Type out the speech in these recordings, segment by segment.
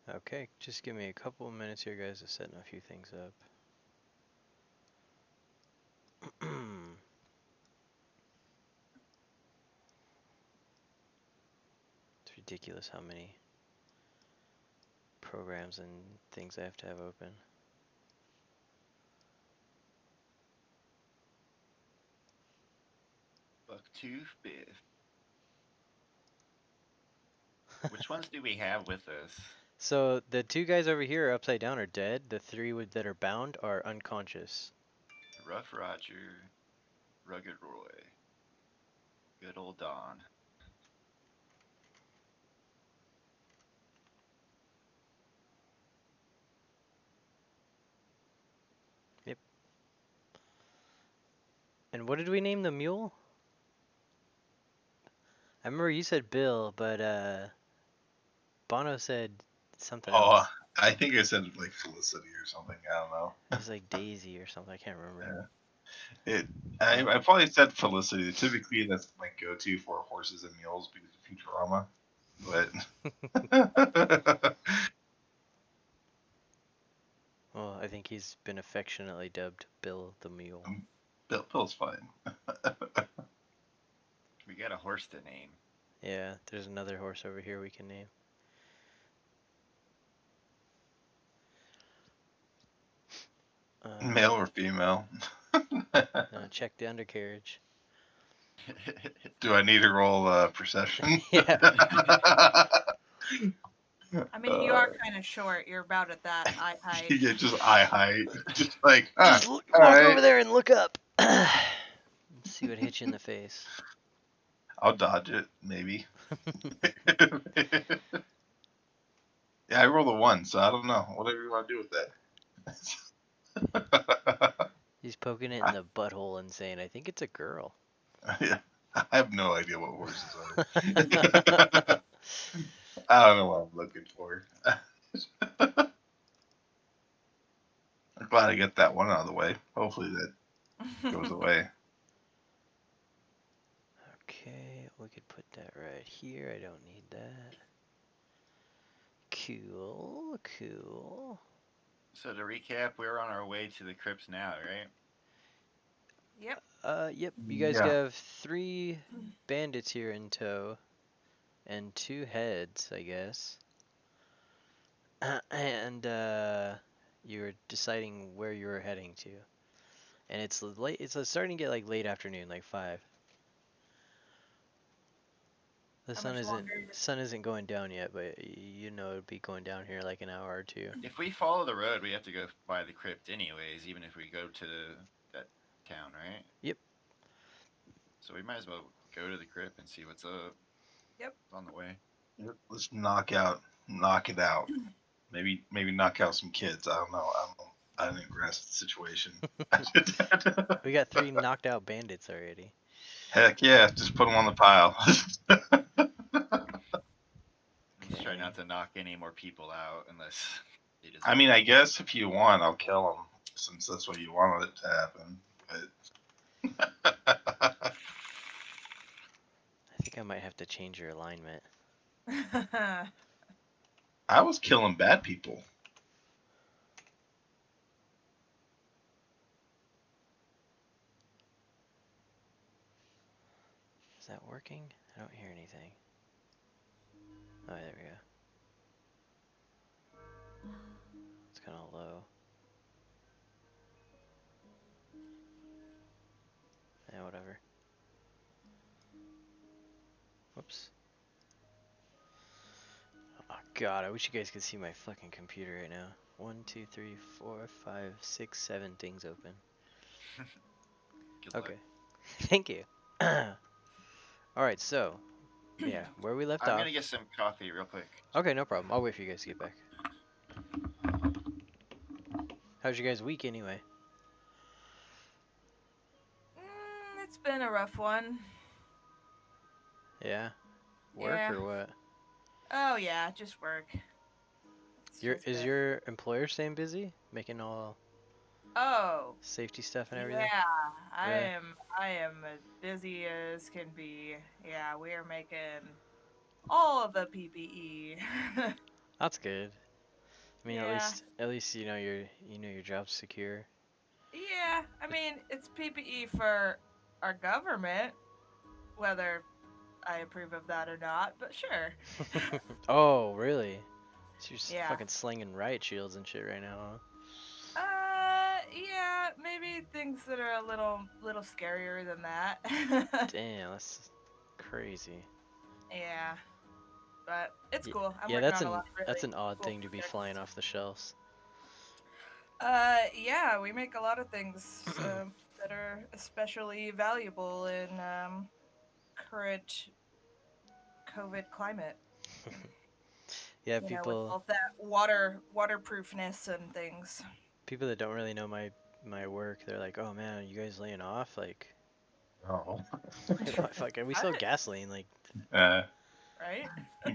Okay, just give me a couple of minutes here, guys, to setting a few things up. It's ridiculous how many programs and things I have to have open. Bucktooth Biff. Which ones do we have with us? So the two guys over here upside down are dead. The three that are bound are unconscious. Rough Roger, Rugged Roy, good old Don. Yep. And what did we name the mule? I remember you said Bill, but Bono said something Oh, else. I think I said like Felicity or something. I don't know. It was like Daisy or something. I can't remember. Yeah. I probably said Felicity. Typically, that's my go-to for horses and mules because of Futurama. But Well, I think he's been affectionately dubbed Bill the Mule. Bill's fine. We got a horse to name. Yeah, there's another horse over here we can name. Male or female? Check the undercarriage. Do I need to roll procession? Yeah. I mean, you are kind of short. You're about at that eye height. You get just eye height, just like Just walk over there and look up. See what hits you in the face. I'll dodge it, maybe. Yeah, I rolled a 1, so I don't know. Whatever you want to do with that. He's poking it in the butthole and saying, I think it's a girl. Yeah, I have no idea what horses are. I don't know what I'm looking for. I'm glad I get that one out of the way. Hopefully that goes away. Okay, we could put that right here. I don't need that. Cool, cool. So to recap, we're on our way to the crypts now, right? Yep. Yep. You guys Yeah. have 3 bandits here in tow, and 2 heads, I guess. And you were deciding where you were heading to, and it's late. It's starting to get like late afternoon, like 5. The How sun much isn't longer? sun isn't going down yet, but you know it'll be going down here like an hour or 2. If we follow the road, we have to go by the crypt anyways, even if we go to that town, right? Yep. So we might as well go to the crypt and see what's up. Yep. It's on the way. Let's knock it out. Maybe knock out some kids. I don't know. I didn't grasp the situation. We got 3 knocked out bandits already. Heck yeah, just put them on the pile. Let's try not to knock any more people out unless they just. I mean, I guess if you want, I'll kill them since that's what you wanted it to happen. But I think I might have to change your alignment. I was killing bad people. Is that working? I don't hear anything. Oh, there we go. It's kind of low. Yeah, whatever. Whoops. Oh god, I wish you guys could see my fucking computer right now. 1, 2, 3, 4, 5, 6, 7 things open. Good Okay. luck. Thank you. Alright, so, yeah, where we left I'm off. gonna get some coffee real quick. Okay, no problem. I'll wait for you guys to get back. How's your guys' week anyway? It's been a rough one. Yeah? Work Yeah. or what? Oh yeah, just work. Is your employer staying busy? Making all Oh, Safety stuff and everything? yeah. I Really? am. I am as busy as can be. Yeah, we are making all of the PPE. That's good. I mean, Yeah. at least you know your job's secure. Yeah. I mean, it's PPE for our government, whether I approve of that or not, but sure. Oh, really? So you're just Yeah. fucking slinging riot shields and shit right now, huh? Yeah, maybe things that are a little scarier than that. Damn, that's crazy. Yeah, but it's Y- cool. I'm Yeah, working on a lot of that's really an odd cool thing to be flying projects. off the shelves. Yeah, we make a lot of things that are especially valuable in current COVID climate. Yeah, You know, with all of that waterproofness and things. people that don't really know my work, they're like, "Oh man, you guys laying off? Like, Oh. fuck, we I sell did, gasoline. Like, Uh, right?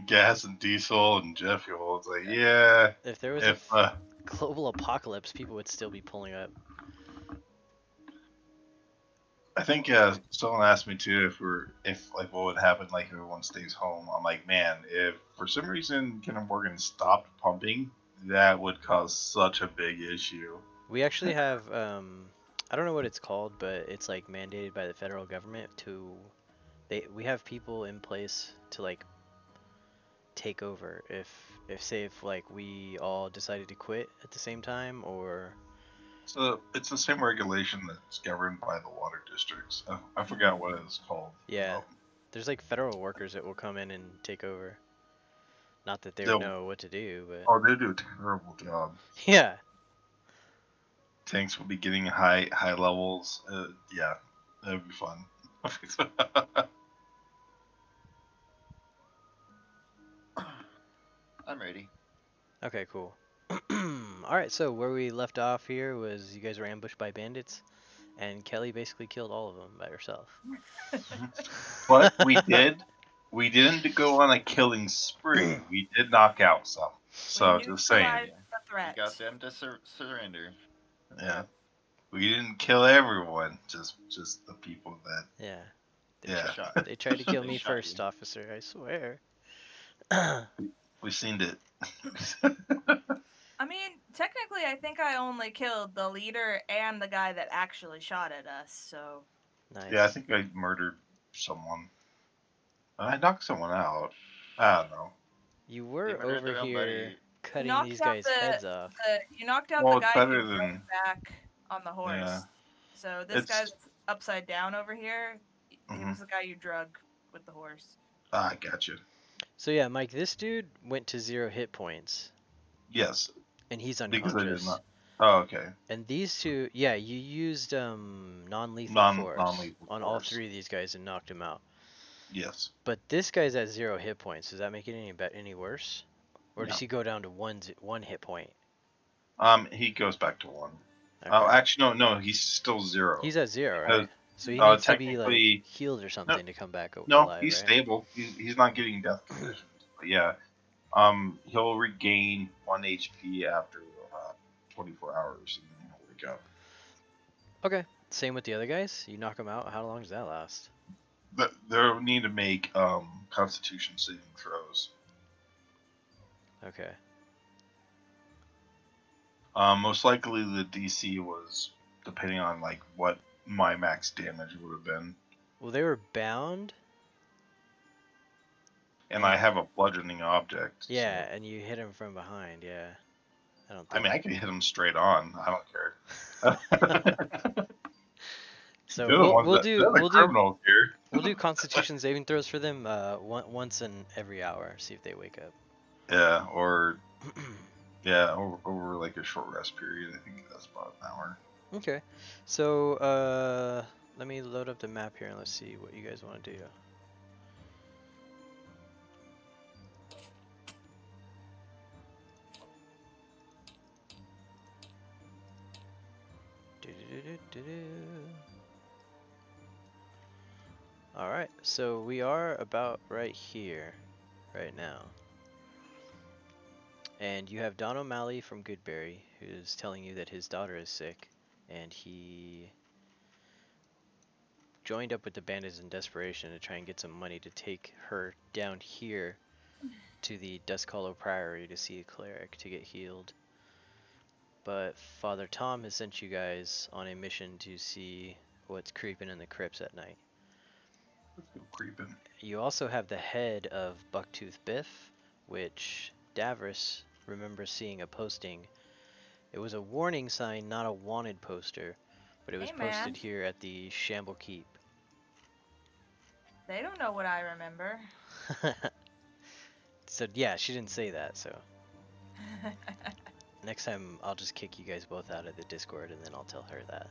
gas and diesel and jet fuel. It's like, yeah, if there was a if global apocalypse, people would still be pulling up." I think someone asked me too if like what would happen like if everyone stays home. I'm like, man, if for some reason Kinder Morgan stopped pumping, that would cause such a big issue. We actually have I don't know what it's called, but it's like mandated by the federal government to we have people in place to like take over if say if like we all decided to quit at the same time or So it's the same regulation that's governed by the water districts. I forgot what it's called. yeah, Um, there's like federal workers that will come in and take over. Not that they would they'll know what to do, but oh they do a terrible job. yeah. Tanks will be getting high levels. Yeah, that'd be fun. I'm ready. Okay, cool. All right, so where we left off here was you guys were ambushed by bandits, and Kelly basically killed all of them by herself. But we didn't go on a killing spree. We did knock out some. We So just saying, neutralized the We got threat. them to surrender. yeah, we didn't kill everyone. Just the people that, Yeah, they They yeah, shot. they tried to kill They me shot you. first, officer. I swear. we seen it. I mean, technically, I think I only killed the leader and the guy that actually shot at us. So Yeah, I Nice. think I murdered someone. I knocked someone out. I don't know. You They were murdered over their own here buddy. you cutting knocked these out guys' heads off. you knocked out the Well, it's guy you better drove than back on the yeah. horse. So this guy It's that's upside down over here, he mhm. was the guy you drug with the horse. I gotcha. So yeah, Mike, this dude went to 0 hit points, Yes, and he's because I did unconscious. not. Oh, okay. And these two, yeah, you used non-lethal force Non-lethal on all force. three of these guys and knocked them out. Yes. But this guy's at 0 hit points. Does that make it any worse, or does No. he go down to one hit point? He goes back to one. Oh, Okay, actually, no, he's still zero he's at 0, because right? So he needs to be like technically, healed or no, something to come back no, alive, he's right? stable. He's not getting death conditions. But yeah, he'll regain 1 HP after 24 hours, and then he'll wake up. Okay. Same with the other guys. You knock them out. How long does that last? But they'll need to make Constitution saving throws. Okay. Most likely the DC was depending on like what my max damage would have been, Well, they were bound, and I and have a bludgeoning object, yeah, so and you hit him from behind. Yeah. I don't I mean think. I can hit them straight on. I don't care. So They're the ones that they're the criminals here. we'll do Constitution saving throws for them once in every hour. See if they wake up. Yeah, or yeah, over like a short rest period. I think that's about an hour. Okay. So let me load up the map here and let's see what you guys want to do. Alright, so we are about right here, right now. And you have Don O'Malley from Goodberry, who's telling you that his daughter is sick. and he joined up with the bandits in desperation to try and get some money to take her down here to the Dusk Hollow Priory to see a cleric to get healed. But Father Tom has sent you guys on a mission to see what's creeping in the crypts at night. Let's go creeping. You also have the head of Bucktooth Biff, which Davros remembers seeing a posting. It was a warning sign, not a wanted poster, but it was Hey, man. posted here at the Shamble Keep. They don't know what I remember. So yeah, she didn't say that, so next time I'll just kick you guys both out of the Discord and then I'll tell her that.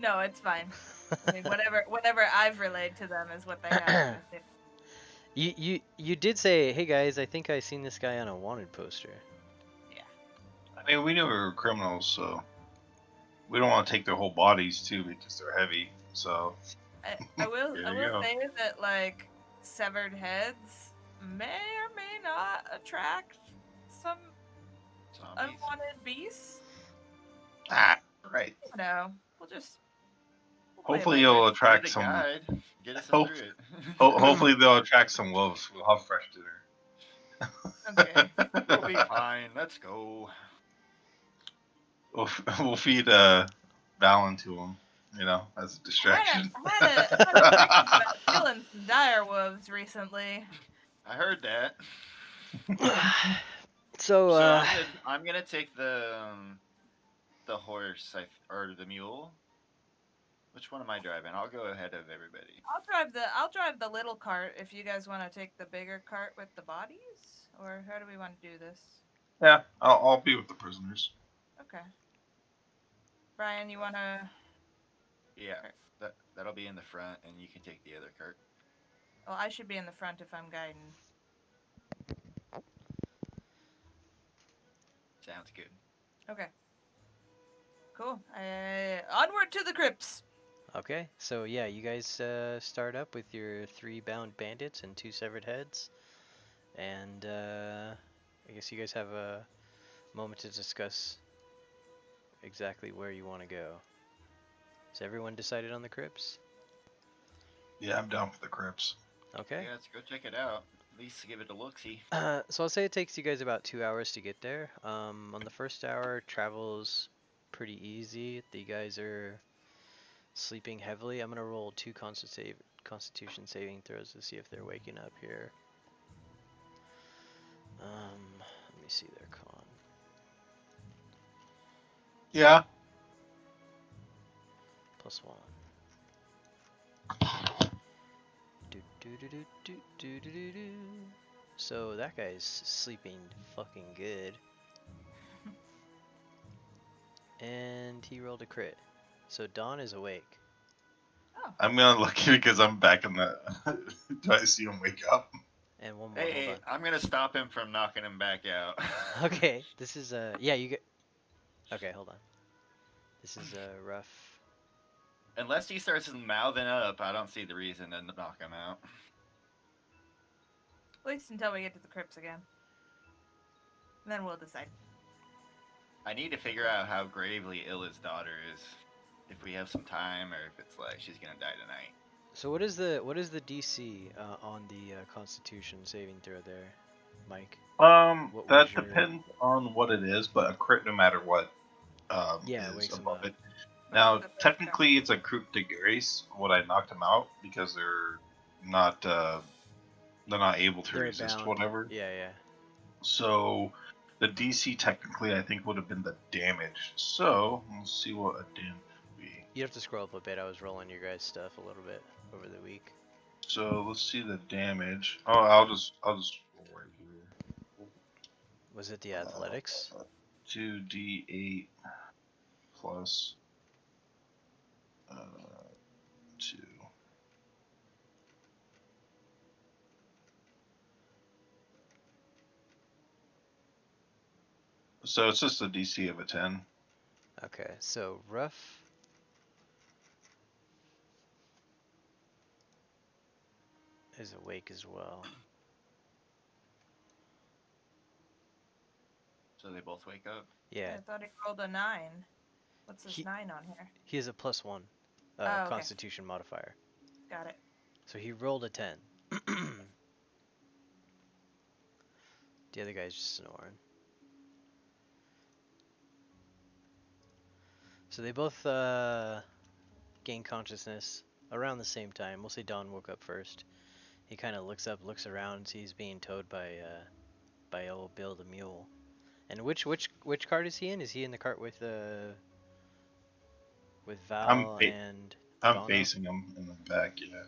No, it's fine. I mean, whatever I've relayed to them is what they have. You did say, hey guys, I think I seen this guy on a wanted poster. I mean, we knew we were criminals, so we don't want to take their whole bodies too because they're heavy. So I will There you go. say that like severed heads may or may not attract some Zombies. unwanted beasts. right. You know, we'll play it Hopefully, by you'll ear. You're attract the some. guide. Get us Hope- through it. Hopefully, they'll attract some wolves. We'll have fresh Sounds good. We'll be fine. Let's go. we'll feed Balin to them, you know, as a distraction. I had a dream about killing some dire wolves recently. I heard that. So, So I'm gonna take the horse or the mule. Which one am I driving? I'll go ahead of everybody. I'll drive the little cart if you guys want to take the bigger cart with the bodies, or how do we want to do this? Yeah, I'll be with the prisoners. Okay. Brian, you want to? Yeah, that'll be in the front, and you can take the other cart. Well, I should be in the front if I'm guiding. Sounds good. Okay. Cool. Onward to the crypts. okay, so yeah, you guys start up with your 3 bound bandits and 2 severed heads, and I guess you guys have a moment to discuss exactly where you want to go. Has everyone decided on the crypts? Yeah, I'm down for the crypts. Okay. Yeah, let's go check it out. At least give it a look-see. So I'll say it takes you guys about 2 hours to get there. On the first hour, travel's pretty easy. The guys are sleeping heavily. I'm gonna roll 2 Constitution saving throws to see if they're waking up here. Let me see their con. Yeah. +1. Do. So that guy's sleeping fucking good. And he rolled a crit. So Dawn is awake. Oh. I'm gonna lucky because I'm back in the. Do I see him wake up? And one more, Hey, hold I'm gonna stop him from knocking him back out. on. Okay, this is yeah, you get. Okay, hold on. This is rough. Unless he starts mouthing up, I don't see the reason to knock him out. At least until we get to the crypts again. And then we'll decide. I need to figure out how gravely ill his daughter is. If we have some time, or if it's like she's gonna die tonight. So what is the DC on the Constitution saving throw there, Mike? What That was your- depends on what it is, but a crit, no matter what, Yeah, is wakes him above up. it. Now, The first technically, it's a croup de grace. What I knocked them out because they're not able to They're resist bound. whatever. Yeah. So the DC technically, I think, would have been the damage. So let's see what a damage would be. You have to scroll up a bit. I was rolling your guys' stuff a little bit over the week. So let's see the damage. Oh, I'll just roll right here. Was it the athletics? 2d8 plus 2. So it's just a DC of a 10. Okay, so rough. Is awake as well. So they both wake up. Yeah, I thought he rolled a 9. What's this He 9 on here? he has a +1 Oh, okay. Constitution modifier, Got it. so he rolled a 10. The other guy's just snoring. So they both gain consciousness around the same time. We'll say Don woke up first. He kind of looks up, looks around, sees being towed by old Bill the mule. And which cart is he in? Is he in the cart with I'm Val fa- and I'm Bono? facing him in the back. Yeah.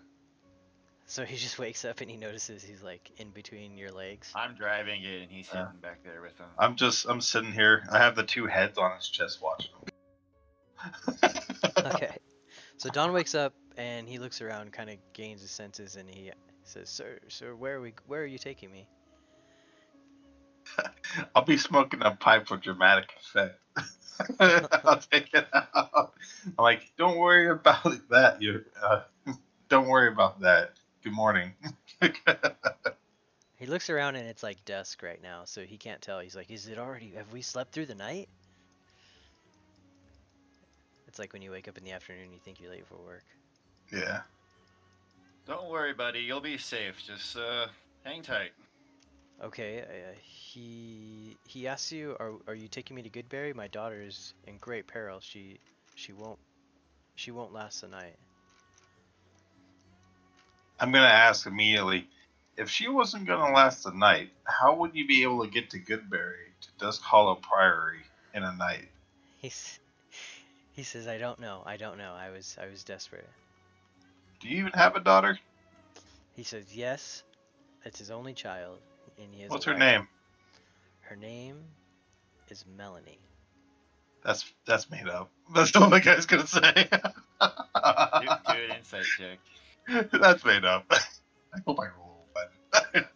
So he just wakes up and he notices he's like in between your legs. I'm driving it, and he's Uh, sitting back there with him. I'm sitting here. I have the two heads on his chest watching him. Okay. So Don wakes up and he looks around, kind of gains his senses, and he says, "Sir, where are you taking me?" I'll be smoking a pipe for dramatic effect. I'll take it out. I'm like, don't worry about that. Don't worry about that. Good morning. He looks around and it's like dusk right now, so he can't tell. He's like, "Is it already? Have we slept through the night?" It's like when you wake up in the afternoon, you think you're late for work. Yeah. Don't worry, buddy. You'll be safe. Just hang tight. Okay. He asks you, "Are you taking me to Goodberry? My daughter is in great peril. She won't last the night." I'm gonna ask immediately, if she wasn't gonna last the night, how would you be able to get to Goodberry to Dusk Hollow Priory in a night? He's he says, "I don't know. I don't know. I was desperate." Do you even have a daughter? He says, "Yes, it's his only child, and he has a What's her wife. name? Her name is Melanie." That's made up. That's what the guy's gonna say. Do an insight check. That's made up. I hope I roll better.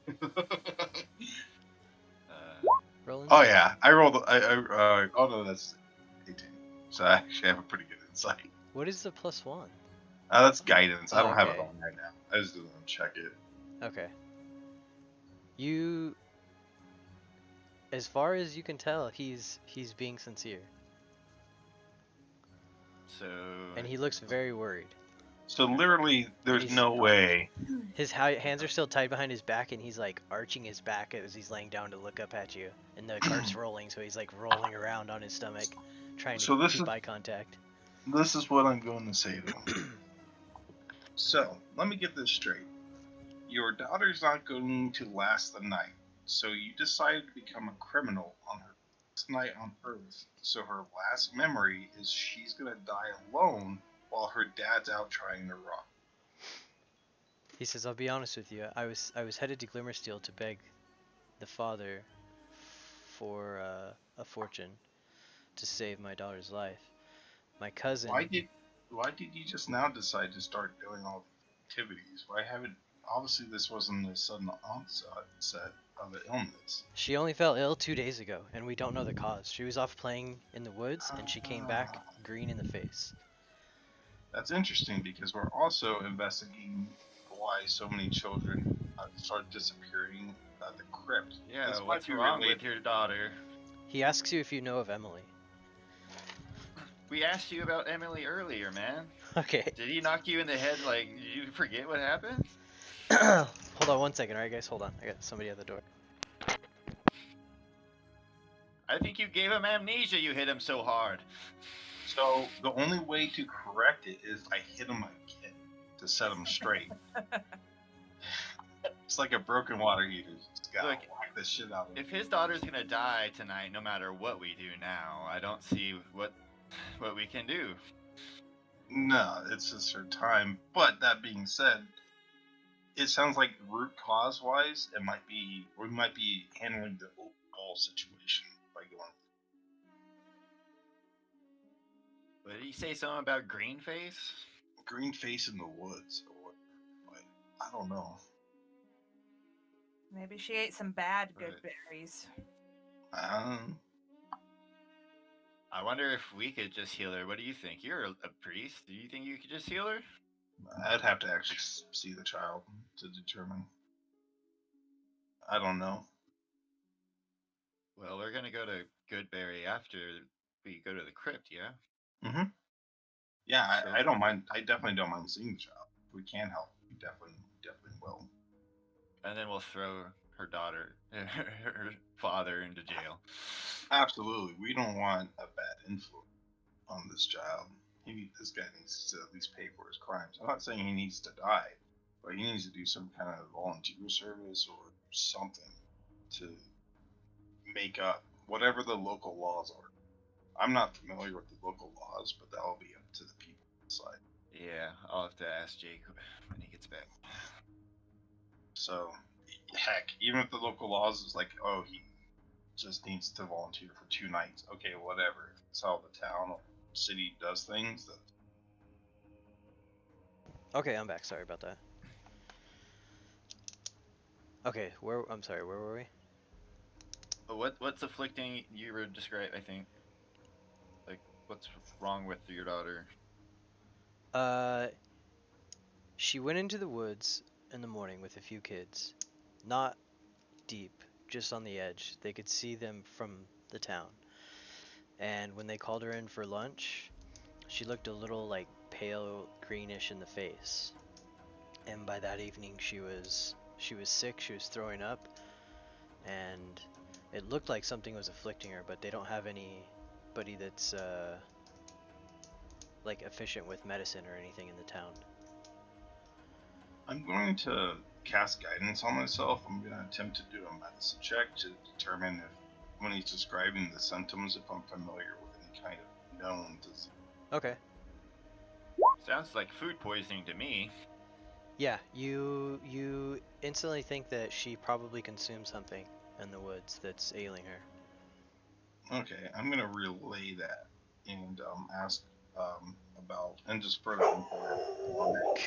Roland? Oh yeah, I rolled. Oh no, that's 18. So I actually have a pretty good insight. What is the +1? That's guidance. I Oh, don't have it okay. on right now. I just didn't check it. Okay. You, as far as you can tell, he's being sincere, So and he looks very worried. So literally, there's He's- no way. His hands are still tied behind his back, and he's like arching his back as he's laying down to look up at you. And the cart's rolling, so he's like rolling around on his stomach, trying to So this keep is eye contact. this is what I'm going to say to him. So let me get this straight. Your daughter's not going to last the night, so you decided to become a criminal on her last night on Earth. So her last memory is she's gonna die alone while her dad's out trying to rob. He says, "I'll be honest with you. I was headed to Glimmersteel to beg the father for a fortune to save my daughter's life. My cousin." Why did you just now decide to start doing all the activities? Why haven't obviously this wasn't a sudden onset of the illness. She only fell ill 2 days ago, and we don't know the cause. She was off playing in the woods, and she came back green in the face. That's interesting because we're also investigating why so many children start disappearing at the crypt. yeah, This might what's be wrong related. with your daughter? He asks you if you know of Emily. We asked you about Emily earlier, man. Okay. Did he knock you in the head? Like, did you forget what happened? Hold on 1 second, alright, guys? Hold on. I got somebody at the door. I think you gave him amnesia. You hit him so hard. So the only way to correct it is I hit him again to set him straight. It's like a broken water heater. Just gotta Look, whack the shit out of If it. his daughter's gonna die tonight, no matter what we do now, I don't see what we can do. No, it's just her time. But that being said, it sounds like root cause wise, we might be handling the overall situation by going But did he say something about green face? green face in the woods or what? But I don't know. Maybe she ate some bad Right. good berries. I wonder if we could just heal her. What do you think? You're a priest. Do you think you could just heal her? I'd have to actually see the child to determine. I don't know. Well, we're gonna go to Goodberry after we go to the crypt, yeah? Mm-hmm. Yeah, So, I don't mind. I definitely don't mind seeing the child. If we can help, we definitely will. and then we'll throw her daughter, her father, into jail. Absolutely, we don't want a bad influence on this child. This guy needs to at least pay for his crimes. I'm not saying he needs to die, but he needs to do some kind of volunteer service or something to make up whatever the local laws are. I'm not familiar with the local laws, but that will be up to the people inside. Yeah, I'll have to ask Jake when he gets back. So, heck, even if the local laws is like, oh, he just needs to volunteer for 2 nights. Okay, whatever. If it's how the town or city does things, then Okay, I'm back. Sorry about that. Okay, I'm sorry. Where were we? But what's afflicting you were described? I think like what's wrong with your daughter? Uh, she went into the woods in the morning with a few kids, not deep, just on the edge. They could see them from the town. And when they called her in for lunch, she looked a little like pale greenish in the face. And by that evening, she was sick. She was throwing up, and it looked like something was afflicting her. But they don't have anybody that's like efficient with medicine or anything in the town. I'm going to cast guidance on myself. I'm going to attempt to do a medicine check to determine if, when he's describing the symptoms, if I'm familiar with any kind of known disease. Okay. Sounds like food poisoning to me. Yeah, you instantly think that she probably consumed something in the woods that's ailing her. Okay, I'm going to relay that and ask about, and just further inquire.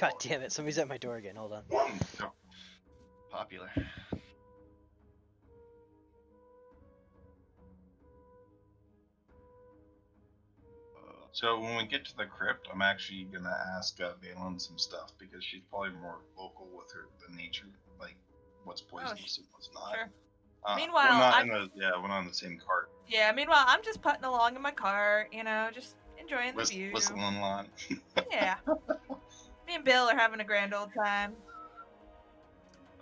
God damn it! Somebody's at my door again. Hold on. Popular. So when we get to the crypt, I'm actually gonna ask Valen some stuff because she's probably more vocal with her the nature, like what's poisonous and what's not. Sure. We're Meanwhile, not we're not on the same cart. meanwhile, I'm just putting along in my car, just enjoying the view. Whistling line. Yeah. Me and Bill are having a grand old time.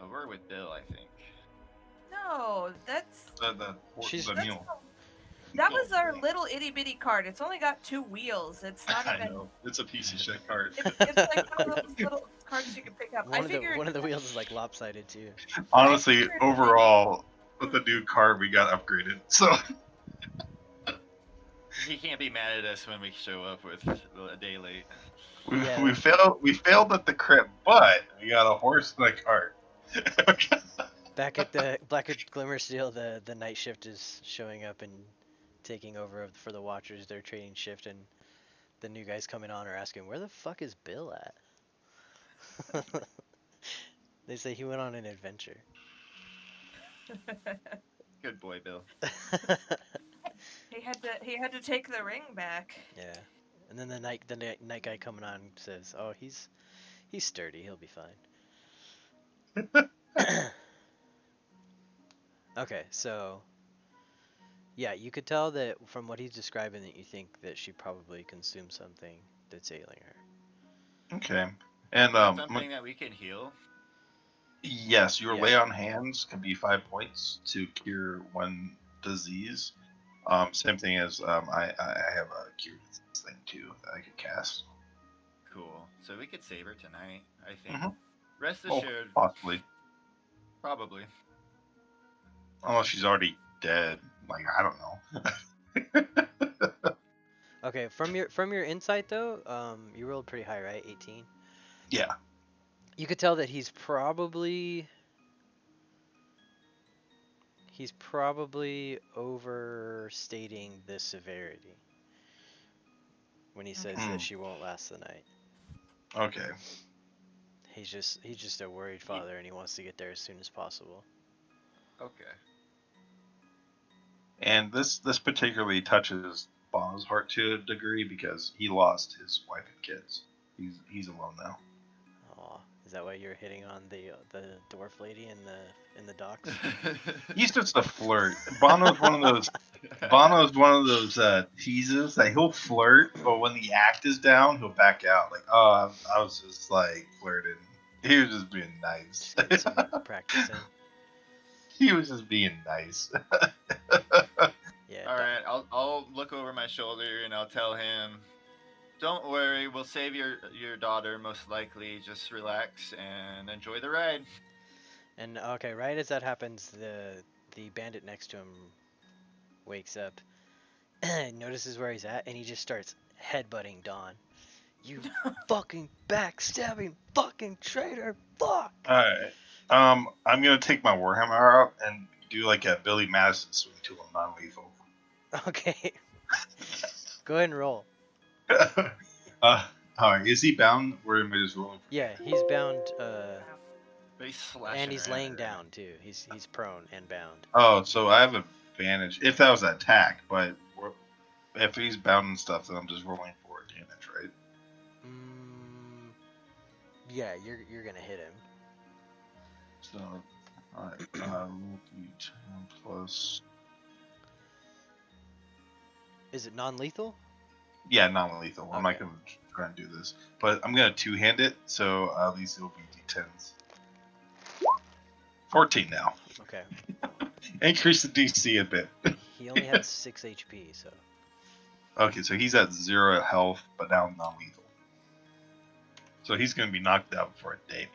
Oh, we're with Bill, I think. No, that's She's- the that's mule. that was our dang. little itty bitty cart. It's only got 2 wheels. It's not I even. know it's a piece of shit cart. It's like one of those little carts you can pick up. one of the wheels is like lopsided too. Honestly, figured overall, with the new car, we got upgraded. So He can't be mad at us when we show up with a day late. Yeah. we failed at the crypt, but we got a horse and a cart. Back at Glimmersteel, the night shift is showing up and taking over for the Watchers. They're trading shift, and the new guys coming on are asking, "Where the fuck is Bill at?" They say he went on an adventure. Good boy, Bill. he had to take the ring back. Yeah. And then the night guy coming on says, "Oh, he's sturdy. He'll be fine." Okay, so yeah, you could tell that from what he's describing that you think that she probably consumed something that's ailing her. Okay. And Something that we can heal. yes, your Yeah. lay on hands can be 5 points to cure one disease. Same thing as I have a cure disease thing too that I could cast. Cool. So we could save her tonight, I think. Mhm. Rest Oh, assured, possibly. probably. Unless she's already dead. Like I don't know. Okay, from your insight though, you rolled pretty high, right? 18. Yeah. You could tell that he's probably overstating the severity when he says Okay. that she won't last the night. Okay. He's just a worried father and he wants to get there as soon as possible. Okay. And this particularly touches Bob's heart to a degree because he lost his wife and kids. He's alone now. Aw. Is that why you're hitting on the dwarf lady in the docks? He's just a flirt. Bono's one of those. Bono's one of those teases that he'll flirt, but when the act is down, he'll back out. Like, oh, I was just like flirting. He was just being nice. Just getting some practice in. He was just being nice. Yeah. All right, I'll look over my shoulder and I'll tell him, "Don't worry, we'll save your daughter most likely. Just relax and enjoy the ride." And okay, right as that happens, the bandit next to him wakes up, notices where he's at, and he just starts headbutting Dawn. You fucking backstabbing fucking traitor! Fuck! All right. I'm gonna take my warhammer out and do like a Billy Madison swing to him, non-lethal. Okay. Go ahead and roll. All right. Is he bound? Or am I just rolling? Yeah, he's bound, But he's slashing and he's around laying her. down too. He's prone and bound. Oh, so I have advantage if that was an attack, but if he's bound and stuff, then I'm just rolling for damage, right? Yeah, you're gonna hit him. So, alright, roll d10 plus. Is it non-lethal? Yeah, non-lethal. I'm not Okay. gonna try and do this, but I'm gonna two-hand it, so at least it'll be d10s. 14 now. Okay. Increase the DC a bit. He only had 6 HP, so. Okay, so he's at 0 health, but now non-lethal. So he's gonna be knocked out for a day.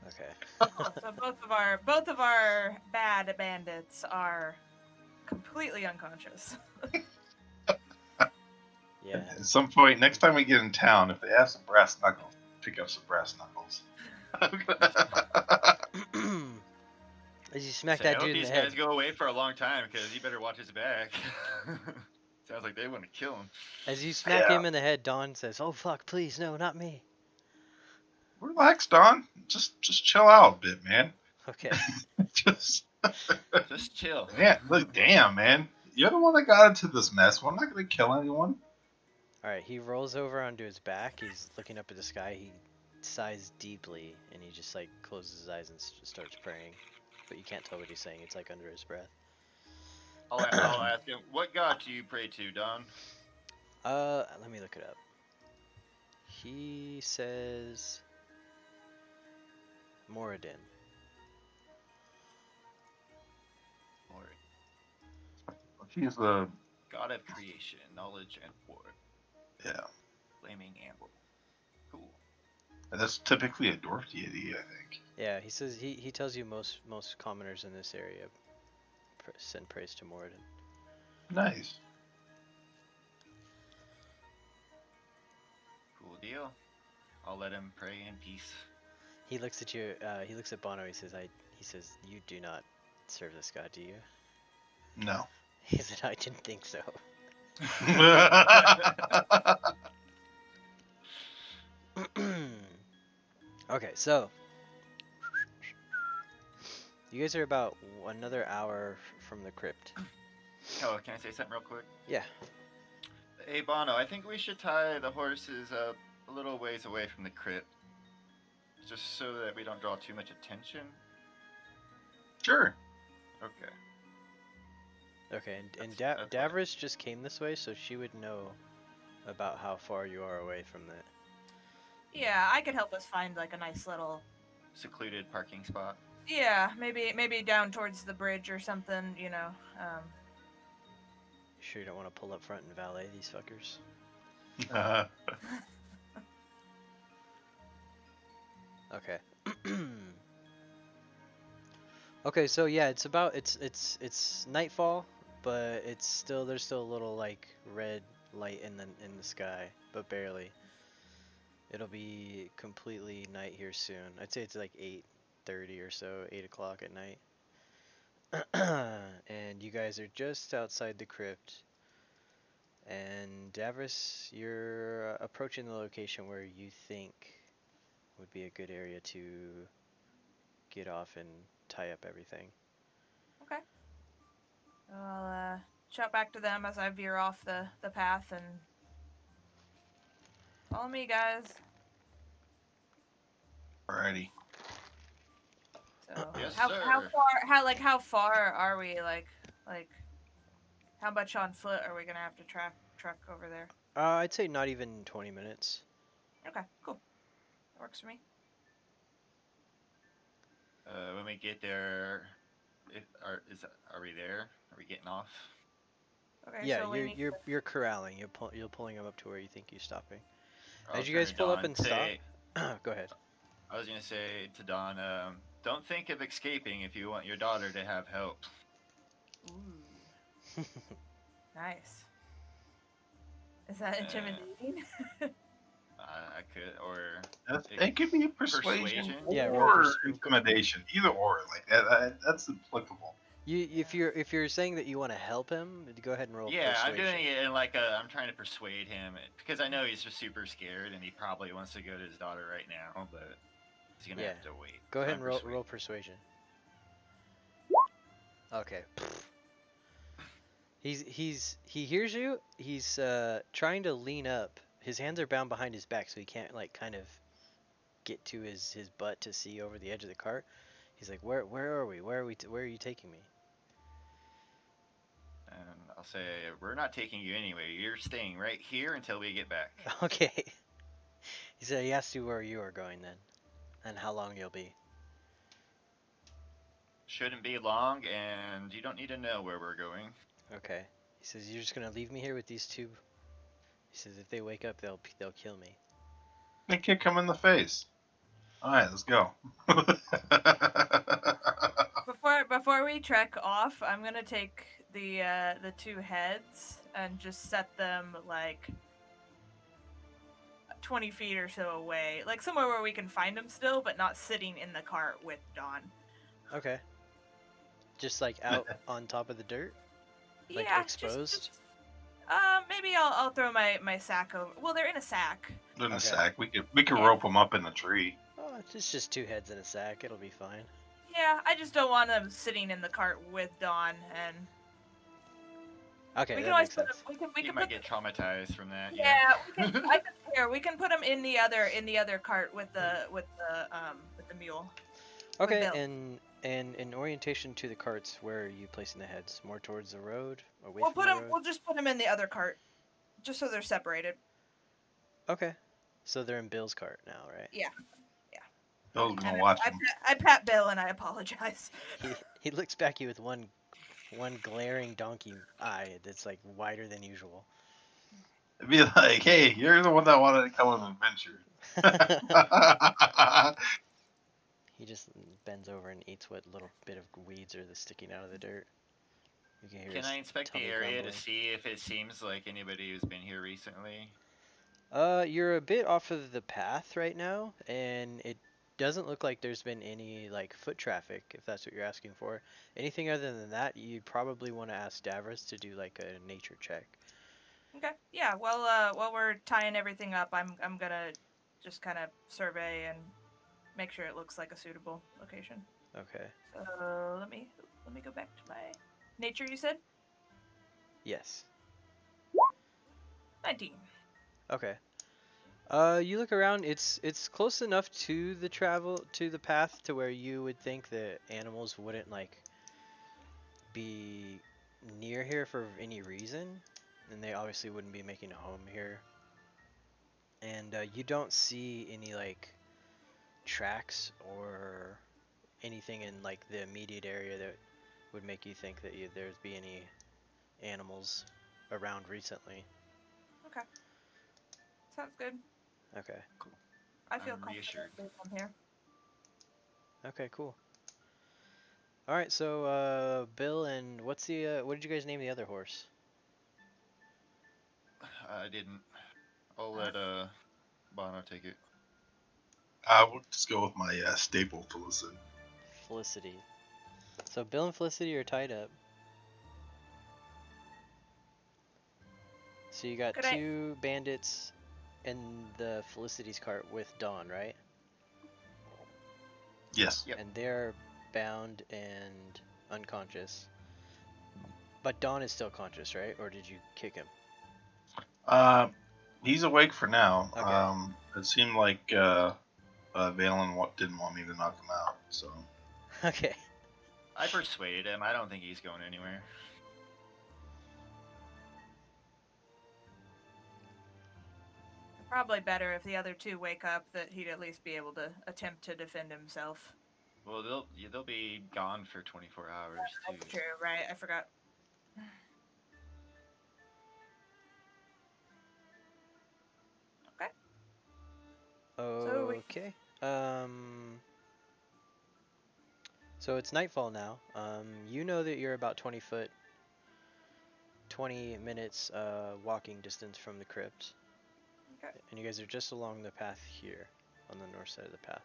Okay. So both of our bad bandits are completely unconscious. Yeah. At some point, next time we get in town, if they have some brass knuckles, pick up some brass knuckles. As you smack So I that hope dude in these the guys head. go away for a long time because he better watch his back. Sounds like they want to kill him. As you smack Yeah. him in the head, Dawn says, "Oh fuck, please, no, not me." Relax, Don. Just chill out a bit, man. Okay. Just chill. man, look, damn, man. You're the one that got into this mess. We're not gonna kill anyone. All right. He rolls over onto his back. He's looking up at the sky. He sighs deeply, and he just like closes his eyes and starts praying. But you can't tell what he's saying. It's like under his breath. I'll ask him, "What god do you pray to, Don?" Let me look it up. He says Moradin. He's the God of creation, knowledge, and war. yeah. Flaming amble. Cool. That's typically a dwarf deity, I think. Yeah, he says he tells you most commoners in this area send praise to Moradin. Nice. Cool deal. I'll let him pray in peace. He looks at you. He looks at Bono. He says, He says, "You do not serve this god, do you?" No. He said, "I didn't think so." Okay, so you guys are about another hour from the crypt. Oh, can I say something real quick? Yeah. Hey, Bono, I think we should tie the horses up a little ways away from the crypt. Just so that we don't draw too much attention. Sure. Okay. Okay, and That's fine. Davris just came this way, so she would know about how far you are away from that. Yeah, I could help us find like a nice little. Secluded parking spot. Yeah, maybe down towards the bridge or something. You know. You sure you don't want to pull up front and valet these fuckers? Okay. Okay, so yeah, it's nightfall, but there's still a little like red light in the sky, but barely. It'll be completely night here soon. I'd say it's like 8:30 or so, 8 o'clock at night. And you guys are just outside the crypt. And Davris, you're approaching the location where you think would be a good area to get off and tie up everything. Okay. I'll shout back to them as I veer off the path and follow me, guys. Alrighty. Alrighty. So Yes, how sir. how far are we like how much on foot are we gonna have to truck over there? I'd say not even 20 minutes. Okay, cool. That works for me. When we get there, are we there? Are we getting off? Okay, Yeah, so we need you're corralling. You're pulling him up to where you think you're stopping. I'll As you turn guys to pull up Don. and stop, go ahead. I was gonna say to Don, don't think of escaping if you want your daughter to have help. Ooh, nice. Is that Uh, intimidating? I could, or It could be persuasion Yeah, or intimidation. Either or, like that's applicable. If you're saying that you want to help him, go ahead and roll Yeah, I'm persuasion. doing it in I'm trying to persuade him because I know he's just super scared and he probably wants to go to his daughter right now, but he's gonna Yeah. have to wait. Go So ahead I'm and roll persuading. persuasion. Okay. He hears you. He's trying to lean up. His hands are bound behind his back, so he can't like kind of get to his butt to see over the edge of the cart. He's like, where are we? Where are you taking me? And I'll say, we're not taking you anywhere. You're staying right here until we get back. Okay. He said he asked you where you are going then, and how long you'll be. Shouldn't be long, and you don't need to know where we're going. Okay. He says you're just gonna leave me here with these two. He says if they wake up, they'll kill me. They kick him in the face. All right, let's go. Before we trek off, I'm gonna take the two heads and just set them like 20 feet or so away, like somewhere where we can find them still, but not sitting in the cart with Dawn. Okay. Just like out on top of the dirt, like Yeah, exposed. maybe I'll throw my sack over. Well, they're in a sack. In the Okay. sack, we could Yeah. rope him up in the tree. Oh, it's just two heads in a sack. It'll be fine. Yeah, I just don't want them sitting in the cart with Dawn, and Okay, we can that always makes put them. sense. We He can might put get traumatized from that. yeah, we can put them in the other cart with the mule. Okay, Bill. and in orientation to the carts, where are you placing the heads? More towards the road, away from the road? We'll just put them in the other cart, just so they're separated. Okay, so they're in Bill's cart now, right? Yeah. Bill's gonna And watch him. I pat Bill and I apologize. He looks back at you with one glaring donkey eye that's like wider than usual. Be like, hey, you're the one that wanted to come on an adventure. He just bends over and eats what little bit of weeds are sticking out of the dirt. You can hear Can his I inspect the tummy area grumbling. to see if it seems like anybody who's been here recently? You're a bit off of the path right now, and it doesn't look like there's been any like foot traffic, if that's what you're asking for. Anything other than that, you'd probably want to ask Davros to do like a nature check. Okay. Yeah. Well, while we're tying everything up, I'm gonna just kind of survey and make sure it looks like a suitable location. Okay. So let me go back to my nature. You said Yes. 19. Okay. You look around. It's close enough to the path to where you would think that animals wouldn't like be near here for any reason, and they obviously wouldn't be making a home here. And you don't see any like tracks or anything in like the immediate area that would make you think that there'd be any animals around recently. Okay. Sounds good. Okay. I feel I'm confident reassured. based on here. Okay, cool. All right, so Bill and what did you guys name the other horse? I didn't. I'll let Bono take it. I would just go with my staple Felicity. Felicity. So Bill and Felicity are tied up. So you got Could I- two bandits in the Felicity's cart with Dawn, right? Yes. Yep. And they're bound and unconscious. But Dawn is still conscious, right? Or did you kick him? He's awake for now. Okay. It seemed like Valen didn't want me to knock him out, so. Okay. I persuaded him. I don't think he's going anywhere. Probably better if the other two wake up that he'd at least be able to attempt to defend himself. Well, they'll be gone for 24 hours too. That's true, right? I forgot. Okay. Okay. So it's nightfall now. You know that you're about 20 minutes walking distance from the crypt. Okay. And you guys are just along the path here, on the north side of the path.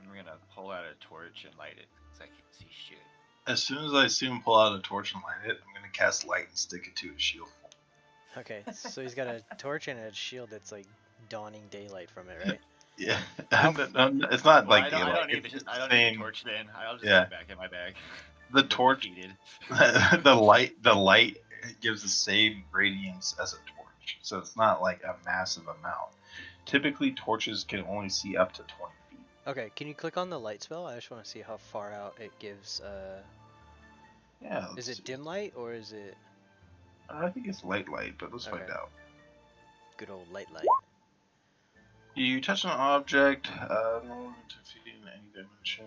I'm gonna pull out a torch and light it, because I can't see shit. As soon as I see him pull out a torch and light it, I'm gonna cast light and stick it to his shield. Okay, so he's got a torch and a shield that's like dawning daylight from it, right? Yeah, How it's not Well, like I daylight. don't need It's the, just I the don't need same. the torch then. I'll just Yeah. put it back in my bag. The torch, Defeated. the light gives the same radiance as a torch, so it's not like a massive amount. Typically, torches can only see up to 20 feet. Okay, can you click on the light spell? I just want to see how far out it gives. Yeah. Is it dim light or is it I think it's light, but let's find Okay. out. good old light? You touch an object, no to feed in any dimension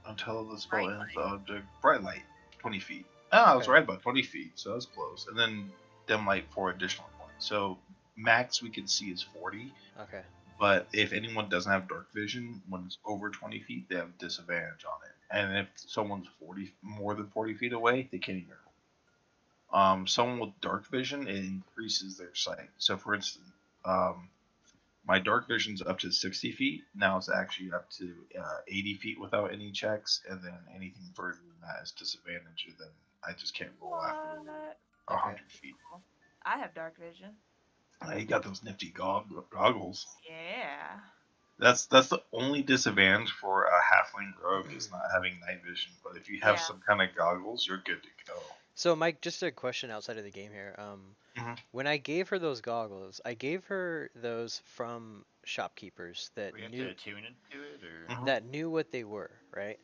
until the spell Bright ends. The object bright light, 20 feet. I was Okay. right about 20 feet, so that's close. And then dim light 4 additional points. So max we can see is 40. Okay. But if anyone doesn't have dark vision, when it's over 20 feet, they have disadvantage on it. And if someone's more than 40 feet away, they can't even. Someone with dark vision, it increases their sight. So, for instance, my dark vision's up to 60 feet. Now it's actually up to 80 feet without any checks, and then anything further than that is disadvantage. And then I just can't roll after What? 100 feet. I have dark vision. You got those nifty goggles. Yeah. That's the only disadvantage for a halfling rogue is not having night vision. But if you have Yeah. some kind of goggles, you're good to go. So, Mike, just a question outside of the game here. Mhm. When I gave her those goggles, I gave her those from shopkeepers that We have knew to attune into it, or Mhm. that knew what they were, right?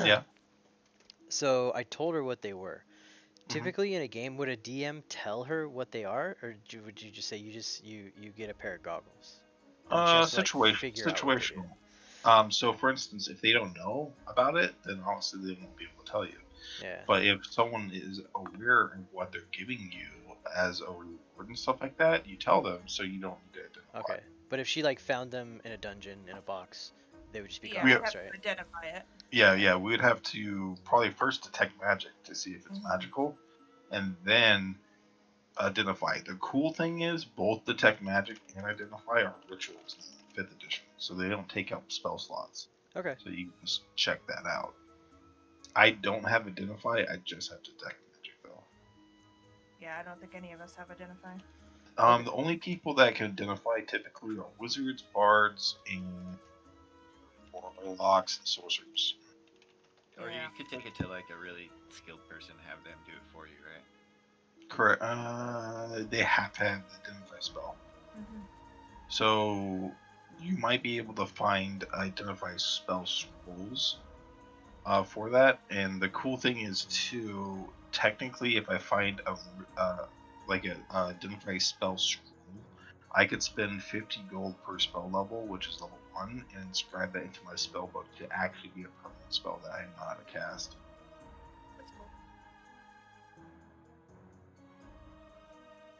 Yeah. So I told her what they were. Mhm. Typically in a game, would a DM tell her what they are, or would you just say you get a pair of goggles? And just like figure out what they do? Situational. So for instance, if they don't know about it, then obviously they won't be able to tell you. Yeah. But if someone is aware of what they're giving you as a reward and stuff like that, you tell them so you don't need to identify. Okay. But if she like found them in a dungeon in a box, they would just be Yeah, we goggles, have right? to identify it. Yeah, we would have to probably first detect magic to see if it's magical, and then identify. The cool thing is both detect magic and identify are rituals in 5th edition, so they don't take up spell slots. Okay. So you can just check that out. I don't have identify, I just have detect magic though. Yeah, I don't think any of us have identify. Okay. The only people that can identify typically are wizards, bards, and warlocks and sorcerers. or Yeah. you could take it to like a really skilled person and have them do it for you, right? Correct. They have to have the identify spell. So you might be able to find identify spell scrolls for that. And the cool thing is too, technically, if I find a like an identify spell scroll, I could spend 50 gold per spell level, which is level 1, and inscribe that into my spell book to actually be a permanent spell that I know how to cast. That's cool.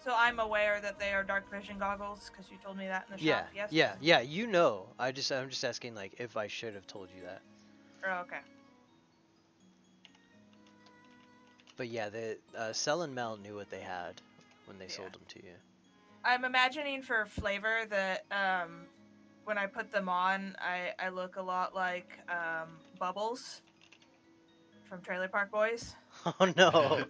So I'm aware that they are dark vision goggles because you told me that in the Yeah. shop. Yes. Yeah. You know. I'm just asking like if I should have told you that. Oh, okay. But yeah, the Cell and Mel knew what they had when they sold them to you. I'm imagining for flavor that when I put them on, I look a lot like Bubbles from Trailer Park Boys. Oh no.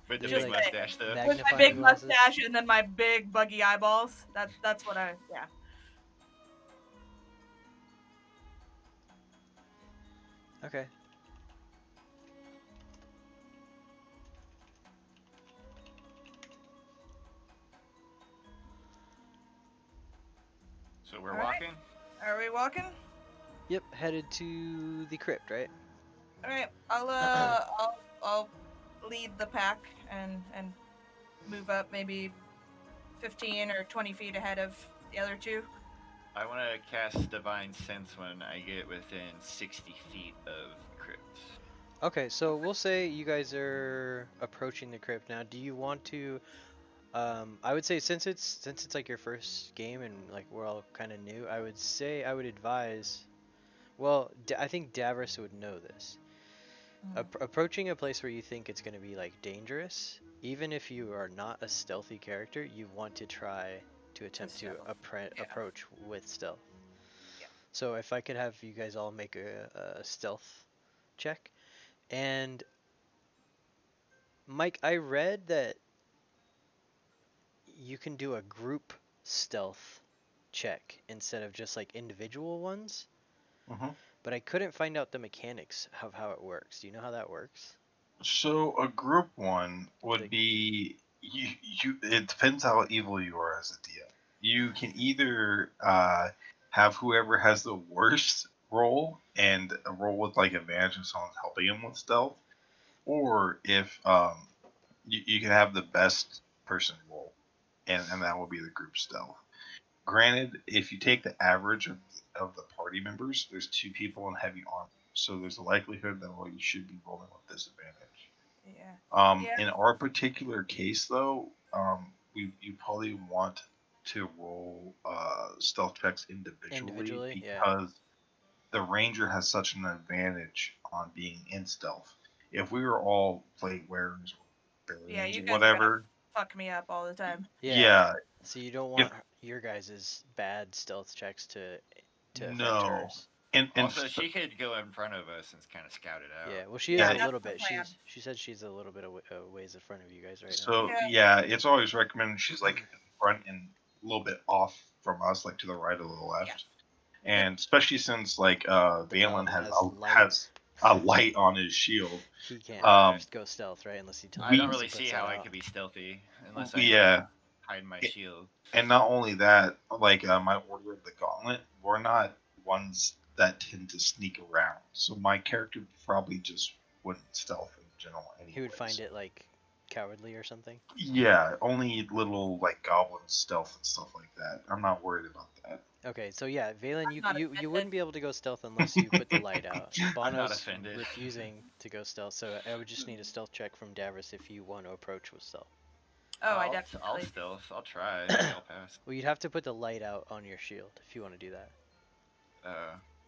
With the You're big like mustache, though. With my magnifying big glasses? mustache and then my big buggy eyeballs. That's what I yeah. Okay. So we're All right. walking. Are we walking? Yep, headed to the crypt, right? Yep, Headed to the crypt, right? All right. I'll lead the pack and move up maybe 15 or 20 feet ahead of the other two. I want to cast Divine Sense when I get within 60 feet of crypt. Okay, so we'll say you guys are approaching the crypt now. Do you want to? I would say since it's like your first game and like we're all kind of new, I would say I would advise. Well, I think Davros would know this. Approaching a place where you think it's going to be like dangerous, even if you are not a stealthy character, you want to try to attempt to stealth. Yeah. approach with stealth. Yeah. So if I could have you guys all make a stealth check, and Mike, I read that you can do a group stealth check instead of just like individual ones, Hmm. but I couldn't find out the mechanics of how it works. Do you know how that works? So a group one would Like, be you. It depends how evil you are as a DM. You can either have whoever has the worst roll and a roll with like advantage if someone's helping him with stealth, or if you can have the best person roll, and that will be the group stealth. Granted, if you take the average of the party members, there's two people in heavy armor, so there's a likelihood that you should be rolling with disadvantage. Yeah. In our particular case, though, you probably want to roll stealth checks individually individually, yeah. because the ranger has such an advantage on being in stealth. If we were all plate wearers, Yeah. barbarians, You or guys are gonna whatever, fuck me up all the time. Yeah. yeah, So you don't if want your guys' bad stealth checks to affect no, hers. and Also, she could go in front of us and kind of scout it out. Yeah, well she is Yeah, a yeah, that's little the bit. plan. She said she's a little bit of ways in front of you guys right now. so Yeah. yeah, it's always recommended she's like in front and a little bit off from us, like to the right or the Yeah. left. Yep. And especially since like The Valen goblin has has light. has a light on his shield. He can't Um, go stealth, right? I don't we Unless he really puts see that how I out. could be stealthy unless I yeah, hide my shield. and not only that, like my order of the gauntlet, we're not ones that tend to sneak around. So my character probably just wouldn't stealth in general He would find anyways. it like cowardly or something. Yeah, only little like goblin stealth and stuff like that. I'm not worried about that. Okay, so yeah, Valen, I'm not you offended. wouldn't be able to go stealth unless you put the light out. I'm not Bono's offended. refusing to go stealth, so I would just need a stealth check from Davros if you want to approach with stealth. Oh, I I'll definitely. stealth. I'll try. Maybe I'll pass. Well, you'd have to put the light out on your shield if you want to do that.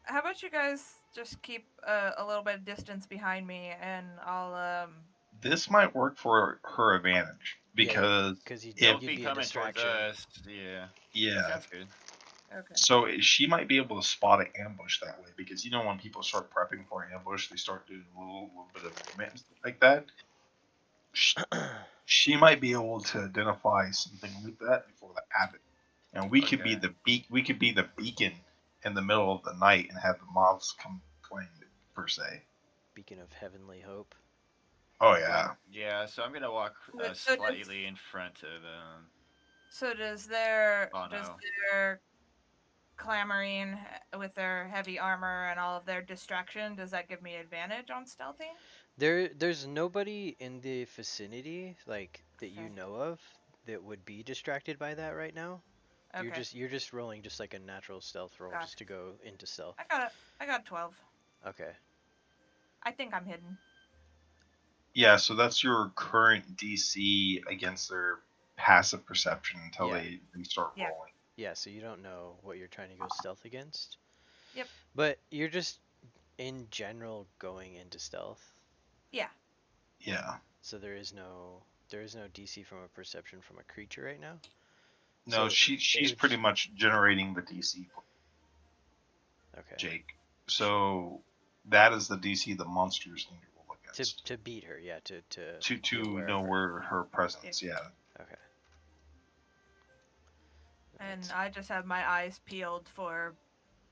How about you guys just keep a little bit of distance behind me, and I'll This might work for her advantage Yeah, because because if Don't you'd be be a coming towards distraction. us. Yeah. yeah, Sounds good. Okay. so she might be able to spot an ambush that way because you know when people start prepping for an ambush, they start doing a little bit of movement and stuff like that. She might be able to identify something like that before that happens, and we could be Okay. the we could be the beacon in the middle of the night and have the mobs come playing it per se. Beacon of heavenly hope. Oh Well, yeah, yeah. So I'm gonna walk So slightly in front of. does their Oh does no. their clamoring with their heavy armor and all of their distraction, does that give me advantage on stealthing? There's nobody in the vicinity like that you Okay. know of that would be distracted by that right now. Okay. You're just rolling just like a natural stealth roll Gotcha. just to go into stealth. I got 12. Okay. I think I'm hidden. yeah. So that's your current DC against their passive perception until Yeah. they start Yeah. rolling. Yeah, so you don't know what you're trying to go stealth against. Yep. But you're just in general going into stealth. Yeah. Yeah. So there is no DC from a perception from a creature right now. No, So it she's would pretty much generating the DC, okay. Jake. So that is the DC the monsters need to roll against To beat her, yeah, to be aware know of her. where her presence. Yeah. Okay. And Right. I just have my eyes peeled for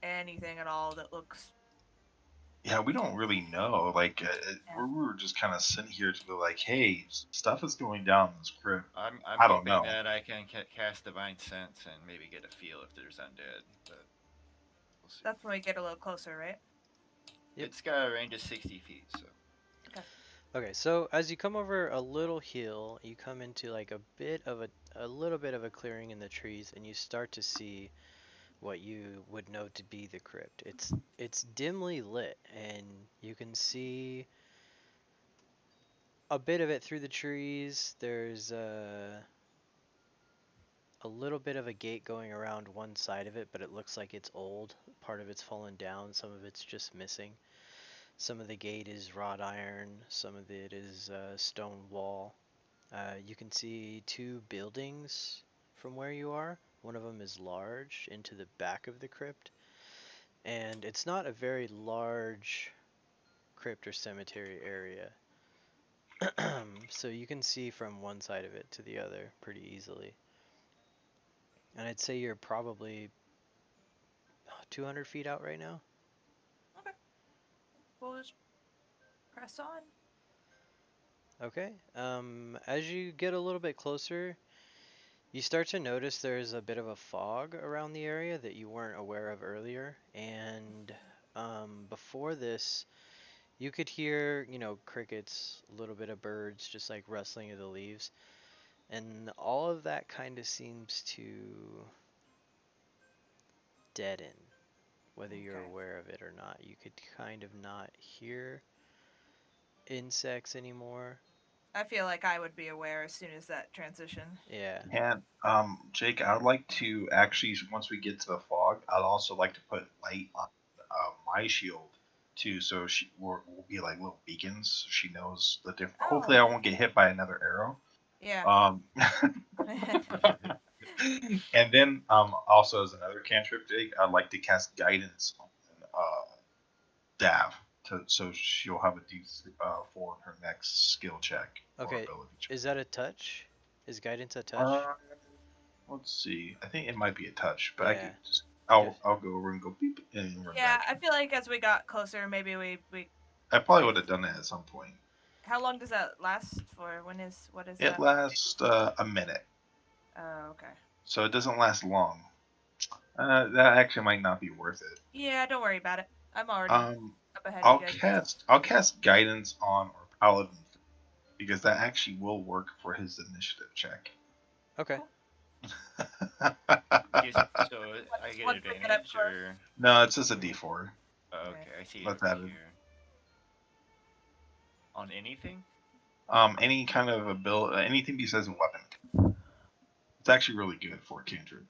anything at all that looks Yeah, we don't really know. Like, Yeah. we were just kind of sitting here to be like, hey, stuff is going down in this crypt. I'm I don't hoping know. that I can cast Divine Sense and maybe get a feel if there's undead, but we'll see. That's when we get a little closer, right? Yep. It's got a range of 60 feet, so. Okay, so as you come over a little hill, you come into like a little bit of a clearing in the trees, and you start to see what you would know to be the crypt. It's dimly lit, and you can see a bit of it through the trees. There's a little bit of a gate going around one side of it, but it looks like it's old. Part of it's fallen down, some of it's just missing. Some of the gate is wrought iron, some of it is stone wall. You can see two buildings from where you are. One of them is large into the back of the crypt, and it's not a very large crypt or cemetery area. So you can see from one side of it to the other pretty easily. And I'd say you're probably 200 feet out right now. Okay. We'll just press on. Okay. As you get a little bit closer, you start to notice there's a bit of a fog around the area that you weren't aware of earlier. And before this, you could hear, crickets, a little bit of birds, just like rustling of the leaves. And all of that kind of seems to deaden, whether you're Okay. aware of it or not. You could kind of not hear insects anymore. I feel like I would be aware as soon as that transition. Yeah. And Jake, I would like to actually, once we get to the fog, I'd also like to put light on my shield too, so will be like little beacons. So she knows the different. Oh. Hopefully, I won't get hit by another arrow. Yeah. Um, and then also as another cantrip, Jake, I'd like to cast guidance on Dav, so she'll have a D4 in her next skill check or Okay. ability check. Is that a touch? Is guidance a touch? Uh, let's see. I think it might be a touch, but I Yeah. could just Because I'll go over and go beep and run Yeah, back. I feel like as we got closer, maybe we I probably if would have done that at some point. how long does that last for? What is It that? lasts a minute, Oh, okay. so it doesn't last long. That actually might not be worth it. Yeah, don't worry about it. I'm already Um, up ahead of you guys. I'll cast guidance on our paladin because that actually will work for his initiative check. okay. Cool. So I get Once we get up advantage, close. or No, it's just a D4. oh, Okay. okay, I see it Let's add it. here. On anything? Any kind of ability, anything besides a weapon. It's actually really good for cantrip.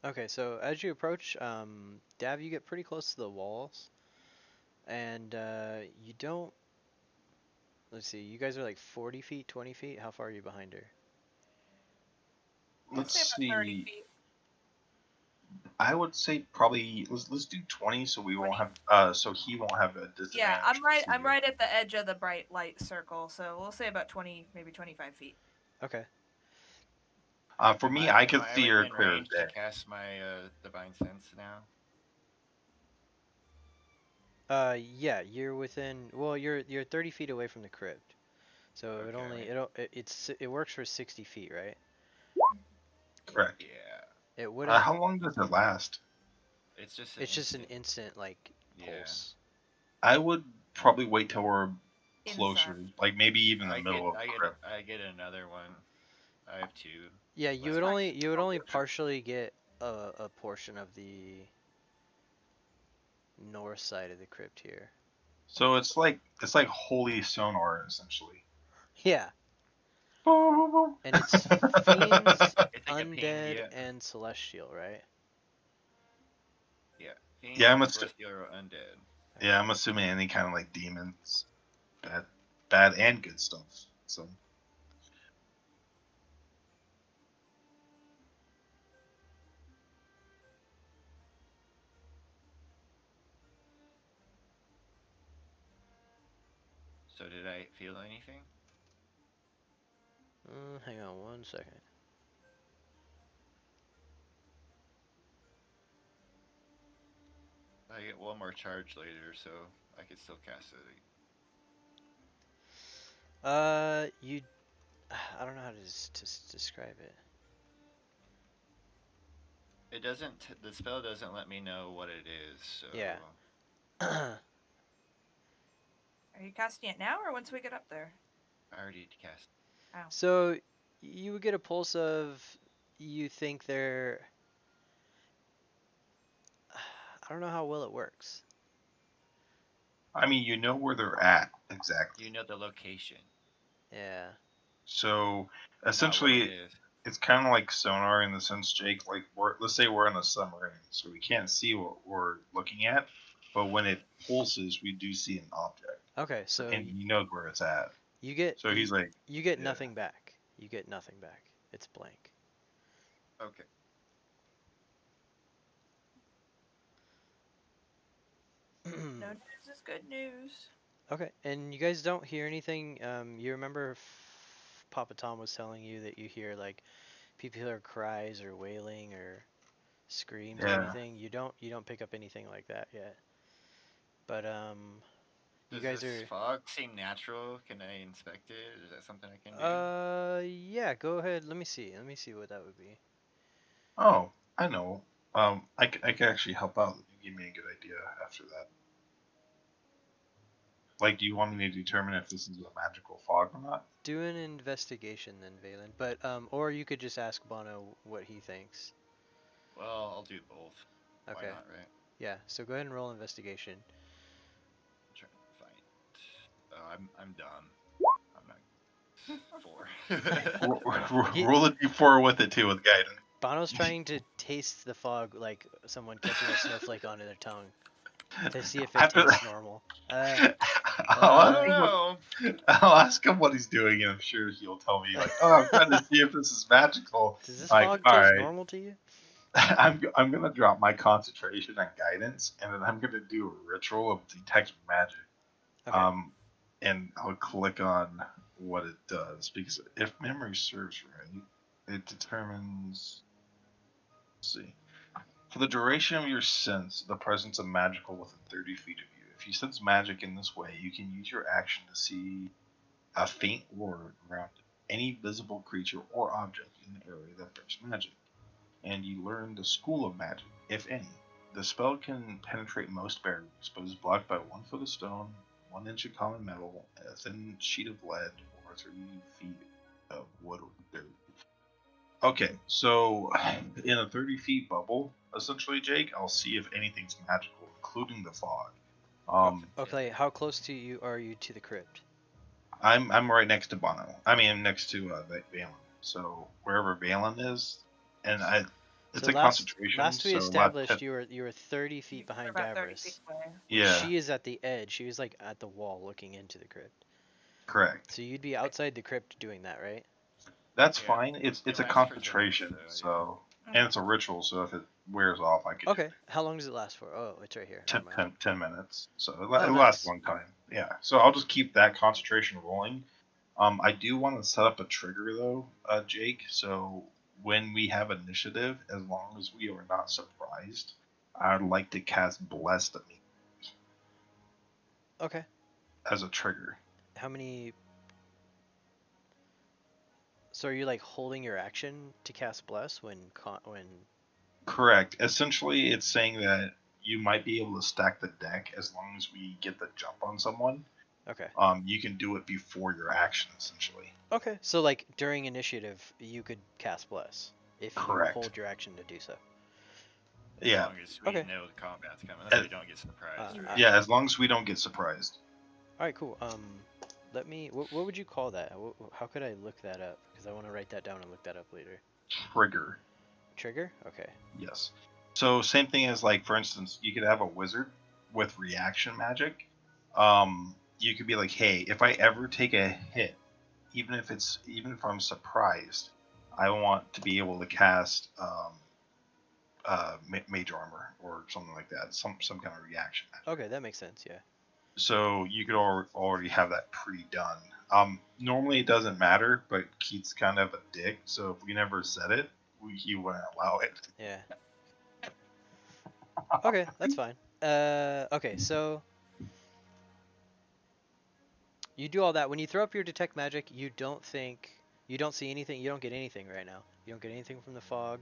Okay, so as you approach, Dav, you get pretty close to the walls, and you don't. Let's see, you guys are like 40 feet, 20 feet. How far are you behind her? Let's Let's say about 30 see. feet. I would say probably let's do 20 so we 20? won't have so he won't have a disadvantage. Yeah, I'm right. to I'm you. right at the edge of the bright light circle, so we'll say about 20, maybe 25 feet. Okay. For me, I Am could I see her within clear as range to day. cast my divine sense now? Yeah, you're within. Well, you're 30 feet away from the crypt, so it only Okay. it works for 60 feet, right? Correct. Yeah. It wouldn't. How long does it last? It's just an It's just an instant. instant like Yeah. pulse. I would probably wait till we're Inside. closer, like maybe even the I get middle of the I get crypt. I get another one. I have two. Yeah, It's Left. fine. you would I'll only do it. partially get a portion of the north side of the crypt here. So it's like holy sonar essentially. Yeah, Boom, boom, boom. and it's fiends, It's like a ping. undead, Yeah. and celestial, right? Yeah. Yeah, Fiend, celestial, or undead. yeah, I'm assuming any kind of like demons, bad, bad and good stuff. So So did I feel anything? Hang on one second. I get one more charge later, so I could still cast it. You, I don't know how to describe it. It doesn't. The spell doesn't let me know what it is. So Yeah. Are you casting it now or once we get up there? I already cast. Oh. So you would get a pulse of, you think they're, I don't know how well it works. I mean, you know where they're at exactly. You know the location, Yeah. So but not what it essentially, is. it's kind of like sonar in the sense, Jake. Like, let's say we're in a submarine, so we can't see what we're looking at, but when it pulses, we do see an object, Okay, so and he knows where it's at. you get So he's like, you get yeah. nothing back. You get nothing back. It's blank. Okay. No news is good news. Okay, and you guys don't hear anything. You remember Papa Tom was telling you that you hear like people hear cries or wailing or screams or Yeah. anything. You don't pick up anything like that yet. But you Does guys this are fog seem natural? Can I inspect it? Is that something I can do? yeah, go ahead. Let me see. Let me see what that would be. Oh, I know. I can actually help out. You give me a good idea after that. Like, do you want me to determine if this is a magical fog or not? Do an investigation then, Valen. But or you could just ask Bono what he thinks. Well, I'll do both. Why Okay. not, right? Yeah, so go ahead and roll investigation. I'm trying to find. Oh, I'm dumb. I'm not. 4. He Roll a d4 with it too with guidance. Bono's trying to taste the fog like someone catching a snowflake onto their tongue to see if it After tastes that, normal. I'll I ask don't him what know. I'll ask him what he's doing, and I'm sure he'll tell me like, "Oh, I'm trying to see if this is magical." Does this Like, fog all taste right, normal to you? I'm gonna drop my concentration and guidance, and then I'm gonna do a ritual of detect magic. Okay. And I'll click on what it does because if memory serves right, it determines. Let's see. For the duration of your sense, the presence of magical within 30 feet of you. If you sense magic in this way, you can use your action to see a faint aura around any visible creature or object in the area that bears magic. And you learn the school of magic, if any. The spell can penetrate most barriers, but is blocked by 1 foot of stone, 1 inch of common metal, a thin sheet of lead, or 3 feet of wood or dirt. Okay, so in a 30 feet bubble, essentially, Jake, I'll see if anything's magical, including the fog. Okay. Okay, how close to you are you to the crypt? I'm right next to Bono. I mean, I'm next to Valen. So wherever Valen is, and it's So a concentration. last we So about 10, established you were 30 feet We're behind about 30 feet Davros, away. which yeah, she is at the edge. She was like at the wall looking into the crypt. correct. So you'd be outside the crypt doing that, right? That's Yeah. fine. It It's a lasts for 10 minutes, concentration, so yeah. so and it's a ritual. So if it wears off, I could do Okay. How long does it last for? Oh, it's right here. Never mind. 10 minutes. So Oh, it lasts a nice. long time. Yeah. So I'll just keep that concentration rolling. I do want to set up a trigger though, Jake. So when we have initiative, as long as we are not surprised, I'd like to cast Blessed Okay. as a trigger. How many? So are you like holding your action to cast bless when? Correct. Essentially, it's saying that you might be able to stack the deck as long as we get the jump on someone. Okay. You can do it before your action, essentially. Okay. So like during initiative, you could cast bless if you Correct. hold your action to do so. As Yeah. long as we Okay. know the combat's coming, unless we don't get surprised, right? Yeah, as long as we don't get surprised. All right. Cool. Let me. What would you call that? How could I look that up? Because I want to write that down and look that up later. Trigger. Trigger. Okay. Yes. So same thing as like, for instance, you could have a wizard with reaction magic. You could be like, hey, if I ever take a hit, even if I'm surprised, I want to be able to cast mage armor or something like that, some kind of reaction magic. Okay, that makes sense. Yeah. So you could already have that pre-done. Normally it doesn't matter, but Keith's kind of a dick, so if we never said it, he wouldn't allow it. Yeah. Okay, that's fine. Okay, so you do all that. When you throw up your detect magic, you don't see anything. You don't get anything right now. You don't get anything from the fog,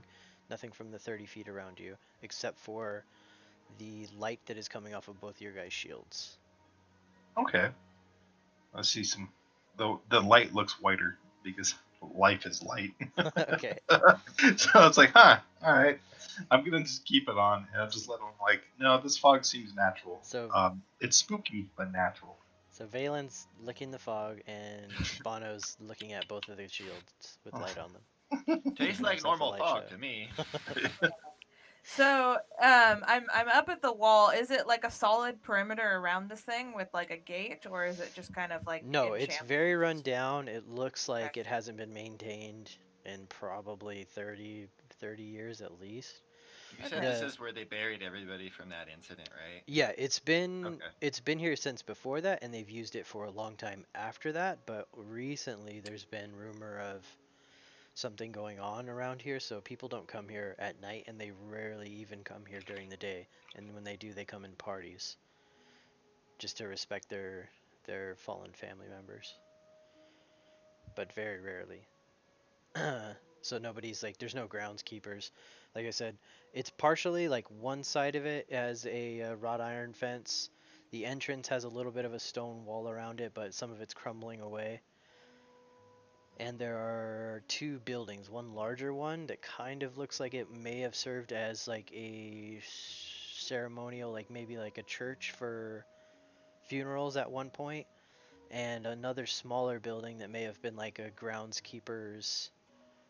nothing from the 30 feet around you, except for the light that is coming off of both your guys' shields. Okay. I see some. The light looks whiter because life is light. Okay. So it's like, huh, all right. I'm gonna just keep it on, and I'll just let them like, no, this fog seems natural. So It's spooky but natural. so Valen's licking the fog, and Bono's looking at both of their shields with light on them, Tastes giving like themselves a normal light fog show. to me. So, I'm up at the wall. Is it like a solid perimeter around this thing with like a gate, or is it just kind of like No, in it's shambles? very run down. It looks Okay. like it hasn't been maintained in probably 30 years at least. You said Okay. this The is where they buried everybody from that incident, right? Yeah, it's been Okay. here since before that, and they've used it for a long time after that, but recently there's been rumor of something going on around here, so people don't come here at night, and they rarely even come here during the day. And when they do, they come in parties just to respect their fallen family members, but very rarely. So nobody's like, there's no groundskeepers. Like I said, it's partially like one side of it has a wrought iron fence. The entrance has a little bit of a stone wall around it, but some of it's crumbling away. And there are two buildings, one larger one that kind of looks like it may have served as like a ceremonial, like maybe like a church for funerals at one point, and another smaller building that may have been like a groundskeeper's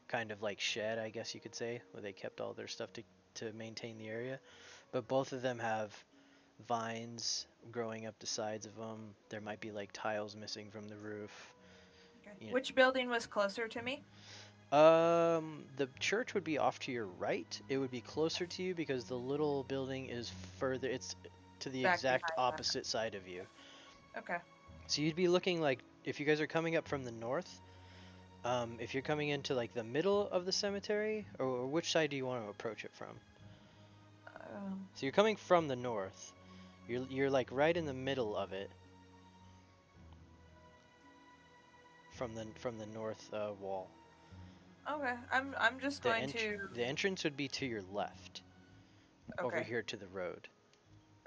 kind of like shed, I guess you could say, where they kept all their stuff to maintain the area. But both of them have vines growing up the sides of them. There might be like tiles missing from the roof. Okay. You Which building was closer to me? The church would be off to your right. It would be closer to you because the little building is further. It's to the Back exact behind that. opposite side of you. Okay. So you'd be looking like if you guys are coming up from the north. If you're coming into like the middle of the cemetery, or which side do you want to approach it from? So you're coming from the north. You're like right in the middle of it, from the north wall. Okay. I'm just The going ent to. the entrance would be to your left, over Okay. here to the road.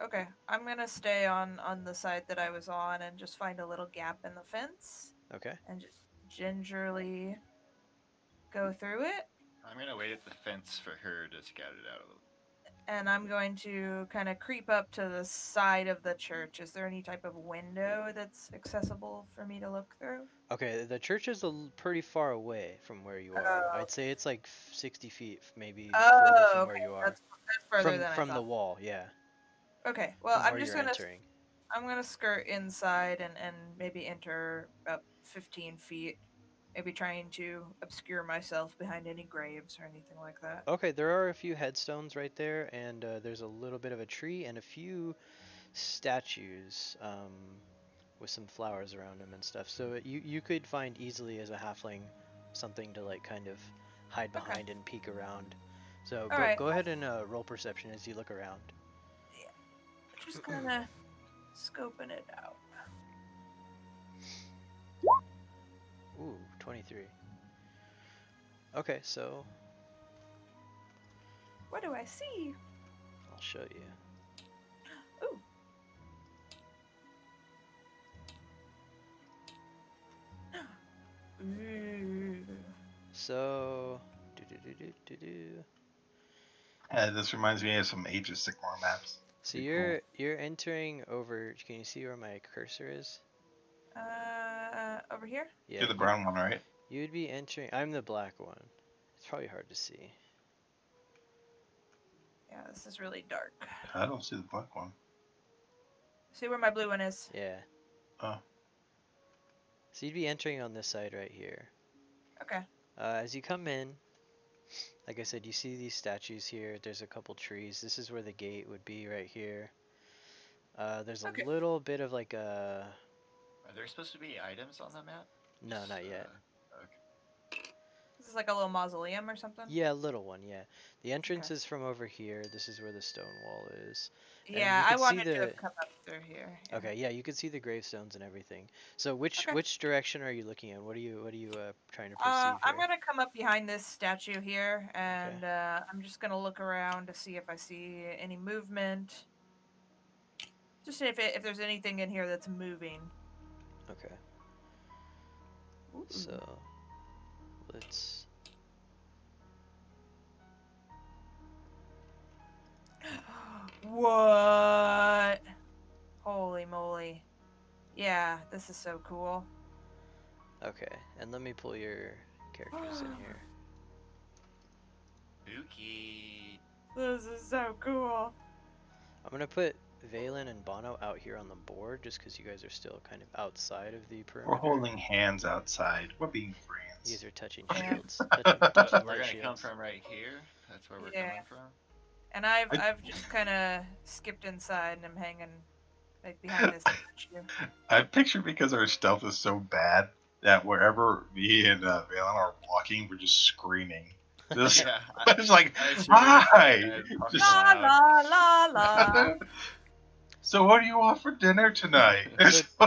Okay. I'm gonna stay on the side that I was on and just find a little gap in the fence Okay. and just gingerly go through it. I'm gonna wait at the fence for her to scout it out a little. And I'm going to kind of creep up to the side of the church. Is there any type of window that's accessible for me to look through? Okay. The church is pretty far away from where you are. Oh, I'd say it's like 60 feet, maybe further oh, from where okay. you are. That's further From than I from the thought. wall, yeah. Okay, well, From where you're entering. I'm gonna skirt inside and maybe enter about 15 feet, maybe trying to obscure myself behind any graves or anything like that. Okay, there are a few headstones right there, and there's a little bit of a tree and a few statues with some flowers around them and stuff. So you could find easily as a halfling something to like kind of hide Okay, behind and peek around. So all go right. go ahead and roll perception as you look around. Yeah, just kind of scoping it out. Ooh, 23. Okay, so What do I see? I'll show you. Ooh. Ooh. So do do do do do do. This reminds me of some Age of Sigmar maps. So Pretty cool. you're entering over. Can you see where my cursor is? Over here? Yeah, You're the brown one, right? you'd be entering. I'm the black one. It's probably hard to see. Yeah, this is really dark. I don't see the black one. See where my blue one is? Yeah. Oh, So you'd be entering on this side right here. Okay. As you come in, like I said, you see these statues here. There's a couple trees. This is where the gate would be right here. There's a Okay. little bit of like a. Are there supposed to be items on the map? No, not yet. Okay. This is like a little mausoleum or something? Yeah, a little one, yeah. The entrance is from over here. This is where the stone wall is. And Yeah, you I can see wanted to the have come up through here. Yeah. Okay, yeah, you can see the gravestones and everything. So which Okay. direction are you looking at? What are you trying to perceive I'm here? gonna come up behind this statue here, Okay. and I'm just gonna look around to see if I see any movement. Just if there's anything in here that's moving. Okay. Ooh. So let's What? Holy moly! Yeah, this is so cool. Okay, and let me pull your characters in here. Spooky. This is so cool. I'm gonna put Valen and Bono out here on the board just because you guys are still kind of outside of the We're perimeter. holding hands outside. We're being You friends. guys are touching Yeah. shields. But Touching we're light gonna come shields. from right here. That's where we're Yeah. coming from. And I've just kind of skipped inside and I'm hanging like behind this statue. I picture because our stealth is so bad that wherever me and Valen are walking, we're just screaming. Just, Yeah. it's like, I assume we're just hi! talking Just- La loud. la la la. So what do you want for dinner tonight?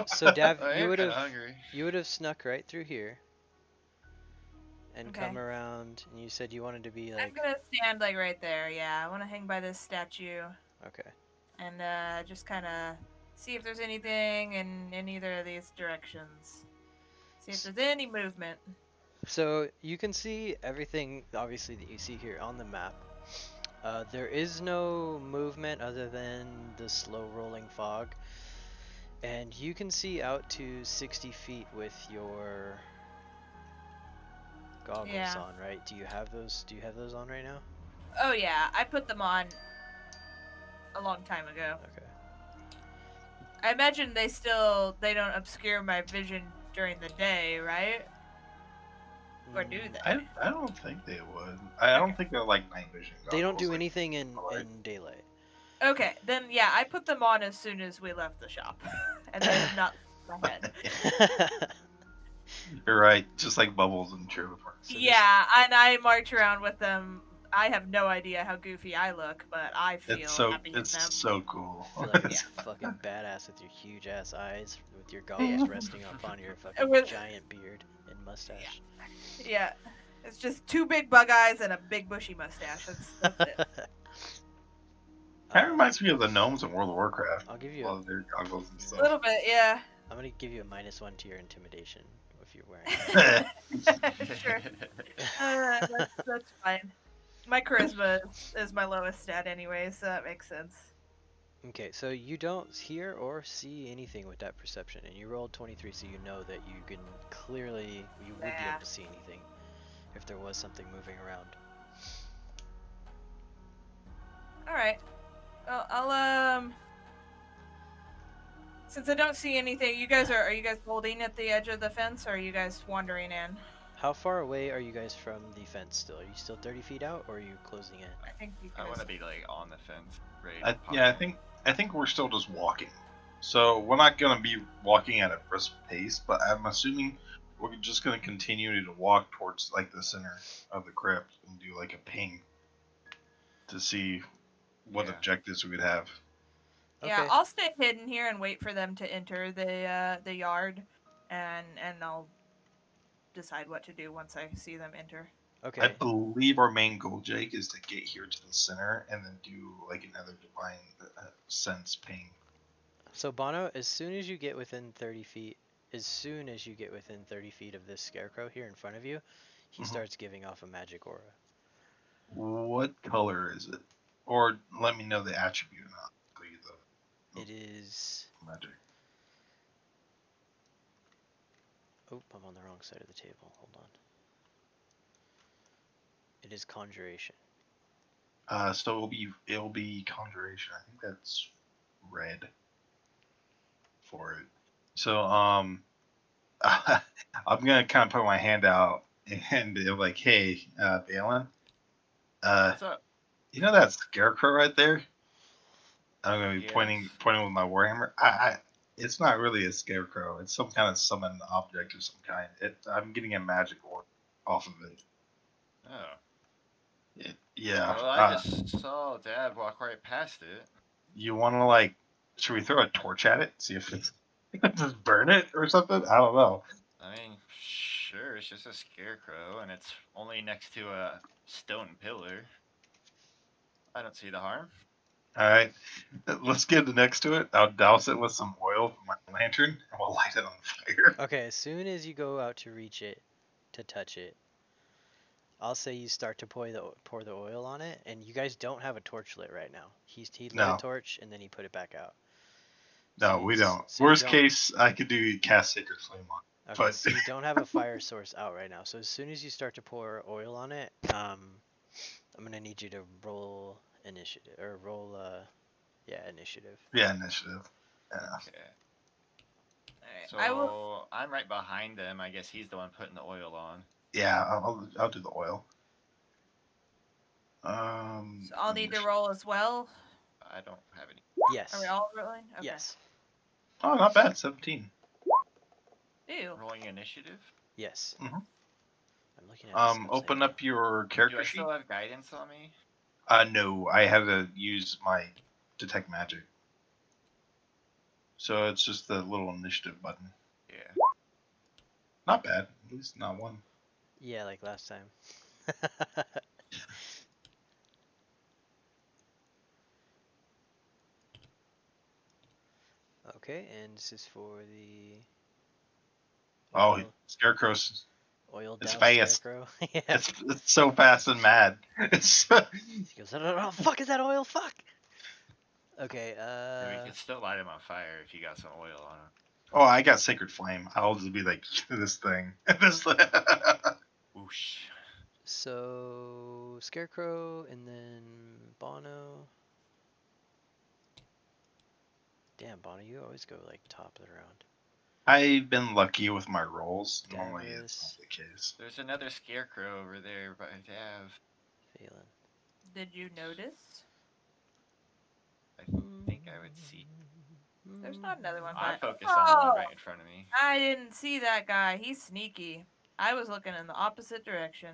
So Dav, I you am would kinda have hungry. snuck right through here and Okay. come around, and you said you wanted to be I'm like gonna stand like right there. Yeah, I want to hang by this statue okay. and just kind of see if there's anything in either of these directions. See if there's any movement. So you can see everything obviously that you see here on the map. There is no movement other than the slow rolling fog. And you can see out to 60 feet with your goggles Yeah. on, right? Do you have those on right now? Oh yeah, I put them on a long time ago. Okay. I imagine they don't obscure my vision during the day, right? Or do Mm, they? I don't think they would. I don't think they're like night vision goggles. They don't do like, anything in right? daylight. Okay, then yeah, I put them on as soon as we left the shop, and they have not left my head. You're right. Just like Bubbles and Trailer Park. So Yeah, and I march around with them. I have no idea how goofy I look, but I feel happy in them. It's so cool. I feel like it's fucking badass with your huge ass eyes, with your goggles resting upon your fucking With- giant beard and mustache. Yeah, it's just two big bug eyes and a big bushy mustache. That's it. Kind of reminds me of the gnomes in World of Warcraft. I'll give you All of their goggles and A stuff. little bit, yeah. I'm gonna give you a -1 to your intimidation if you're wearing that. Sure. That's fine. My charisma is my lowest stat anyway, so that makes sense. Okay, so you don't hear or see anything with that perception, and you rolled 23, so you know that you would be Yeah. able to see anything if there was something moving around. All right. Well, I'll since I don't see anything, are you guys holding at the edge of the fence, or are you guys wandering in? How far away are you guys from the fence still? Are you still 30 feet out, or are you closing in? I think you I guys. want to be like on the fence, ready to pop Yeah, in. I think we're still just walking. So we're not gonna be walking at a brisk pace, but I'm assuming we're just gonna continue to walk towards like the center of the crypt and do like a ping to see what Yeah. objectives we would have. Yeah, Okay. I'll stay hidden here and wait for them to enter the yard, and I'll decide what to do once I see them enter. I Okay. believe our main goal, Jake, is to get here to the center and then do like another divine sense ping. So Bono, as soon as you get within 30 feet of this scarecrow here in front of you, he Mhm. starts giving off a magic aura. What color is it? Or let me know the attribute and I'll tell you the It is. magic. Oh, I'm on the wrong side of the table. Hold on. It is conjuration. So it'll be conjuration. I think that's red for it. So I'm gonna kind of put my hand out and be like, hey, Valen, What's up? you know that scarecrow right there? I'm gonna be Yes. pointing with my warhammer. It's not really a scarecrow. It's some kind of summoned object of some kind. I'm getting a magic orb off of it. Oh. Yeah. Well, I just saw Dad walk right past it. You want to like? Should we throw a torch at it? See if it's just burn it or something? I don't know. I mean, sure, it's just a scarecrow, and it's only next to a stone pillar. I don't see the harm. All right, let's get next to it. I'll douse it with some oil from my lantern, and we'll light it on fire. Okay, as soon as you go out to reach it, to touch it, I'll say you start to pour the oil on it, and you guys don't have a torch lit right now. He lit a No, torch and then he put it back out. no, we don't. So you Worst don't. case, I could do cast Sacred Flame on, Okay, but so you don't have a fire source out right now. So as soon as you start to pour oil on it, I'm gonna need you to roll initiative or roll initiative. yeah, initiative. Yeah, Okay. Alright, So I will. I'm right behind him. I guess he's the one putting the oil on. yeah. I'll do the oil. So I'll need to roll as well. I don't have any. Yes. Are we all rolling? Okay. Yes. Oh, not bad. 17. Ew. Rolling initiative. Yes. Mhm. I'm looking at the stuff Open right up your character Do I sheet. still have guidance on me? No, I had to use my detect magic. So it's just the little initiative button. Yeah. Not bad. At least not one. Yeah, like last time. Okay, and this is for the Oh, oil, Scarecrow's. oil It's doused fast. scarecrow. Yeah. It's so fast and mad. It's. He goes, oh, fuck, is that oil? Fuck. Okay, And we could still light him on fire if you got some oil on him. Oh, I got Sacred Flame. I'll just be like this thing. This. Whoosh. So Scarecrow and then Bono. Damn, Bono, you always go like top of the round. I've been lucky with my rolls. Normally, it's not Davros, the case. There's another scarecrow over there by Dav. Phelan. Did you notice? I think I would see. There's not another one. I'm By... focused on the one right in front of me. I didn't see that guy. He's sneaky. I was looking in the opposite direction.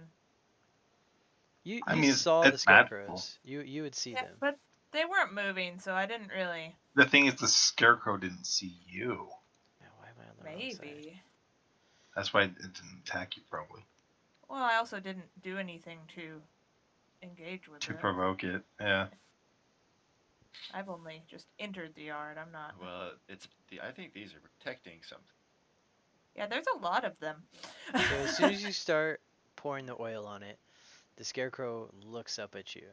You I mean, saw the it's magical. scarecrows. You would see Yeah, them. but they weren't moving, so I didn't really. The thing is, the Scarecrow didn't see you. Man, why am I on the wrong side? Maybe. That's why it didn't attack you, probably. Well, I also didn't do anything to engage with To it. provoke it, yeah. I've only just entered the yard. I'm not. Well, I think these are protecting something. Yeah, there's a lot of them. So as soon as you start pouring the oil on it, the scarecrow looks up at you.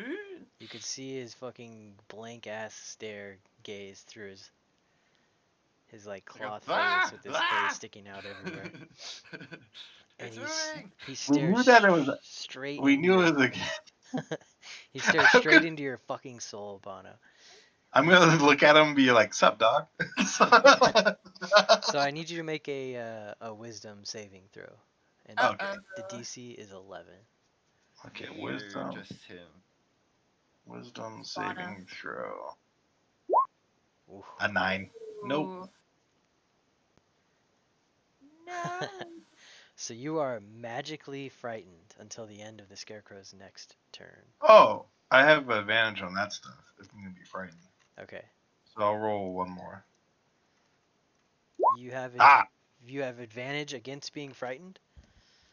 Ooh. You could see his fucking blank ass stare gaze through his like cloth face with his face sticking out everywhere. And he We knew stares that it was. straight. We knew into it was a. He stares How straight could- into your fucking soul, Bono. I'm gonna look at him and be like, "Sup, dog?" So I need you to make a wisdom saving throw. And Okay. the DC is 11. Okay, You're wisdom. just him. Wisdom saving throw. Ooh. A 9. Nope. Ooh. No. So you are magically frightened until the end of the scarecrow's next turn. Oh, I have advantage on that stuff if I'm gonna be frightened. Okay. So I'll roll one more. You have you have advantage against being frightened?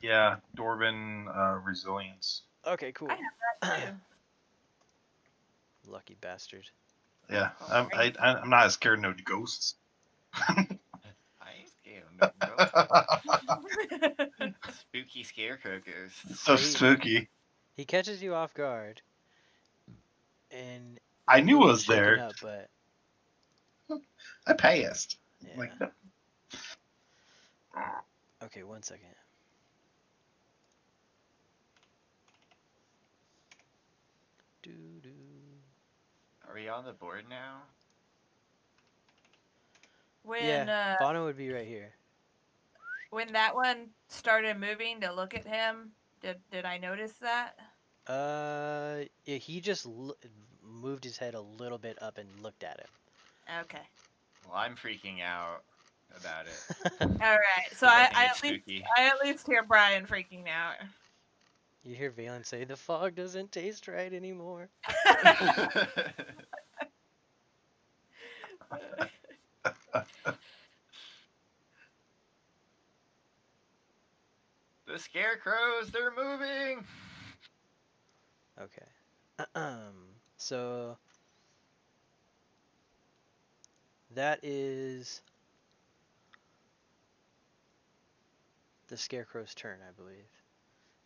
Yeah, Dwarven resilience. Okay, cool. I have that too. Lucky bastard. Yeah, I'm not as scared of no ghosts. I ain't scared of no ghost. Spooky scarecrow ghost. So He- spooky. He catches you off guard. And I you're knew a it little was shaken there. up, but I passed. yeah. Like, Okay, 1 second. Doo-doo. Are we on the board now? When Bono would be right here. when that one started moving to look at him, did I notice that? Yeah, he just moved his head a little bit up and looked at him. Okay. Well, I'm freaking out about it. All right. So I I think it's spooky. at least hear Brian freaking out. You hear Valen say, the fog doesn't taste right anymore. The scarecrows, they're moving. Okay. So that is the Scarecrow's turn, I believe.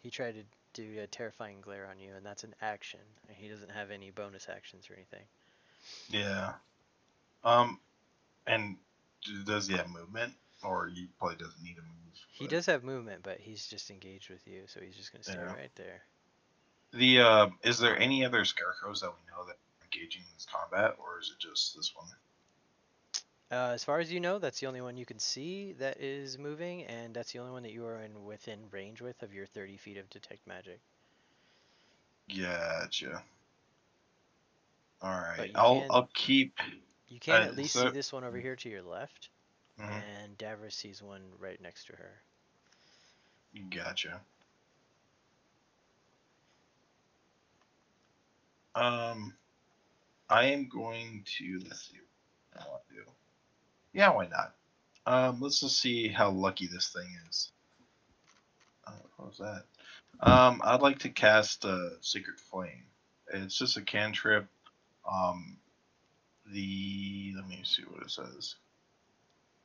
He tried to do a terrifying glare on you, and that's an action. And he doesn't have any bonus actions or anything. Yeah. And does he have movement, or he probably doesn't need to move? He But, does have movement, but he's just engaged with you, so he's just gonna stay yeah. right there. The is there any other scarecrows that we know that are engaging in this combat, or is it just this one? As far as you know, that's the only one you can see that is moving, and that's the only one that you are in within range with of your 30 feet of detect magic. Gotcha. All right. But I'll keep. you can at least So, see this one over here to your left, mhm, and Davros sees one right next to her. gotcha. Um, I am going to let's see what I want to do. Yeah, why not? Let's just see how lucky this thing is. What was that? I'd like to cast Secret Flame. It's just a cantrip. Um, let me see what it says.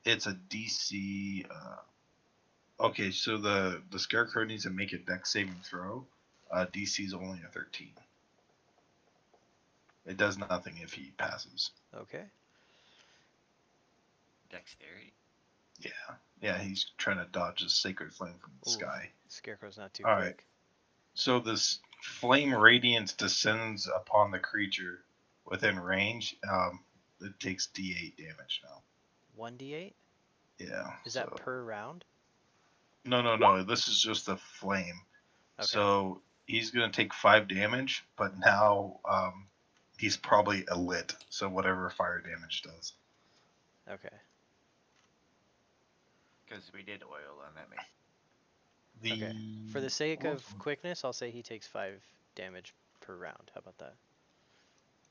It's a DC. Okay, so the Scarecrow needs to make a Dex saving throw. DC is only a 13. It does nothing if he passes. Okay. Dexterity. Yeah, he's trying to dodge a Sacred Flame from the Oof. sky. Scarecrow's not too All right. quick. So this flame radiance descends upon the creature within range. It takes D8 damage now. 1d8? Yeah. Is So that per round? no. This is just a flame. Okay. So he's gonna take 5 damage, but now he's probably a lit. So whatever fire damage does. Okay. Because we did oil on that man. Okay. For the sake of quickness, I'll say he takes 5 damage per round. How about that?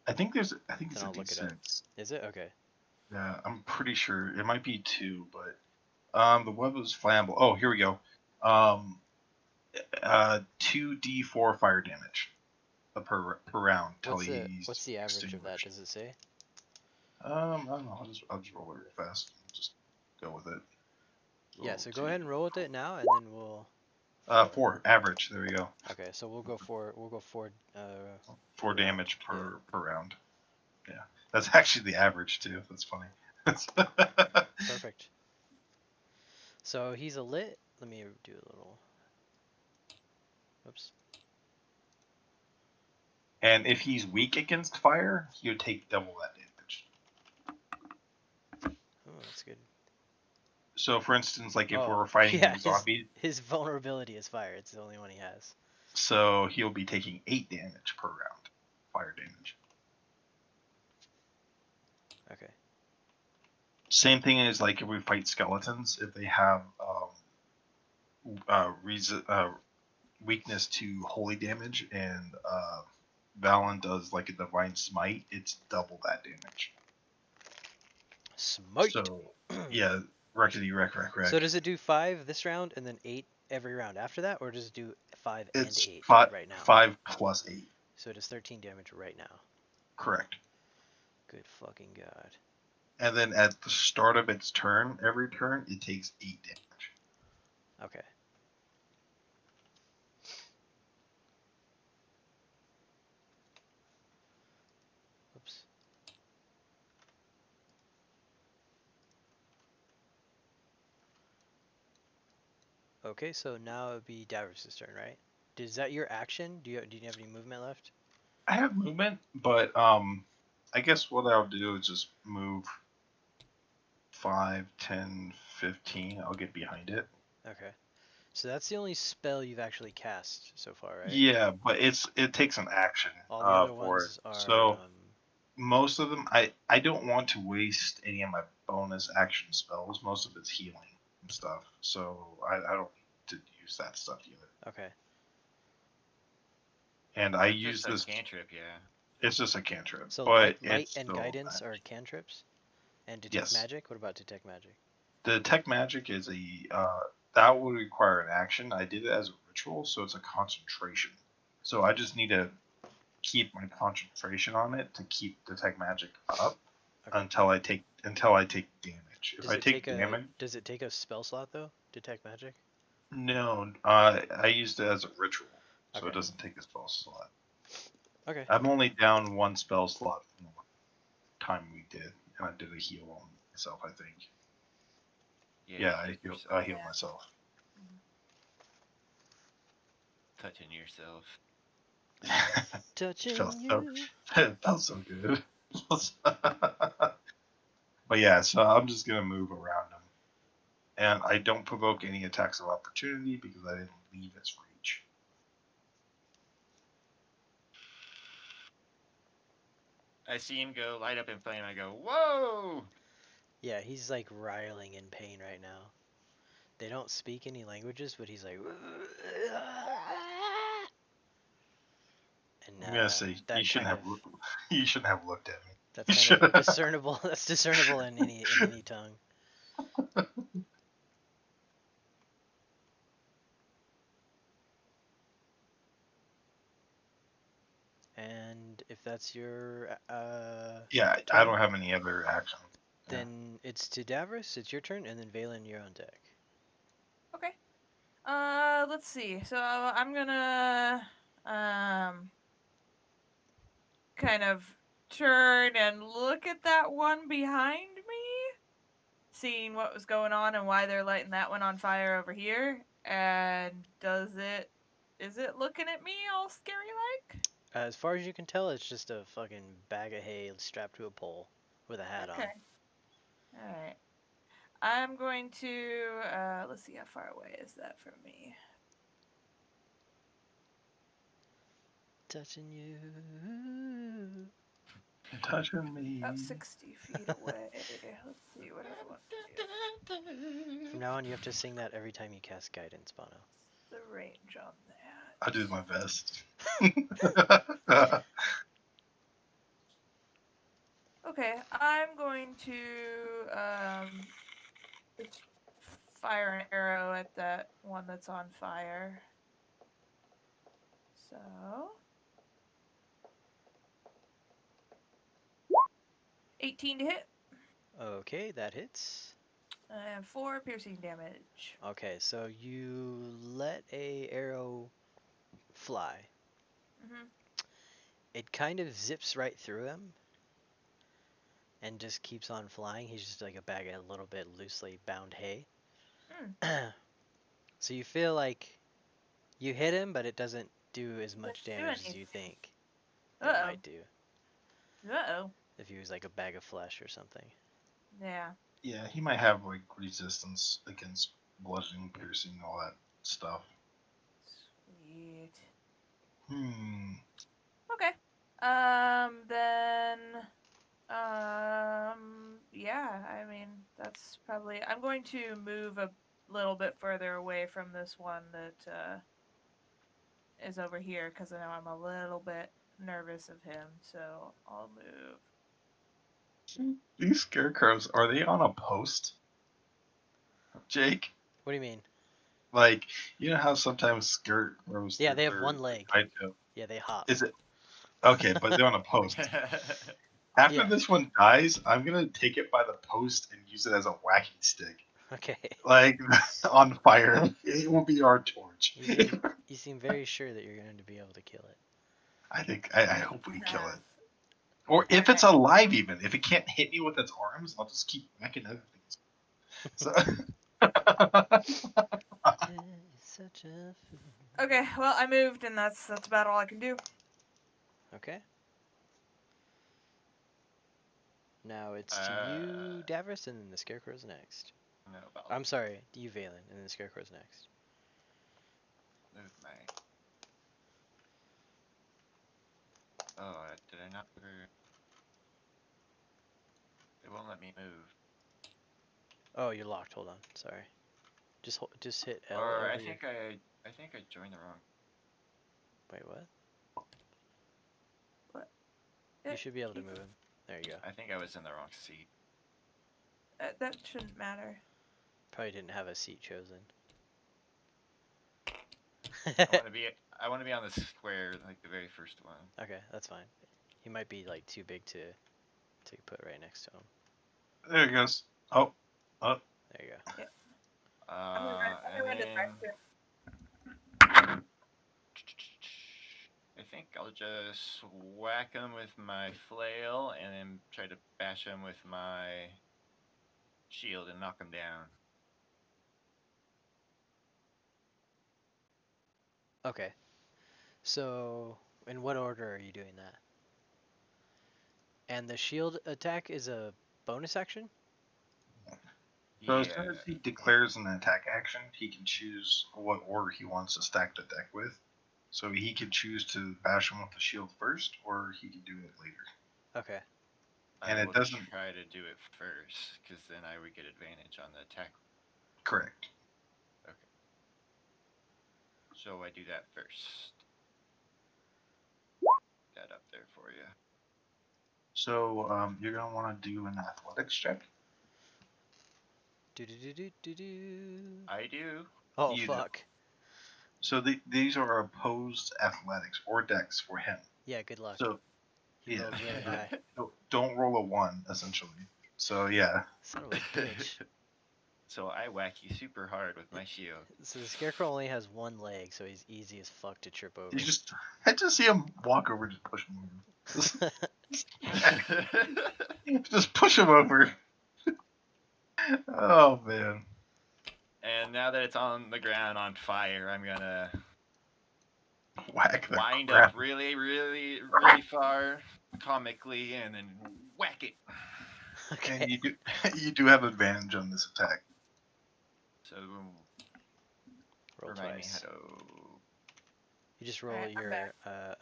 I think it's Then a I'll look it up. D6. Is it? Okay. Yeah, I'm pretty sure it might be 2, but the web is flammable. Oh, here we go. 2d4 fire damage per round till he's What's the average of that? extinguished. Does it say? I don't know. I'll just roll it real fast. Just go with it. Yeah, Roll so go 2d. ahead and roll with it now, and then we'll. 4 average. There we go. Okay, so we'll go 4. 4 damage Yeah. per round. Yeah, that's actually the average too. That's funny. Perfect. So he's a lit. Let me do a little. Oops. And if he's weak against fire, he would take double that damage. Oh, that's good. So, for instance, like if Oh, we're fighting yeah. zombies, His vulnerability is fire. It's the only one he has. so he'll be taking 8 damage per round, fire damage. Okay. Same thing as like if we fight skeletons, if they have weakness to holy damage, and Valen does like a divine smite, it's double that damage. Smite. So yeah, wreckity wreck. So does it do 5 this round and then 8 every round after that, or does it do 5 and It's 8 right now? 5 plus 8. So it does 13 damage right now. Correct. Good fucking god. And then at the start of its turn, every turn, it takes 8 damage. Okay. Oops. Okay, so now it would be Davros' turn, right? Is that your action? Do you have any movement left? I have movement, but I guess what I'll do is just move 5, 10, 15. I'll get behind it. Okay. So that's the only spell you've actually cast so far, right? Yeah, but it takes an action All the other for it. ones are So most of them, I don't want to waste any of my bonus action spells. Most of it's healing and stuff. So I don't need to use that stuff yet. okay. and I That's use just a this. cantrip, yeah. It's just a cantrip, So but light it's and still guidance are cantrips, and detect yes. magic. What about detect magic? The tech magic is that would require an action. I did it as a ritual, so it's a concentration. So I just need to keep my concentration on it to keep detect magic up Okay. until I take damage. If I take damage, does it take a spell slot though? Detect magic. no, I used it as a ritual, so Okay. it doesn't take a spell slot. Okay. I'm only down one spell slot from the time we did, and I did a heal on myself. I think. Yeah, Yeah, you healed I yourself. healed Yeah. myself. Touching yourself. Touching felt so you. it felt so good. But yeah, so I'm just gonna move around him, and I don't provoke any attacks of opportunity because I didn't leave its reach. I see him go light up in flame. I go, whoa! Yeah, he's like riling in pain right now. They don't speak any languages, but he's like. And I'm gonna say that kind of you shouldn't have looked at me. that's You kind of should have. discernible. That's discernible in any tongue. And if that's your Yeah, I turn, don't have any other action. Yeah. then it's to Davros. It's your turn, and then Valen, you're on deck. Okay. Let's see. So I'm gonna kind of turn and look at that one behind me, seeing what was going on and why they're lighting that one on fire over here. And is it looking at me all scary like? As far as you can tell, it's just a fucking bag of hay strapped to a pole with a hat Okay. on. All right. I'm going to let's see how far away is that from me. Touching you. Touching About me. 60 feet away. Let's see what I want to do. From now on, you have to sing that every time you cast guidance, Bono. What's the range on that? I did my best. Okay, I'm going to just fire an arrow at that one that's on fire. So 18 to hit Okay, that hits. and 4 piercing damage. Okay, so you let a arrow fly. Mm-hmm. It kind of zips right through him and just keeps on flying. He's just like a bag of a little bit loosely bound hay. So you feel like you hit him, but it doesn't do as much Doesn't do damage as you anything. think it Uh might do oh. if he was like a bag of flesh or something. Yeah. Yeah, he might have like resistance against bludgeoning, piercing, all that stuff. Sweet. Okay. Then. Yeah. I mean, that's probably. I'm going to move a little bit further away from this one that is over here because I know I'm a little bit nervous of him. So I'll move. These scarecrows, are they on a post, Jake? What do you mean? Like, you know how sometimes scarecrows, Yeah, they have they're one like, leg. Yeah, they hop. is it okay? But they're on a post. After Yeah. this one dies, I'm gonna take it by the post and use it as a whacking stick, Okay. like on fire. It will be our torch. You seem very sure that you're going to be able to kill it. I hope we kill it. Or if it's Alright. alive, even if it can't hit me with its arms, I'll just keep whacking other things. So, Such a fool. Okay, well I moved and that's about all I can do. Okay. Now it's to you, Davros, and then the Scarecrow's next. No, about I'm sorry, you, Valen, and then the Scarecrow's next. move my. Oh, did I not? It won't let me move. Oh, you're locked. Hold on. Sorry. Just hit L Or over I your. think I think I joined the wrong. Wait, what? You should be able to move him. There you go. I think I was in the wrong seat. That shouldn't matter. Probably didn't have a seat chosen. I want to be. I want to be on the square, like the very first one. Okay, that's fine. He might be like too big to put right next to him. There he goes. Oh, oh. There you go. I'm gonna run this back And to I think I'll just whack him with my flail and then try to bash him with my shield and knock him down. Okay. So, in what order are you doing that? And the shield attack is a bonus action? So Yeah. as soon as he declares an attack action, he can choose what order he wants to stack the deck with. So he could choose to bash him with the shield first, or he could do it later. Okay. And I it will doesn't- try to do it first, because then I would get advantage on the attack. Correct. So I do that first. That up there for you. So you're going to want to do an athletics check. Do do do do do do. I do. Oh You do. fuck. So these are opposed athletics or decks for him. Yeah, good luck. So He yeah. rolled really high. Don't roll a 1, essentially. So yeah. Son of a bitch. So I whack you super hard with my shield. So the scarecrow only has one leg, so he's easy as fuck to trip over. I just see him walk over, just push him over. Just push him over. Oh man. And now that it's on the ground on fire, I'm gonna Whack the wind crap. up really, really, really far, comically, and then whack it. Okay. And you do have advantage on this attack. So Roll remind twice. me how to. You just roll Alright, I'm your back.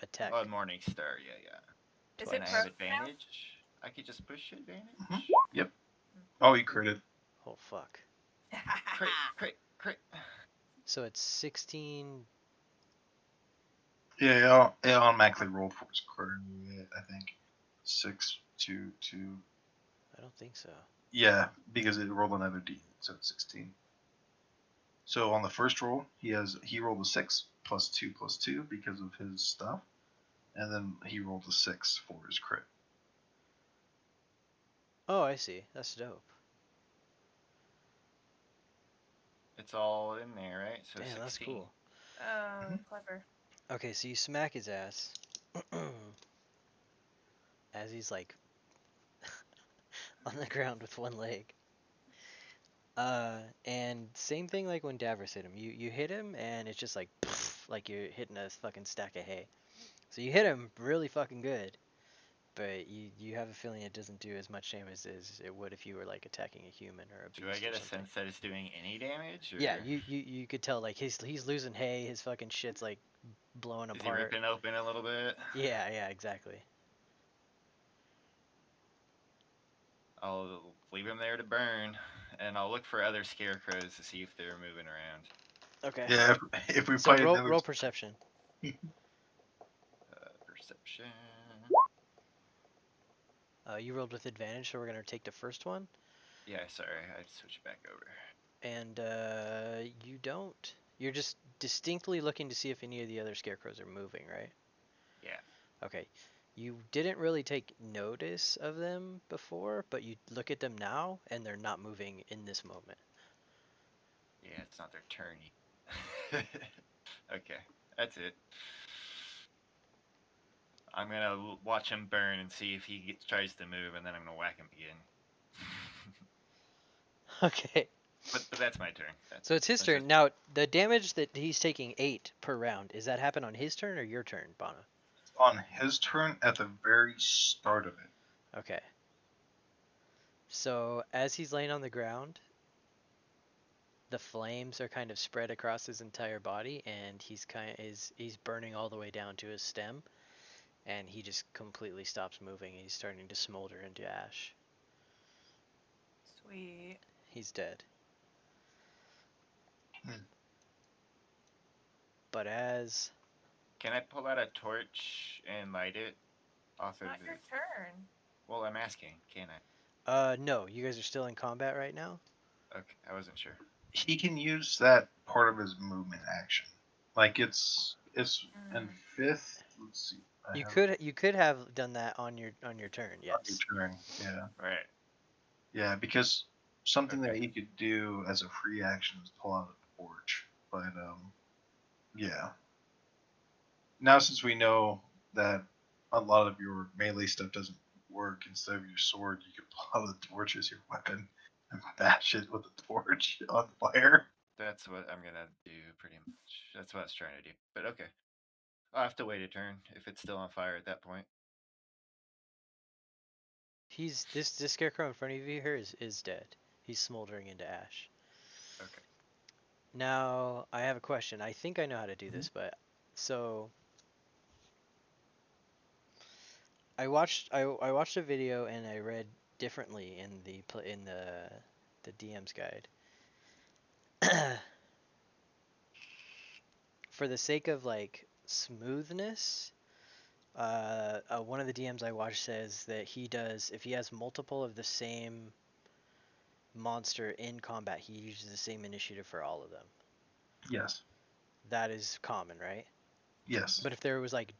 attack. Oh, Morning Star, yeah. Is And it I have perfect now? advantage. I could just push advantage. Mhm. Yep. Oh, you critted. Oh fuck. Crit. So it's 16. Yeah, it automatically rolled for his crit. I think 6, 2, 2. I don't think so. Yeah, because it rolled another D, so it's 16. So on the first roll, he rolled a 6 plus 2 plus 2 because of his stuff, and then he rolled a 6 for his crit. Oh, I see. That's dope. It's all in there, right? So Damn, 16. that's cool. Oh, clever. Okay, so you smack his ass as he's like on the ground with one leg. And same thing like when Davros hit him. You hit him and it's just like poof, like you're hitting a fucking stack of hay. So you hit him really fucking good, but you have a feeling it doesn't do as much damage as it would if you were like attacking a human or a beast Do I get or a something. sense that it's doing any damage? Or Yeah, you could tell like he's losing hay. His fucking shit's like blowing is he apart. ripping open a little bit? Yeah, exactly. I'll leave him there to burn, and I'll look for other scarecrows to see if they're moving around. Okay. Yeah, if we So fight roll, another, roll perception. Perception. You rolled with advantage, so we're gonna take the first one. Yeah, sorry, I'd switch back over. And you don't. You're just distinctly looking to see if any of the other scarecrows are moving, right? Yeah. Okay. You didn't really take notice of them before, but you look at them now, and they're not moving in this moment. Yeah, it's not their turn. Okay, that's it. I'm gonna watch him burn and see if he tries to move, and then I'm gonna whack him again. Okay. But that's my turn. So it's his That's turn. it. Now, the damage that he's taking 8 per round, is that happen on his turn or your turn, Bana? on his turn at the very start of it. Okay. So as he's laying on the ground, the flames are kind of spread across his entire body, and he's burning all the way down to his stem, and he just completely stops moving. He's starting to smolder into ash. Sweet. He's dead. Hmm. But as Can I pull out a torch and light it? off of Not the. your turn. Well, I'm asking, can I? No, you guys are still in combat right now. Okay, I wasn't sure. He can use that part of his movement action. Like it's in Mm. fifth. Let's see. I You have could have done that on your turn. on your Yes. turn. Yeah. Right. Yeah, because something that Okay. he could do as a free action is pull out a torch. But yeah. Now since we know that a lot of your melee stuff doesn't work, instead of your sword, you can pull out the torch as your weapon and bash it with a torch on fire. That's what I'm gonna do, pretty much. That's what I was trying to do. But okay, I'll have to wait a turn if it's still on fire at that point. He's this scarecrow in front of you here is dead. He's smoldering into ash. Okay. Now I have a question. I think I know how to do Mhm. this, but so I watched a video and I read differently in the DM's guide. For the sake of like smoothness, one of the DMs I watched says that he does if he has multiple of the same monster in combat, he uses the same initiative for all of them. Yes. That is common, right? Yes. But if there was like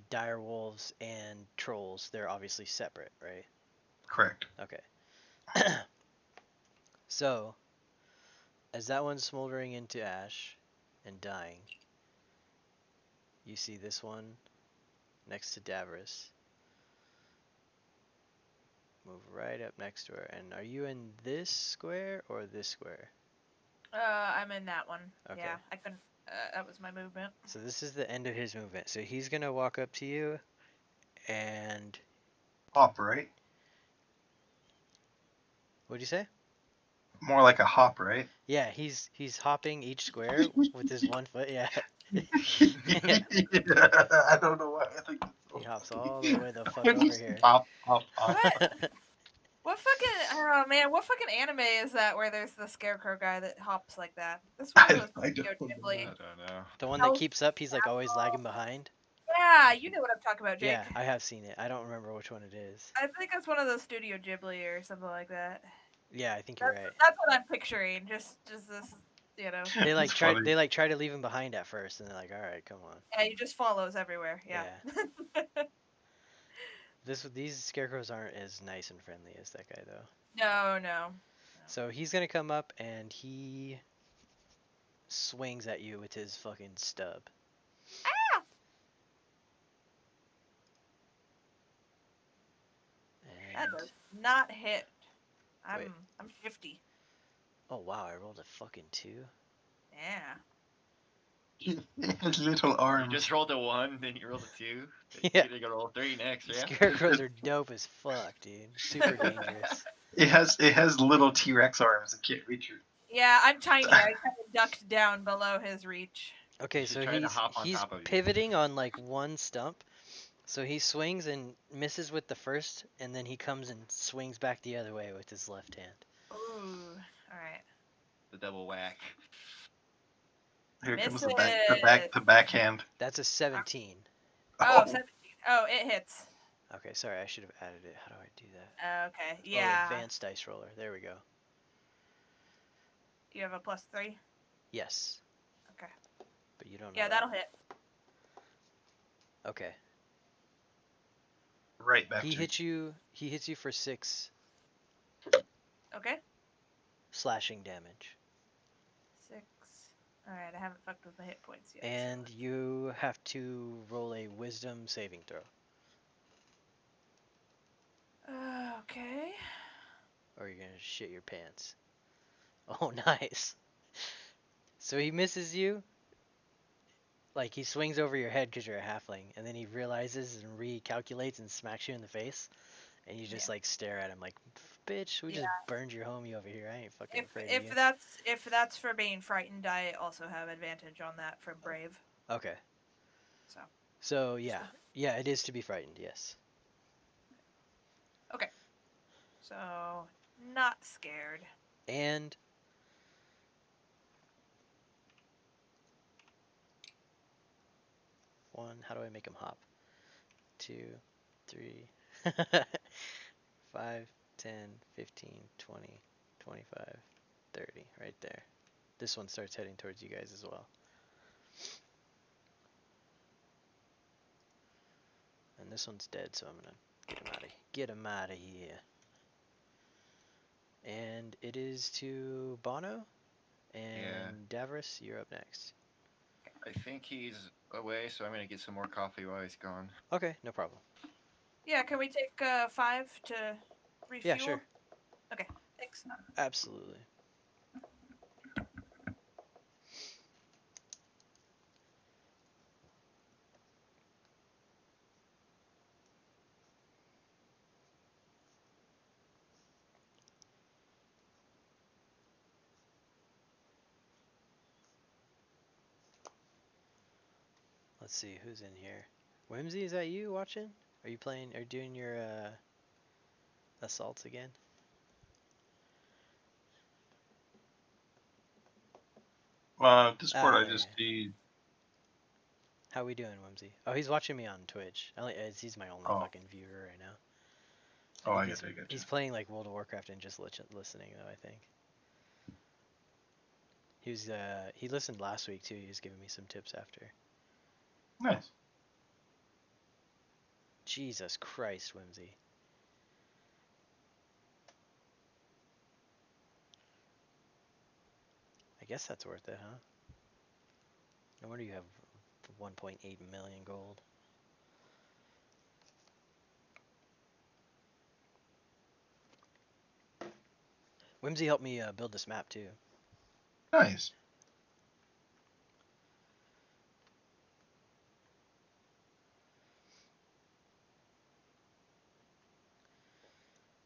dire wolves and trolls, they're obviously separate, right? Correct. Okay. So, as that one's smoldering into ash and dying, you see this one next to Davros move right up next to her. And are you in this square or this square? I'm in that one. Okay. Yeah, I couldn't. That was my movement. So this is the end of his movement. So he's gonna walk up to you and Hop, right? what'd you say? More like a hop, right? Yeah, he's hopping each square with his one foot. Yeah. Yeah. I don't know why I think that's He so hops funny. all the way the I fuck over just here. hop, hop, hop. What? What fucking? Oh man, what fucking anime is that where there's the scarecrow guy that hops like that? This one of those I Studio don't I Ghibli. know. don't know. The one that House keeps up, he's like always lagging Castle. behind. Yeah, you know what I'm talking about, Jake. Yeah, I have seen it. I don't remember which one it is. I think it's one of those Studio Ghibli or something like that. Yeah, I think you're right. That's what I'm picturing. Just this, you know. They It's like try funny. they like try to leave him behind at first, and they're like, all right, come on. Yeah, he just follows everywhere. Yeah. Yeah. These scarecrows aren't as nice and friendly as that guy though. No. So he's gonna come up and he swings at you with his fucking stub. That And does not hit. wait, I'm shifty. oh wow, I rolled a fucking 2. Yeah. His little You arms. just rolled a 1, then you rolled a 2. Yeah. You're gonna roll a 3 next, yeah? Scarecrows are dope as fuck, dude. Super dangerous. It has little T-Rex arms that can't reach your. Yeah, I'm tiny. I kind of ducked down below his reach. Okay, You should so try to he's hop on he's top of you. pivoting on like one stump. So he swings and misses with the first, and then he comes and swings back the other way with his left hand. Ooh. All right. The double whack. Here comes Miss the it. backhand. That's a 17. Oh, Oh, 17. Oh, it hits. Okay, sorry, I should have added it. How do I do that? Okay. Oh, Yeah. advanced dice roller. There we go. You have a +3. Yes, Okay. but you don't know Yeah, that. that'll hit. Okay. right back He to hits you. He hits you for 6 Okay. slashing damage, 6. All right. I haven't fucked with the hit points yet. and So. you have to roll a Wisdom saving throw, Okay. or you're gonna shit your pants. Oh, nice. So he misses you. Like he swings over your head because you're a halfling, and then he realizes and recalculates and smacks you in the face, and you just Yeah. like stare at him like, bitch, we Yeah. just burned your homie over here. I ain't fucking afraid of you. If that's for being frightened, I also have advantage on that from Brave. Okay. So. So yeah, it is to be frightened. Yes. Okay. So not scared. And one. How do I make him hop? 2. 3, 5, 10, 15, 20, 25, 30. Right there. This one starts heading towards you guys as well. And this one's dead, so I'm gonna get him out of here. And it is to Bono and Davros. You're up next. I think he's away, so I'm gonna get some more coffee while he's gone. Okay, no problem. Yeah, can we take 5 to refuel? Yeah, sure. Okay, thanks. Absolutely. Let's see who's in here. Whimsy, is that you watching? Are you playing? Are you doing your assaults again? Discord, I There just you. see. How we doing, Whimsy? Oh, he's watching me on Twitch. He's my only Oh. fucking viewer right now. Oh, I he's, get you. he's playing like World of Warcraft and just listening though. I think he listened last week too. He was giving me some tips after. Nice. Jesus Christ, Whimsy. I guess that's worth it, huh? No wonder you have 1.8 million gold. Whimsy helped me build this map too. Nice.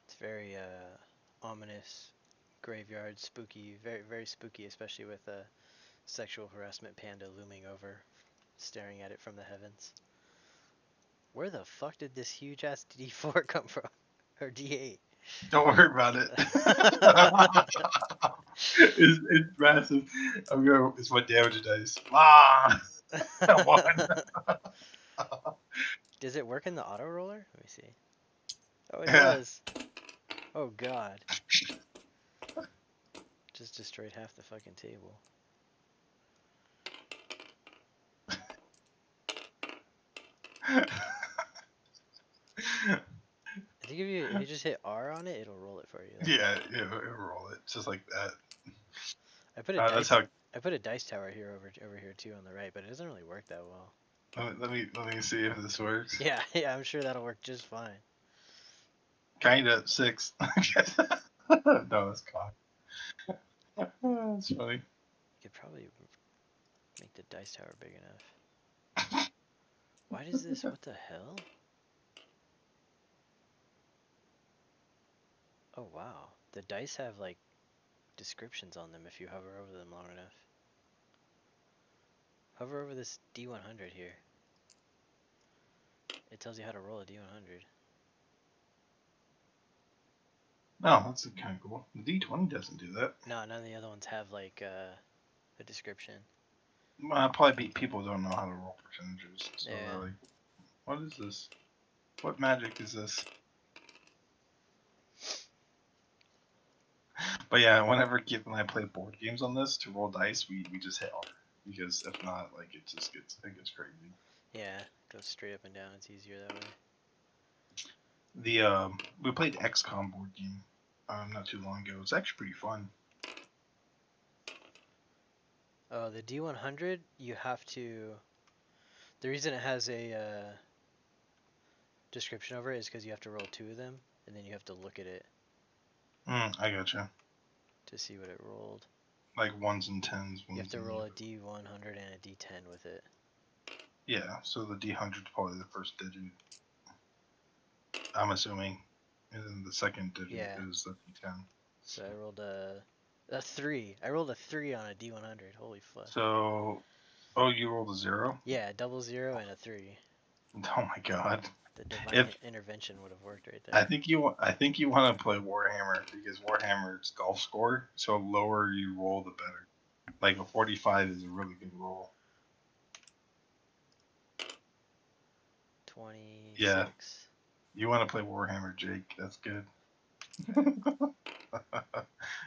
It's very ominous, graveyard, spooky, very very spooky, especially with a sexual harassment panda looming over, staring at it from the heavens. Where the fuck did this huge ass D4 come from? Or D8? Don't worry about it. It's massive. It's my damage dice. Ah, one. Does it work in the auto roller? Let me see. Oh, it Yeah. does. Oh god. Just destroyed half the fucking table. I think if you just hit R on it, it'll roll it for you. Yeah, it'll roll it just like that. I put a That's how. I put a dice tower here over here too on the right, but it doesn't really work that well. Let me see if this works. Yeah, I'm sure that'll work just fine. Kinda 6. No, that's cock. That's funny. You could probably make the dice tower big enough. Why does this? What the hell? Oh wow, the dice have like descriptions on them if you hover over them long enough. Hover over this D100 here. It tells you how to roll a D100. No, that's kind of cool. The D20 doesn't do that. No, none of the other ones have like a description. Well, probably people don't know how to roll percentages. So Yeah. they're like, what is this? What magic is this? But yeah, whenever Keith and I play board games on this to roll dice, we just hit R. Because if not, like it gets crazy. Yeah, goes straight up and down. It's easier that way. We played XCOM board game not too long ago. It's actually pretty fun. Oh, the D100, you have to. The reason it has a description over it is because you have to roll 2 of them, and then you have to look at it I gotcha. to see what it rolled. Like ones and tens. You have to roll a D100 and a D10 with it. Yeah, so the D100 is probably the first digit. I'm assuming. And then the second digit is the D10. So I rolled a 3. I rolled a 3 on a D100. Holy fuck. So, oh, you rolled a 0? Yeah, 00 and a 3. Oh my god. The divine intervention would have worked right there. I think you want to play Warhammer because Warhammer's golf score, so lower you roll the better. Like a 45 is a really good roll. 26. Yeah. You want to play Warhammer, Jake? That's good.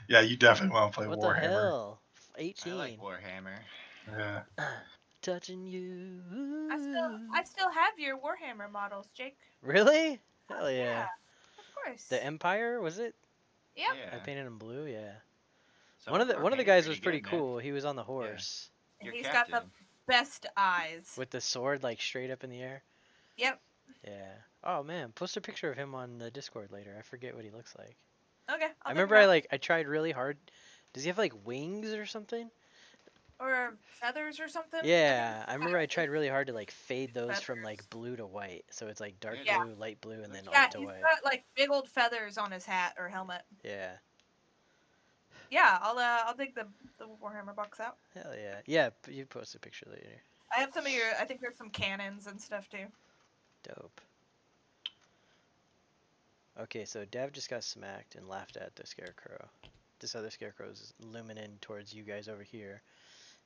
Yeah, you definitely want to play What the Warhammer. hell? I like 18. Warhammer. Yeah. Touching you. I still have your Warhammer models, Jake. Really? Hell Yeah, yeah. of course. The Empire, was it? Yep. I Yeah. painted him blue, yeah. Some One of of the them are one of the painted guys was pretty pretty good, man. cool. He was on the horse And Your he's got the captain. best eyes. with the sword like straight up in the air. Yep. Yeah. Oh man, post a picture of him on the Discord later. I forget what he looks like. Okay. I I'll dig remember it out. I tried really hard. Does he have like wings or something? Or feathers or something. Yeah, I remember I tried really hard to like fade those from Feathers. like blue to white. So it's like dark Yeah, blue, light blue, and then looks alt Yeah, to he's white. got like big old feathers on his hat or helmet. Yeah. Yeah, I'll dig the Warhammer box out. Hell yeah. Yeah, you post a picture later. I have some of your. I think there's some cannons and stuff too. Dope. Okay, so Dev just got smacked and laughed at the scarecrow. This other scarecrow is looming in towards you guys over here,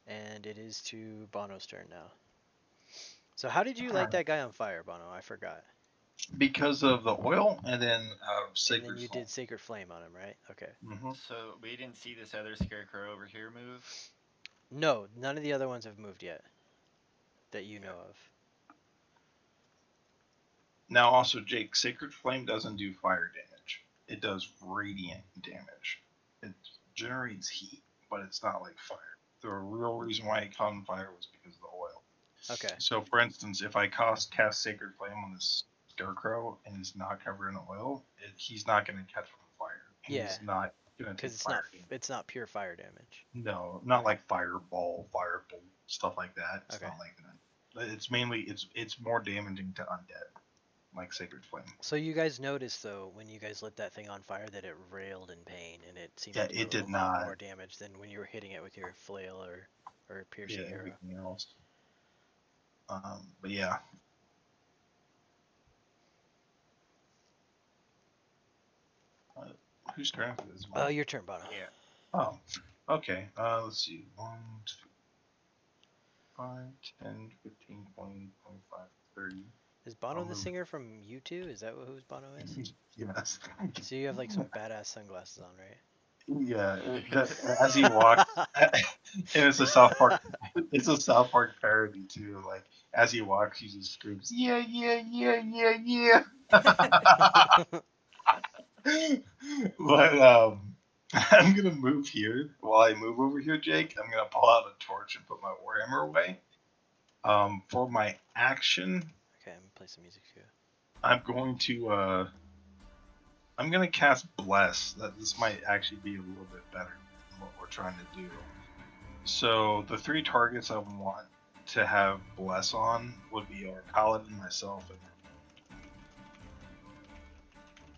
and it is to Bono's turn now. So how did you light that guy on fire, Bono? I forgot. Because of the oil, and then And Sacred then you Flame. did Sacred Flame on him, right? Okay. Mm-hmm. So we didn't see this other scarecrow over here move. No, none of the other ones have moved yet that you know of. Now, also, Jake, Sacred Flame doesn't do fire damage. It does radiant damage. It generates heat, but it's not like fire. The real reason why it caught on fire was because of the oil. Okay. So, for instance, if I cast Sacred Flame on this scarecrow and he's not covered in oil, he's not going to catch on fire. Yeah. He's not going to Because take it's fire not damage. it's not pure fire damage. No, not like fireball, firebolt, stuff like that. It's Okay. not like that. It's mainly it's more damaging to undead, like Sacred Flame. So you guys noticed though when you guys lit that thing on fire that it railed in pain and it seemed Yeah, to do it a did lot not. more damage than when you were hitting it with your flail or piercing arrow. Everything else. But yeah. Whose turn is it? Oh, your turn, Bono. Yeah. Oh, okay. Let's see. 1, 2, 5, 10, 15, 20, 25, 30. Is Bono I'll the move. singer from U2? Is that whose Bono is? Yes. So you have like some badass sunglasses on, right? Yeah. As he walks, and it's a South Park. It's a South Park parody too. Like as he walks, he just screams, "Yeah, yeah, yeah, yeah, yeah." But I'm gonna move here. While I move over here, Jake, I'm gonna pull out a torch and put my Warhammer away. For my action, Okay, I'm gonna play some music too. I'm gonna cast Bless. This might actually be a little bit better than what we're trying to do. So the 3 targets I want to have Bless on would be our Paladin, myself, and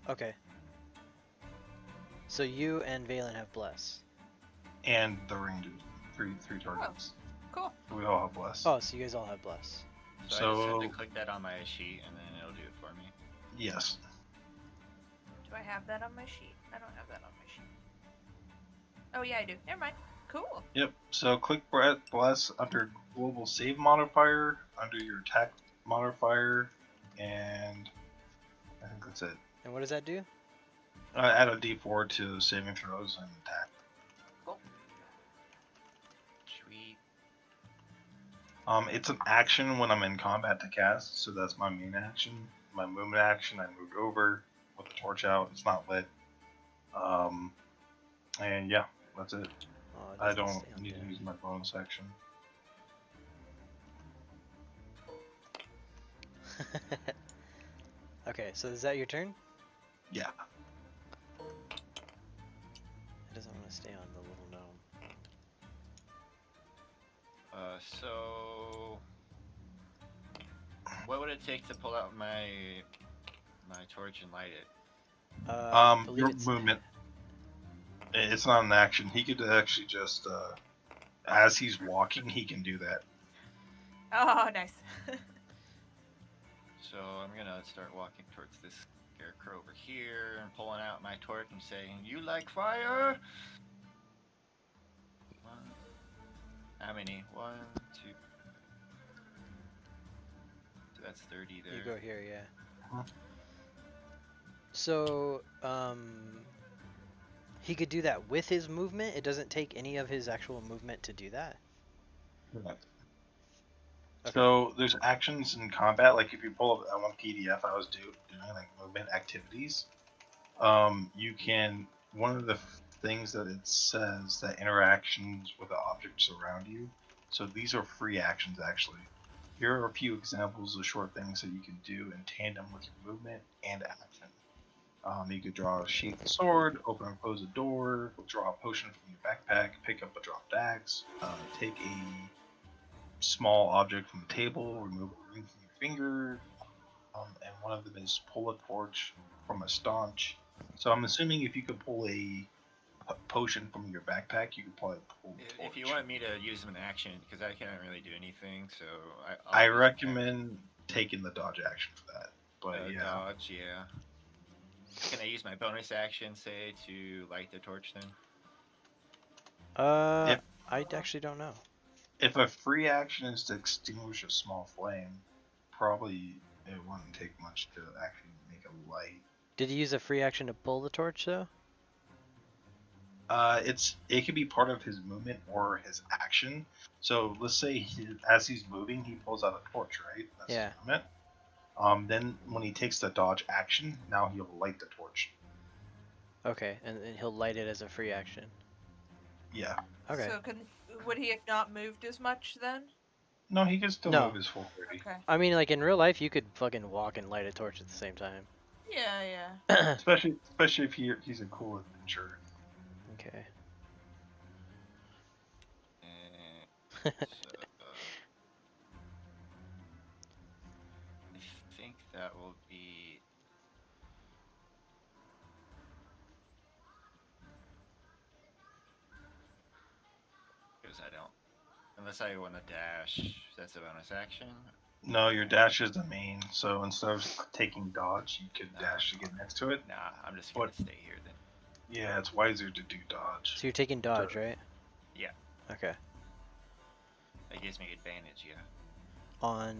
Okay. So you and Valen have bless. the Rangers. Three targets. Cool. We all have Bless. Oh, so you guys all have bless. So I just have to click that on my sheet and then it'll do it for me. Yes. Do I have that on my sheet? I don't have that on my sheet. Oh yeah, I do. Never mind. Cool. Yep. So click Bless under Global Save modifier, under your attack modifier, and I think that's it. And what does that do? Add a D4 to saving throws and attack. Sweet. It's an action when I'm in combat to cast, so that's my main action. My movement action, I moved over with the torch out. It's not lit. And yeah, that's it. Oh, it I doesn't don't stay on need to there. use my bonus action. Okay, so is that your turn? Yeah. It doesn't want to stay on the little gnome. So what would it take to pull out my torch and light it? I believe Your it's movement. It's not an action. He could actually just, as he's walking, he can do that. Oh, nice. So I'm gonna start walking towards this scarecrow over here and pulling out my torch and saying, "You like fire?" How many? 1, 2. So that's 30 there. You go here, yeah. So, he could do that with his movement. It doesn't take any of his actual movement to do that. Correct. Okay. So there's actions in combat. Like if you pull up that one PDF I was doing like movement activities, you can one of the things that it says that interactions with the objects around you. So these are free actions actually. Here are a few examples of short things that you can do in tandem with your movement and action. You could draw a sheath sword, open and close a door, draw a potion from your backpack, pick up a dropped axe, take a small object from the table, remove a ring from your finger, and one of them is pull a torch from a staunch. So I'm assuming if you could pull a potion from your backpack, you could probably pull a torch. If you want me to use them in action, because I can't really do anything, so I I'll use recommend taking the dodge action for that. But yeah, dodge. Yeah. Can I use my bonus action, say, to light the torch then? I If- actually don't know. if a free action is to extinguish a small flame, probably it wouldn't take much to actually make a light. Did he use a free action to pull the torch though? It could be part of his movement or his action. So let's say as he's moving, he pulls out a torch, right? That's Yeah. his movement. Then when he takes the dodge action, now he'll light the torch. Okay, and he'll light it as a free action. Yeah. Okay. So would he have not moved as much then? No, he can still No. move his full 30. Okay. I mean, like in real life, you could fucking walk and light a torch at the same time. Yeah. Especially if he's a cool adventurer. Okay. So, I think that will be. Because I don't. Unless I want to dash, that's a bonus action. No, your dash is the main. So instead of taking dodge, you could dash to get next to it. Nah, I'm just gonna stay here then. Yeah, it's wiser to do dodge. So you're taking dodge, right? Yeah. Okay. That gives me advantage, yeah. On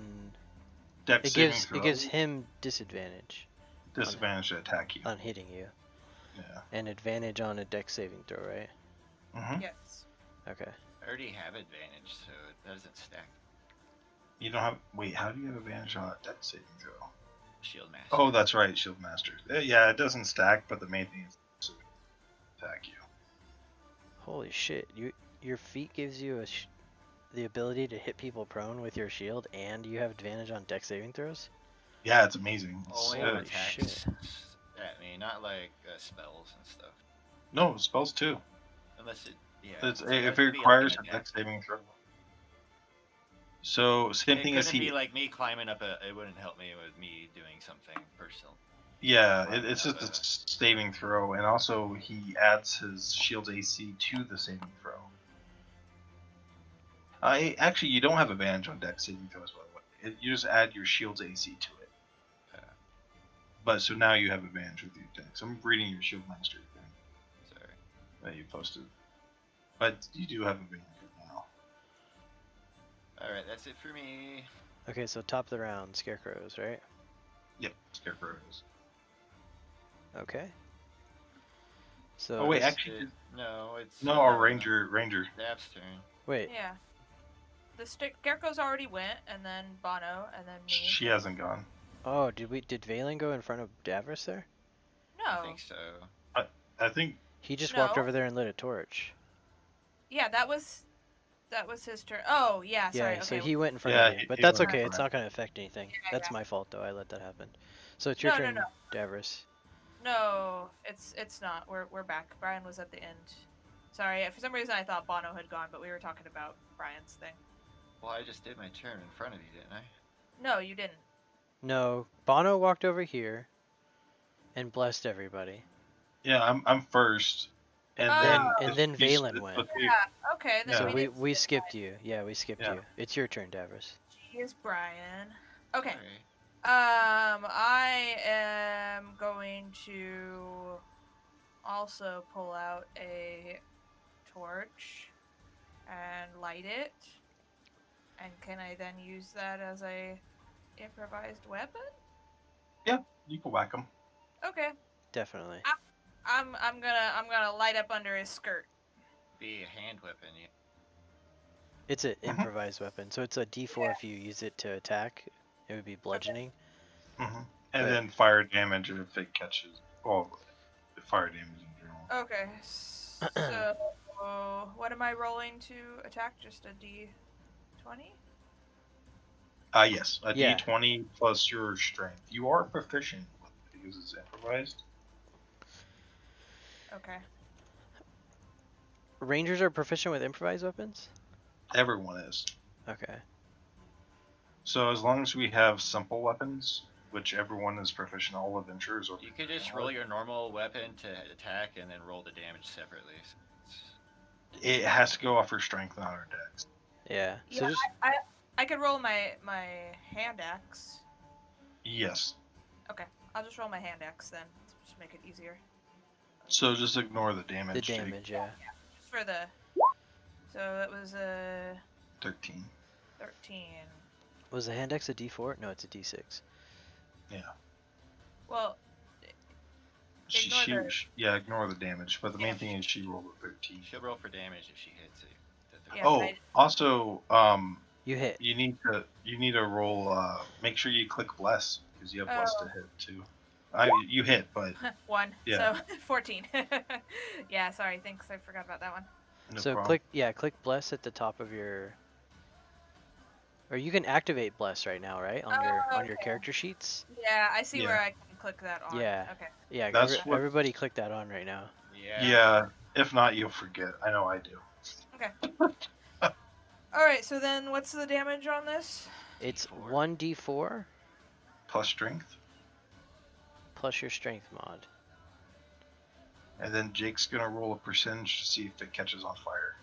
Dex it saving gives throw, it gives him disadvantage disadvantage to attack you. on hitting you, Yeah. and advantage on a dex saving throw, right? Mm-hmm. Yes. Okay. I already have advantage, so it doesn't stack. You don't have. Wait, how do you have advantage on a dex saving throw? Shield master. Oh, that's right, Shield Master. Yeah, it doesn't stack, but the main thing is to attack you. Holy shit! Your feat gives you the ability to hit people prone with your shield, and you have advantage on dex saving throws. Yeah, it's amazing. It's, Only Holy on attacks shit. at me, not like spells and stuff. no, spells too. Unless it, yeah. It's, so if that it could be requires like a an attack. dex saving throw. So same It thing couldn't as be he. like me climbing up a. It wouldn't help me with me doing something personal. Yeah, climbing it's up just a saving throw, and also he adds his shield's AC to the saving throw. Actually, you don't have advantage on dex saving throws, by the way. You just add your shield's AC to it. But so now you have advantage with your dex. I'm reading your Shield Master thing Sorry. that you posted. But you do have advantage now. Alright, that's it for me. Okay, so top of the round, scarecrows, right? Yep, Scarecrows. Okay. So Oh, wait, this- actually, No, it's. no, our Ranger. Dab's turn. wait. Yeah. The Scarecrows already went, and then Bono, and then me. She hasn't gone. Oh, did Valen go in front of Davros there? I No. think so. I think. He just walked No. over there and lit a torch. Yeah, that was his turn. Oh, yeah, sorry. Yeah, Okay. so he went in front Yeah, of you, but he that's went in okay. front. It's not gonna affect anything. Yeah, That's yeah. my fault though. I let that happen. So it's your No, no, turn, no. Davros. No, it's not. We're back. Brian was at the end. Sorry, for some reason I thought Bono had gone, but we were talking about Brian's thing. Well, I just did my turn in front of you, didn't I? No, you didn't. No, Bono walked over here and blessed everybody, Yeah, I'm first. And Oh. then. and then he's- Valen went. Okay, then Yeah. So we we didn't we skip skipped you. Yeah, we skipped Yeah. you. It's your turn, Davros. Here's Brian. Okay. Sorry. I am going to also pull out a torch and light it. And can I then use that as a improvised weapon? You can whack him. Okay. Definitely. I'm gonna light up under his skirt. Be a hand weapon. Yeah. It's an Mhm. improvised weapon, so it's a D4 if you use it to attack. It would be bludgeoning. Mm-hmm. And But- then fire damage if it catches. Well, fire damage in general. Okay. So what am I rolling to attack? Just a D20? Yes, a Yeah. D20 plus your strength. You are proficient with it because it's improvised. Okay. Rangers are proficient with improvised weapons? Everyone is. Okay. So as long as we have simple weapons, which everyone is proficient, all adventurers are. You could just proficient roll with, your normal weapon to attack and then roll the damage separately. So it has to go off your strength, not our dex. Yeah. So Yeah, just I could roll my hand axe. Yes. Okay, I'll just roll my hand axe then. Just make it easier. So just ignore the damage. the Jake. damage, yeah. Just for the. So that was a 13. 13. Was the hand axe a D4? No, it's a D6. Yeah. Well, She, the- yeah, ignore the damage. But the main Yeah. thing is she rolled a 13. she'll roll for damage if she hits it. Yeah, Oh, but I- also, You hit. you need to roll. Make sure you click bless because you have bless to Oh. hit too. You hit, but 1. Yeah. So 14. Yeah, sorry. Thanks. I forgot about that one. no So problem. click bless at the top of your, or you can activate bless right now, right? On your okay. character sheets. Yeah, I see Yeah. where I can click that on. Yeah. Okay. Yeah, That's what- everybody click that on right now. Yeah. Yeah. If not, you'll forget. I know I do. All right. So then, what's the damage on this? It's D4. 1d4 Plus strength, plus your strength mod. and then Jake's gonna roll a percentage to see if it catches on fire.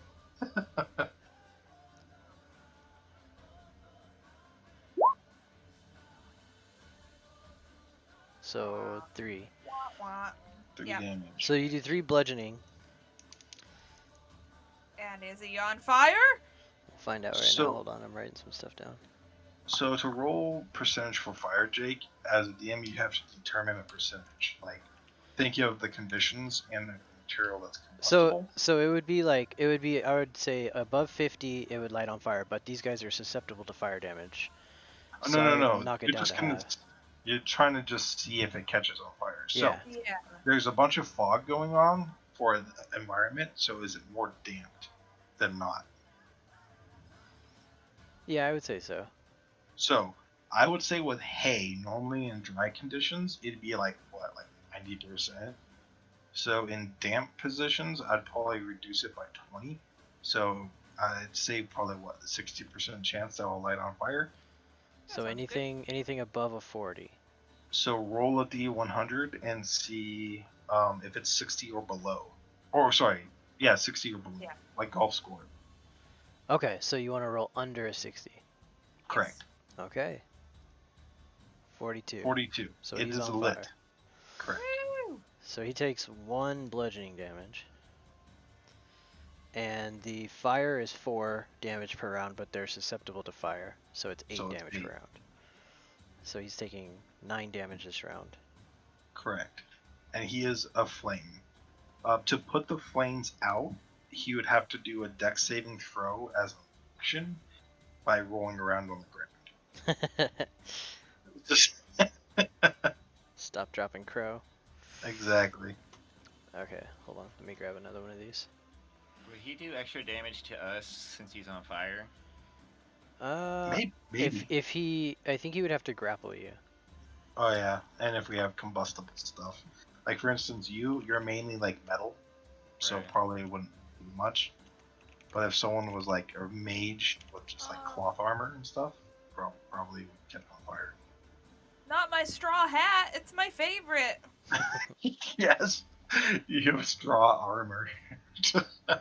So 3. Wah. 3 Yeah. damage. So you do 3 bludgeoning. And is he on fire? We'll find out right So- now. Hold on, I'm writing some stuff down. So to roll percentage for fire, Jake, as a DM, you have to determine a percentage. Like, think of the conditions and the material that's combustible. So it would be I would say above 50 it would light on fire, but these guys are susceptible to fire damage. Oh, So I no. would knock it You're down just to gonna. half. You're trying to just see if it catches on fire. So Yeah. Yeah. there's a bunch of fog going on for the environment. So is it more damped than not? Yeah, I would say so. So I would say with hay, normally in dry conditions, it'd be like what, like 90%. So in damp positions, I'd probably reduce it by 20. So I'd say probably what, the 60% chance that will light on fire. So sounds good. anything above a 40. So roll a d100 and see if it's 60 or below. Or sorry, yeah, 60 or below, Yeah. like golf score. Okay, so you want to roll under a 60. Correct. Okay. 42. 42. So it he's is on lit. fire. Correct. Woo! So he takes 1 bludgeoning damage. And the fire is 4 damage per round, but they're susceptible to fire. So it's 8 So it's damage 8. per round. So he's taking 9 damage this round. Correct. And he is a flame. To put the flames out, he would have to do a dex saving throw as an action by rolling around on the ground. Just Stop, dropping, crow. exactly. Okay, hold on. Let me grab another one of these. Would he do extra damage to us since he's on fire? Maybe. I think he would have to grapple you. Oh yeah, and if we have combustible stuff, like for instance, you're mainly like metal, so Right. probably wouldn't do much. But if someone was like a mage with just like cloth armor and stuff, probably would catch on fire. Not my straw hat. It's my favorite. Yes, you have straw armor.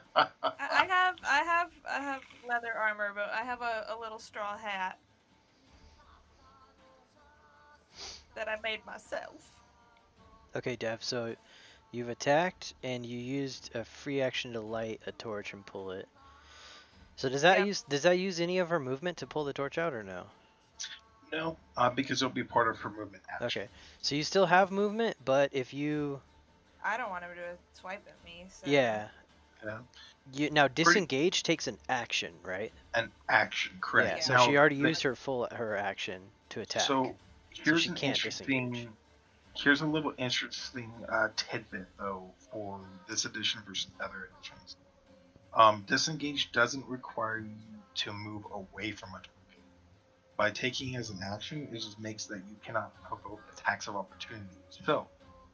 I have leather armor, but I have a little straw hat that I made myself. Okay, Dev, so you've attacked and you used a free action to light a torch and pull it. So does that Yep. use any of our movement to pull the torch out or no? No, because it'll be part of her movement action. Okay, so you still have movement, but if you, I don't want him to swipe at me, so. yeah, Yeah. now Pretty disengage takes an action, right? an action, correct? Yeah, so Now, she already used her action to attack, so so here's she an can't disengage. interesting. Here's a little interesting tidbit though for this edition versus other editions. Disengage doesn't require you to move away from a target. By taking as an action, it just makes that you cannot provoke attacks of opportunity. So,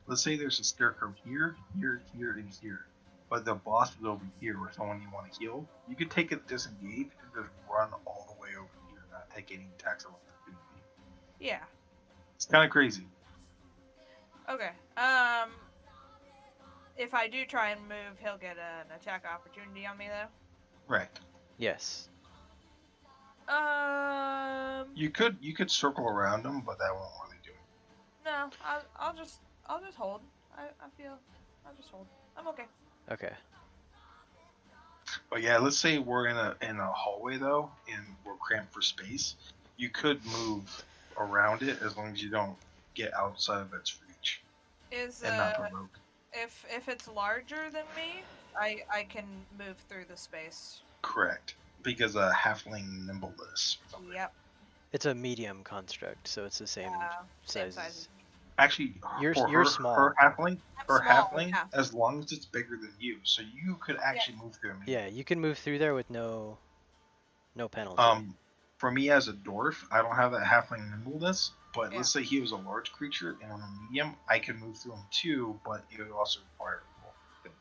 let's say there's a scarecrow here, here, here, and here, but the boss is over here with someone you want to heal. You could take a disengage and just run all the way over here, not take any attacks of opportunity. Yeah. It's kind of crazy. Okay. If I do try and move, he'll get an attack opportunity on me, though. Right. Yes. You could circle around them, but that won't really do it. No, I'll just hold. I feel I'll just hold. I'm okay. Okay. But yeah, let's say we're in a hallway though, and we're cramped for space. You could move around it as long as you don't get outside of its reach Is and not provoke. if it's larger than me, I can move through the space. Correct, because halfling nimbleness. Or something. Yep. It's a medium construct, so it's the same Same size. size. Actually, You're small. Her halfling, I'm her small, halfling, yeah. as long as it's bigger than you, so you could actually move through. Yeah, you can move through there with no penalty. For me as a dwarf, I don't have that halfling nimbleness, but Yeah. let's say he was a large creature and I'm a medium, I could move through him too, but it would also require a roll, I think.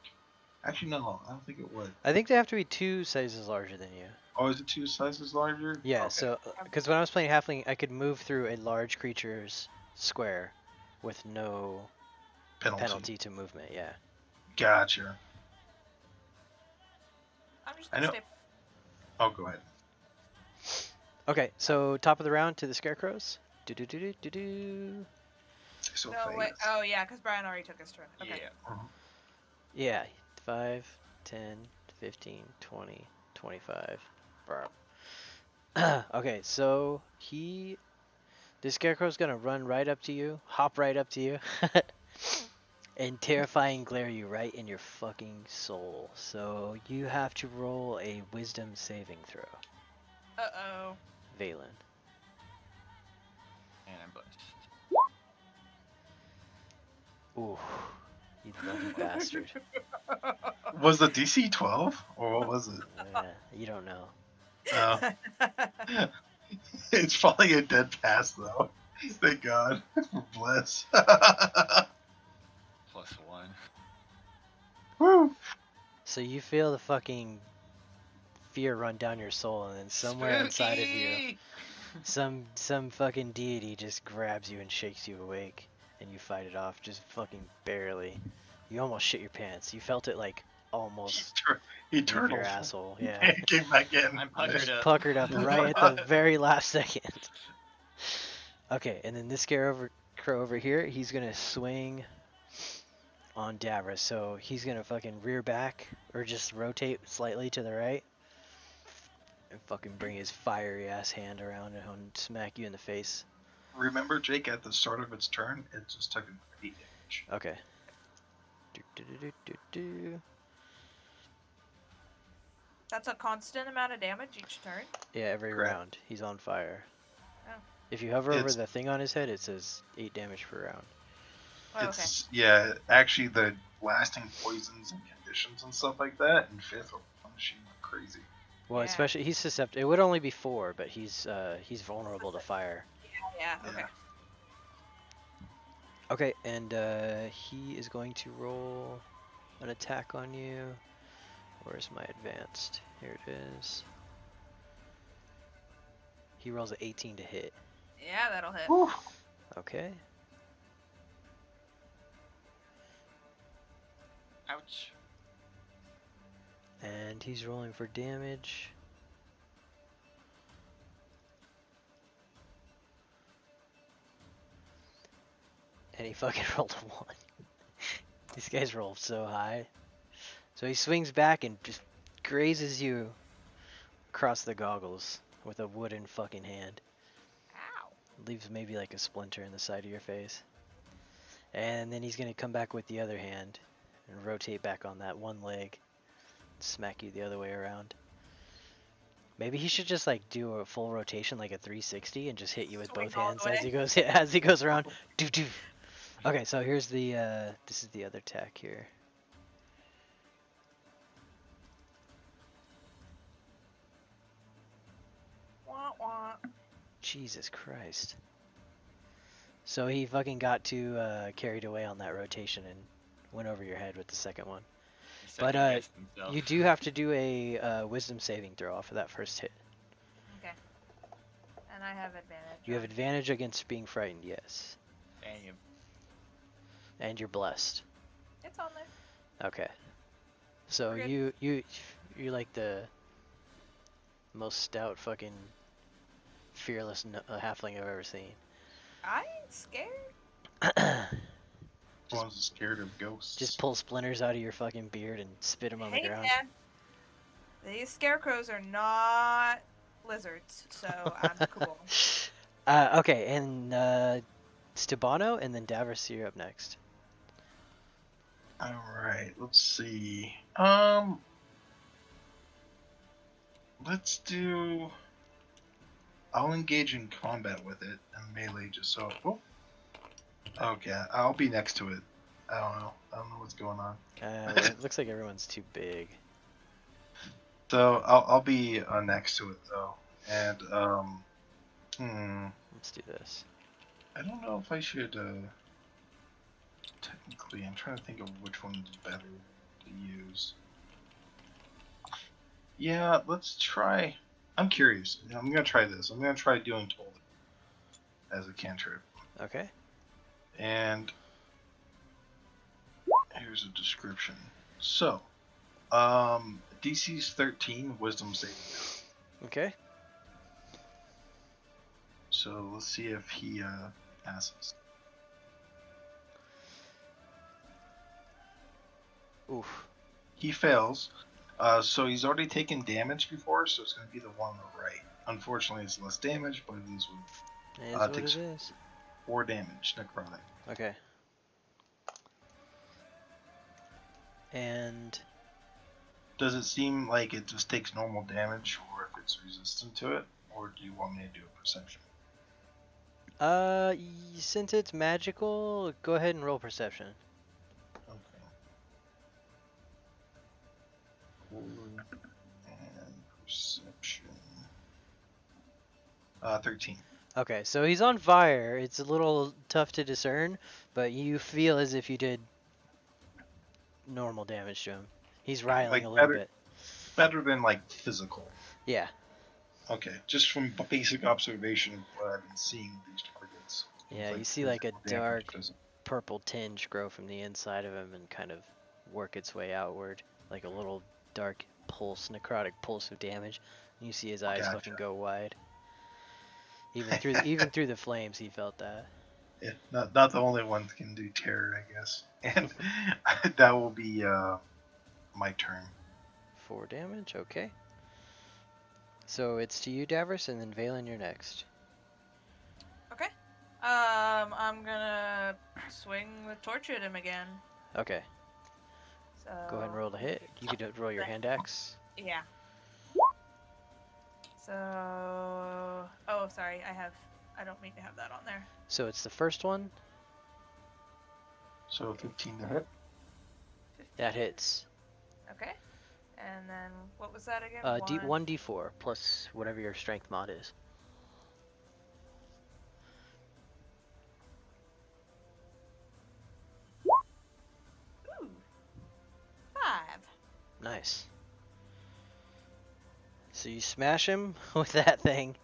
Actually, no, I don't think it would. I think they have to be 2 sizes larger than you. Oh, is it 2 sizes larger? Yeah, Okay. so because when I was playing halfling, I could move through a large creature's square with no penalty to movement. Yeah. Gotcha. I'm just I gonna know. stay. Oh, go ahead. Okay, so top of the round to the scarecrows. Do do do do do do. So No, wait. Oh yeah, because Brian already took his turn. Okay. Yeah. Yeah, 5, 10, 15, 20, 25. Okay, so the scarecrow's gonna run right up to you, hop right up to you, and terrifying glare you right in your fucking soul. So you have to roll a wisdom saving throw, Uh-oh. Valen. And I'm blessed. Ooh, you lucky bastard. Was the DC 12? Or what was it? You don't know. It's probably a dead pass, though. Thank God. Bless. +1. Woo! So you feel the fucking fear run down your soul, and then somewhere inside of you, Spooky! some fucking deity just grabs you and shakes you awake, and you fight it off just fucking barely. You almost shit your pants. You felt it like almost He leave your turtled. asshole. Yeah. And came back in. I'm puckered up. Puckered up right at the very last second. Okay, and then this scarecrow over here, he's gonna swing on Davros. So he's gonna fucking rear back or just rotate slightly to the right and fucking bring his fiery ass hand around and smack you in the face. Remember, Jake, at the start of its turn, it just took an 8 damage. Okay. Do, do, do, do, do. That's a constant amount of damage each turn. Yeah, every Correct. round he's on fire. Oh. If you hover over It's- the thing on his head, it says 8 damage per round. Oh, okay. It's, yeah, actually, the lasting poisons and conditions and stuff like that in 5th will punish you like crazy. Well, Yeah. especially he's susceptible. It would only be 4, but he's vulnerable to fire. Yeah. Okay. Yeah. Okay, and he is going to roll an attack on you. Where's my advanced? Here it is. He rolls an 18 to hit. Yeah, that'll hit. Whew. Okay. Ouch. And he's rolling for damage. And he fucking rolled a 1. These guys roll so high. So he swings back and just grazes you across the goggles with a wooden fucking hand. Ow. Leaves maybe like a splinter in the side of your face. And then he's gonna come back with the other hand and rotate back on that one leg. Smack you the other way around. Maybe he should just like do a full rotation, like a 360, and just hit you with Swing both all hands the as way. he goes as he goes around. Doo doo. Okay, so here's the this is the other tack here. Wah, wah. Jesus Christ. So he fucking got too carried away on that rotation and went over your head with the second one. He But second-guessed himself. you do have to do a wisdom saving throw off of that first hit. Okay. And I have advantage. You have on- advantage against being frightened, yes. Damn. And you're blessed. It's on there. Okay. So We're good. you're like the most stout fucking fearless halfling I've ever seen. I ain't scared. One's scared of ghosts. Just pull splinters out of your fucking beard and spit them on the Hey ground. man, these scarecrows are not lizards, so I'm cool. Okay, and Stabano, and then Davros, you're up next. Alright, let's see. Let's do... I'll engage in combat with it and melee just so... Oh. Okay, I'll be next to it. I don't know what's going on. It looks like everyone's too big. So I'll be next to it though. And Let's do this. I don't know if I should technically I'm trying to think of which one is better to use. Yeah, let's try. I'm curious. I'm gonna try this. I'm gonna try doing Told as a cantrip. Okay. And here's a description. So, DC's 13, Wisdom saving throw. Okay. So let's see if he passes. Oof. He fails. So he's already taken damage before, so it's going to be the one on the right. Unfortunately, it's less damage, but it is It is what takes- it is. 4 damage, necrotic. Okay. And Does it seem like it just takes normal damage, or if it's resistant to it, or do you want me to do a perception? since it's magical, go ahead and roll perception. Okay. And perception. 13. Okay, so he's on fire. It's a little tough to discern, but you feel as if you did normal damage to him. He's riling Like a little better- bit. Better than like physical. Yeah. Okay, just from basic observation of what I've been seeing with these targets. Yeah, Like you see like a physical damage dark doesn't- purple tinge grow from the inside of him and kind of work its way outward, like a little dark pulse, necrotic pulse of damage. And you see his eyes Gotcha. fucking go wide. Even through the flames, he felt that. Yeah, not the only one that can do terror, I guess. And that will be my turn. 4 damage, okay. So it's to you, Davros, and then Valen, you're next. Okay. I'm gonna swing the torch at him again. Okay, So go ahead and roll the hit. You could roll your hand axe. Yeah. So, oh, sorry, I don't mean to have that on there. So it's the first one. So 15 to hit. That hits. Okay. And then what was that again? 1d4 plus whatever your strength mod is. Ooh. 5. Nice. So you smash him with that thing,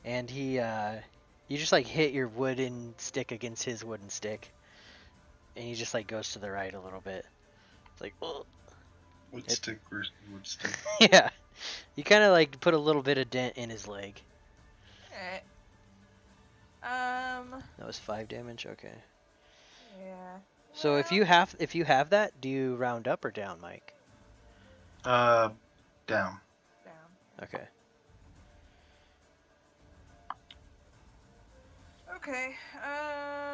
and he, you just like hit your wooden stick against his wooden stick, and he just like goes to the right a little bit. It's like, ugh. Wood stick versus wood stick. Yeah. You kind of like put a little bit of dent in his leg. Alright. That was 5 damage. Okay. Yeah. So if you have that, do you round up or down, Mike? Down. Down. Okay. Okay.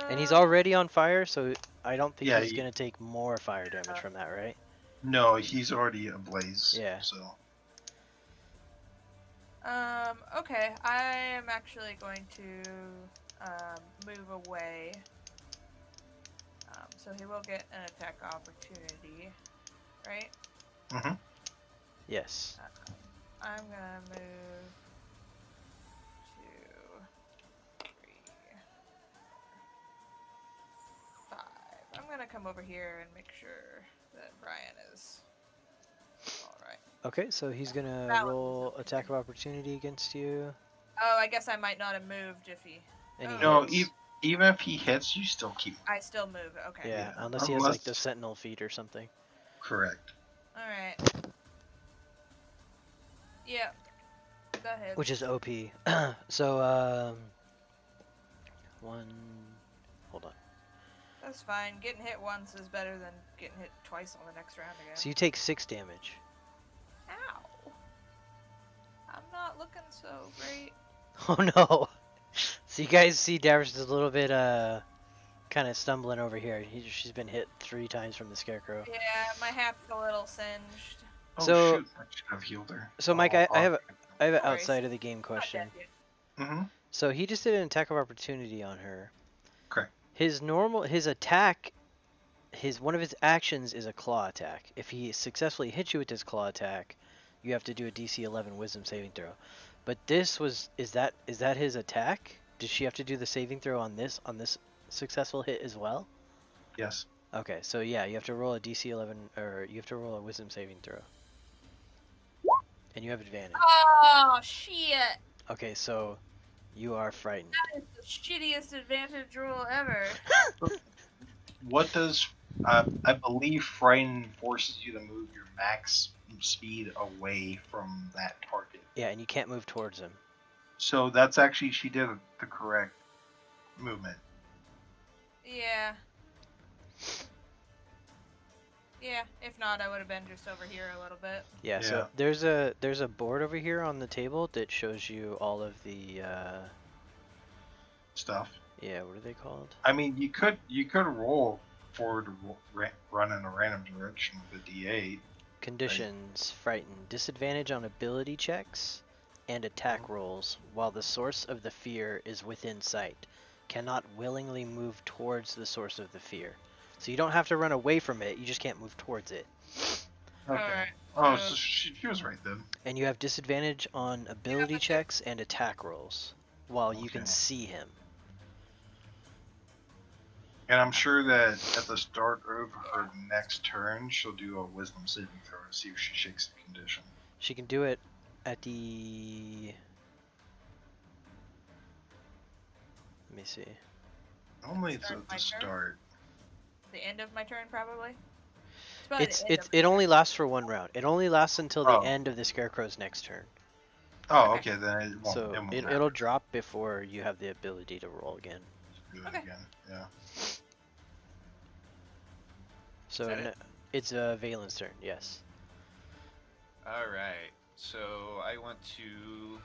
And he's already on fire, so I don't think Yeah, he's gonna take more fire damage from that, right? No, he's already ablaze. Yeah. So. Okay. I am actually going to move away. So he will get an attack opportunity, right? Mhm. Yes. I'm gonna move 2, 3, 4, 5. I'm gonna come over here and make sure that Brian is all right. Okay, so he's gonna Balance is roll over attack of here. opportunity against you. Oh, I guess I might not have moved if he. And he No, hits. even if he hits, you still keep. I still move. Okay. Yeah, Yeah, unless he has like the sentinel feet or something. Correct. All right. Yep. That hits. Which is OP. So, one. Hold on. That's fine. Getting hit once is better than getting hit twice on the next round again. So you take 6 damage. Ow. I'm not looking so great. Oh no! So you guys see Davros is a little bit kind of stumbling over here. She's been hit 3 times from the scarecrow. Yeah, my hat's a little singed. Oh So- shoot! I should have healed her. So Mike, Oh, I have an No worries. outside of the game Not question. dead yet. Mhm. So he just did an attack of opportunity on her. Correct. His attack, one of his actions is a claw attack. If he successfully hits you with this claw attack, you have to do a DC 11 Wisdom saving throw. But is that his attack? Does she have to do the saving throw on this successful hit as well? Yes. Okay, so yeah, you have to roll a DC 11 or you have to roll a Wisdom saving throw. And you have advantage. Oh shit! Okay, so you are frightened. That is the shittiest advantage roll ever. What does I believe frighten forces you to move your max speed away from that target. Yeah, and you can't move towards him. So that's actually she did the correct movement. Yeah. Yeah, if not, I would have been just over here a little bit. Yeah, so there's a board over here on the table that shows you all of the Stuff. yeah, what are they called? I mean, you could roll forward, run in a random direction with a D8. Conditions: frightened, disadvantage on ability checks and attack rolls while the source of the fear is within sight. Cannot willingly move towards the source of the fear. So you don't have to run away from it, you just can't move towards it. Okay. Alright. Oh, so she was right then. And you have disadvantage on ability checks and attack rolls while you can Okay. see him. And I'm sure that at the start of her next turn, she'll do a wisdom saving throw to see if she shakes the condition. She can do it at the... Let me see. Normally it's Start at my the turn? start. The end of my turn, probably. Probably the end of my It turn. only lasts for 1 round. It only lasts until the Oh. end of the Scarecrow's next turn. Oh, Okay. okay, then it won't. So it won't it'll drop before you have the ability to roll again. do it Okay. again. Yeah. So that it? it's Valen's turn, yes. Alright, so I want to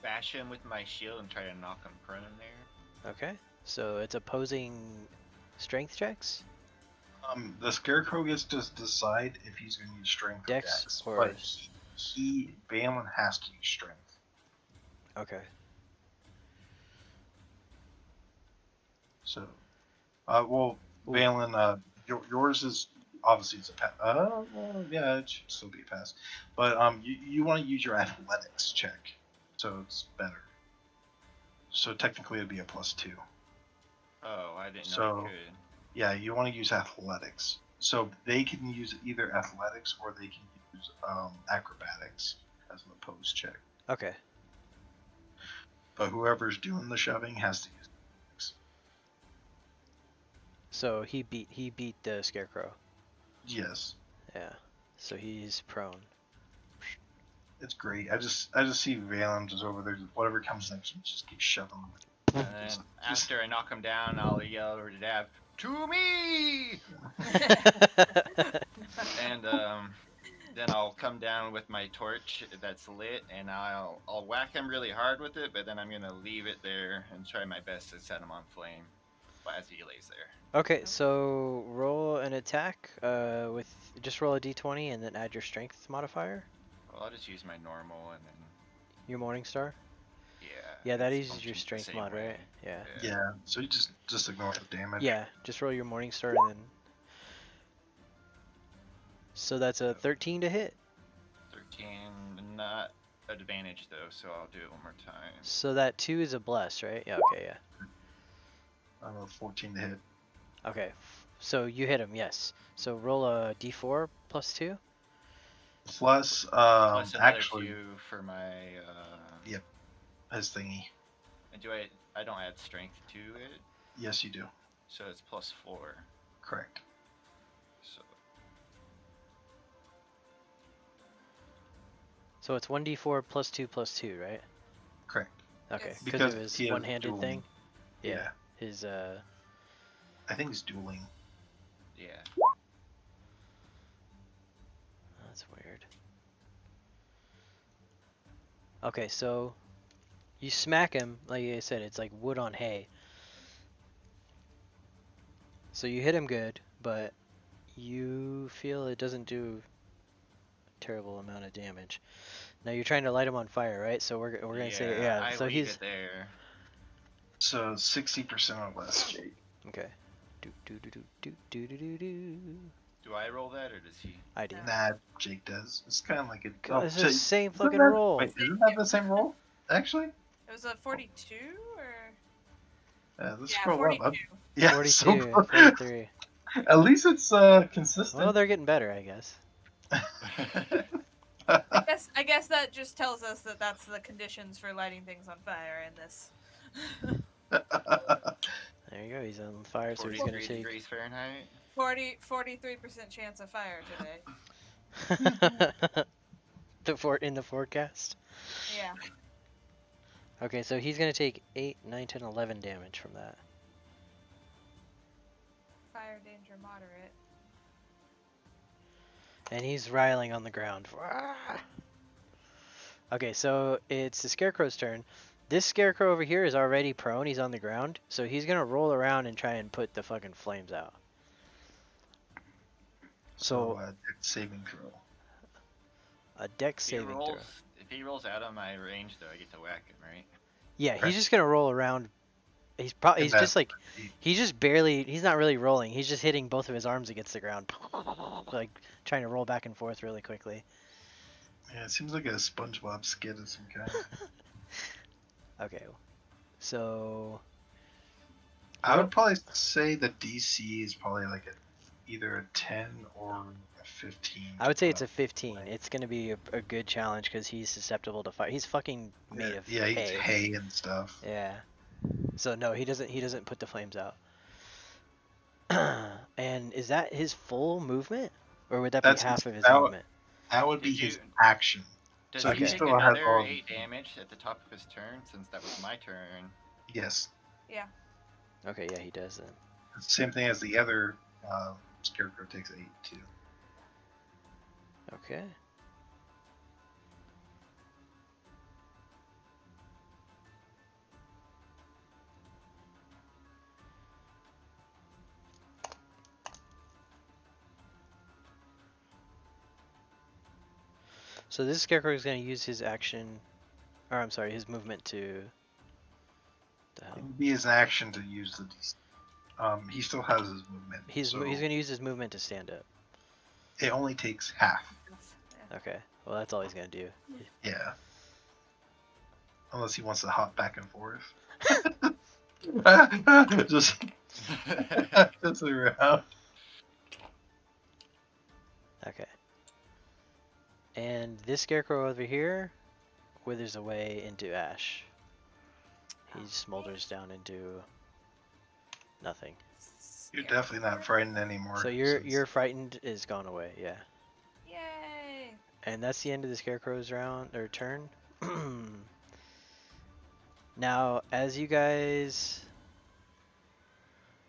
bash him with my shield and try to knock him prone there. Okay. So it's opposing strength checks? The scarecrow gets to decide if he's going to use strength or Dex dex, or- but Valen has to use strength. Okay. So, well, Ooh. Valen, yours is obviously it's a pass. Well, yeah, it should still be a pass. But you want to use your athletics check, so it's better. So technically, it'd be a +2. Oh, I didn't know So- I could. Yeah, you want to use athletics. So they can use either athletics or they can use acrobatics as an opposed check. Okay. But whoever's doing the shoving has to use athletics. So he beat the Scarecrow. Yes, Yeah. So he's prone. it's great. I just see Valen just over there. Whatever comes next, just keep shoving. And then after I knock him down, I'll yell over to Dab, "To me!" And then I'll come down with my torch that's lit, and I'll whack him really hard with it, but then I'm gonna leave it there and try my best to set him on flame as he lays there. Okay, so roll an attack with just roll a d20 and then add your strength modifier. Well, I'll just use my normal and then Your Morning Star. yeah. Yeah, that it uses your functions the strength same mod, way. right? Yeah. Yeah. So you just ignore the damage. Yeah, just roll your Morning Star and then. So that's a 13 to hit. 13, not advantage though, so I'll do it one more time. So that 2 is a bless, right? Yeah, okay, yeah. 14 to hit. Okay, so you hit him, yes. So roll a d4 plus 2. Plus, Plus another actually, 2 for my. Yep. His thingy. And I don't add strength to it, Yes, you do. so it's plus 4. Correct. So So it's 1d4 plus 2 plus 2, right? Correct. Okay, Yes. because Because of his he has one-handed dueling. thing. Yeah. His I think it's dueling. yeah. That's weird. Okay, so you smack him, like I said, it's like wood on hay. So you hit him good, but you feel it doesn't do a terrible amount of damage. Now you're trying to light him on fire, right? So we're gonna say yeah. I So leave he's it there. So 60% or less, Jake. okay. Do do do do do do do do do. Do I roll that or does he? I do. No. Nah, Jake does. It's kind of like a. God, it's the Jake- same isn't fucking that- roll. Wait, isn't that the same roll? Actually? It was a 42 or Let's yeah, scroll 42. up. Yeah, 42 so and close. 43. At least it's consistent. Well, they're getting better, I guess. I guess that just tells us that that's the conditions for lighting things on fire in this. There you go. He's on fire, so he's 43 gonna take. degrees Fahrenheit. 43% chance of fire today. In the forecast. Yeah. Okay, so he's gonna take 8, 9, 10, 11 damage from that. Fire danger moderate. And he's riling on the ground. Okay, so it's the Scarecrow's turn. This Scarecrow over here is already prone. He's on the ground. So he's going to roll around and try and put the fucking flames out. So, it's saving throw. A dex If he saving rolls, throw. if he rolls out of my range, though, I get to whack him, right? Yeah, he's Correct. just going to roll around. He's probably In he's just that- like he's just barely he's not really rolling. He's just hitting both of his arms against the ground. Like trying to roll back and forth really quickly. Yeah, it seems like a SpongeBob skit of some kind. Okay. So I would probably say the DC is probably like either a 10 or a 15. I would say it's a 15. It's going to be a good challenge because he's susceptible to fire. He's fucking made of yeah, he's hay. hay and stuff. Yeah. So no, he doesn't put the flames out. And is that his full movement, or would that be That's half of his that would- movement? That would be Did his you- action. Does So he he take still has another all- 8 damage at the top of his turn, since that was my turn? Yes. Okay, yeah, he does then. It's the same thing as the other Scarecrow takes 8 too. Okay. So this Scarecrow is going to use his action, or I'm sorry, his movement to. The hell? It would be his action to use the DC. He still has his movement. He's so going to use his movement to stand up. It only takes half. Yeah. Okay. Well, that's all he's going to do. Yeah. Unless he wants to hop back and forth. just just around. Okay. And this Scarecrow over here withers away into ash. He smolders down into nothing. You're definitely not frightened anymore. So your frightened is gone away, yeah. Yay! And that's the end of the Scarecrow's round or turn. Now, as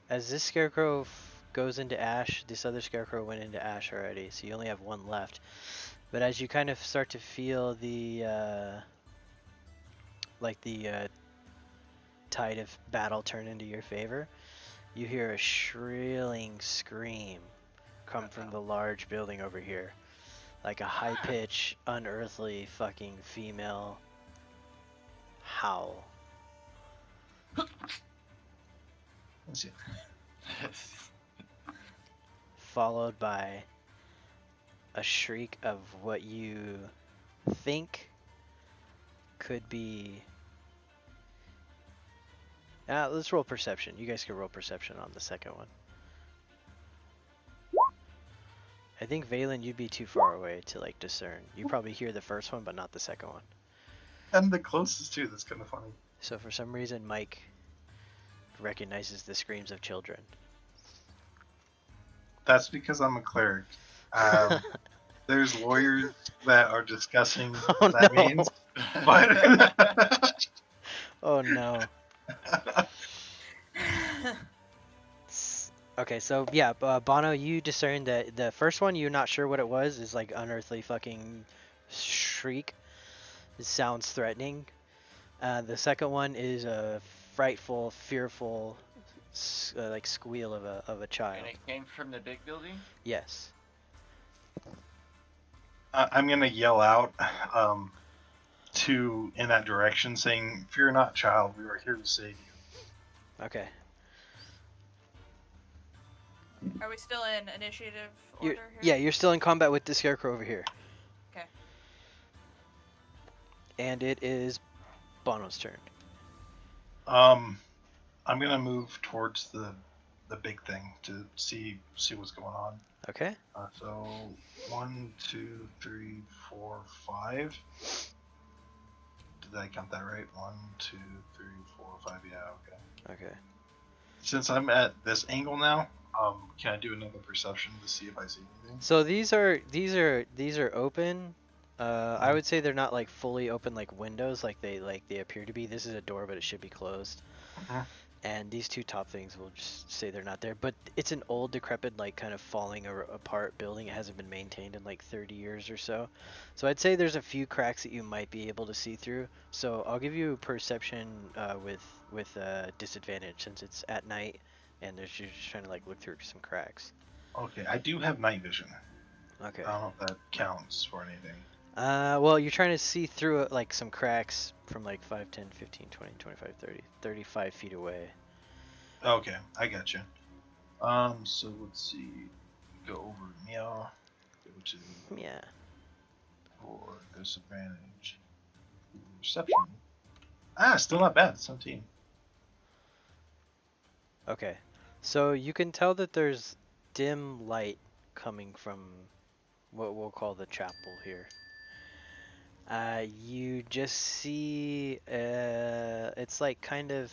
this Scarecrow goes into ash, this other Scarecrow went into ash already, so you only have one left. But as you kind of start to feel the tide of battle turn into your favor, you hear a shrilling scream come from the large building over here. Like a high-pitched, unearthly fucking female howl. Let's see. Followed by a shriek of what you think could be... let's roll perception. You guys can roll perception on the second one. I think Valen, you'd be too far away to like discern. You probably hear the first one, but not the second one. I'm the closest too. That's kind of funny. So for some reason, Mike recognizes the screams of children. That's because I'm a cleric. There's lawyers that are discussing what that means. But Oh no. Okay, so yeah, Bono, you discern that the first one, you're not sure what it was, is like unearthly fucking shriek. It sounds threatening. The second one is a frightful, fearful, like squeal of a child. And it came from the big building? Yes. I'm gonna yell out in that direction, saying, "Fear not, child. We are here to save you." Okay. Are we still in initiative You're, order here? yeah, you're still in combat with the scarecrow over here. Okay. And it is Bono's turn. I'm gonna move towards the big thing to see what's going on. Okay. So 1, 2, 3, 4, 5. Did I count that right? 1, 2, 3, 4, 5. Yeah. Okay. Okay. Since I'm at this angle now, can I do another perception to see if I see anything? So these are open. I would say they're not like fully open like windows like they appear to be. This is a door, but it should be closed. Mhm. And these two top things will just say they're not there. But it's an old, decrepit, like kind of falling apart building. It hasn't been maintained in like 30 years or so. So I'd say there's a few cracks that you might be able to see through. So I'll give you perception with disadvantage since it's at night and you're just trying to like look through some cracks. Okay, I do have night vision. Okay. I don't know if that counts for anything. Well, you're trying to see through it, like some cracks from like 5, 10, 15, 20, 25, 30, 35 feet away. Okay, I got you. So let's see. Go over meow. Go to Yeah. for disadvantage. Perception. Still not bad. 17. Okay. So you can tell that there's dim light coming from what we'll call the chapel here. You just see, it's like kind of,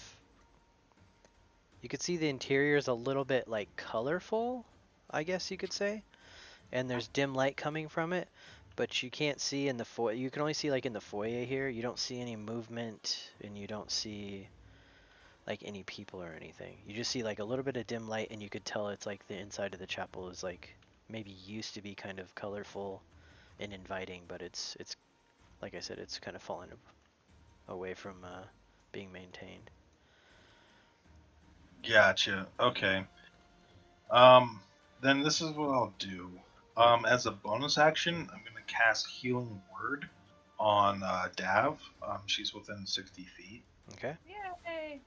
you could see the interior is a little bit like colorful, I guess you could say. And there's dim light coming from it, but you can't see in the foyer. You can only see like in the foyer here. You don't see any movement, and you don't see like any people or anything. You just see like a little bit of dim light, and you could tell it's like the inside of the chapel is like maybe used to be kind of colorful and inviting, but it's like I said, it's kind of fallen away from being maintained. Gotcha. Okay. Then this is what I'll do. As a bonus action, I'm gonna cast Healing Word on Dav. She's within 60 feet. Okay. Yay!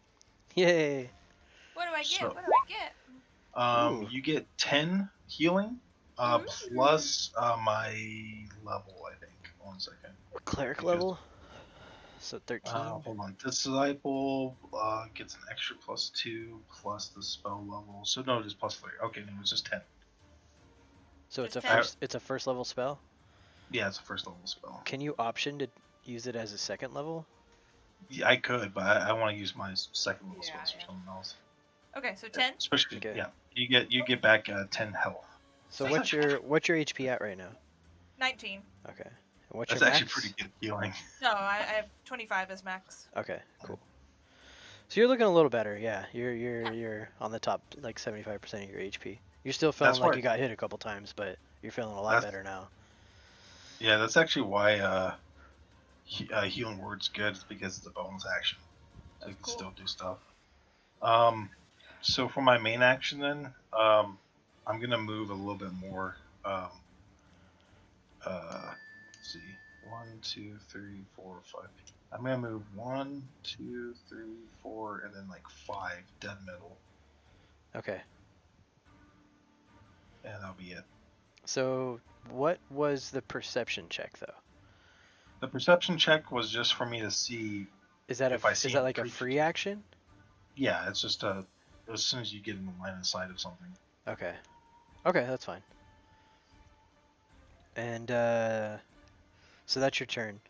Yay! What do I get? So- What do I get? Ooh. You get 10 healing, Ooh. plus my level, I think. 1 second. Cleric Because- level. So 13. Hold on. Disciple gets an extra +2 plus the spell level. So no, just +3. Okay, no, it's just 10. So it's a Just 10? first level spell. Yeah, it's a first level spell. Can you option to use it as a second level? Yeah, I could, but I want to use my second level Yeah, spells for yeah. something else. Okay, so 10? Especially, Okay. yeah, you get back 10 health. So what's your HP at right now? 19. Okay. And what's That's your actually max? pretty good healing. No, I have 25 as max. Okay, cool. So you're looking a little better, yeah. You're on the top like 75% of your HP. You're still feeling That's like where- you got hit a couple times, but you're feeling a lot That's- better now. Yeah, that's actually why healing word's good. It's because it's a bonus action, so That's you can cool. still do stuff. So for my main action then, I'm gonna move a little bit more. Let's see, 1, 2, 3, 4, 5. I'm gonna move 1, 2, 3, 4, and then like 5 dead middle, Okay. and that'll be it. So what was the perception check though? The perception check was just for me to see Is that if I is see that any like a creatures. free action? Yeah, it's just as soon as you get in the line of sight of something. Okay. Okay, that's fine. And so that's your turn.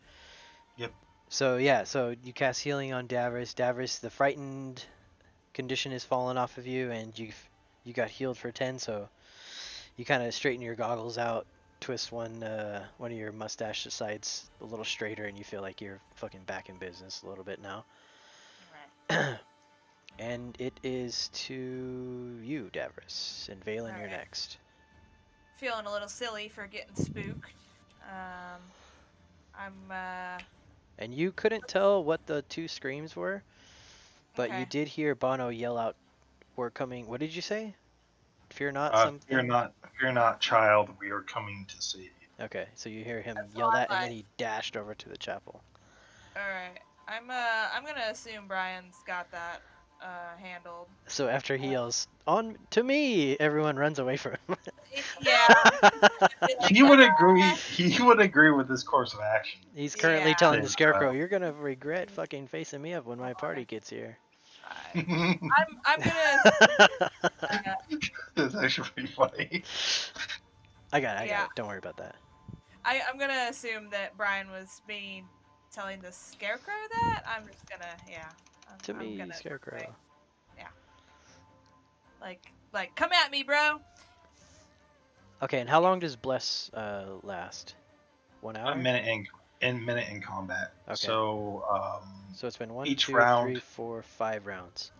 Yep. So yeah, so you cast healing on Davris. Davris, the frightened condition is fallen off of you, and you got healed for 10. So you kind of straighten your goggles out, twist one of your mustache sides a little straighter, and you feel like you're fucking back in business a little bit now. Right. And it is to you, Davris, and Valen, you're Alright. next. Feeling a little silly for getting spooked. I'm And you couldn't tell what the two screams were, but you okay. did hear Bono yell out, "We're coming." What did you say? Fear not something? Fear not, child. We are coming to save you. Okay, so you hear him That's yell all that, I'm and then like. he dashed over to the chapel. Alright. I'm gonna assume Brian's got that handled. So after he yells, "On to me!" everyone runs away from him. Yeah. Be like, He would agree. He would agree with this course of action. He's currently yeah. telling the Save Scarecrow, child. "You're gonna regret fucking facing me up when my party gets here." I'm gonna assume, That's actually pretty funny. I got yeah. it. Don't worry about that. I'm gonna assume that Brian was telling the Scarecrow that. I'm just gonna To I'm me, gonna Scarecrow. say, like come at me, bro. Okay, and how long does Bless last? 1 A hour? minute in combat. Okay. So So it's been 1, each 2, round. 3, 4, 5 rounds.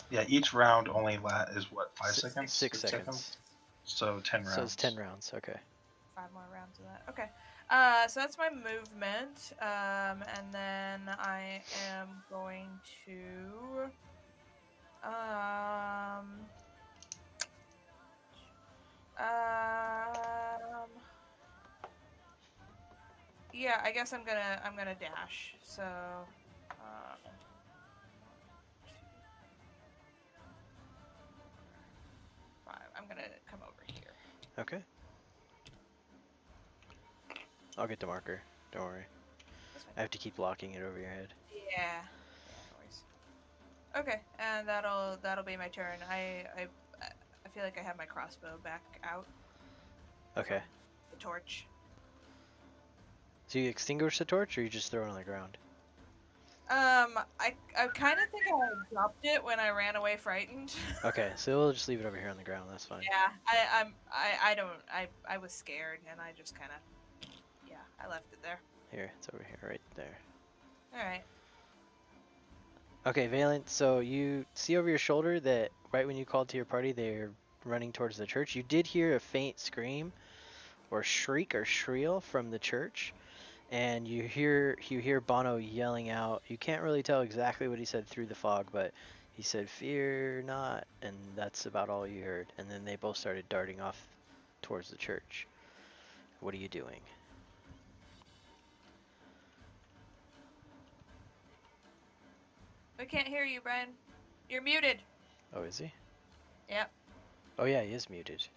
Yeah, each round only is what 5 Si- seconds. 6 seconds. So 10 rounds. So it's 10 rounds. Okay. 5 more rounds of that. Okay. So that's my movement. And then I am going to yeah, I guess I'm gonna dash. So 5. I'm gonna come over here. Okay. I'll get the marker. Don't worry. This way. I have to keep locking it over your head. Yeah. No worries. Okay, and that'll be my turn. I feel like I have my crossbow back out. Okay. The torch. So you extinguish the torch, or you just throw it on the ground? I kind of think I dropped it when I ran away frightened. Okay, so we'll just leave it over here on the ground. That's fine. Yeah, I was scared and I just kind of, I left it there. Here, it's over here, right there. All right. Okay, Valent, so you see over your shoulder that right when you called to your party, they're running towards the church. You did hear a faint scream or shriek or shriel from the church, and you hear Bono yelling out. You can't really tell exactly what he said through the fog, but he said, "Fear not," and that's about all you heard. And then they both started darting off towards the church. What are you doing? We can't hear you, Brian. You're muted. Oh, is he? Yep. Oh yeah, he is muted.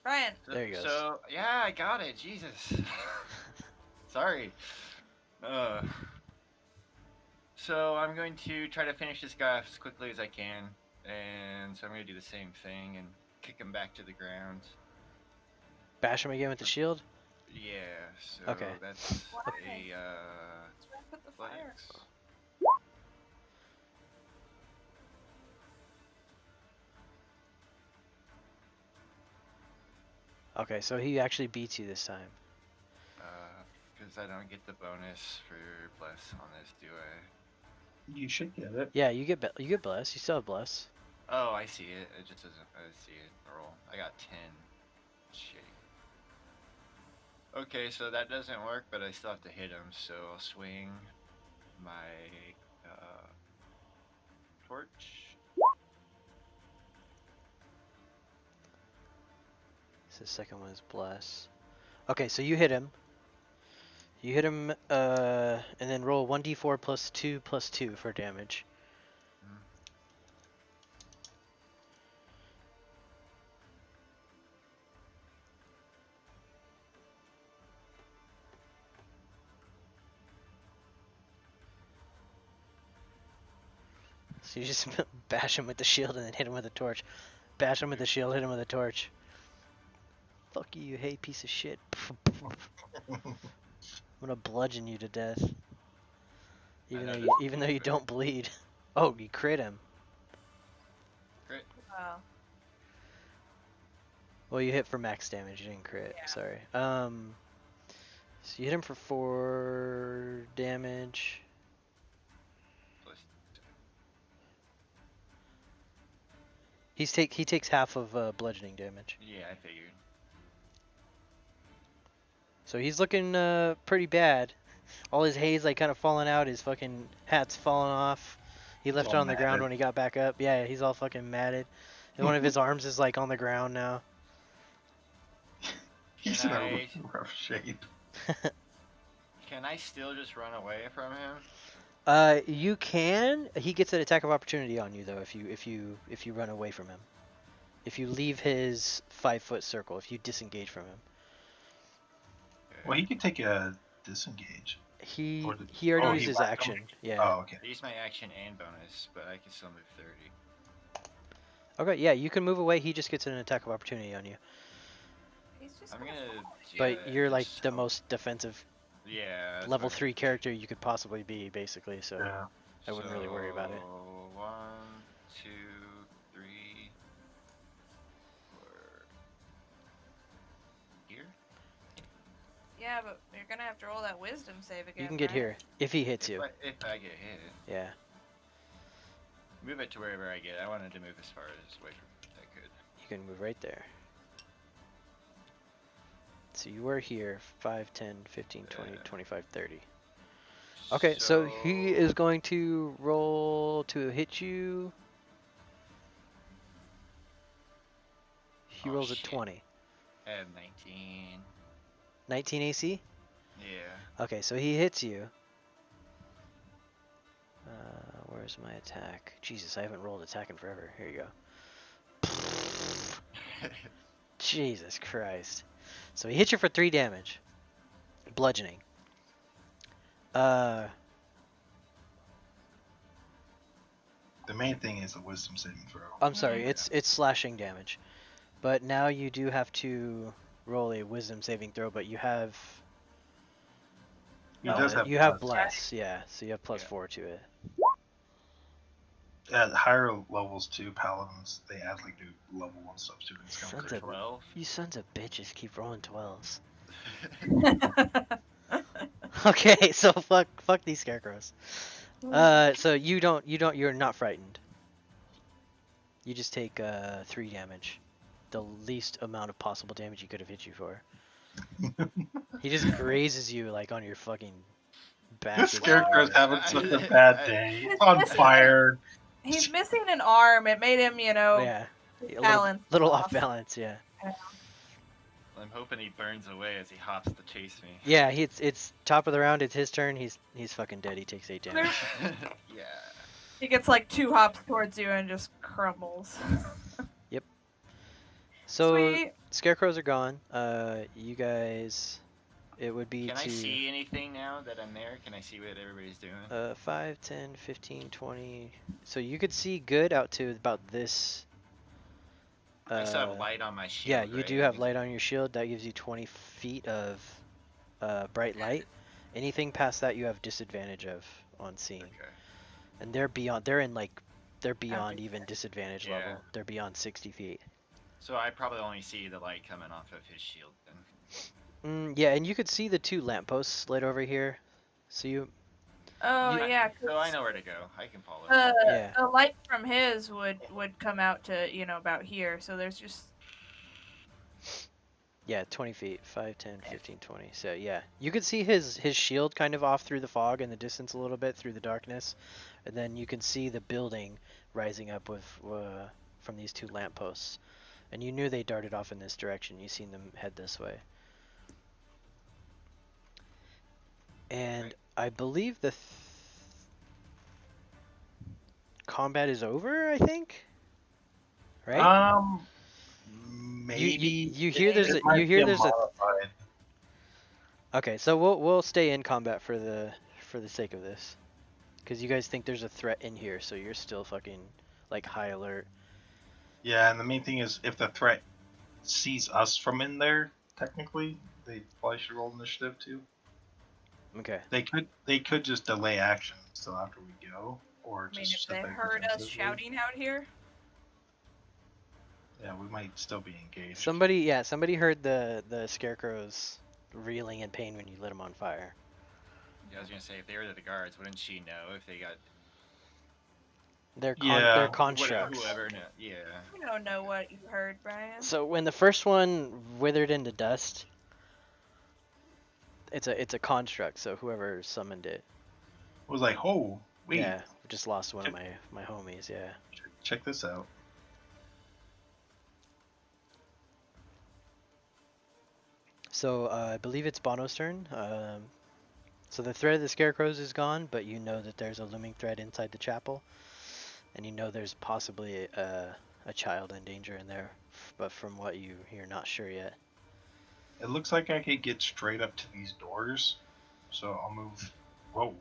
Brian. There he goes. So yeah, I got it. Jesus. Sorry. So I'm going to try to finish this guy off as quickly as I can, and so I'm going to do the same thing and kick him back to the ground. Bash him again with the shield? Yeah. So Okay. that's Why? a That's where I put the fire. flex. Okay, so he actually beats you this time. Because I don't get the bonus for bless on this, do I? You should get it. Yeah, you get bless. You still have bless. Oh, I see it. It just doesn't. I see it roll. I got 10. Shit. Okay, so that doesn't work, but I still have to hit him. So I'll swing my torch. So the second one is bless. Okay, so you hit him. You hit him, and then roll 1d4 plus 2 for damage. Mhm. So you just bash him with the shield and then hit him with a torch. Bash him with the shield, hit him with a torch. Fuck you, you hate piece of shit. I'm gonna bludgeon you to death. Even though you don't bleed. Oh, you crit him. Crit. Wow. Well, you hit for max damage. You didn't crit. Yeah. Sorry. So you hit him for 4 damage. Plus He takes half of bludgeoning damage. Yeah, I figured. So he's looking pretty bad. All his haze like kind of falling out. His fucking hat's falling off. He left it all on the ground matted. when he got back up. Yeah, he's all fucking matted. And one of his arms is like on the ground now. He's Can in a I rough shape. can I still just run away from him? You can. He gets an attack of opportunity on you though if you run away from him. If you leave his 5-foot circle, if you disengage from him. Well, he could take a disengage. He Or did- he already oh, used he his whacked action. him? Yeah. Oh, okay. I use my action and bonus, but I can still move 30. Okay. Yeah, you can move away. He just gets an attack of opportunity on you. He's just I'm gonna gonna fall. do But that you're like just the help- most defensive Yeah. that's level what I 3 figured. character you could possibly be, basically. So Yeah. I wouldn't really worry about it. So, 1, 2, 3, 4. Here? Yeah, but you're gonna have to roll that wisdom save again. You can get right? here if he hits you. If I get hit. Yeah. Move it to wherever I get. I wanted to move as far as away from it as I could. You can move right there. So you were here 5, 10, 15, 20, 25, 30. Okay, so he is going to roll to hit you. He Oh, rolls a shit. 20. I have 19. 19 AC? Yeah. Okay, so he hits you. Where's my attack? Jesus, I haven't rolled attack in forever. Here you go. Jesus Christ. So he hits you for 3 damage. Bludgeoning. The main thing is the wisdom saving throw. I'm sorry, Yeah. it's slashing damage. But now you do have to roll a wisdom saving throw, but you have He does have you have plus. bless, yeah, so you have plus Yeah. 4 to it. At higher levels too, paladins they add like new level 1 stuff to it. It's kind Sons of So of- crazy. 12. You sons of bitches keep rolling 12s. Okay, so fuck these scarecrows. So you're not frightened. You just take 3 damage. The least amount of possible damage he could have hit you for. He just grazes you like on your fucking back. This as you scarecrow's roll. having such a bad day. It's on fire. He's missing an arm. It made him, Yeah. A balance little off. off balance, yeah. I'm hoping he burns away as he hops to chase me. Yeah, it's top of the round, it's his turn, he's fucking dead, he takes 8 damage. Yeah. He gets like 2 hops towards you and just crumbles. So Sweet. scarecrows are gone. You guys, it would be Can to I see anything now that I'm there? Can I see what everybody's doing? 5, 10, 15, 20. So you could see good out to about this. I still have light on my shield. Yeah, you right? do have light on your shield. That gives you 20 feet of bright light. Anything past that, you have disadvantage of on seeing. Okay. And they're beyond. They're beyond Okay. even disadvantage Yeah. level. They're beyond 60 feet. So I probably only see the light coming off of his shield then. Yeah, and you could see the 2 lampposts lit over here. So you. Oh You- yeah. So I know where to go. I can follow. Yeah. The light from his would come out to about here. So there's just Yeah, 20 feet. 5, 10, 15, 20. So yeah, you can see his shield kind of off through the fog in the distance a little bit through the darkness, and then you can see the building rising up with from these two lampposts. And you knew they darted off in this direction. You seen them head this way. And Right. I believe the combat is over. I think. Right? Maybe You it, hear there's it a might you be hear a there's a modified. okay. So we'll stay in combat for the sake of this. Because you guys think there's a threat in here, so you're still fucking, like, high alert. Yeah, and the main thing is if the threat sees us from in there, technically, they probably should roll initiative too. Okay. They could just delay action until after we go, or I mean, if just sit they there heard us defensively. shouting out here, Yeah, we might still be engaged. Somebody heard the scarecrows reeling in pain when you lit them on fire. Yeah, I was gonna say if they were the guards, wouldn't she know if they got They're Yeah. constructs. whoever? No, yeah. we don't know what you heard, Brian. So when the first one withered into dust, it's a construct. So whoever summoned it. Was like, oh, wait, Yeah, just lost one of my homies. Yeah. check this out. So I believe it's Bono's turn. So the threat of the scarecrows is gone, but you know that there's a looming threat inside the chapel, and you know there's possibly a child in danger in there, but from what you're not sure yet. It looks like I could get straight up to these doors, so I'll move. Whoa.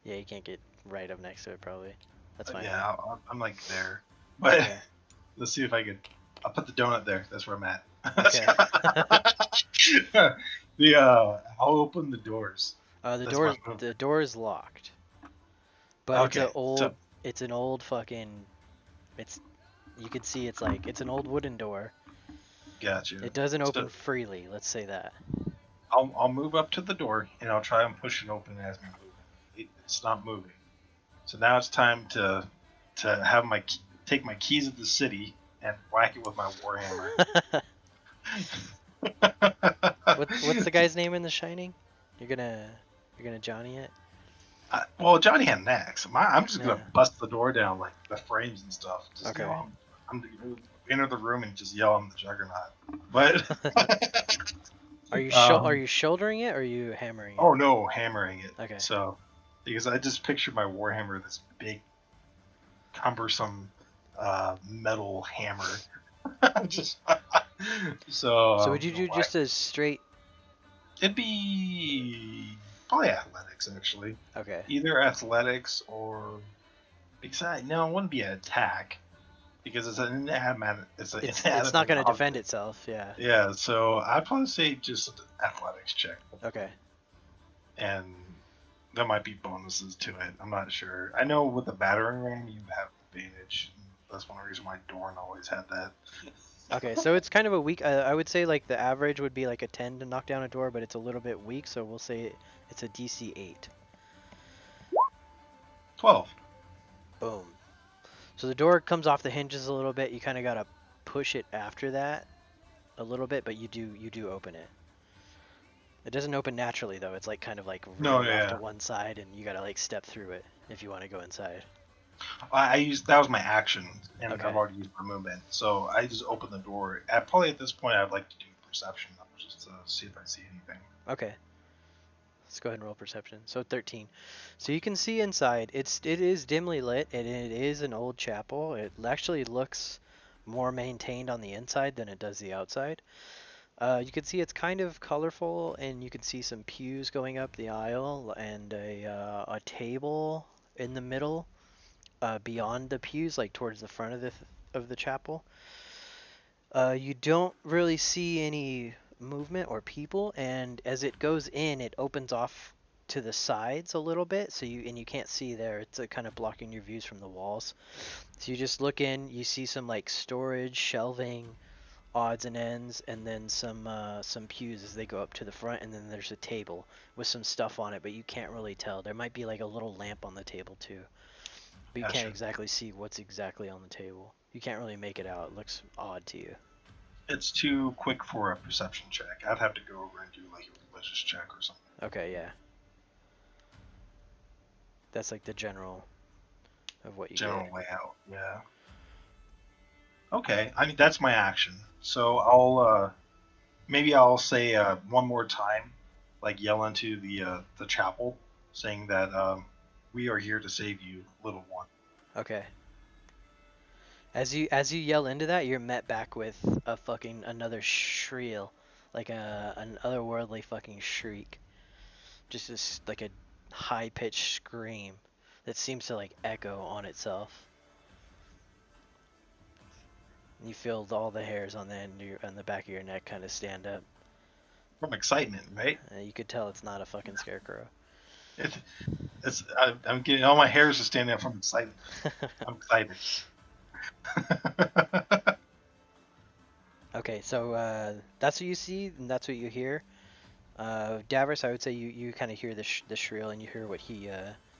Yeah, you can't get right up next to it probably. That's fine. Yeah, I'm like there. But Okay. let's see if I could. I'll put the donut there. That's where I'm at. Okay. I'll open the doors. The That's door my move. the door is locked, but Okay, it's an old fucking it's you can see it's an old wooden door. Gotcha. It doesn't open So freely. Let's say that. I'll move up to the door and I'll try and push it open as we move. It's not moving. So now it's time to have take my keys of the city and whack it with my warhammer. What's the guy's name in The Shining? You're gonna Johnny it? Well, Johnny had an axe. I'm just gonna Yeah. bust the door down, like the frames and stuff. Just Okay. I'm gonna enter the room and just yell, "I'm the Juggernaut." But Are you shouldering it or are you hammering it? oh no, hammering it. Okay. So because I just pictured my warhammer, this big, cumbersome metal hammer. just so. So would you do just a straight? It'd be probably athletics, actually. Okay. Either athletics or no, it wouldn't be an attack because it's an inanimate. It's not gonna defend itself. Yeah. Yeah, so I'd probably say just an athletics check, Okay. and there might be bonuses to it. I'm not sure. I know with the battering ram you have advantage. That's one reason why Dorn always had that. Okay. So it's kind of a weak. I would say like the average would be like a 10 to knock down a door, but it's a little bit weak. So we'll say it's a DC 8. 12. Boom. So the door comes off the hinges a little bit. You kind of gotta push it after that a little bit, but you do open it. It doesn't open naturally though. It's like kind of like No, reeled off yeah. to one side, and you gotta like step through it if you want to go inside. I used that was my action, and Okay. I've already used my movement, so I just opened the door. Probably at this point, I'd like to do perception, just to see if I see anything. Okay. Let's go ahead and roll perception. So 13. So you can see inside. It is dimly lit, and it is an old chapel. It actually looks more maintained on the inside than it does the outside. You can see it's kind of colorful, and you can see some pews going up the aisle, and a table in the middle, beyond the pews, like towards the front of the chapel. You don't really see any movement or people, and as it goes in, it opens off to the sides a little bit, so you can't see there. It's kind of blocking your views from the walls. So you just look in, you see some like storage, shelving, odds and ends, and then some pews as they go up to the front, and then there's a table with some stuff on it, but you can't really tell. There might be like a little lamp on the table too, but you can't Gotcha. exactly see what's exactly on the table. You can't really make it out. It looks odd to you. It's too quick for a perception check. I'd have to go over and do like a religious check or something. Okay, yeah. That's like the general of what you General get. layout. Yeah. Okay. I mean that's my action. So I'll maybe I'll say one more time, like yell into the chapel, saying that we are here to save you, little one. Okay. As you yell into that, you're met back with a fucking another shriek, like an otherworldly fucking shriek, just this like a high pitched scream that seems to like echo on itself. You feel all the hairs on the on the back of your neck kind of stand up. From excitement, right? You could tell it's not a fucking scarecrow. It, I'm getting all my hairs are standing up from excitement. I'm excited. Okay, so that's what you see and that's what you hear. Davros, I would say you kind of hear the shrill and you hear what he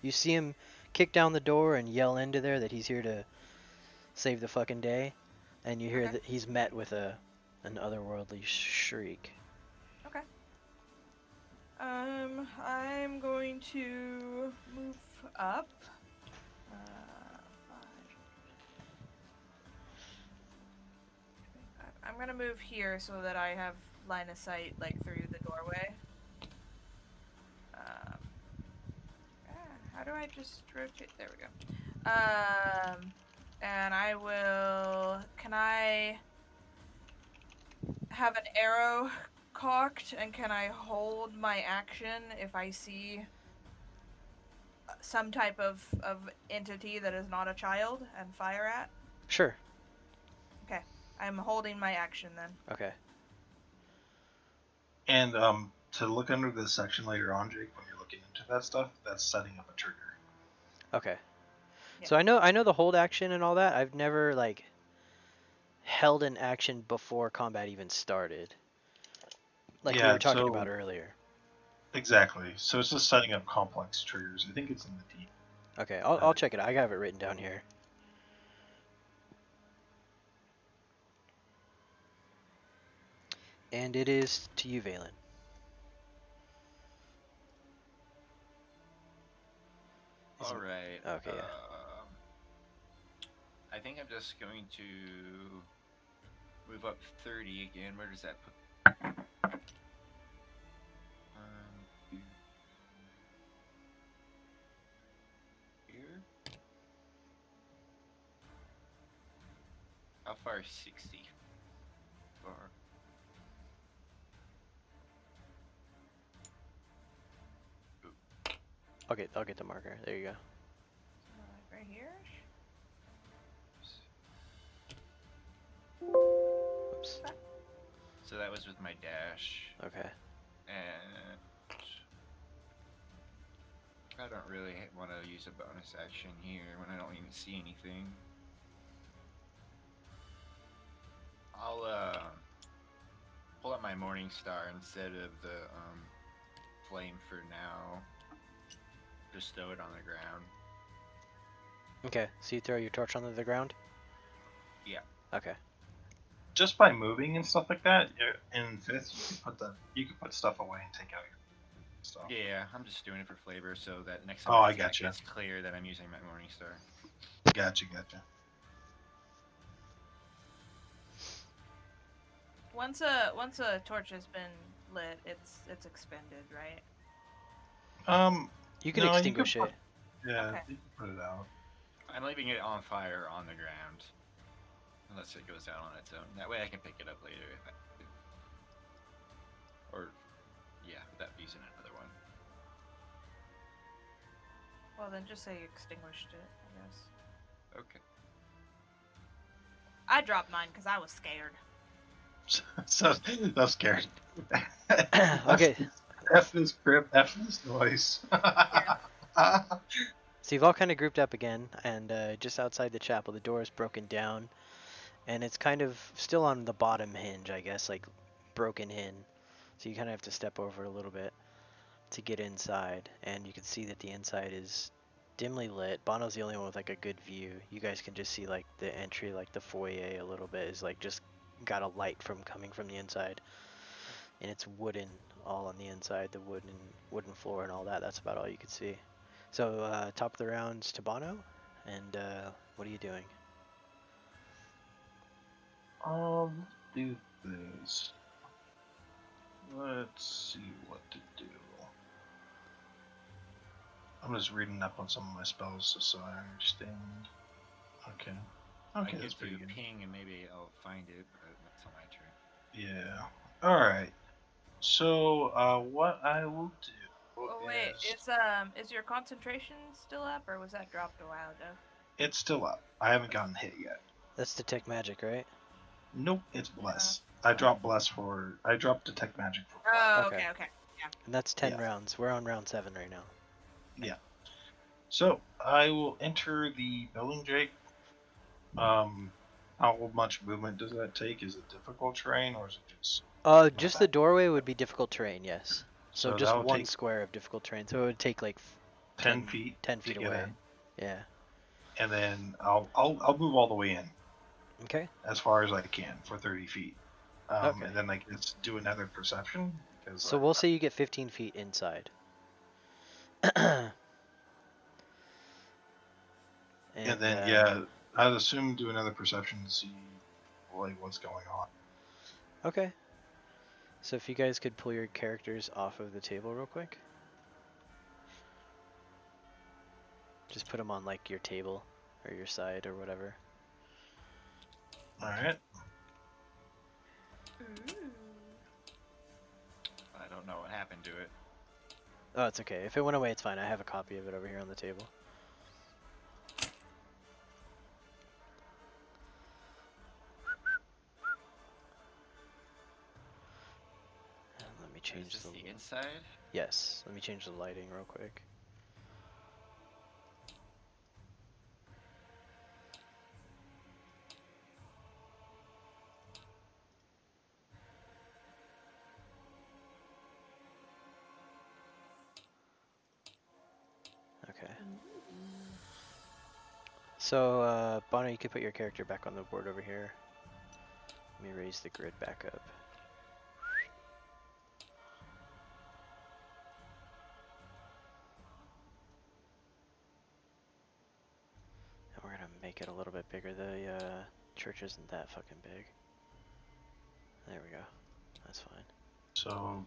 you see him kick down the door and yell into there that he's here to save the fucking day, and you hear Okay. that he's met with an otherworldly shriek. Okay. I'm going to move up. I'm gonna move here so that I have line of sight like through the doorway. How do I just rotate? There we go. And I will. Can I have an arrow cocked, and can I hold my action if I see some type of entity that is not a child and fire at? Sure. Okay, I'm holding my action then. Okay. And to look under this section later on, Jake, when you're looking into that stuff, that's setting up a trigger. Okay. Yeah. So I know the hold action and all that. I've never like held an action before combat even started. Like we Yeah, were talking so about earlier. exactly. So it's just setting up complex triggers. I think it's in the deep. Okay, I'll check it out. I have it written down here. And it is to you, Valen. All right. Okay, yeah. I think I'm just going to move up 30 again. Where does that put? Here. How far is 60? Far. Okay, I'll get the marker. There you go. Right here. Oops. So that was with my dash. Okay. And I don't really want to use a bonus action here when I don't even see anything. I'll pull out my Morning Star instead of the flame for now. Just throw it on the ground. Okay, so you throw your torch onto the ground? Yeah. Okay. Just by moving and stuff like that, in fifth, you can put stuff away and take out your stuff. Yeah, I'm just doing it for flavor so that next time I attack, gotcha. it's clear that I'm using my Morning Star. Gotcha. Once a torch has been lit, it's expended, right? You can no, extinguish you can it. Yeah, Okay. you can put it out. I'm leaving it on fire on the ground. Unless it goes out on its own. That way I can pick it up later if I do. Or, yeah, without using another one. Well, then just say you extinguished it, I guess. Okay. I dropped mine because I was scared. So scared. Okay. F this grip, F this noise. So you've all kind of grouped up again, and just outside the chapel, the door is broken down, and it's kind of still on the bottom hinge, I guess, like broken in. So you kind of have to step over a little bit to get inside, and you can see that the inside is dimly lit. Bono's the only one with like a good view. You guys can just see like the entry, like the foyer a little bit is like just got a light from coming from the inside, and it's wooden all on the inside, the wooden floor and all that. That's about all you could see. So top of the round's Tabano, and what are you doing? Let's do this. Let's see what to do. I'm just reading up on some of my spells just so I understand. Okay. I Okay, can that's get pretty to good. ping and maybe I'll find it, but that's on my turn. Yeah. Alright. So, what I will do Oh wait, is... is your concentration still up, or was that dropped a while ago? It's still up. I haven't gotten hit yet. That's detect magic, right? Nope, it's Bless. I Oh. dropped Detect Magic for Oh, Okay. okay. Yeah. And that's 10 Yeah. rounds. We're on round 7 right now. Yeah. So, I will enter the building, Jake. How much movement does that take? Is it difficult terrain or is it just... Just bad? the doorway would be difficult terrain, yes. So So just that'll one take square of difficult terrain. So it would take like 10 feet 10 to feet get away. in. Yeah. And then I'll move all the way in Okay. as far as I can for 30 feet. Okay. And then I can just do another perception because So we'll say you get 15 feet inside. and then yeah, I'd assume do another perception to see like what's going on. Okay. So if you guys could pull your characters off of the table real quick. Just put them on like your table or your side or whatever. All right. Ooh. I don't know what happened to it. Oh, it's okay. If it went away, it's fine. I have a copy of it over here on the table. And let me change Is this the the inside? Yes, let me change the lighting real quick. Okay. So, Bono, you can put your character back on the board over here. Let me raise the grid back up. And we're gonna make it a little bit bigger. The church isn't that fucking big. There we go. That's fine. So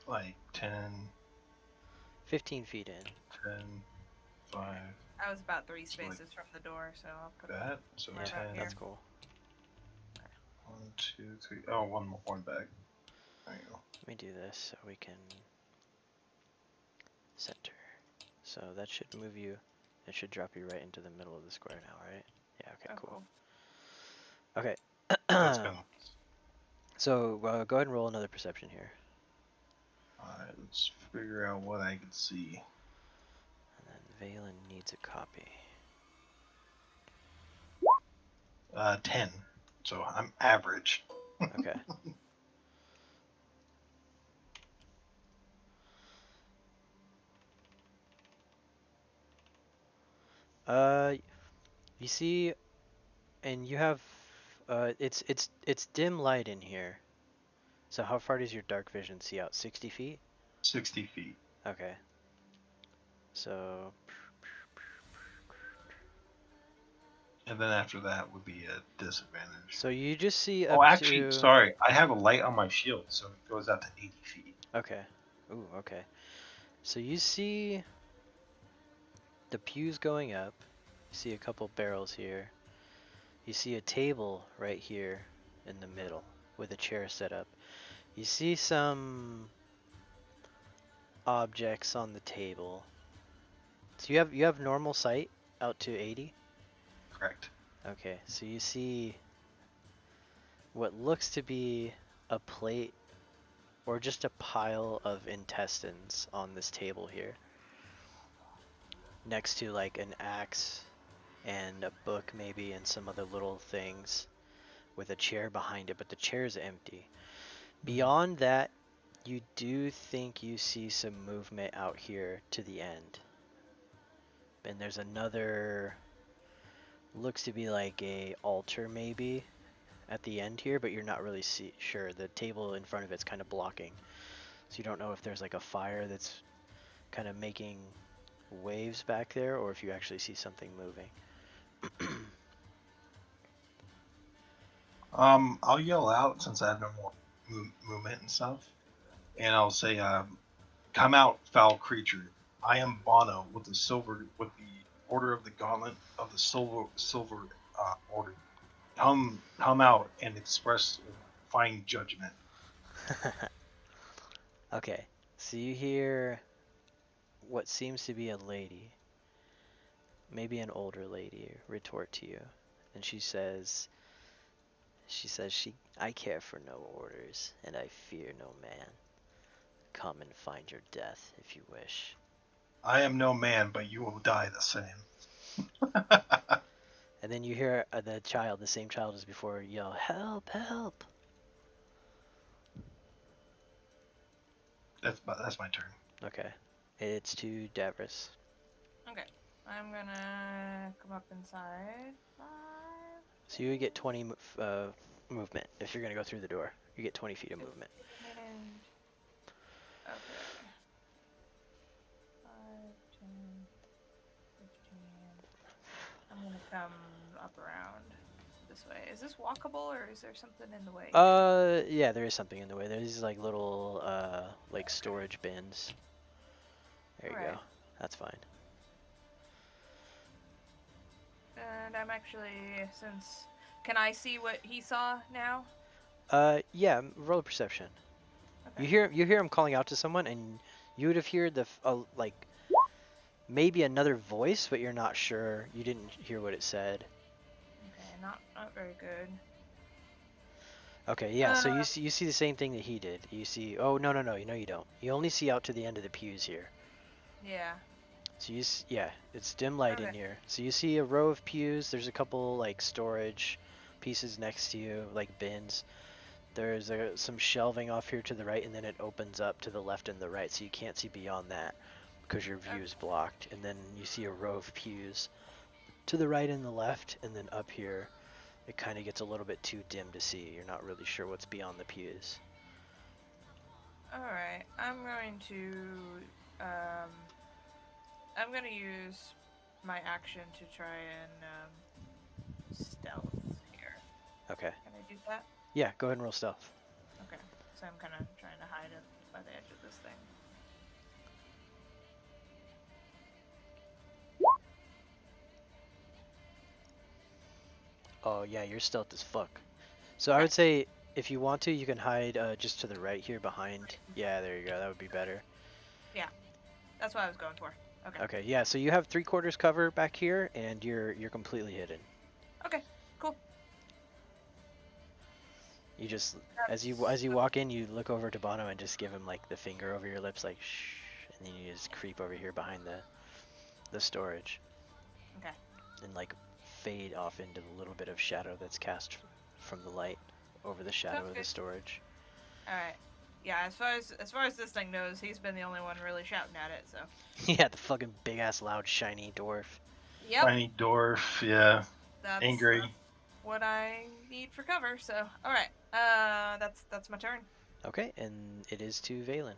like 10, 15 feet in. 10, 5, I was about 3 So, like, spaces from the door, so I'll put that. So Right Yeah, about 10, here. that's cool. 1, 2, 3. Oh, one back. There you go. Let me do this so we can center. So that should move you. It should drop you right into the middle of the square now, right? Yeah, okay, Oh, cool. cool. Okay. That's gonna. So go ahead and roll another perception here. Alright, let's figure out what I can see. And then Valen needs a copy. 10. So I'm average. Okay. You see, and you have, it's dim light in here. So how far does your dark vision see out? 60 feet? 60 feet. Okay. So, And then after that would be a disadvantage. so you just see Oh, up actually, to. sorry. I have a light on my shield, so it goes out to 80 feet. Okay. Ooh, okay. So you see the pews going up. You see a couple barrels here. You see a table right here in the middle with a chair set up. You see some objects on the table. So you have normal sight out to 80? Correct. Okay, so you see what looks to be a plate or just a pile of intestines on this table here. Next to like an axe and a book maybe and some other little things with a chair behind it, but the chair is empty. Beyond that, you do think you see some movement out here to the end. And there's another, looks to be like a altar maybe, at the end here, but you're not really sure. The table in front of it's kind of blocking, so you don't know if there's like a fire that's kind of making waves back there, or if you actually see something moving. I'll yell out since I have no more movement and stuff, and I'll say, "Come out, foul creature! I am Bono with the Order of the Gauntlet of the Silver Order. Come out and express fine judgment." Okay, so you hear what seems to be a lady, maybe an older lady, retort to you, and I care for no orders, and I fear no man. Come and find your death if you wish. I am no man, but you will die the same. And then you hear the same child as before, yell, "Help! Help!" That's my turn. Okay, it's to Davros. Okay. I'm gonna come up inside. 5. So you get 20 movement if you're gonna go through the door. You get 20 feet of movement. And okay. 5, 10, 15. I'm gonna come up around this way. Is this walkable or is there something in the way? Yeah, there is something in the way. There's these like little like storage bins. There you go. That's fine. And I'm actually, can I see what he saw now? Yeah, roll a perception. Okay. You hear him calling out to someone, and you would have heard like maybe another voice, but you're not sure. You didn't hear what it said. Okay, not very good. Okay, yeah. So you see the same thing that he did. You see. Oh no. You don't. You only see out to the end of the pews here. Yeah. So yeah, it's dim light in here. So you see a row of pews. There's a couple like storage pieces next to you, like bins. There's some shelving off here to the right, and then it opens up to the left and the right, so you can't see beyond that because your view is blocked. And then you see a row of pews to the right and the left, and then up here, it kind of gets a little bit too dim to see. You're not really sure what's beyond the pews. Alright, I'm gonna use my action to try and stealth here. Okay. Can I do that? Yeah, go ahead and roll stealth. Okay, so I'm kind of trying to hide it by the edge of this thing. Oh yeah, you're stealth as fuck. So I would say if you want to, you can hide just to the right here behind. Yeah, there you go. That would be better. Yeah, that's what I was going for. Okay. Okay, yeah. So you have 3/4 cover back here, and you're completely hidden. Okay, cool. You just as you walk in, you look over to Bono and just give him like the finger over your lips, like shh, and then you just creep over here behind the storage. Okay. And like fade off into the little bit of shadow that's cast from the light over the shadow of the storage. All right. Yeah, as far as this thing knows, he's been the only one really shouting at it. So. Yeah, the fucking big ass loud shiny dwarf. Yep. Tiny dwarf, yeah. Angry. That's what I need for cover. So, all right. That's my turn. Okay, and it is to Valen.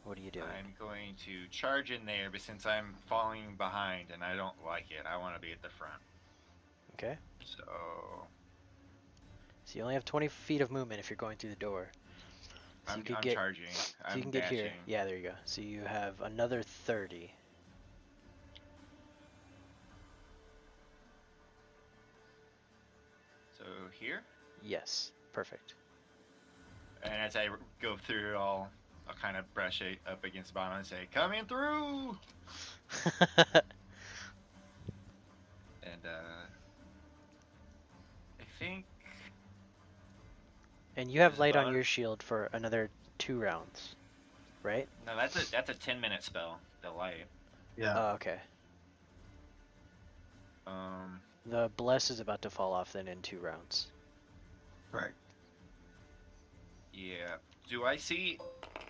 What are you doing? I'm going to charge in there, but since I'm falling behind and I don't like it, I want to be at the front. Okay. So you only have 20 feet of movement if you're going through the door. So I'm you charging. So you can get here. Yeah, there you go. So you have another 30. So here? Yes, perfect. And as I go through, I'll kind of brush it up against the bottom and say, "Coming through!" And I think. And you have light on your shield for another 2 rounds, right? No, that's a 10-minute spell. The light. Yeah. Oh, okay. The bless is about to fall off then in 2 rounds. Right. Yeah. Do I see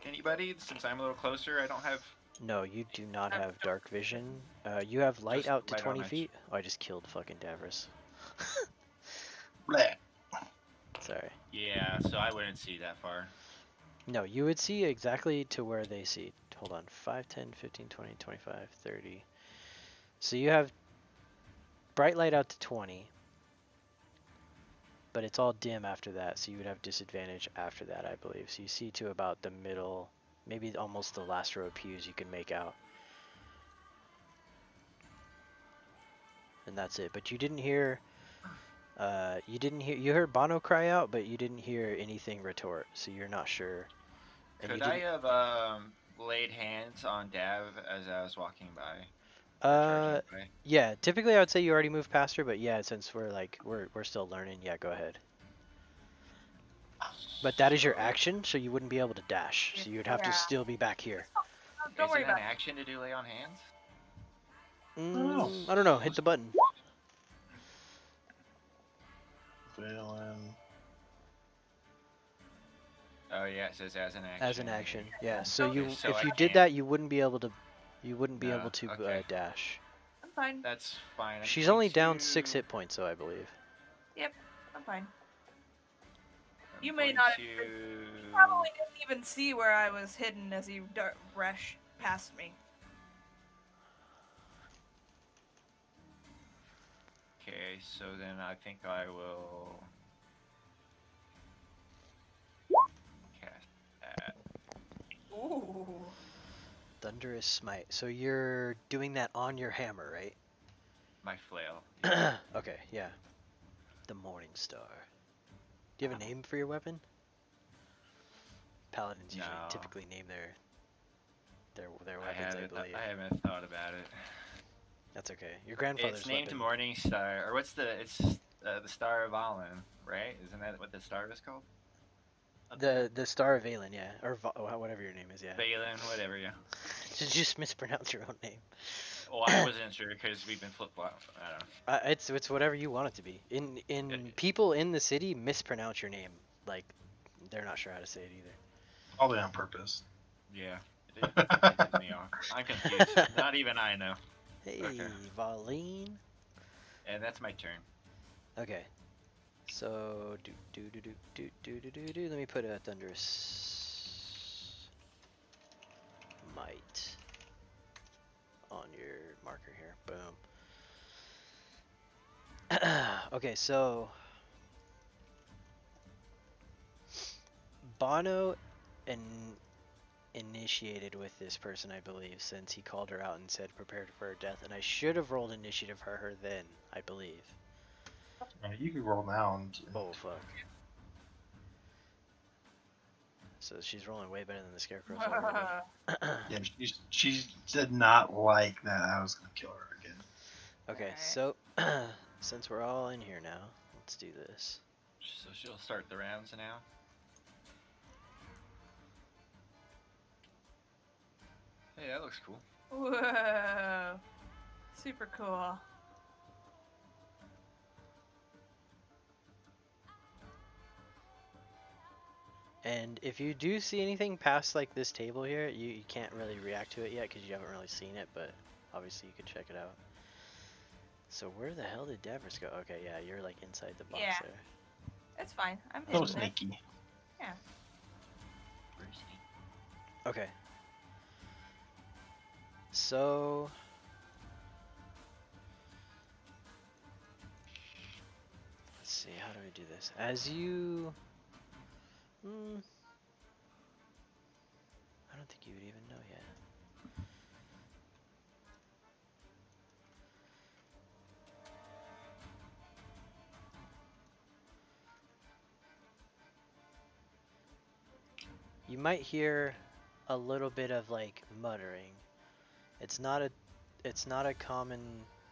anybody? Since I'm a little closer, I don't have. No, you do not have dark vision. You have light Just out to light on 20 my feet. Oh, I just killed fucking Davros. Bleh. Sorry. Yeah, so I wouldn't see that far. No, you would see exactly to where they see. Hold on. 5, 10, 15, 20, 25, 30. So you have bright light out to 20. But it's all dim after that, so you would have disadvantage after that, I believe. So you see to about the middle, maybe almost the last row of pews you can make out. And that's it. But you didn't hear, you heard Bono cry out, but you didn't hear anything retort, so you're not sure. And Could you I didn't, have laid hands on Dav as I was walking by? Or uh, charging by? yeah, typically I would say you already moved past her, but yeah, since we're still learning, yeah, go ahead. But that is your So, action, so you wouldn't be able to dash, so you'd have to Yeah. still be back here. Don't is worry it an about it. action to do lay on hands? Oh. I don't know, hit the button. Valen. Oh yeah, it says as an action. As an action, yeah. So Okay, you, so if I you did can't- that, you wouldn't be able to, No, okay. dash. I'm fine. That's fine. I'm She's going only down to- 6 hit points, though, I believe. Yep, I'm fine. I'm You may going not- to... You probably didn't even see where I was hidden as you rushed past me. Okay, so then I think I will cast that. Ooh. Thunderous Smite. So you're doing that on your hammer, right? My flail. Okay, yeah. The Morning Star. Do you have a name for your weapon? Paladins usually No. typically name their I weapons, I haven't, believe. I haven't thought about it. That's okay. Your grandfather's It's named weapon. Morning Star, or what's the? It's the Star of Alan, right? Isn't that what the star is called? The Star of Valen, yeah, or whatever your name is, yeah. Balin, whatever. Yeah. Did you just mispronounce your own name? Well, I wasn't sure because we've been flip flop. I don't know. It's whatever you want it to be. In Yeah. people in the city mispronounce your name, like they're not sure how to say it either. Probably on purpose. Yeah. It threw me off. I'm confused. Not even I know. Hey, Okay. Valine. And that's my turn. Okay. So let me put a thunderous might on your marker here. Boom. Okay, so Bono initiated with this person, I believe, since he called her out and said prepared for her death, and I should have rolled initiative for her then, I believe. Right, you can roll now. And... Oh fuck. So she's rolling way better than the scarecrow's already. Yeah, she did not like that I was gonna kill her again. Okay, Alright. so since we're all in here now, let's do this. So she'll start the rounds now. Hey, that looks cool. Whoa. Super cool. And if you do see anything past like this table here, you can't really react to it yet because you haven't really seen it, but obviously you can check it out. So where the hell did Davros go? Okay, yeah, you're like inside the box Yeah. there. It's fine. I'm That was hidden there. sneaky. Okay. So let's see, how do we do this? As you I don't think you would even know yet. You might hear a little bit of like muttering. It's not a common,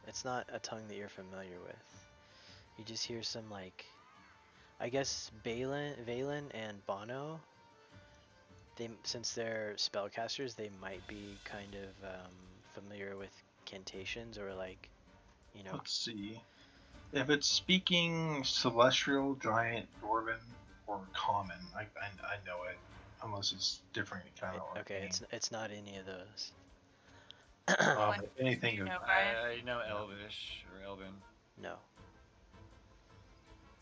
it's not a tongue that you're familiar with. You just hear some like, I guess Valen and Bono, since they're spellcasters, they might be kind of familiar with cantations or like, you know. Let's see. If it's speaking celestial, giant, dwarven, or common, I know it. Unless it's different kind of. Okay, it's not any of those. If anything, You of know, Brian? I know Elvish or Elven. No.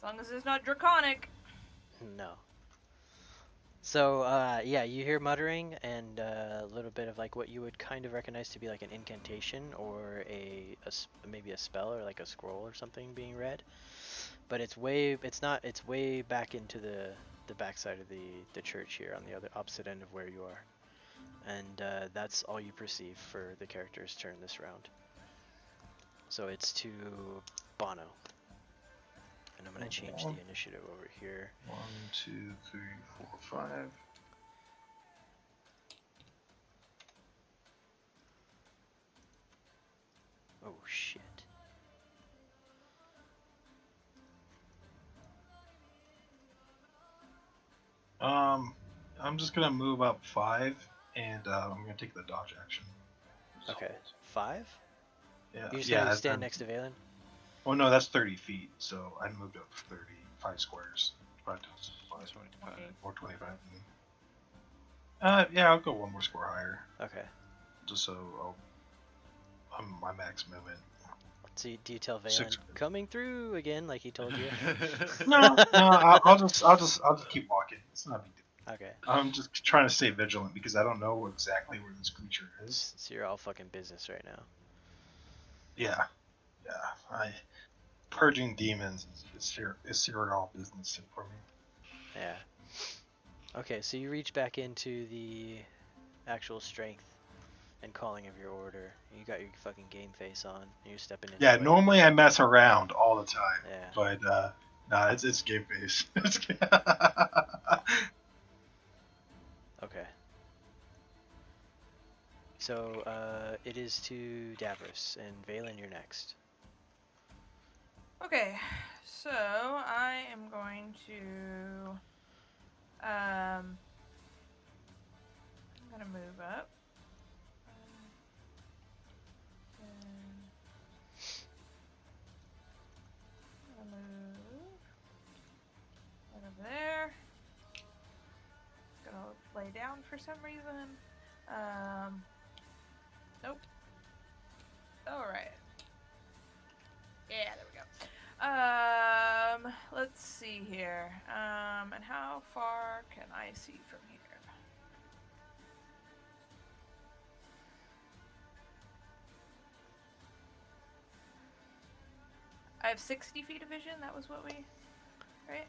long as it's not draconic. No. So, yeah, you hear muttering and a little bit of like what you would kind of recognize to be like an incantation or maybe a spell or like a scroll or something being read. But it's way back into the backside of the church here on the other opposite end of where you are. And that's all you perceive for the character's turn this round. So it's to Bono. And I'm going to change the initiative over here. 1, 2, 3, 4, 5. Oh, shit. I'm just gonna move up 5, and I'm gonna take the dodge action. Just Okay. hold. 5? Yeah. You're Yeah. gonna stand next to Valen? Oh no, that's 30 feet. So I moved up 35 squares. 5 times 5, or 25. Yeah, I'll go one more square higher, Okay. just so I'm my max movement. So do you tell Valen, 6. coming through again, like he told you? No, I'll just keep walking. It's not a big deal. Okay. I'm just trying to stay vigilant because I don't know exactly where this creature is. So you're all fucking business right now. Yeah. Purging demons is serial business for me. Yeah. Okay, so you reach back into the actual strength and calling of your order. You got your fucking game face on. And you're stepping into Yeah, it. normally I mess around all the time, Yeah. but nah, it's game face. Okay. So it is to Davros, and Valen, you're next. Okay, so I am going to I'm gonna move up. And I'm gonna move right over there. Gonna lay down for some reason. Nope. Alright. Yeah, there we go. Let's see here. And how far can I see from here? I have 60 feet of vision. That was what we, right?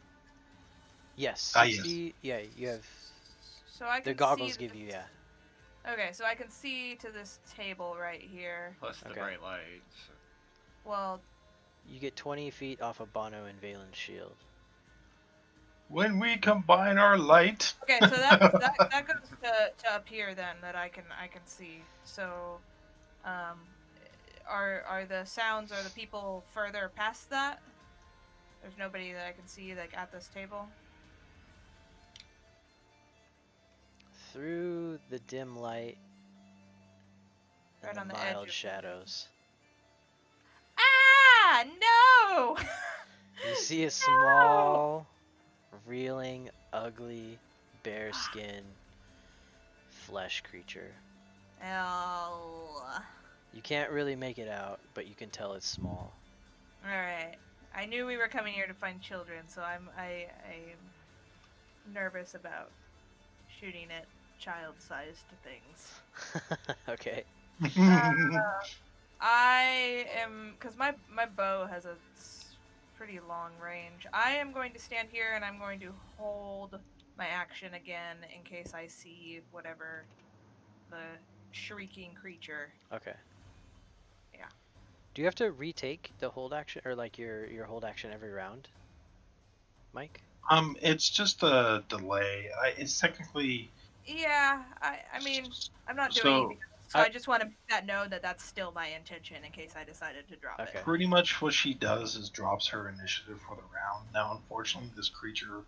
Yes. Yes. 60. Yeah, you have. So I can The goggles see give you, yeah. Okay, so I can see to this table right here. Plus the Okay. bright lights. Well, You get 20 feet off of Bono and Valen's shield. When we combine our light. okay, so that goes to up here then that I can see. So, are the sounds or the people further past that? There's nobody that I can see like at this table. Through the dim light and Right the on the edge mild of shadows, Ah, no! you see a small, reeling, ugly, bare-skin flesh creature. Oh. You can't really make it out, but you can tell it's small. All right. I knew we were coming here to find children, so I'm nervous about shooting at child-sized things. Okay. I am, because my bow has a pretty long range. I am going to stand here and I'm going to hold my action again in case I see whatever the shrieking creature. Okay. Yeah. Do you have to retake the hold action, or like your hold action every round, Mike? It's just a delay. It's technically. Yeah, I mean, I'm not doing So anything. So I just want to make that known that that's still my intention in case I decided to drop Okay. it. pretty much what she does is drops her initiative for the round. Now, unfortunately, this creature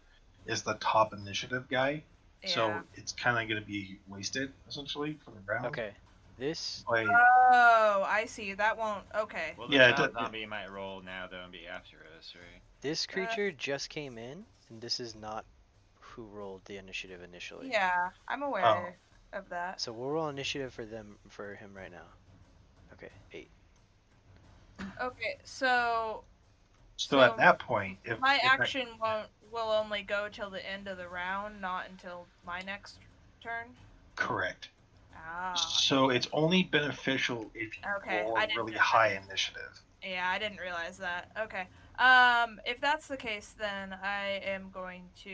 is the top initiative guy, so Yeah. it's kind of going to be wasted essentially for the round. Okay. This. Like, Oh, I see. That won't. Okay. Well, the Yeah, child it- zombie might roll now, though, and be after us, right? This creature just came in, and this is not who rolled the initiative initially. Yeah, I'm aware of that. So we'll roll initiative for him right now. Okay, 8. Okay, so So at that point, my if action will only go till the end of the round, not until my next turn. correct. Ah. So it's only beneficial if you Okay, roll I a didn't really know high that. initiative. Yeah, I didn't realize that. Okay. If that's the case, then I am going to.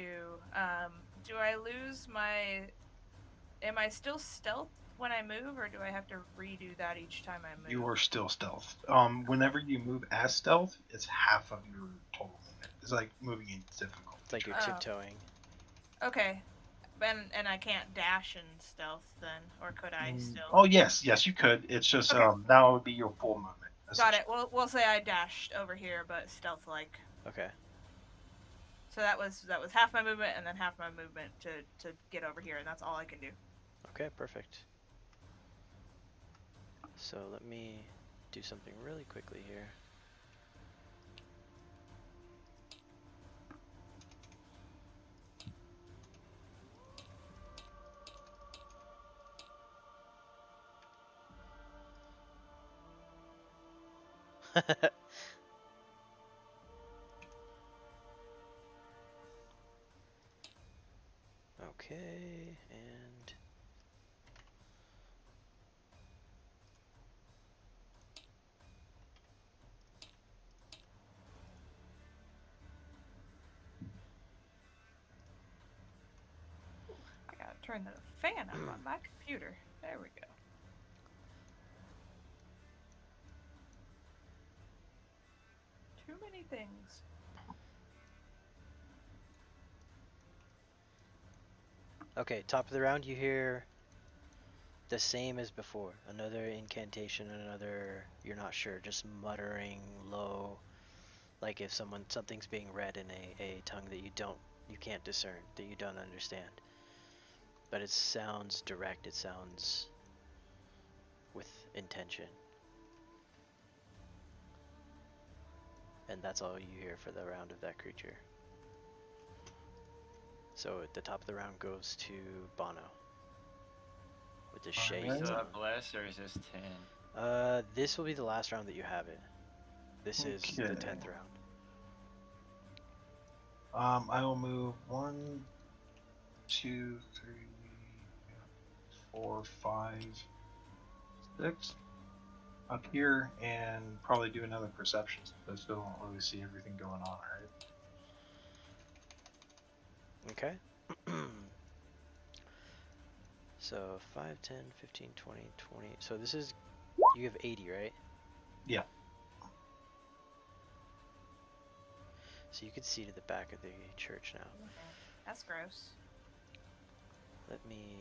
Do I lose my? Am I still stealth when I move, or do I have to redo that each time I move? You are still stealth. Whenever you move as stealth, it's half of your total movement. It's like moving in difficult. It's like you're Oh. tiptoeing. Okay. And I can't dash in stealth then, or could I still? Oh yes, yes, you could. It's just Okay. that would be your full movement. Got it. We'll say I dashed over here, but stealth like. Okay. So that was half my movement and then half my movement to get over here, and that's all I can do. Okay, perfect. So let me do something really quickly here. Okay, and I gotta turn the fan up on my computer. There we go. Too many things. okay, top of the round you hear the same as before. Another incantation, another you're not sure, just muttering low, like if something's being read in a tongue that you can't discern, that you don't understand. But it sounds direct, it sounds with intention. And that's all you hear for the round of that creature. So at the top of the round goes to Bono. With the shake. Is that bless or is this 10? This will be the last round that you have it. This is the 10th round. I will move 1, 2, 3, 4, 5, 6 up here, and probably do another perception. I still don't really see everything going on, right? Okay. So 5, 10, 15, 20, 20. So this is, you have 80, right? Yeah. So you can see to the back of the church now. That's gross. Let me...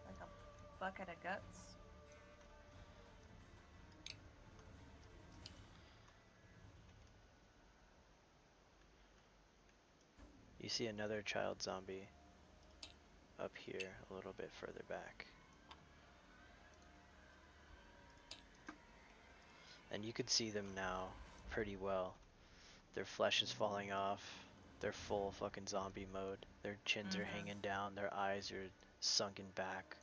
Like a bucket of guts. You see another child zombie up here, a little bit further back. And you can see them now pretty well. Their flesh is falling off. They're full fucking zombie mode. Their chins are hanging down. Their eyes are sunken back.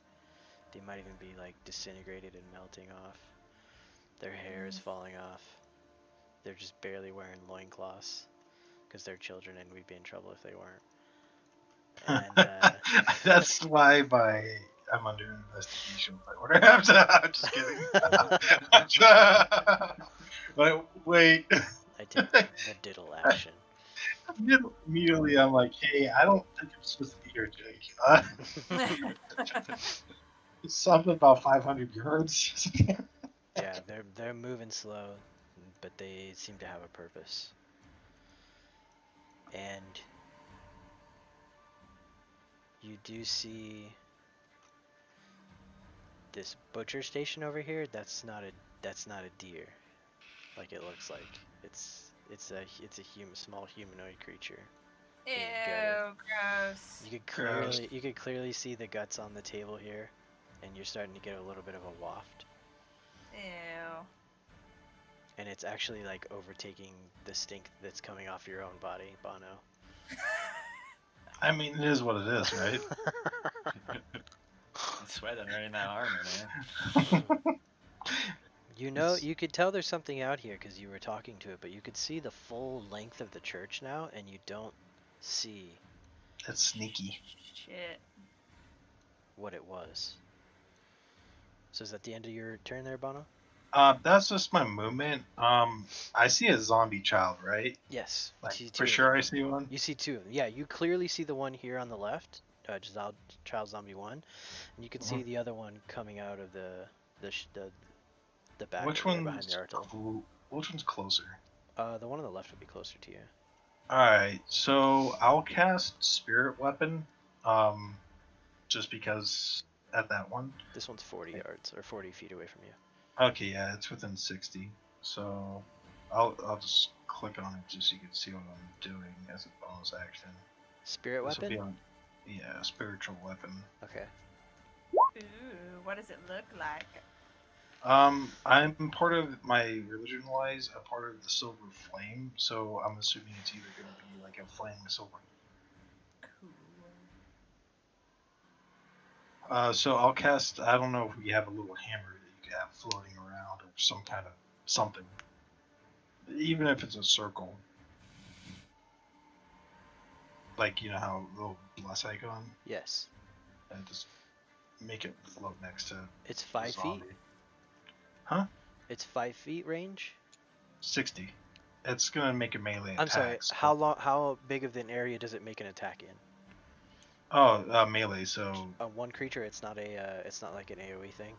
They might even be like disintegrated and melting off. Their hair is falling off. They're just barely wearing loincloths because they're children and we'd be in trouble if they weren't. And that's why I'm under investigation by order. I'm just kidding. But wait. I take the diddle action. Immediately, I'm like, hey, I don't think I'm supposed to be here, Jake. Something about 500 yards. Yeah, they're moving slow, but they seem to have a purpose. And you do see this butcher station over here. That's not a deer, like it looks like. It's a small humanoid creature. Ew, gross. You could clearly see the guts on the table here, and you're starting to get a little bit of a waft. Ew. And it's actually like overtaking the stink that's coming off your own body, Bono. I mean, it is what it is, right? I'm sweating right in that armor, man. You know, you could tell there's something out here because you were talking to it, but you could see the full length of the church now, and you don't see It's sneaky. Shit. what it was. So is that the end of your turn there, Bono? That's just my movement. I see a zombie child, right? Yes. You Like see for two of sure, them. I see one. You see two. Yeah, you clearly see the one here on the left, Child Zombie 1, and you can see the other one coming out of the sh- the back Which over there behind the one's Artel. which one's closer? The one on the left would be closer to you. All right, so I'll cast Spirit Weapon, just because at that one. This one's 40 yards or 40 feet away from you. Okay, yeah, it's within 60. So I'll just click on it just so you can see what I'm doing as a bonus action. Spirit This will be weapon? on, yeah, spiritual weapon. Okay. Ooh, what does it look like? I'm part of my religion-wise, a part of the Silver Flame, so I'm assuming it's either going to be like a flaming silver. Cool. So I'll cast. I don't know if we have a little hammer that you can have floating around or some kind of something, even if it's a circle. Like you know how little bless icon, Yes. and just make it float next to It's the 5 feet? zombie. Huh? It's 5 feet range? 60. It's gonna make a melee attack. I'm sorry, So. how big of an area does it make an attack in? Oh, melee. So One creature, it's not like an AoE thing.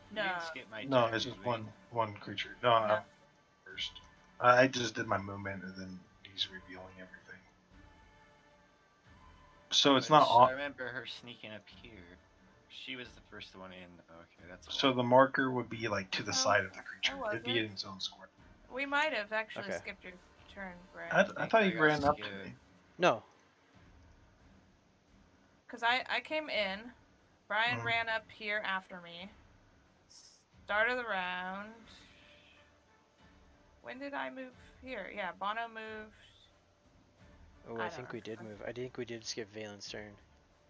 You No. can skip my no, turn, it's just usually. one creature. No, No. I'm first. I just did my movement and then he's revealing everything. So it's not Which, on. I remember her sneaking up here. She was the first one in. Okay, that's a So lot. the marker would be like to the Oh, side of the creature. I It'd be wasn't. in its own square. We might have actually Okay. skipped your turn, Brad. I think thought I you got ran up to scared. me. No. Because I came in. Brian Mhm. ran up here after me. Start of the round. When did I move here? Yeah, Bono moved. Oh, I I don't think we did remember. move. I think we did skip Valen's turn.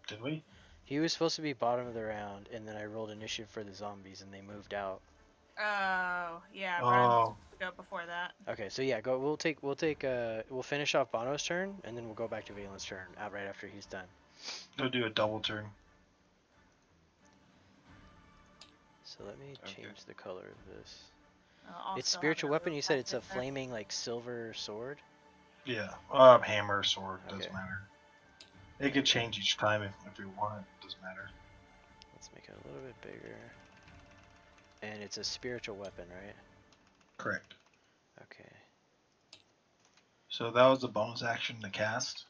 Did we? He was supposed to be bottom of the round, and then I rolled initiative for the zombies, and they moved out. Oh, yeah, Brian was Oh, supposed to go before that. Okay, so yeah, go. We'll finish off Bono's turn, and then we'll go back to Valen's turn right after he's done. go do a double turn. So let me Okay. change the color of this. I'll It's still have spiritual another weapon. You said it's a attack there. flaming like silver sword. Yeah. Hammer, sword, doesn't Okay. matter. It could change each time if we want. It doesn't matter. Let's make it a little bit bigger. And it's a spiritual weapon, right? Correct. Okay. So that was a bonus action to cast.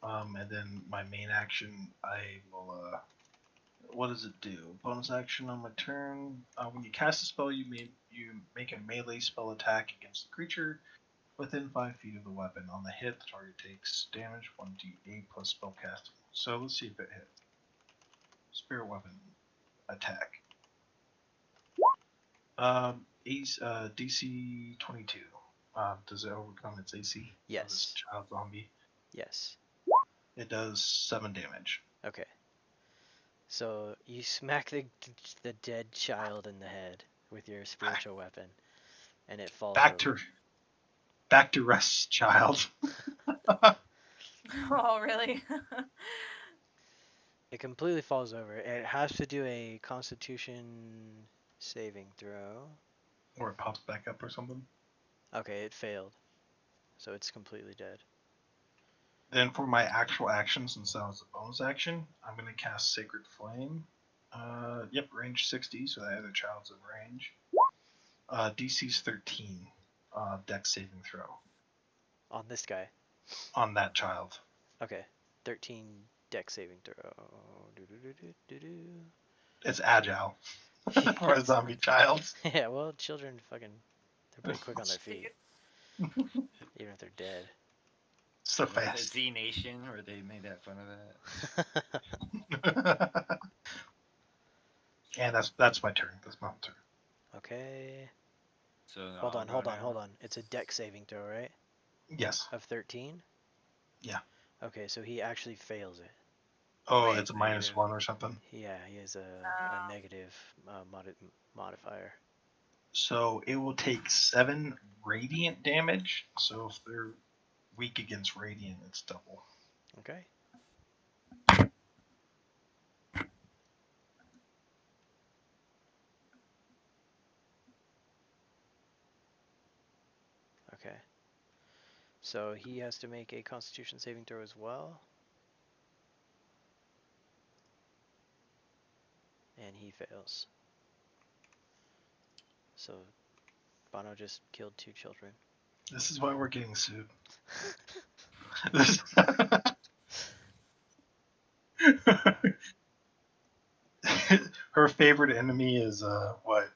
And then my main action, I will. What does it do? Bonus action on my turn. When you cast a spell, you make a melee spell attack against the creature within 5 feet of the weapon. On the hit, the target takes damage 1d8 plus spell casting. So let's see if it hits. Spirit weapon attack. DC 22. Does it overcome its AC? Yes. This child zombie. Yes. It does 7 damage. Okay. So you smack the dead child in the head with your spiritual weapon, and it falls over. Back to rest, child. Oh, really? It completely falls over. It has to do a Constitution saving throw. Or it pops back up or something. Okay, it failed. So it's completely dead. Then for my actual action, since that was a bonus action, I'm going to cast Sacred Flame. Yep, range 60, so that other child's in range. DC's 13. Dex saving throw. On this guy. On that child. Okay. 13 dex saving throw. Do-do-do-do-do-do. It's agile. For a zombie child. Yeah, well, children fucking, they're pretty quick on their feet, even if they're dead. So Was it fast. Z Nation where they made that fun of that? And that's my turn. That's my turn. Okay. So Hold I'll on, go hold on, now. hold on. It's a dex saving throw, right? Yes. Of 13? Yeah. Okay, so he actually fails it. Oh, Wait. it's a -1 or something. Yeah, he has a Oh. negative modifier. So it will take 7 radiant damage. So if they're weak against radiant, it's double. Okay. Okay. So he has to make a Constitution saving throw as well. And he fails. So Bono just killed 2 children. This is why we're getting sued. This- Her favorite enemy is what?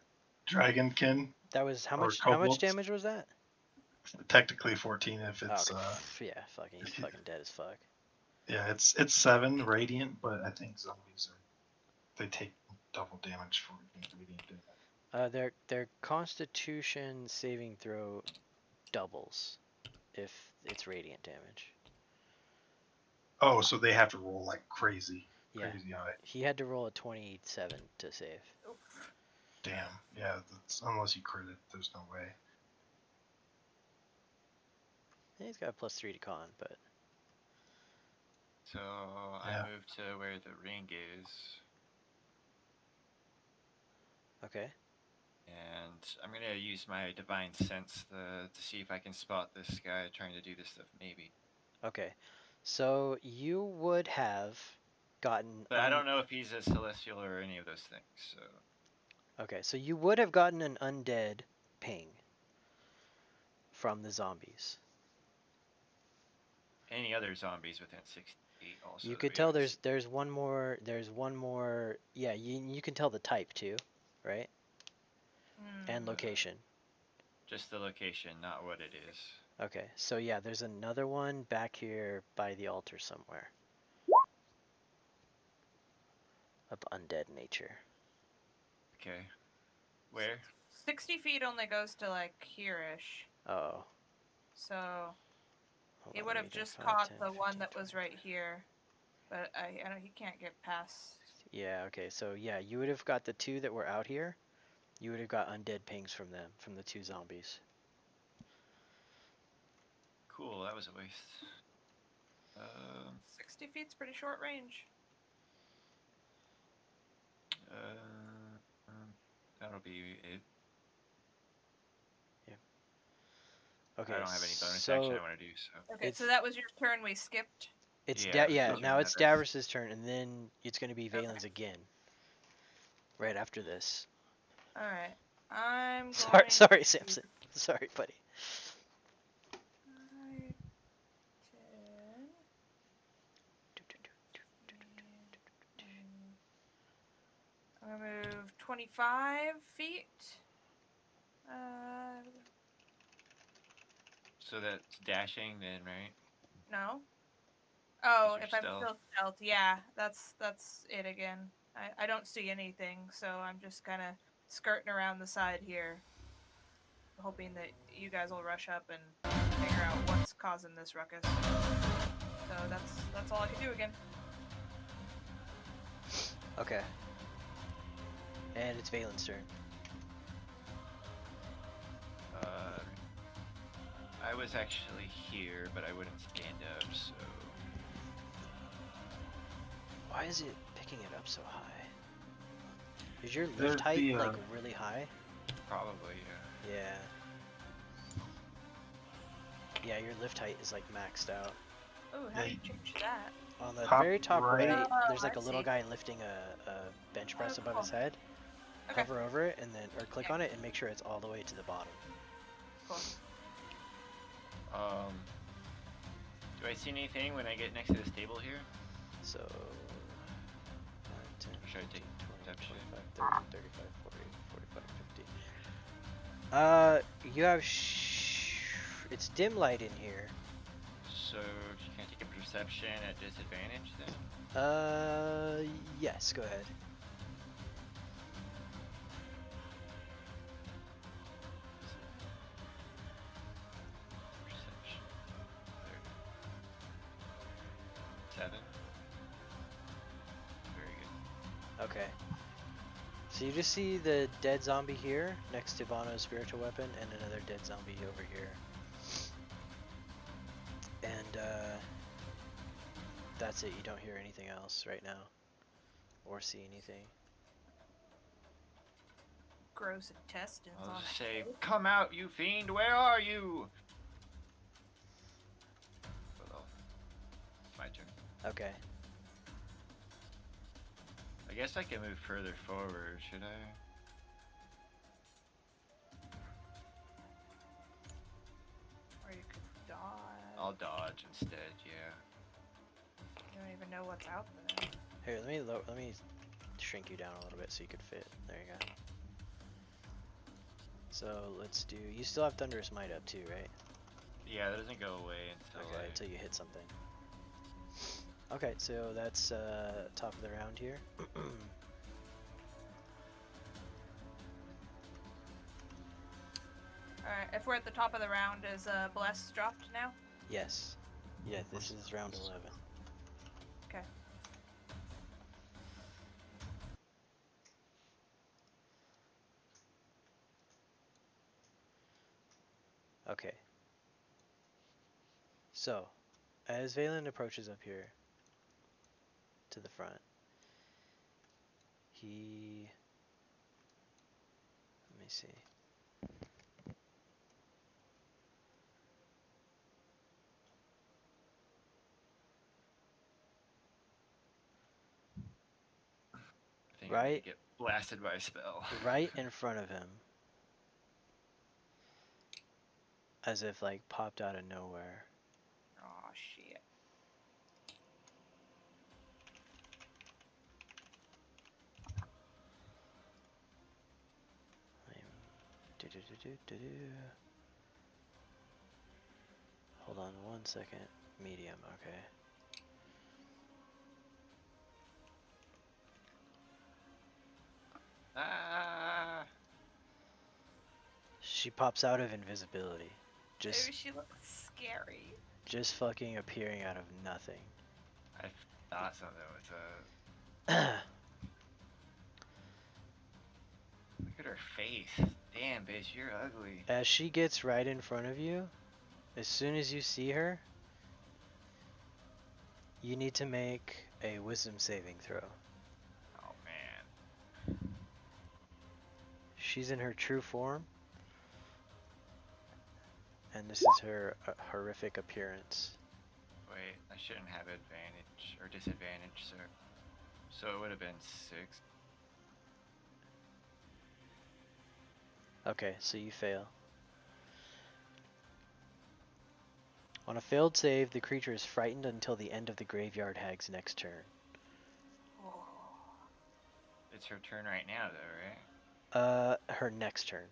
Dragonkin That was how or much? How much kobolds? damage was that? Technically 14 if Oh, it's okay. Yeah, fucking, he's fucking dead as fuck. yeah, it's 7 radiant, but I think zombies they take double damage for radiant damage. Their Constitution saving throw doubles if it's radiant damage. Oh, so they have to roll like crazy, Yeah. crazy high. He had to roll a 27 to save. Damn. Yeah, that's, unless you crit it, there's no way. Yeah, he's got a +3 to con, but So Yeah. I move to where the ring is, okay. and I'm gonna use my divine sense to see if I can spot this guy trying to do this stuff. Maybe, Okay. So you would have gotten but I don't know if he's a celestial or any of those things. So Okay, so you would have gotten an undead ping from the zombies. any other zombies within 60 feet also. You that could we tell haven't there's seen. one more. Yeah, you can tell the type too, right? And location. Just the location, not what it is. Okay, so yeah, there's another one back here by the altar somewhere. Of undead nature. Okay, where? 60 feet only goes to like here-ish. Oh. So Hold he on, would let me have do just 5, caught 10, the one 15, that was 20, right here. But I don't, he can't get past. Yeah, okay, so yeah, you would have got the 2 that were out here. You would have got undead pings from them, from the 2 zombies. Cool, that was a waste. 60 feet's pretty short range. That'll be it. Okay, I don't have any bonus so action I want to do, so. Okay, so it's that was your turn we skipped. Yeah, it was yeah. supposed to be Now it's Davros. Davros's turn, and then it's gonna be Okay. Valen's again. Right after this. All right. I'm Sorry, going sorry, to Samson. Sorry, buddy. 5, 10, 20. I'm gonna move 25 feet. So that's dashing then, right? No. Oh, Is your if I'm stealth? still stealth, yeah, that's it again. I don't see anything, so I'm just kind of skirting around the side here, hoping that you guys will rush up and figure out what's causing this ruckus. So that's all I can do again. Okay. And it's Valen's turn. I was actually here, but I wouldn't stand up, so. Why is it picking it up so high? Is your There's lift height the, like really high? Probably, yeah. Yeah. Yeah, your lift height is like maxed out. Oh, how do you change that? On the Top very top right, right. there's like I a little see. guy lifting a bench press above cool. his head. Okay. Hover over it and then, or click on it and make sure it's all the way to the bottom. Cool. Do I see anything when I get next to this table here? So, 5, 10, Or should I take 20, perception? 25, 30, 35, 40, 45, 50. You have it's dim light in here. So, can I take a perception at disadvantage then? Yes, go ahead. Perception. 7. Very good. Okay. So you just see the dead zombie here next to Bono's spiritual weapon, and another dead zombie over here. And that's it. You don't hear anything else right now, or see anything. Gross intestines I'll on just a say, cake. "Come out, you fiend! Where are you?" Well, my turn. Okay. I guess I can move further forward, should I? Or you could dodge. I'll dodge instead, yeah. You don't even know what's out there. Here, let me shrink you down a little bit so you could fit. There you go. So let's do. You still have Thunderous Might up too, right? Yeah, that doesn't go away until Okay, until you hit something. Okay, so that's top of the round here. Alright, if we're at the top of the round, is Bless dropped now? Yes. Yeah, this is round 11. Okay. Okay. So, as Valen approaches up here to the front, he. Let me see. I think I'm gonna Right, get blasted by a spell. right in front of him, as if like popped out of nowhere. Oh shit. Hold on 1 second. Medium, okay. Ah! She pops out of invisibility. Just Maybe she looks scary. just fucking appearing out of nothing. I thought something was Look at her face. Damn, bitch, you're ugly. As she gets right in front of you, as soon as you see her, you need to make a wisdom saving throw. Oh man. She's in her true form, and this is her horrific appearance. Wait, I shouldn't have advantage or disadvantage, sir. So it would have been 6. Okay, so you fail. On a failed save, the creature is frightened until the end of the graveyard hag's next turn. Oh. It's her turn right now, though, right? Her next turn.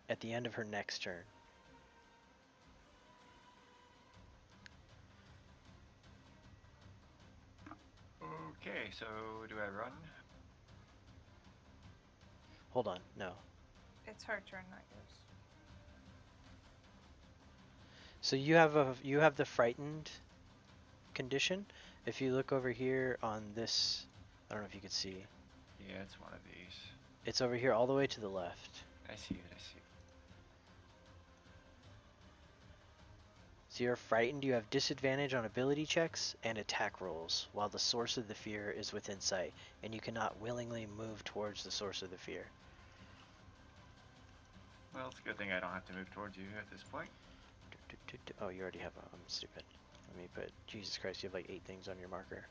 At the end of her next turn. Okay, so do I run? Hold on, no. It's her turn, not yours. So you have the frightened condition. If you look over here on this, I don't know if you can see. Yeah, it's one of these. It's over here all the way to the left. I see it, I see it. So you're frightened, you have disadvantage on ability checks and attack rolls, while the source of the fear is within sight, and you cannot willingly move towards the source of the fear. Well, it's a good thing I don't have to move towards you at this point. Oh, you already have a, I'm stupid. Let me put, Jesus Christ, you have like 8 things on your marker.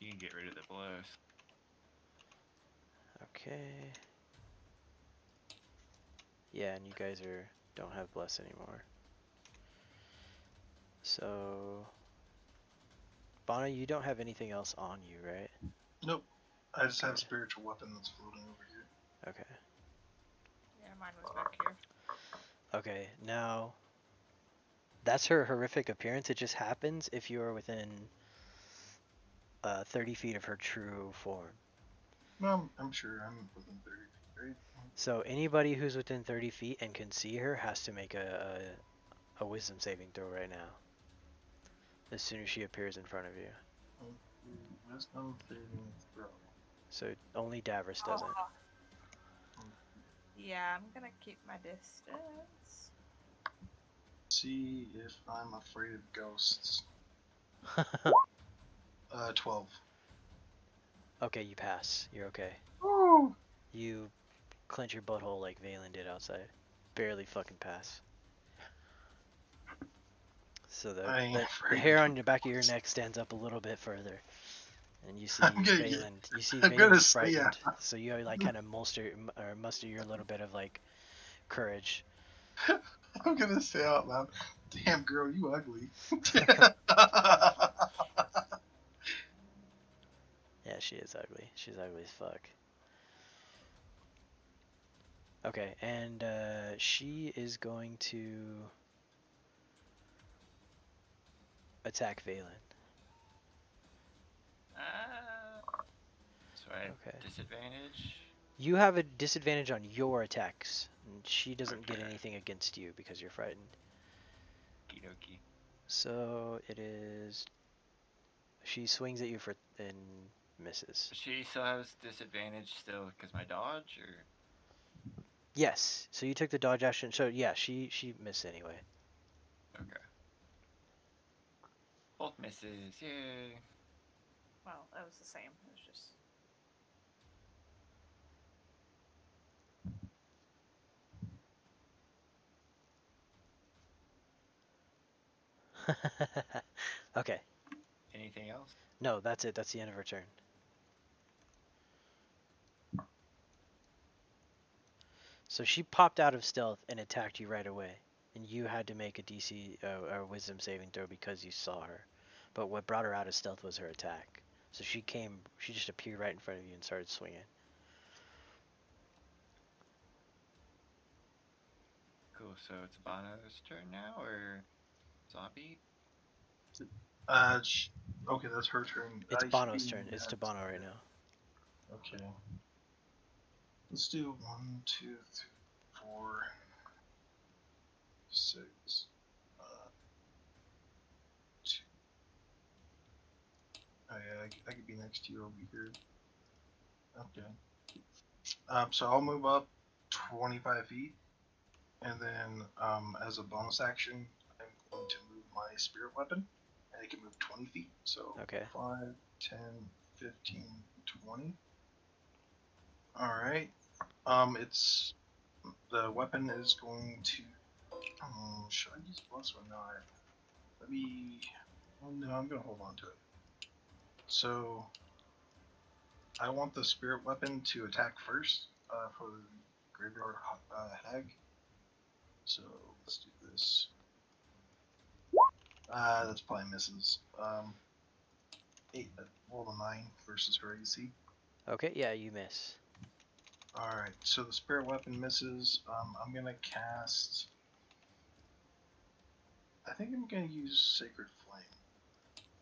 You can get rid of the bless. Okay. Yeah, and you guys don't have bless anymore. So, Bono, you don't have anything else on you, right? Nope. I just have Okay. spiritual weapon that's floating over here. Okay. Yeah, mine was back here. Okay, now that's her horrific appearance. It just happens if you are within 30 feet of her true form. No, I'm sure I'm within 30 feet, right? So anybody who's within 30 feet and can see her has to make a wisdom saving throw right now. As soon as she appears in front of you. Wisdom saving throw. So only Davros doesn't. Yeah, I'm gonna keep my distance. See if I'm afraid of ghosts. 12. Okay, you pass. You're okay. Ooh. You clench your butthole like Valen did outside. Barely fucking pass. So I ain't the afraid hair of on the back of your ghosts. neck stands up a little bit further, and you see I'm gonna get. Valen. You see I'm gonna Valen say yeah. frightened. So you like kind of muster your little bit of like courage. I'm gonna say out loud. Damn girl, you ugly. Yeah, she is ugly. She's ugly as fuck. Okay, and she is going to attack Valen. So I have Okay. disadvantage. You have a disadvantage on your attacks. And she doesn't get Okay. anything against you because you're frightened. Okie dokie. So it is. She swings at you for and misses. She still has disadvantage still because my dodge, or Yes. So you took the dodge action. So yeah, she missed anyway. okay. Both misses. Yay. Well, that was the same. It was just. Okay. Anything else? No, that's it. That's the end of her turn. So she popped out of stealth and attacked you right away, and you had to make a DC or Wisdom saving throw because you saw her. But what brought her out of stealth was her attack. So she just appeared right in front of you and started swinging. Cool. So it's Bono's turn now, or zombie? Okay, that's her turn. It's I should Bono's be. turn. It's to Bono right now. Okay. Let's do 1, 2, 3, 4, 6. 2. Oh yeah, I could be next to you over here. Okay. So I'll move up 25 feet, and then as a bonus action, I'm going to move my spirit weapon, and it can move 20 feet. So Okay. 5, 10, 15, 20. All right. It's the weapon is going to. Should I use plus or not? Let me. Oh no, I'm gonna hold on to it. So I want the spirit weapon to attack first for the graveyard hag. So let's do this. That's probably misses. 8, roll a 9 versus her AC. Okay, yeah, you miss. Alright, so the spirit weapon misses. I'm gonna cast. I think I'm gonna use Sacred Flame.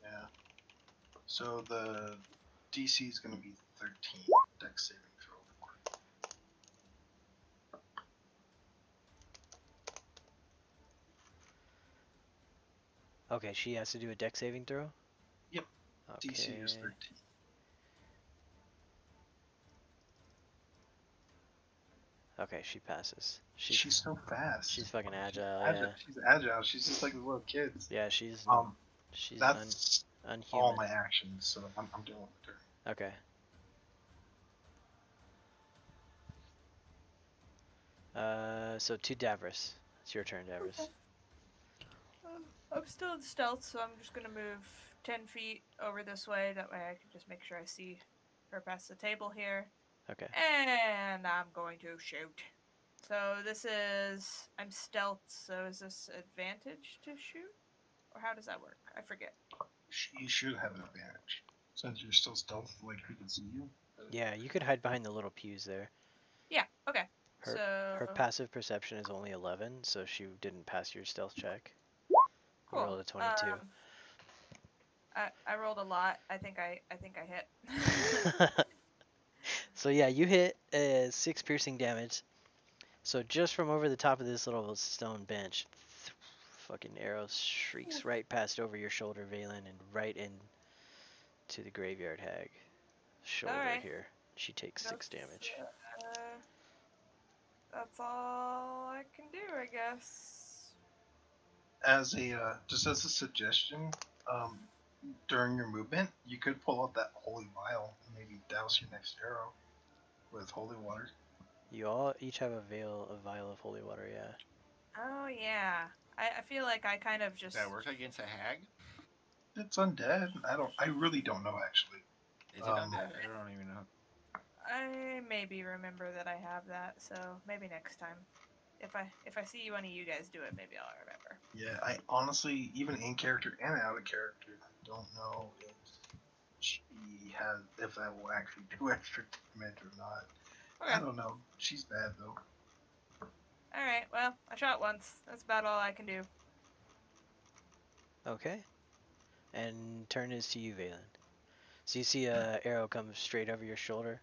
Yeah. So the DC is gonna be 13. Dex saving throw. Okay, she has to do a dex saving throw? Yep. DC is Okay. 13. Okay, she passes. She's so fast. She's fucking She's agile, agile. yeah. She's agile. She's just like the little kids. Yeah, she's That's all unhuman. my actions, so I'm doing with her. Okay. So to Davros. It's your turn, Davros. Okay. I'm still in stealth, so I'm just gonna move 10 feet over this way. That way I can just make sure I see her past the table here. Okay. And I'm going to shoot. So this is. I'm stealth, so is this advantage to shoot? Or how does that work? I forget. She should have an advantage since you're still stealth. Like we can see you. Yeah, you could hide behind the little pews there. Yeah, okay. Her So. her passive perception is only 11, so she didn't pass your stealth check. You Cool. rolled a 22. I rolled a lot. I think I hit. So yeah, you hit 6 piercing damage. So just from over the top of this little stone bench, fucking arrow shrieks right past over your shoulder, Valen, and right in to the graveyard hag. Shoulder Alright. here. She takes 6 damage. That's all I can do, I guess. As a just as a suggestion, during your movement, you could pull out that holy vial and maybe douse your next arrow with holy water. You all each have a vial of holy water, yeah. Oh yeah. I feel like I kind of Does just that work against a hag? It's undead. I really don't know actually. Is it undead? I don't even know. I maybe remember that I have that, so maybe next time. If I see one of you guys do it, maybe I'll remember. Yeah, I honestly, even in character and out of character, don't know if she has if that will actually do extra damage or not. Okay. I don't know. She's bad though. Alright, well, I shot once. That's about all I can do. Okay. And turn is to you, Valen. So you see a arrow come straight over your shoulder,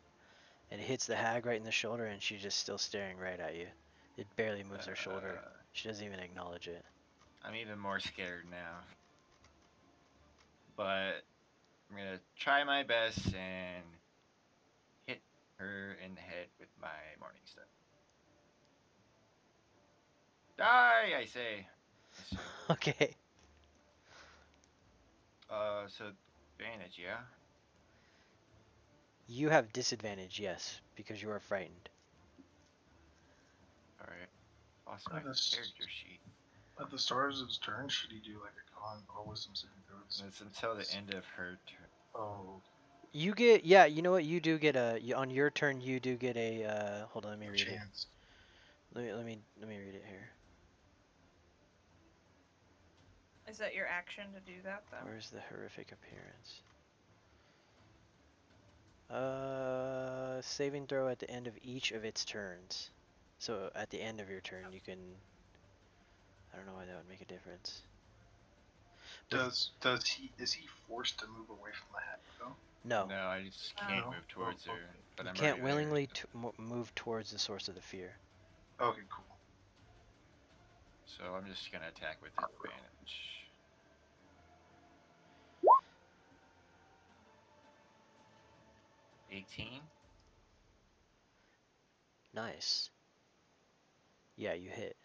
and it hits the hag right in the shoulder, and she's just still staring right at you. It barely moves her shoulder. She doesn't even acknowledge it. I'm even more scared now. But I'm gonna try my best and hit her in the head with my morning star. Die, I say. Okay. So advantage, yeah. You have disadvantage, yes, because you are frightened. All right. Lost my Nice. character sheet. At the start of his turn, should he do like a con or wisdom saving throws? It's until the end of her turn. Oh, You get, yeah, you know what? You do get on your turn, you do get a, hold on, let me a read it. chance. Let me read it here. Is that your action to do that, though? Where's the horrific appearance? Saving throw at the end of each of its turns. So at the end of your turn, you can. I don't know why that would make a difference. Is he forced to move away from the hat though? No, No, I just can't No? move towards Oh, her. okay. But you I'm can't already there. willingly move towards the source of the fear. Okay, cool. So I'm just gonna attack with advantage. $18. Nice. Yeah, you hit.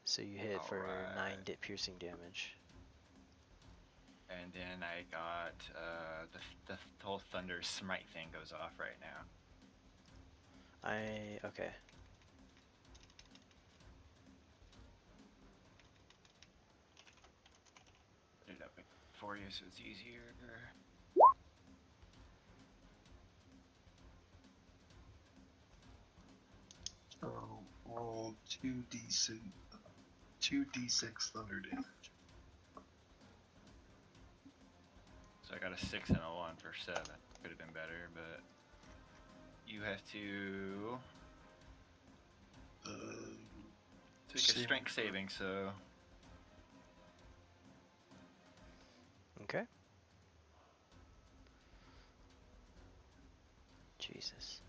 So you hit for Alright. 9 piercing damage. And then I got the whole thunder smite thing goes off right now. Okay. Put it up for you so it's easier. So roll 2d6 thunder damage. So I got a 6 and a 1 for 7. Could have been better, but you have to take a strength saving. So Okay. Jesus.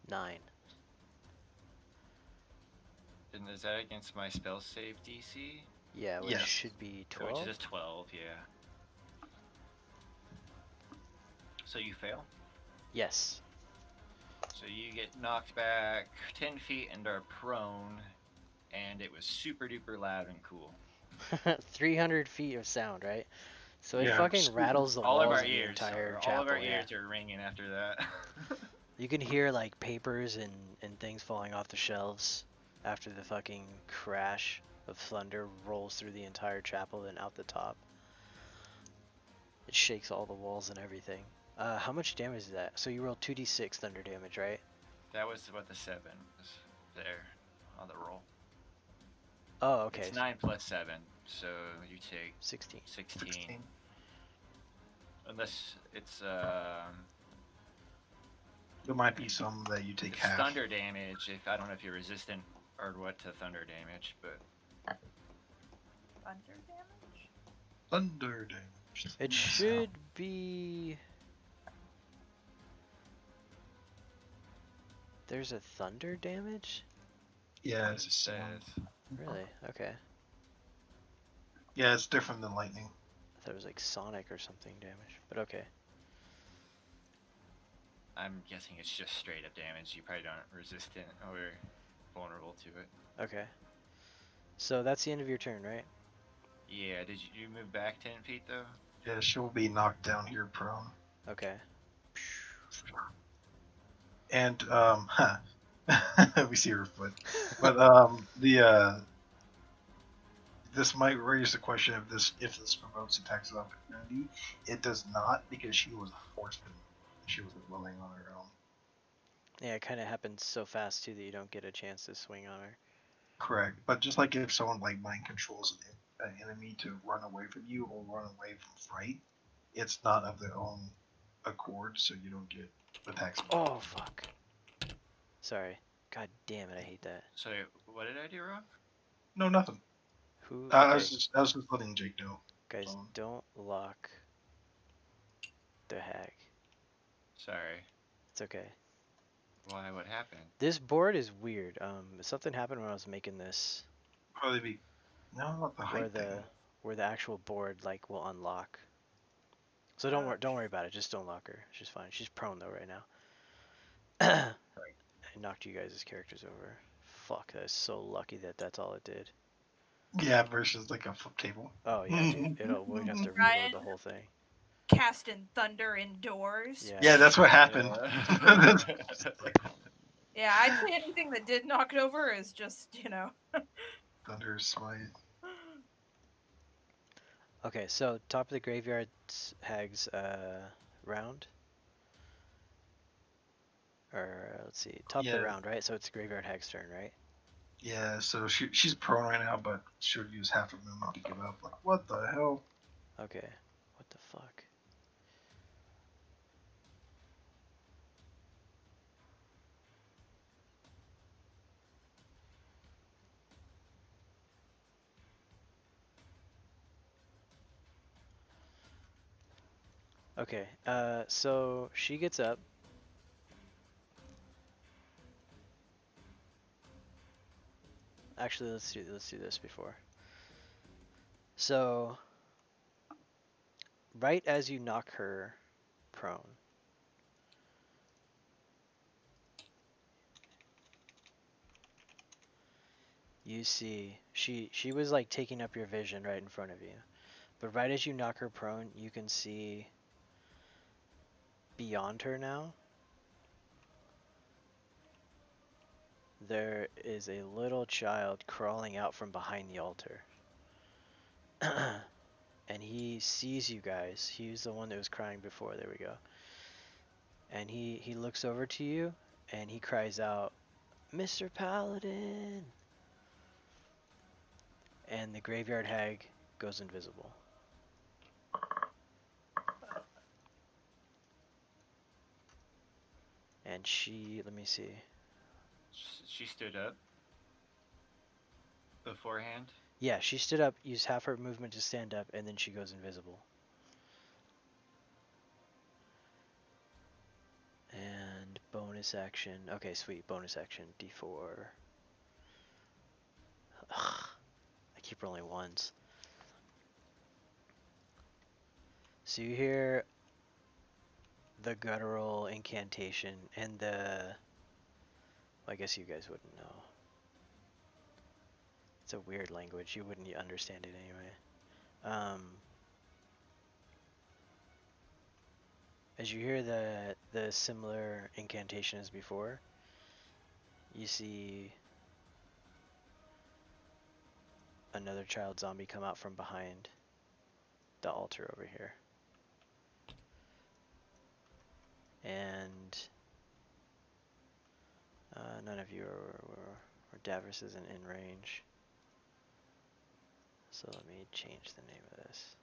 9. and is that against my spell save DC? Yeah, which Yes. should be So 12. which is a 12, yeah. So you fail. Yes. So you get knocked back 10 feet and are prone, and it was super duper loud and cool. 300 feet of sound, right? So it Yeah, fucking super. rattles the All of walls our of the ears, entire all chapel. of our Yeah. ears are ringing after that. You can hear like papers and things falling off the shelves after the fucking crash of thunder rolls through the entire chapel and out the top. It shakes all the walls and everything. How much damage is that? So you rolled 2d6 thunder damage, right? That was what the 7 was there on the roll. Oh, okay. It's 9 plus 7, so you take 16. 16. Unless it's There might be some that you take it's half. thunder damage. If I don't know if you're resistant or what to thunder damage, but Thunder damage? Thunder damage. It should be. There's a thunder damage? Yeah, it it's says. Really? Okay. Yeah, it's different than lightning. I thought it was like sonic or something damage, but okay. I'm guessing it's just straight up damage. You probably don't resistant or vulnerable to it. Okay. So that's the end of your turn, right? Yeah, did you move back 10 feet though? Yeah, she'll be knocked down here prone. Okay. And we see her foot. But this might raise the question of this if this promotes attacks of opportunity. It does not because she was forced to. She wasn't willing on her own. Yeah, it kind of happens so fast too that you don't get a chance to swing on her. Correct. But just like if someone like mind controls an enemy to run away from you or run away from fright, it's not of their own accord, so you don't get attacks. Oh fuck. Sorry. God damn it, I hate that. So what did I do wrong? No, nothing. Who? I Okay, was just letting Jake know. guys, don't lock the hag. Sorry. It's okay. Why? What happened? This board is weird. Something happened when I was making this, Probably be no, not the where height thing. the actual board like will unlock. So don't worry about it. Just don't lock her. She's fine. She's prone though right now. I knocked you guys' characters over. Fuck, that is so lucky that that's all it did. Yeah, versus like a flip table. Oh yeah, dude. We'd have to Ryan? reload the whole thing. Casting thunder indoors. Yeah. Yeah, that's what happened. Yeah, I'd say anything that did knock it over is just, Thunder Smite. Okay, so top of the graveyard hags round. Or let's see, top of the Yeah. round, right? So it's graveyard hag's turn, right? Yeah, so she's prone right now, but she'll use half of movement to give up. Like, what the hell? Okay. What the fuck? Okay, so she gets up. Actually, let's do this before. So, right as you knock her prone, you see she was like taking up your vision right in front of you. But right as you knock her prone, you can see beyond her now. There is a little child crawling out from behind the altar. And he sees you guys. He's the one that was crying before. There we go. And he looks over to you and he cries out, "Mr. Paladin!" And the graveyard hag goes invisible. And she, let me see. She stood up beforehand. Yeah, she stood up, used half her movement to stand up, and then she goes invisible. And bonus action. Okay, sweet. Bonus action. D4. Ugh, I keep rolling ones. So you hear the guttural incantation and the... Well, I guess you guys wouldn't know. It's a weird language. You wouldn't understand it anyway. As you hear the similar incantation as before, you see another child zombie come out from behind the altar over here. And none of you or Davros isn't in range. So let me change the name of this.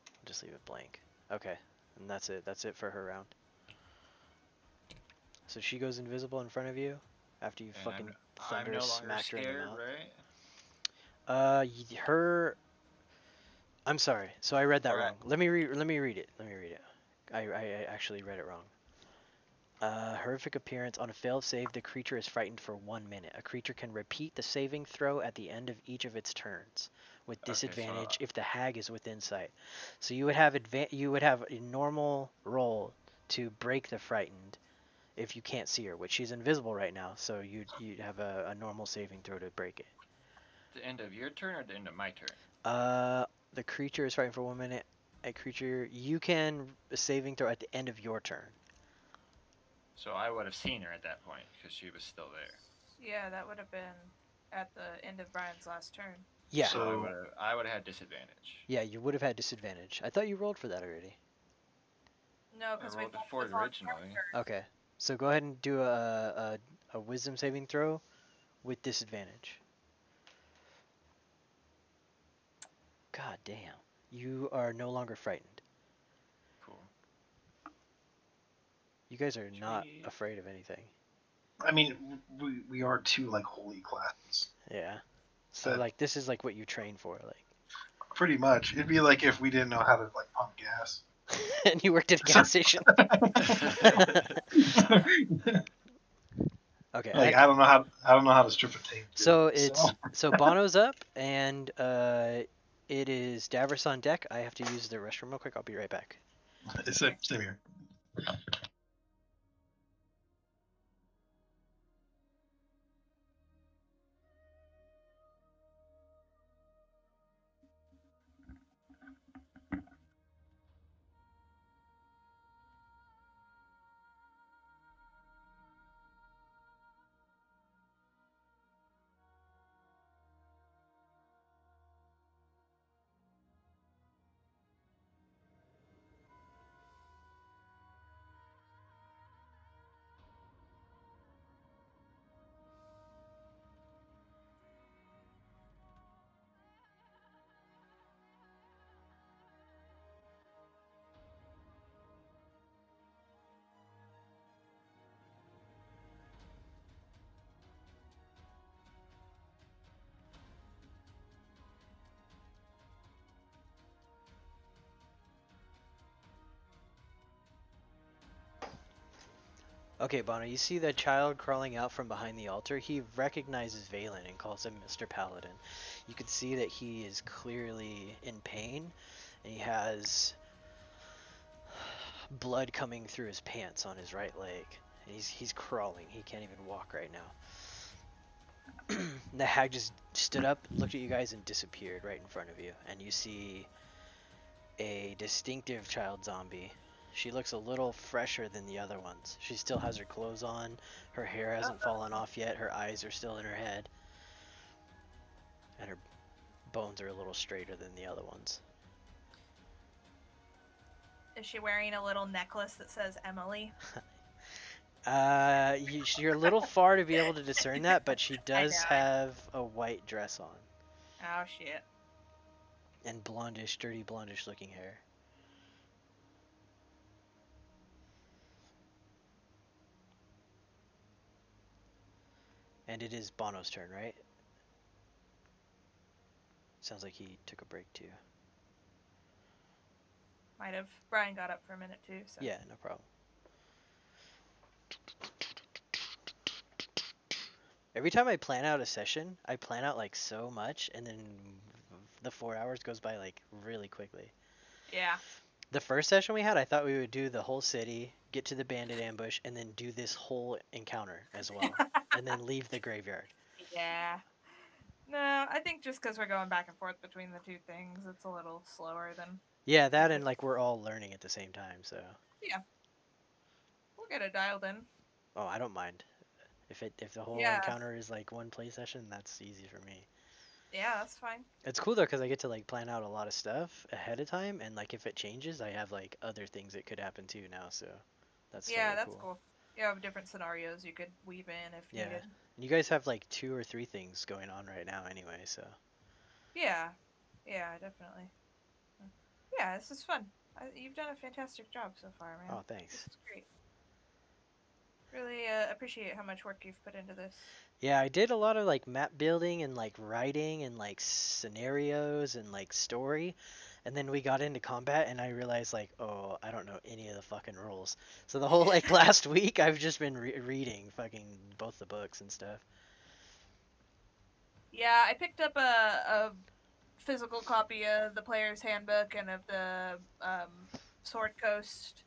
I'll just leave it blank. Okay, and that's it. That's it for her round. So she goes invisible in front of you after you And fucking I'm thunder no longer smacked her in the scared, mouth. right? Her. I'm sorry. So I read that Alright. wrong. Let me read it. I actually read it wrong. Horrific appearance. On a failed save, the creature is frightened for 1 minute. A creature can repeat the saving throw at the end of each of its turns, with Okay, so disadvantage if the hag is within sight. So you would have you would have a normal roll to break the frightened if you can't see her, which she's invisible right now. So you'd have a normal saving throw to break it. the end of your turn or the end of my turn? The creature is frightened for 1 minute. A creature you can saving throw at the end of your turn. So I would have seen her at that point because she was still there. Yeah, that would have been at the end of Brian's last turn. Yeah. So So I would have had disadvantage. Yeah, you would have had disadvantage. I thought you rolled for that already. No, I because we rolled a rolled four with on originally. Okay. So go ahead and do a wisdom saving throw with disadvantage. God damn. You are no longer frightened. Cool. You guys are not Sweet. afraid of anything. I mean, we are two like holy classes. Yeah. So like this is like what you train for, like. Pretty much, it'd be like if we didn't know how to like pump gas. And you worked at a gas station. Okay. Like I don't know how to strip a tank. So so Bono's up, and it is Davros on deck. I have to use the restroom real quick. I'll be right back. It's same here. Okay, Bono, you see that child crawling out from behind the altar? He recognizes Valen and calls him Mr. Paladin. You can see that he is clearly in pain, and he has blood coming through his pants on his right leg. He's crawling. He can't even walk right now. The hag just stood up, looked at you guys, and disappeared right in front of you. And you see a distinctive child zombie. She looks a little fresher than the other ones. She still has her clothes on. Her hair hasn't fallen off yet. Her eyes are still in her head. And her bones are a little straighter than the other ones. Is she wearing a little necklace that says Emily? You're a little far to be able to discern that, but she does know. have a white dress on. Oh shit. And blondish, dirty blondish looking hair. And it is Bono's turn, right? Sounds like he took a break too. Might have. Brian got up for a minute too. So. Yeah, no problem. Every time I plan out a session, I plan out like so much, and then the 4 hours goes by like really quickly. Yeah. The first session we had, I thought we would do the whole city, get to the bandit ambush, and then do this whole encounter as well, and then leave the graveyard. Yeah. No, I think just because we're going back and forth between the two things, it's a little slower than. Yeah, that and like we're all learning at the same time, so. Yeah. We'll get it dialed in. Oh, I don't mind. If the whole Yeah. encounter is like one play session, that's easy for me. Yeah, that's fine. It's cool though because I get to like plan out a lot of stuff ahead of time, and like if it changes, I have like other things that could happen too now. So that's Yeah, totally that's cool. You have different scenarios you could weave in if Yeah. needed. You guys have like 2 or 3 things going on right now anyway, so. Yeah. Yeah, definitely. Yeah, this is fun. You've done a fantastic job so far, man. Oh, thanks. This is great. Really appreciate how much work you've put into this. Yeah, I did a lot of like map building and like writing and like scenarios and like story, And then we got into combat, and I realized like, oh, I don't know any of the fucking rules. So the whole like last week, I've just been reading fucking both the books and stuff. Yeah, I picked up a physical copy of the Player's Handbook and of the Sword Coast.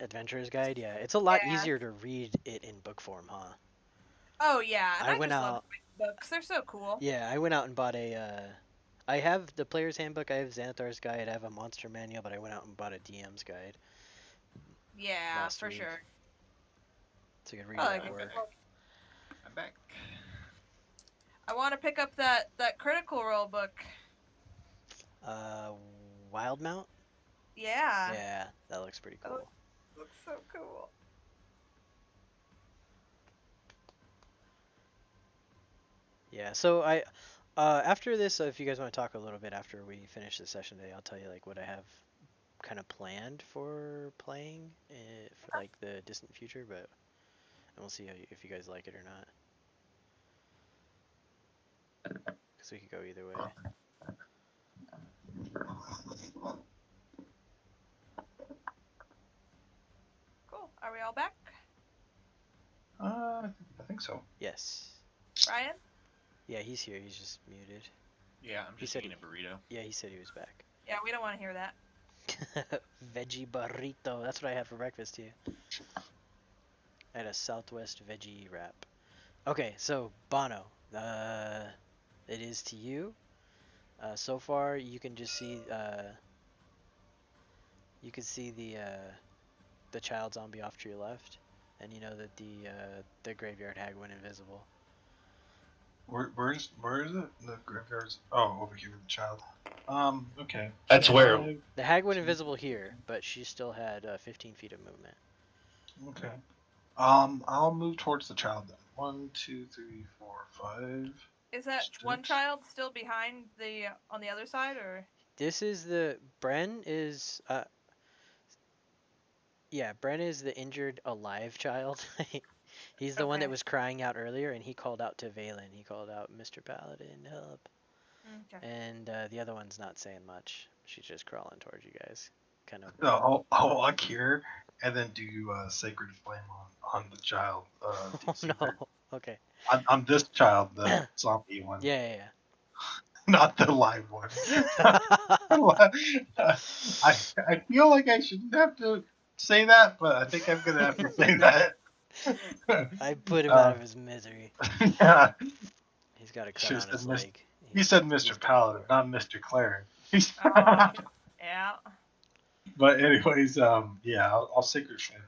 Adventurer's Guide, yeah, it's a lot Yeah. easier to read it in book form, huh? Oh yeah, and I I went just love out, books. They're so cool. yeah, I went out and bought a. I have the Player's Handbook, I have Xanathar's Guide, I have a Monster Manual, but I went out and bought a DM's Guide Yeah, last for week, sure. so I could read I it like at a good work. book. I'm back. I want to pick up that Critical Role book. Uh, Wildmount? Yeah, Yeah, that looks pretty that cool. looks so cool. Yeah, so after this, if you guys want to talk a little bit after we finish the session today, I'll tell you like what I have kind of planned for playing for like the distant future, but and we'll see if you guys like it or not. Because we could go either way. Cool. Are we all back? I think so. Yes. Ryan? Yeah, he's here. He's just muted. Yeah, I'm He just said eating a burrito. Yeah, he said he was back. Yeah, we don't want to hear that. Veggie burrito. That's what I had for breakfast too. I had a Southwest veggie wrap. Okay, so Bono, it is to you. So far, you can just see you can see the child zombie off to your left, and you know that the graveyard hag went invisible. Where is it? The graveyards. Oh, over here with the child. Okay. That's where. The hag went invisible here, but she still had 15 feet of movement. Okay. I'll move towards the child then. 1, 2, 3, 4, 5. Is that one 6. child still behind the on the other side, or? This is the Bren is yeah, Bren is the injured alive child. He's the one that Okay. was crying out earlier, and he called out to Valen. He called out, "Mr. Paladin, help!" Okay. And the other one's not saying much. She's just crawling towards you guys, kind of. No, I'll walk here and then do Sacred Flame on the child. Oh DC no. Okay. on this child, the zombie one, Yeah, not the live one. I feel like I shouldn't have to say that, but I think I'm gonna have to say that. I put him out of his misery. Yeah, He's got a cut should've on his said leg. he said He's Mr. done Paladin, for. not Mr. Claren. Oh, yeah. But anyways, yeah, I'll Sacred Flame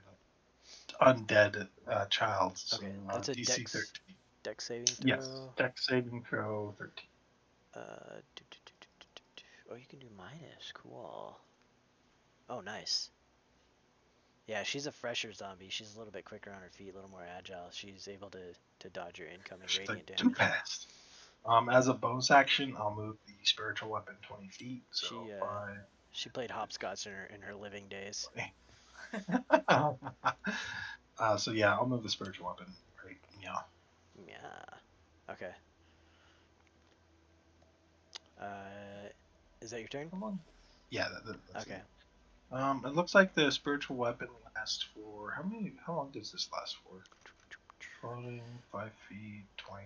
the undead child. So, Okay, that's a DC 13. dex saving throw. Yes, Dex saving throw 13. Oh, you can do minus. Cool. Oh, nice. Yeah, she's a fresher zombie. She's a little bit quicker on her feet, a little more agile. She's able to dodge your incoming She's radiant like too damage. fast. As a bonus action, I'll move the spiritual weapon 20 feet. So She played hopscotch in her living days. 5. So yeah, I'll move the spiritual weapon. Right. Yeah. Yeah. Okay. Is that your turn? Come on. Yeah. That's Okay. it. It looks like the spiritual weapon lasts for How long does this last for? Floating 5 feet, 20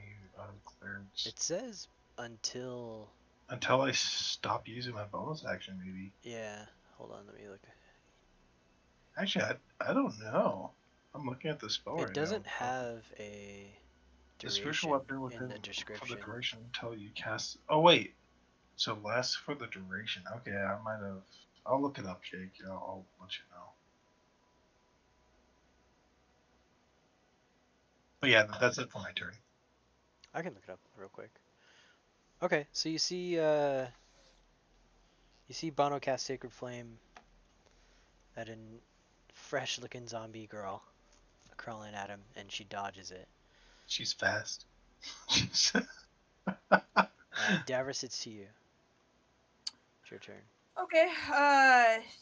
clearance. It says until I stop using my bonus action, maybe. Yeah. Hold on, let me look. Actually, I don't know. I'm looking at the spell right It now. doesn't have a The spiritual duration weapon in within the for the description. duration until you cast. Oh wait, so lasts for the duration. Okay, I might have. I'll look it up, Jake. I'll let you know. But yeah, that's it for my turn. I can look it up real quick. Okay, so you see Bono cast Sacred Flame at a fresh looking zombie girl crawling at him, and she dodges it. She's fast. Davros, it's to you. It's your turn. Okay.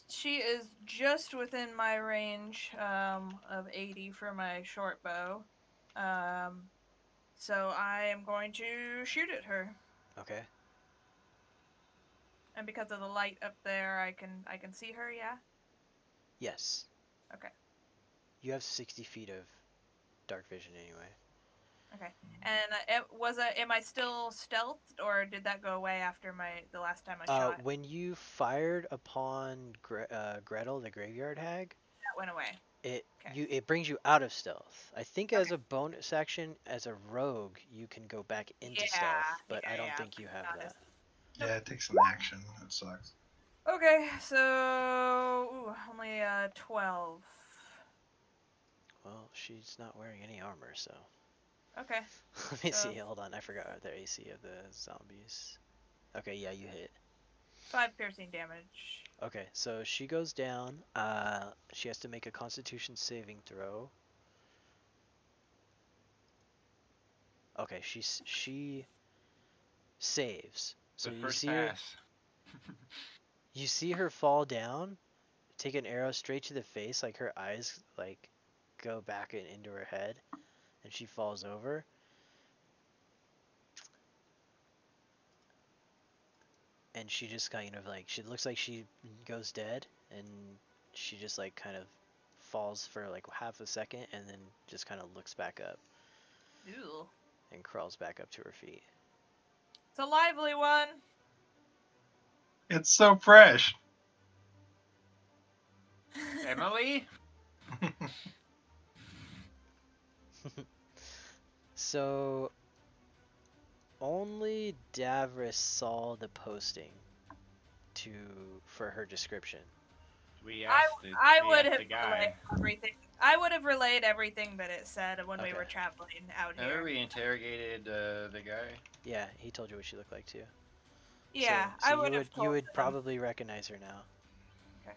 She is just within my range of 80 for my short bow. So I am going to shoot at her. Okay. And because of the light up there, I can see her. Yeah. Yes. Okay. You have 60 feet of dark vision anyway. Okay. And am I still stealthed, or did that go away after the last time I shot? When you fired upon Gretel, the graveyard hag, That went away. Okay. it brings you out of stealth. I think as Okay. a bonus action, as a rogue, you can go back into Yeah. stealth, but I don't Yeah. think you have Not that. as- Nope. Yeah, it takes an action. It sucks. Okay. So only 12. Well, she's not wearing any armor, so. Okay. Let me So see. Hold on. I forgot the AC of the zombies. Okay, yeah, you hit. 5 piercing damage. Okay, so she goes down. She has to make a Constitution saving throw. Okay, she saves. So The first pass. you see her fall down, take an arrow straight to the face, like her eyes like go back and into her head, and she falls over. And she just kind of like she looks like she goes dead, and she just like kind of falls for like half a second, and then just kind of looks back up Ew. and crawls back up to her feet. It's a lively one. It's so fresh. Emily? So only Davris saw the posting for her description. We I asked the, I we would asked have the guy. relayed everything. I would have relayed everything that it said when we Okay. were traveling out Remember here. we interrogated the guy? Yeah, he told you what she looked like too. Yeah, So I would have you told would them. probably recognize her now. Okay.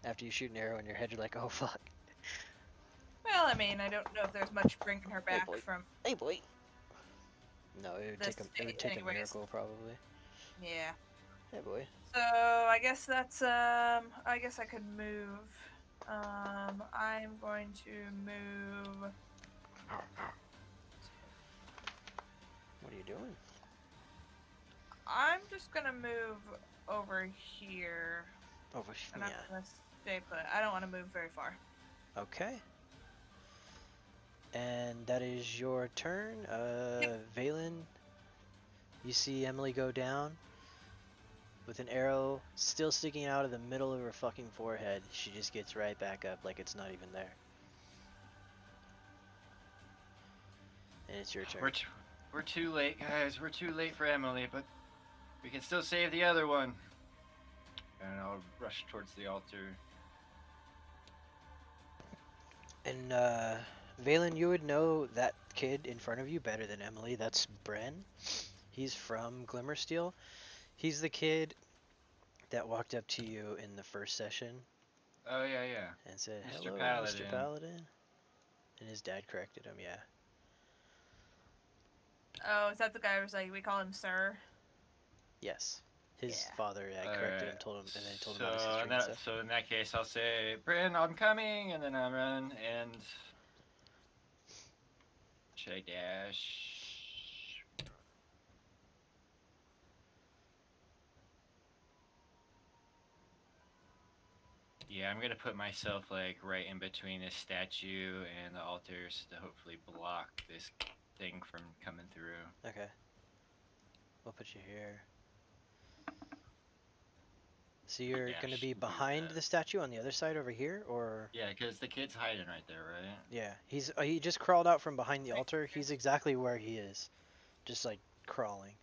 After you shoot an arrow in your head, you're like, oh fuck. Well, I mean, I don't know if there's much bringing her back boy. from Hey boy. No, it would this take a anyways. miracle probably. Yeah. Hey boy. So I guess that's I guess I could move. I'm going to move. What are you doing? I'm just gonna move over here, Over and here. I'm gonna stay put. I don't want to move very far. Okay. And that is your turn. Valen, you see Emily go down with an arrow still sticking out of the middle of her fucking forehead. She just gets right back up like it's not even there. And it's your turn. We're too late, guys. We're too late for Emily, but we can still save the other one. And I'll rush towards the altar. And Valen, you would know that kid in front of you better than Emily. That's Bren. He's from Glimmersteel. He's the kid that walked up to you in the first session Oh yeah. and said, Mr. "Hello, Paladin." Mr. Paladin." And his dad corrected him. Yeah. Oh, is that the guy who was like, we call him Sir? Yes. His Yeah. father corrected him, told him, and then told him about his So history and stuff. in that case, I'll say, Bryn, I'm coming, and then I run and should I dash? Yeah, I'm gonna put myself like right in between this statue and the altars to hopefully block this thing from coming through. Okay. We'll put you here. So you're Yeah, gonna be should do behind that. the statue on the other side over here, or? Yeah, because the kid's hiding right there, right? Yeah, he just crawled out from behind the altar. He's exactly where he is, just like crawling.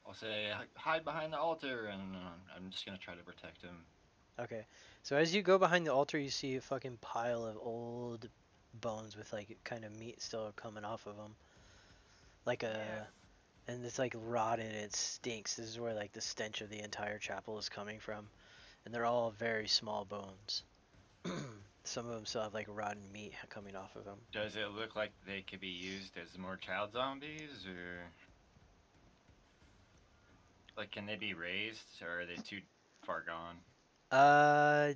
I'll say, hide behind the altar, and I'm just gonna try to protect him. Okay. So as you go behind the altar, you see a fucking pile of old bones with like kind of meat still coming off of them. Like and it's like rotted. It stinks. This is where like the stench of the entire chapel is coming from, and they're all very small bones. Some of them still have like rotten meat coming off of them. Does it look like they could be used as more child zombies, or like can they be raised, or are they too far gone? Uh,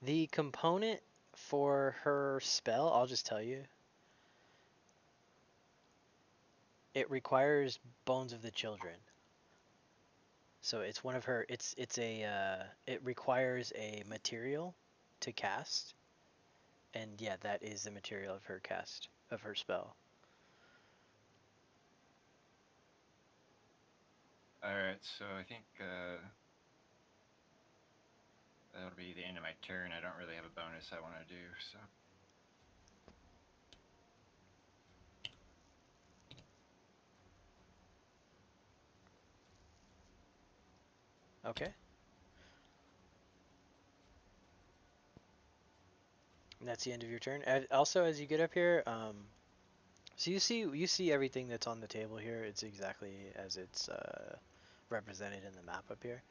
the component for her spell, I'll just tell you. It requires bones of the children. So it's one of her. It's a. It requires a material to cast, and yeah, that is the material of her cast of her spell. Alright, so I think that'll be the end of my turn. I don't really have a bonus I want to do, so. Okay. And that's the end of your turn. Also, as you get up here, so you see everything that's on the table here. It's exactly as it's represented in the map up here.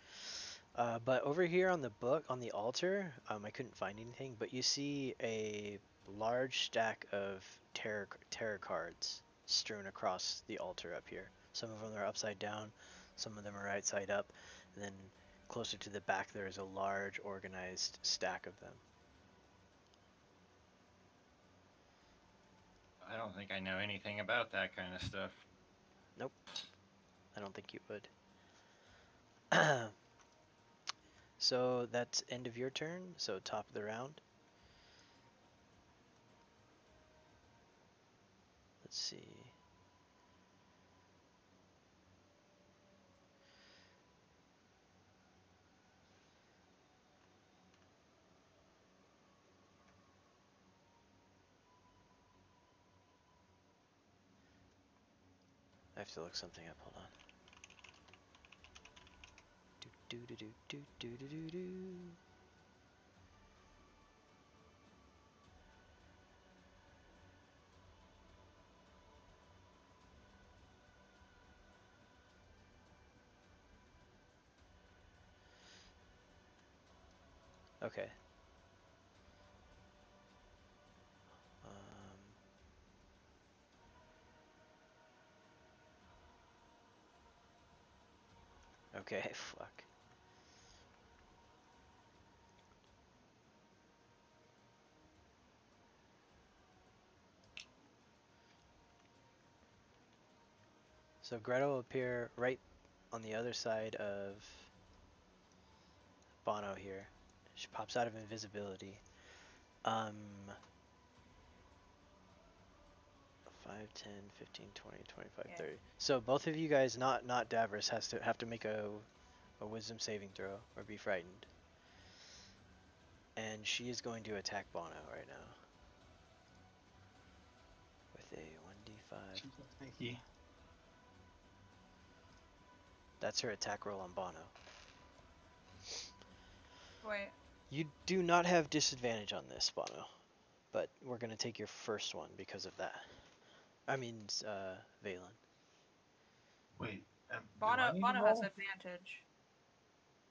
But over here on the book, on the altar, I couldn't find anything, but you see a large stack of tarot cards strewn across the altar up here. Some of them are upside down, some of them are right side up, and then closer to the back there is a large organized stack of them. I don't think I know anything about that kind of stuff. Nope, I don't think you would. So that's end of your turn, so top of the round. Let's see. I have to look something up, hold on. Do do do do do do do do. Okay. Okay, fuck. So Greta will appear right on the other side of Bono here. She pops out of invisibility. 5, 10, 15, 20, 25, Yeah. 30. So both of you guys, not Davros, have to make a wisdom saving throw or be frightened. And she is going to attack Bono right now. With a 1d5. Thank you. That's her attack roll on Bono. Wait. You do not have disadvantage on this, Bono. But we're going to take your first one because of that. I mean, Valen. Wait, do Bono I need to has roll? advantage.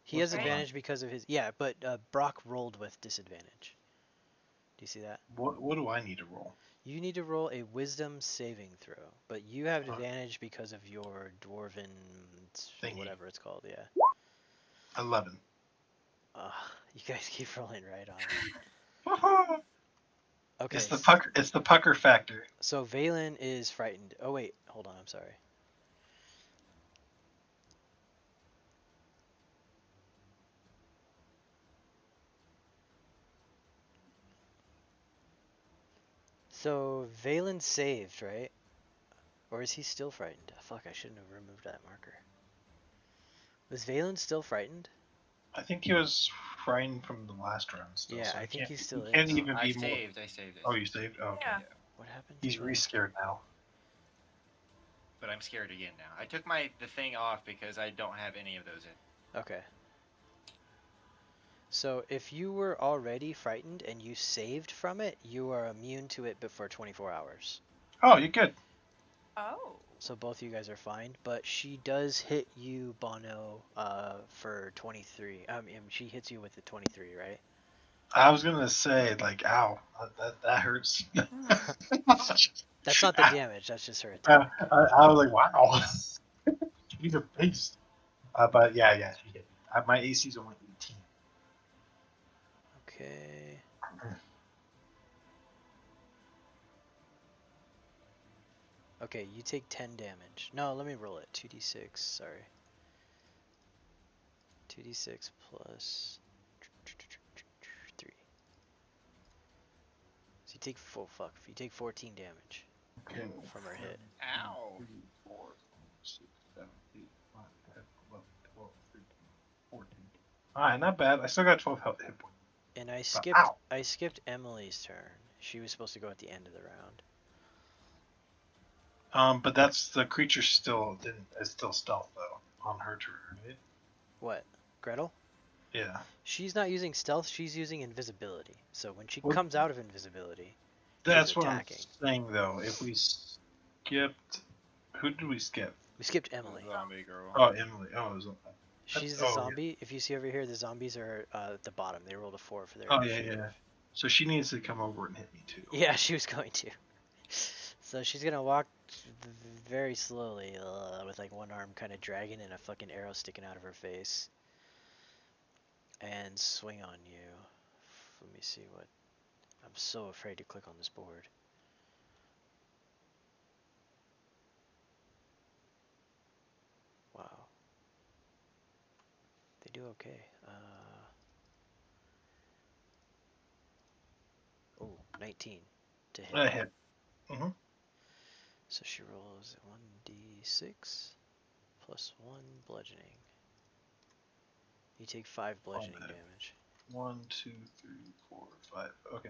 He What's has going advantage because of his... Yeah, but Brock rolled with disadvantage. Do you see that? What do I need to roll? You need to roll a wisdom saving throw, but you have Okay. advantage because of your dwarven... Thingy. whatever it's called, yeah. 11. You guys keep rolling right on it. Woohoo! Okay, It's the pucker. It's the pucker factor. so Valen is frightened. Oh wait, hold on, I'm sorry. So Valen saved, right? Or is he still frightened? Fuck, I shouldn't have removed that marker. Was Valen still frightened? I think he was frightened from the last round still. Yeah, so I think he still he can't is. even I be more. saved. Oh, you saved? Oh, okay. Yeah. What happened to He's the... re-scared now. But I'm scared again now. I took the thing off because I don't have any of those in. Okay. So if you were already frightened and you saved from it, you are immune to it before 24 hours. Oh, you're good. Oh. So both of you guys are fine, but she does hit you, Bono, for 23. I mean, she hits you with the 23, right? I was gonna say like, ow, that hurts. That's not the damage, that's just her attack. I was like, wow, he's a beast. But yeah, she hit. My AC's only 18. Okay, you take 10 damage. No, let me roll it. 2d6, sorry. 2d6 plus 3. So you take you take 14 damage Okay. from her hit. Ow. 3, 4, 6, 7, 8, 9, 10, 11, 12, 13, 14. Alright, not bad. I still got 12 health hit points. And I But, skipped ow! I skipped Emily's turn. She was supposed to go at the end of the round. But that's the creature still is still stealth though on her turn, right? What? Gretel? Yeah. She's not using stealth, she's using invisibility. So when she What- comes out of invisibility, she's That's what I'm attacking. saying though. If we skipped, who did we skip? We skipped The Emily. zombie girl. Oh, Emily. Oh, it was, She's the oh, zombie. If you see over here, the zombies are at the bottom. They rolled a 4 for their yeah. Oh yeah, initiative. yeah. So she needs to come over and hit me too. Yeah, she was going to. So she's gonna walk very slowly, with like one arm kind of dragging and a fucking arrow sticking out of her face, and swing on you. Let me see what. I'm so afraid to click on this board. Wow. They do okay. Oh, 19 to hit. I hit. Mm-hmm. So she rolls 1d6 plus 1 bludgeoning. You take 5 bludgeoning Okay. damage. 1, 2, 3, 4, 5. Okay.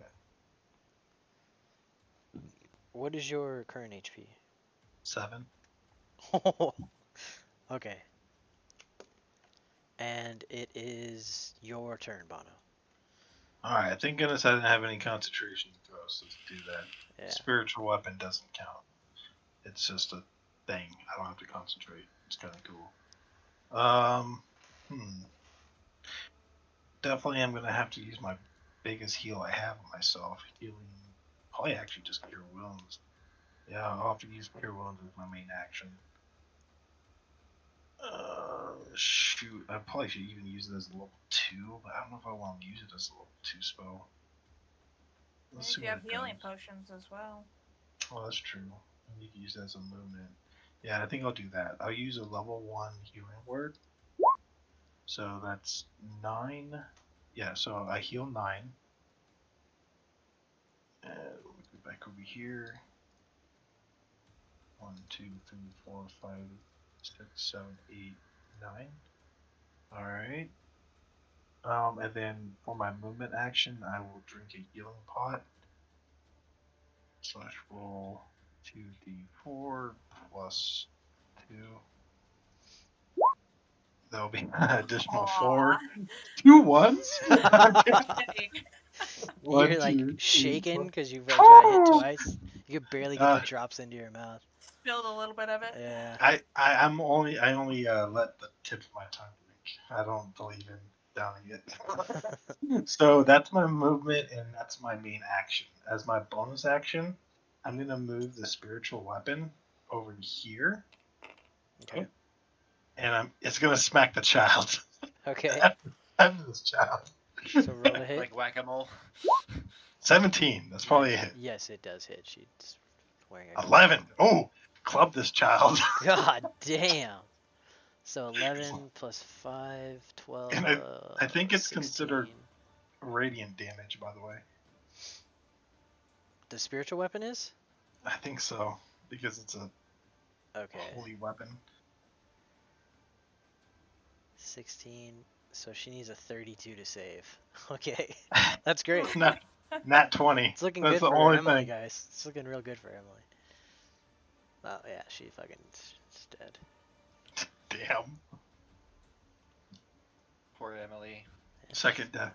What is your current HP? 7. Okay. And it is your turn, Bono. Alright, thank goodness I didn't have any concentration throws to do that. Yeah. Spiritual weapon doesn't count. It's just a thing. I don't have to concentrate. It's kind of cool. Definitely I'm going to have to use my biggest heal I have on myself. Healing. Probably actually just cure wounds. Yeah, I'll have to use cure wounds as my main action. Shoot. I probably should even use it as a level 2, but I don't know if I want to use it as a level 2 spell. Let's see You what have it healing does. potions as well. Oh, that's true. You can use that as a movement. Yeah, I think I'll do that. I'll use a level 1 healing word. So that's 9. Yeah, so I heal 9. And we go back over here. 1, 2, 3, 4, 5, 6, 7, 8, 9. Alright. And then for my movement action, I will drink a healing pot. Slash roll 2d4 plus 2. That'll be an additional 4. 2 ones? One, You're like two, three, shaking four. because you've got hit twice. You could barely get the drops into your mouth. Spilled a little bit of it. Yeah. I only let the tip of my tongue drink. I don't believe in downing it. So that's my movement and that's my main action. As my bonus action, I'm gonna move the spiritual weapon over to here. Okay. And it's gonna smack the child. Okay. After this child. So roll to hit. Like whack-a-mole. 17. That's probably a hit. Yes, it does hit. She's wearing a 11. Oh, club this child. God damn. So 11 plus 5, 12. And I think it's 16. considered radiant damage, by the way. The spiritual weapon is? I think so, because it's a Okay. holy weapon. 16. So she needs a 32 to save. Okay. That's great. Nat 20. It's looking That's good the for only Emily, thing. guys. It's looking real good for Emily. Oh, yeah, she fucking is dead. Damn. Poor Emily. Second death.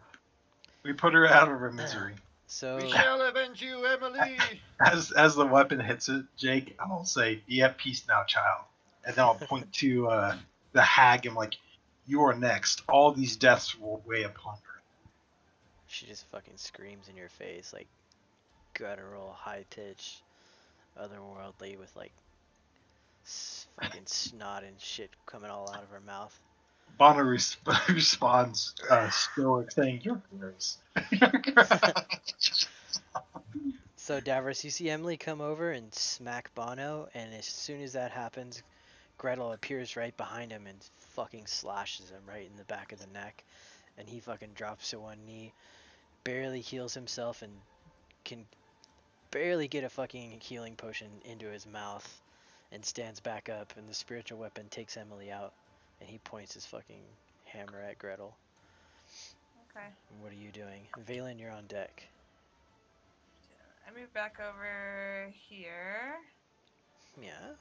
We put her out of her misery. So, We shall avenge you, Emily! As the weapon hits it, Jake, I'll say, "Be at peace now, child." And then I'll point to the hag and like, "You are next. All these deaths will weigh upon her." she just fucking screams in your face, like, guttural, high-pitched, otherworldly, with, like, fucking snot and shit coming all out of her mouth. Bonner responds, stoic, saying, "You're gross." You're gross. So Davros, you see Emily come over and smack Bono, and as soon as that happens, Gretel appears right behind him and fucking slashes him right in the back of the neck, and he fucking drops to one knee, barely heals himself, and can barely get a fucking healing potion into his mouth, and stands back up, and the spiritual weapon takes Emily out, and he points his fucking hammer at Gretel. Okay. What are you doing? Valen, you're on deck. I move back over here, Yeah?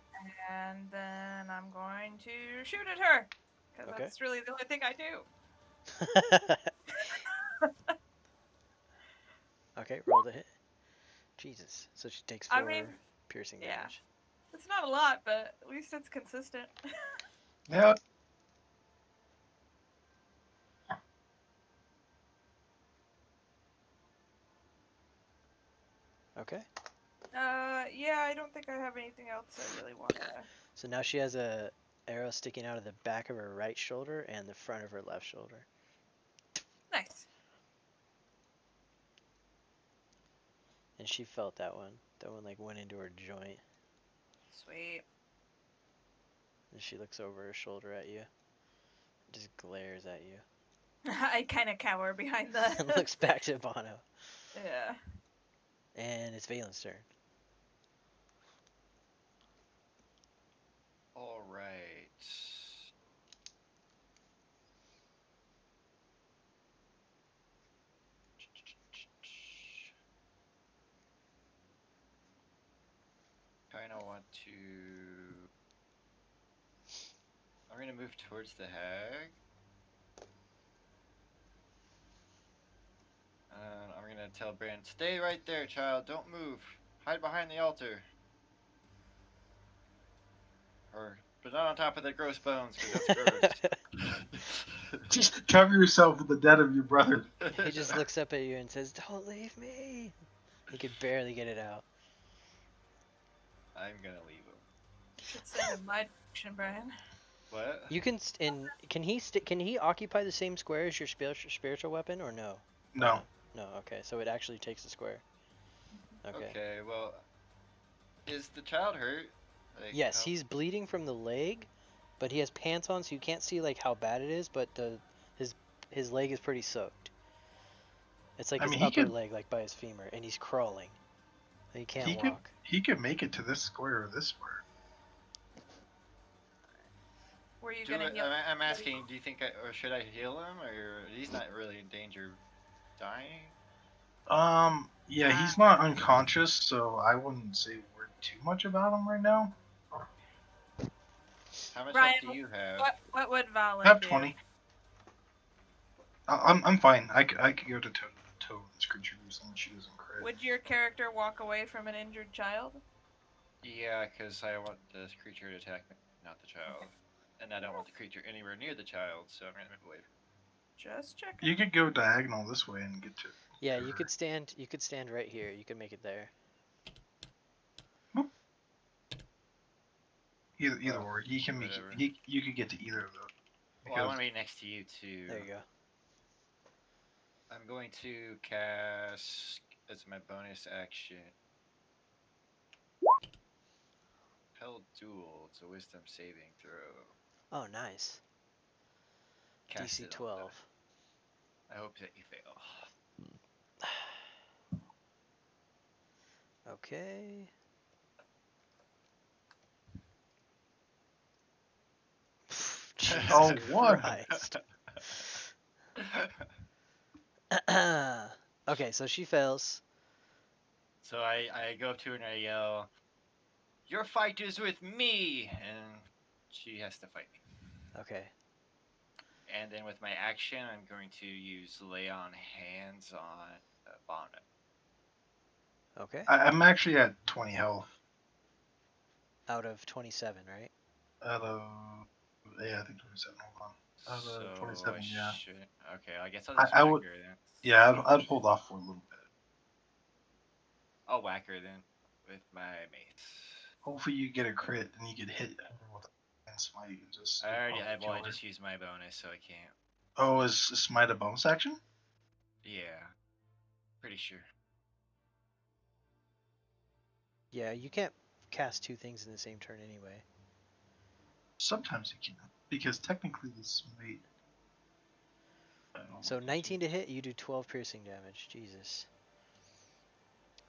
and then I'm going to shoot at her, because Okay. that's really the only thing I do. Okay, roll the hit. Jesus. So she takes I 4 mean, piercing yeah. damage. It's not a lot, but at least it's consistent. Yeah. Okay. Yeah, I don't think I have anything else I really want to. So now she has a arrow sticking out of the back of her right shoulder and the front of her left shoulder. Nice. And she felt that one. That one like went into her joint. Sweet. And she looks over her shoulder at you. Just glares at you. I kind of cower behind the. And looks back to Bono. Yeah. And it's Valen's turn. All right. Kind of want to. I'm gonna move towards the hag. And I'm gonna tell Brand, stay right there, child. Don't move. Hide behind the altar. Or, but not on top of the gross bones, because that's gross. Just cover yourself with the dead of your brother. He just looks up at you and says, "Don't leave me." He could barely get it out. I'm gonna leave him. You should send him my direction, Brian. What? You can can he occupy the same square as your spiritual weapon or no? No. No. Okay, so it actually takes the square. Okay. Okay, well, is the child hurt? Like, Yes, how- he's bleeding from the leg, but he has pants on, so you can't see like how bad it is. But his leg is pretty soaked. It's like I his mean, he upper could leg, like by his femur, and he's crawling. He can't he could walk. he could make it to this square or this square. Were you Do gonna it, heal? I'm asking, do you think or should I heal him, or he's not really in danger of dying? Yeah, he's not unconscious, so I wouldn't say we're too much about him right now. How much Brian, health do you have? What would I have Valen do? 20. I'm fine. I could go to toe to toe with this creature as long as she doesn't crit. Would your character walk away from an injured child? Yeah, because I want this creature to attack me, not the child. And I don't want the creature anywhere near the child, so I'm gonna move away. Just check. You could go diagonal this way and get to. Yeah, to you her. could stand. You could stand right here. You could make it there. Either Oh, or, he can make whatever. you could get to either of those. Well, I want to be next to you too. There you go. I'm going to cast as my bonus action. Held Duel. It's a Wisdom saving throw. Oh, nice. Cast DC it on 12. that. I hope that you fail. Okay. Jesus Oh, what? Christ. Okay, so she fails. So I go up to her and I yell, "Your fight is with me!" And she has to fight me. Okay. And then with my action, I'm going to use Lay on Hands on Bono. Okay. I'm actually at 20 health. Out of 27, right? Out of yeah, I think 27. Hold on. Out of 27, yeah. Okay, I guess I'll just I whack would. her then. Yeah, I'd hold off for a little bit. I'll whack her then with my mace. Hopefully you get a crit and you get hit with and smite and just. I kill her. just used my bonus, so I can't. Oh, is smite a bonus action? Yeah, pretty sure. Yeah, you can't cast two things in the same turn anyway. Sometimes you can, because technically the smite. So 19 to hit, you do 12 piercing damage. Jesus.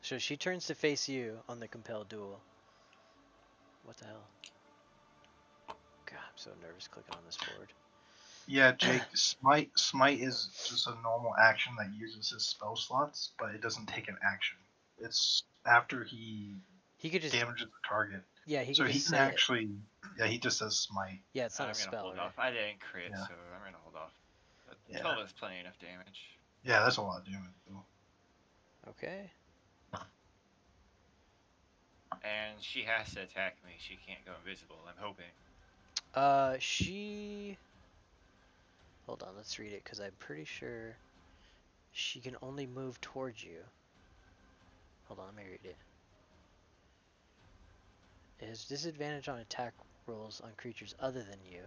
So she turns to face you on the compelled duel. What the hell? God, I'm so nervous clicking on this board. Yeah, Jake, smite is just a normal action that uses his spell slots, but it doesn't take an action. It's after he He could just, damages the target. yeah, he So could he just can say it. actually, yeah, he just says smite. Yeah, it's not a I'm gonna spell, hold right? off. I didn't crit, Yeah. so I'm gonna hold off. But Yeah. 12 is plenty enough damage. Yeah, that's a lot of damage though. Okay. And she has to attack me. She can't go invisible, I'm hoping. She... Hold on, let's read it, because I'm pretty sure she can only move towards you. Hold on, let me read it. It has disadvantage on attack rolls on creatures other than you.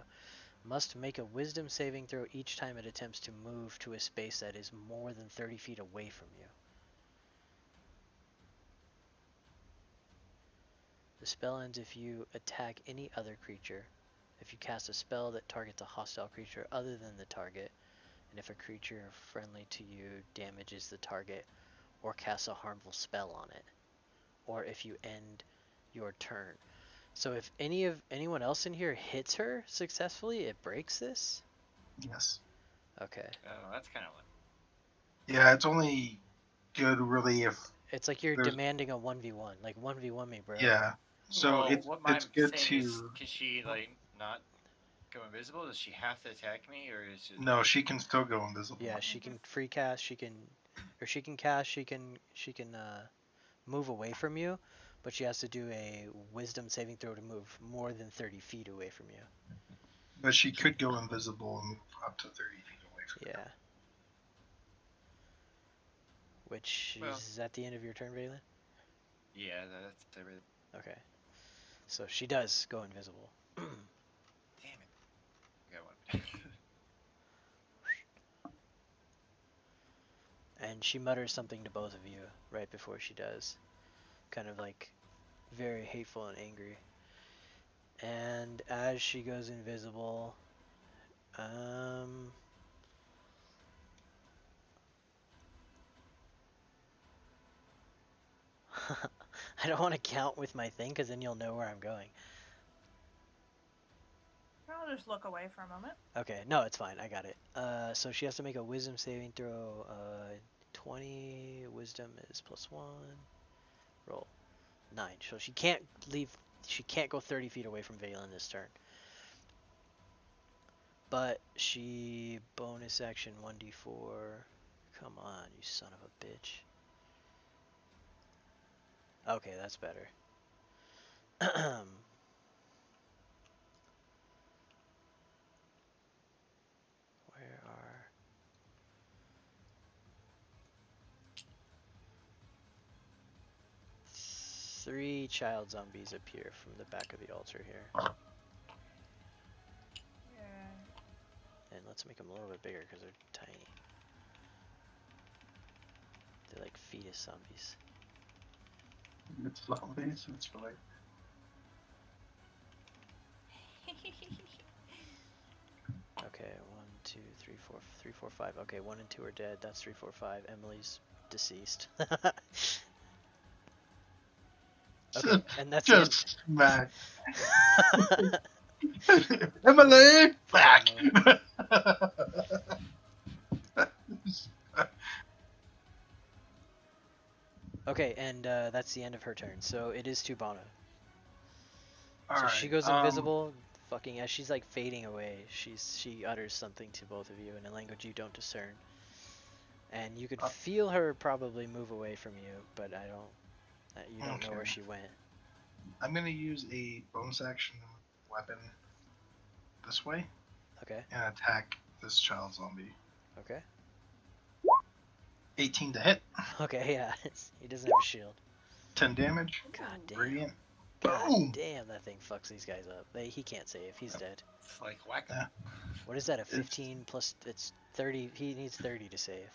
Must make a wisdom saving throw each time it attempts to move to a space that is more than 30 feet away from you. The spell ends if you attack any other creature, if you cast a spell that targets a hostile creature other than the target, and if a creature friendly to you damages the target or casts a harmful spell on it, or if you end your turn. So if anyone else in here hits her successfully, it breaks this? Yes. Okay. Oh, that's kind of Yeah, it's only good really if It's like you're there's demanding a 1v1, like 1v1 me, bro. yeah. So Well, what it's I'm good saying is, to can she like not go invisible? Does she have to attack me, or is it no, like? she can still go invisible. Yeah, she can free cast, she can cast, she can move away from you, but she has to do a wisdom saving throw to move more than 30 feet away from you. But she could go invisible and move up to 30 feet away from you. Yeah. Which Well, is at the end of your turn, Valen? yeah, that's everything. Okay. So she does go invisible. Damn it! I got one. And she mutters something to both of you right before she does. Kind of like very hateful and angry. And as she goes invisible, I don't want to count with my thing because then you'll know where I'm going. I'll just look away for a moment. Okay, no, it's fine. I got it. So she has to make a wisdom saving throw. 20 wisdom is +1. Roll 9. So she can't leave. She can't go 30 feet away from Valen this turn. But she bonus action 1d4. Come on, you son of a bitch. Okay, that's better. Where are... 3 child zombies appear from the back of the altar here. Yeah. And let's make them a little bit bigger because they're tiny. They're like fetus zombies. It's lovely, so it's fine. Okay, 1, 2, 3, 4, 3, 4, 5. Okay, 1 and 2 are dead. That's 3, 4, 5. Emily's deceased. Okay, and that's the end. Just smack. Emily, back. Okay, and that's the end of her turn. So it is to Bana. All So right. she goes invisible, fucking as she's like fading away. She utters something to both of you in a language you don't discern, and you could feel her probably move away from you, but I don't. You don't know where she went. I'm gonna use a bonus action weapon this way. Okay. And attack this child zombie. Okay. 18 to hit. Okay, yeah. He doesn't have a shield. 10 damage. God damn. Radiant. God Boom. damn, that thing fucks these guys up. He can't save. He's dead. It's like whack. Yeah. What is that? A 15 plus? It's 30. He needs 30 to save.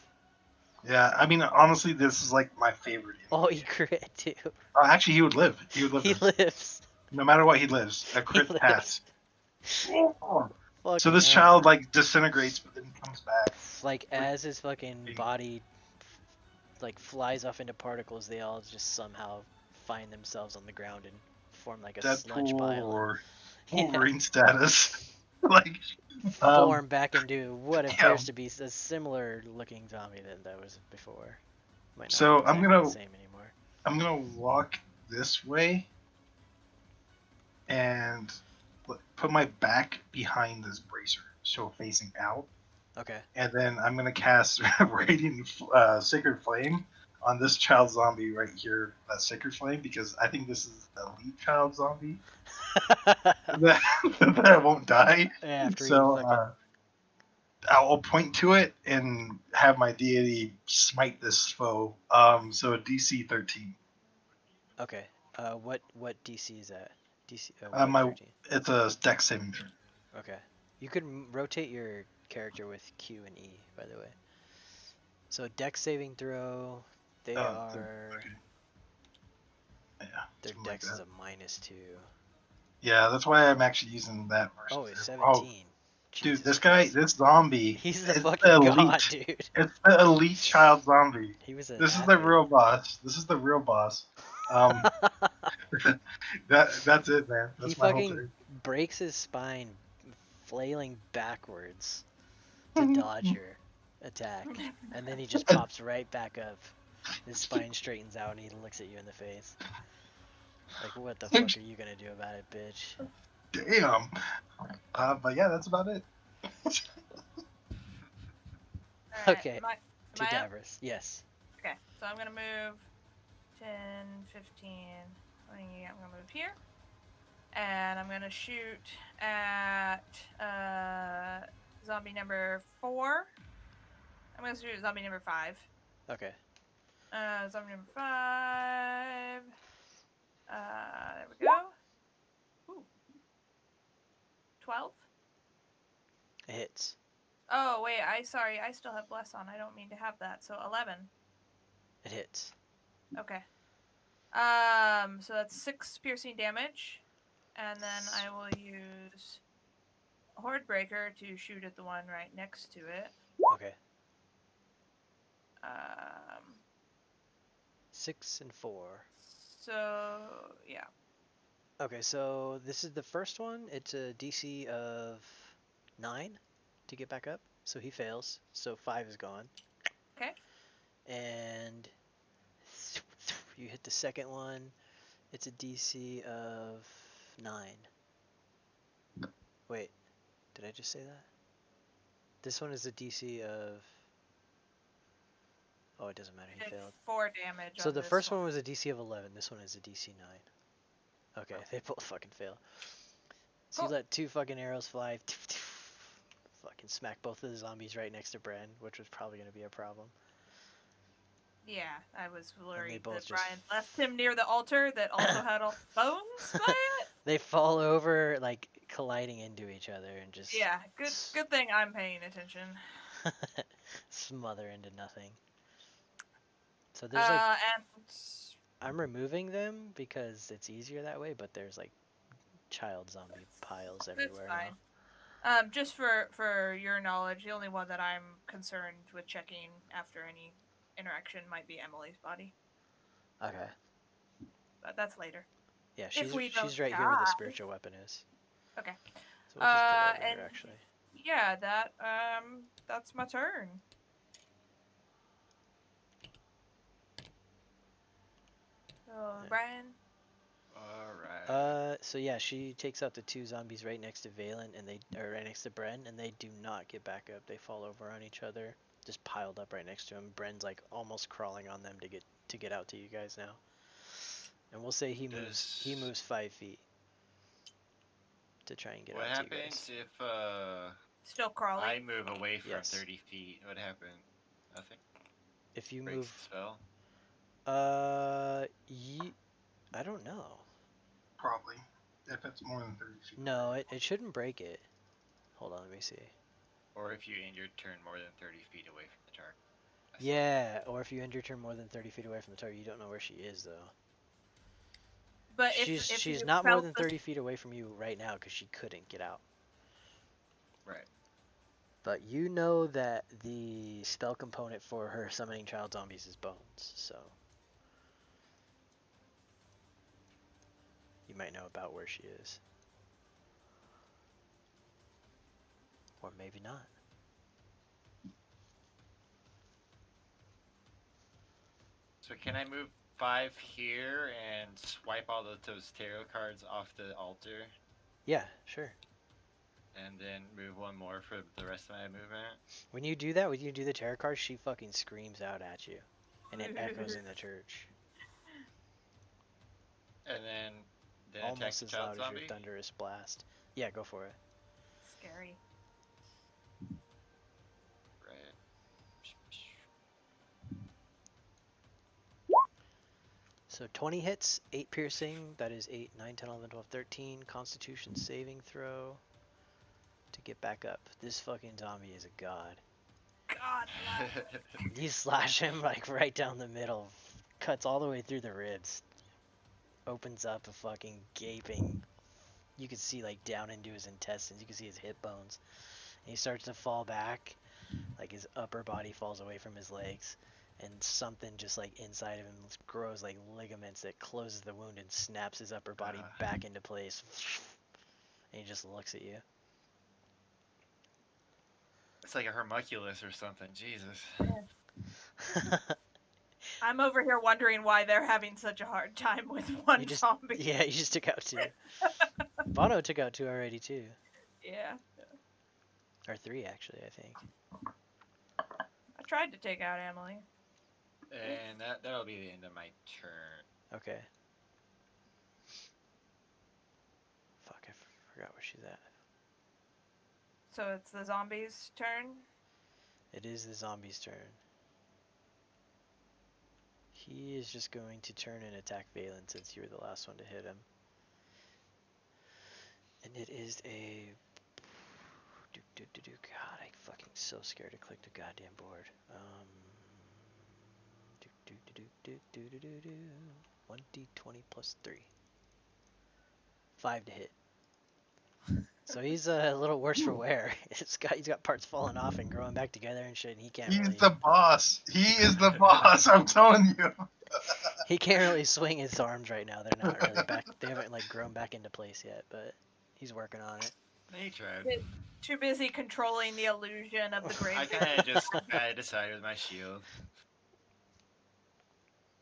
Yeah, I mean, honestly, this is like my favorite Oh, enemy. he crit too. Actually, he would live. He would live He this. lives. No matter what, he lives. A He crit lives. pass. So Fucking this hell. child like disintegrates, but then comes back. Like as his fucking body like flies off into particles, they all just somehow find themselves on the ground and form like a sludge Deadpool pile. or Yeah. Wolverine status. like, Form back into what yeah. appears to be a similar looking zombie than that was before. Might not be So exactly the same anymore. I'm gonna walk this way and put my back behind this bracer, so facing out. Okay. And then I'm gonna cast Radiant Sacred Flame on this child zombie right here, that Sacred Flame, because I think this is the elite child zombie that, that won't die. After he So fucking. I'll point to it and have my deity smite this foe. So DC 13. Okay. What DC is that? DC. What My 13? It's a dex saving throw. Okay. You can rotate your character with Q and E, by the way. So dex saving throw, they are. Okay. Yeah, Their something like dex is that. a -2. Yeah, that's why I'm actually using that Oh, versus it's this. Oh, 17. dude, Jesus this guy, Christ. this zombie, He's the it's the fucking god, elite. dude. It's the elite child zombie. He was an This is the athlete. real boss. This is the real boss. Um, that's it, man. He That's my whole fucking thing. breaks his spine flailing backwards to dodge your attack. And then he just pops right back up. His spine straightens out and he looks at you in the face. Like, what the fuck are you gonna do about it, bitch? Damn. But yeah, that's about it. Alright, Okay, am to I up? Davros. Yes. Okay, so I'm gonna move 10, 15, 20, I'm gonna move here. And I'm gonna shoot at zombie number 4. I'm gonna shoot at zombie number 5. Okay. Zombie number 5. There we go. Ooh. 12. It hits. Oh wait, I still have bless on. I don't mean to have that. So 11. It hits. Okay. So that's 6 piercing damage, and then I will use Horde Breaker to shoot at the one right next to it. Okay. Um. 6 and 4. So yeah. Okay, so this is the first one. It's a DC of 9 to get back up. So he fails. So 5 is gone. Okay. And you hit the second one. It's a DC of 9. Wait, did I just say that? This one is a DC of. Oh, it doesn't matter. He Did failed. 4 damage. So on the this first one was a DC of 11. This one is a DC 9. Okay, they both fucking fail. So you Cool. let 2 fucking arrows fly. Fucking smack both of the zombies right next to Bran, which was probably going to be a problem. Yeah, I was worried both that just Brian left him near the altar that also had all the bones by it. They fall over, like colliding into each other, and just Yeah, good thing I'm paying attention. smother into nothing. So there's like And I'm removing them because it's easier that way, but there's like child zombie piles that's everywhere fine. now. Just for your knowledge, the only one that I'm concerned with checking after any interaction might be Emily's body, Okay. but that's later. Yeah, If we don't she's right here where the die. spiritual weapon is. Okay. So we'll just put it over And here actually. yeah, that's my turn. So Brian. Alright. So yeah, she takes out the 2 zombies right next to Valen, and they are right next to Bren, and they do not get back up. They fall over on each other, just piled up right next to him. Bren's like almost crawling on them to get out to you guys now. And we'll say he moves 5 feet to try and get What out to you guys. happens if Still crawling. I move away from Yes. 30 feet? What happens? Nothing. If you Breaks move, the spell. I don't know. Probably. If it's more than 30 feet. No, it shouldn't break it. Hold on, let me see. Or if you end your turn more than 30 feet away from the target. Yeah, or if you end your turn more than 30 feet away from the target, you don't know where she is though. But if She's you not more felt than the 30 feet away from you right now because she couldn't get out. Right. But you know that the spell component for her summoning child zombies is bones, so you might know about where she is. Or maybe not. So can I move 5 here and swipe all those tarot cards off the altar, Yeah, sure. and then move one more for the rest of my movement? When you do that, when you do the tarot card, she fucking screams out at you. And it echoes in the church. And then attack Almost the as child loud as your zombie? thunderous blast. Yeah, go for it. scary. Right. So 20 hits, 8 piercing, that is 8, 9, 10, 11, 12, 13. Constitution saving throw to get back up. This fucking zombie is a god. God, You slash him like right down the middle, cuts all the way through the ribs, opens up a fucking gaping. You can see like down into his intestines, you can see his hip bones. And he starts to fall back, like his upper body falls away from his legs, and something just like inside of him grows like ligaments that closes the wound and snaps his upper body back into place. And he just looks at you. It's like a homunculus or something. Jesus. I'm over here wondering why they're having such a hard time with one You just, zombie. yeah, you just took out 2. Bono took out 2 already too, Yeah. or 3 actually, I think. I tried to take out Emily. And that'll be the end of my turn. Okay. Fuck, I forgot where she's at. So it's the zombie's turn. It is the zombie's turn. He is just going to turn and attack Valen since you were the last one to hit him. And it is a... God, I'm fucking so scared to click the goddamn board. 1d20 plus 3. 5 to hit. So he's a little worse for wear. He's got parts falling off and growing back together and shit, and he can't He's really... the boss. He is the boss. I'm telling you. He can't really swing his arms right now. They're not really back. They haven't like grown back into place yet, but he's working on it. He tried. Too busy controlling the illusion of the grave. I kind of just batted aside with my shield.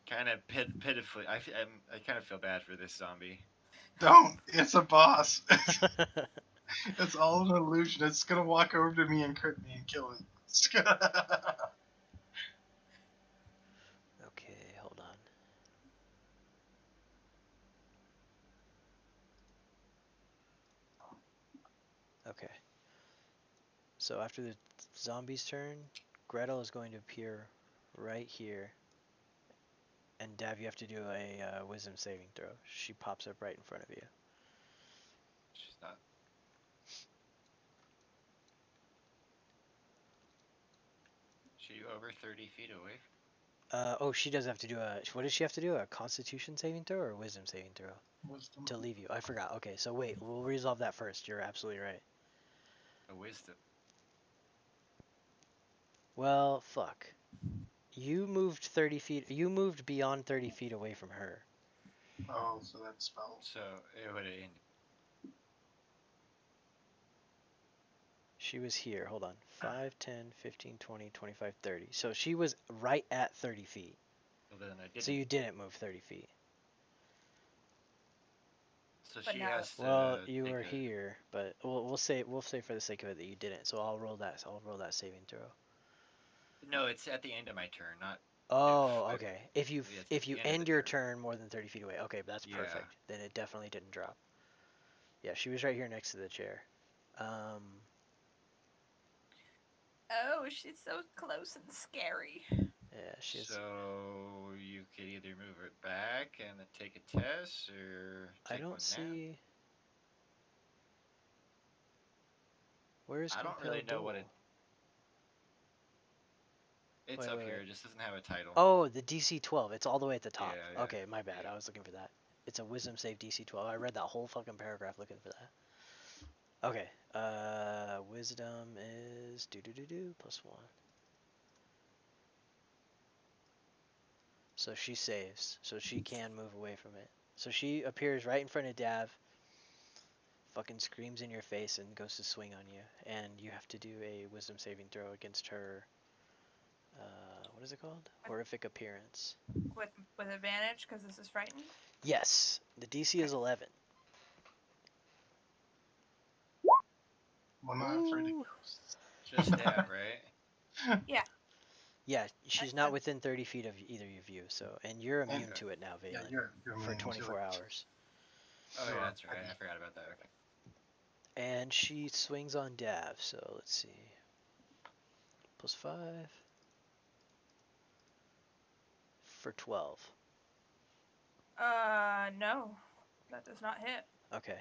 Kind of pitifully. I kind of feel bad for this zombie. Don't. It's a boss. It's all an illusion. It's gonna walk over to me and crit me and kill it. It's gonna... Okay, hold on. Okay. So after the zombie's turn, Gretel is going to appear right here. And Dav, you have to do a wisdom saving throw. She pops up right in front of you. She's not. She over 30 feet away. Oh, she does have to do a... What does she have to do? A constitution saving throw or a wisdom saving throw? Wisdom. To leave you. I forgot. Okay, so wait. We'll resolve that first. You're absolutely right. A wisdom. Well, fuck. You moved 30 feet. You moved beyond 30 feet away from her. Oh, so that spell. So it would have ended. She was here. Hold on. 5, 10, 15, 20, 25, 30. So she was right at 30 feet. Well, then I didn't. So you didn't move 30 feet. So But she now- has to. Well, you take were a- here, but we'll say for the sake of it that you didn't. So I'll roll that. I'll roll that saving throw. No, it's at the end of my turn, not. Oh, If- okay. If you Yeah, it's if at you the end of end the your turn. turn more than 30 feet away, okay, that's Yeah. perfect. Then it definitely didn't drop. Yeah, she was right here next to the chair. Oh, she's so close and scary. Yeah, she's. So you could either move it back and then take a test, or I take don't one now. see. Where is I don't compel really know what duel? It's Wait, up wait, here. wait. It just doesn't have a title. Oh, the DC 12. It's all the way at the top. Yeah, yeah, Okay, my bad. yeah. I was looking for that. It's a wisdom save DC 12. I read that whole fucking paragraph looking for that. Okay. Wisdom is +1. So she saves. So she can move away from it. So she appears right in front of Dav, fucking screams in your face and goes to swing on you. And you have to do a wisdom saving throw against her, what is it called? Horrific appearance. With advantage because this is frightened. Yes. The DC is 11. Well, not afraid of Ooh. ghosts. Just that, right? Yeah, she's not within 30 feet of either of you, so, and you're immune And- to it now, Yeah, Valen, you're for immune to 24 it. hours. Oh Sure. yeah, that's right. I forgot about that. Okay. And she swings on Dav, so let's see. +5 for 12. No, that does not hit. Okay.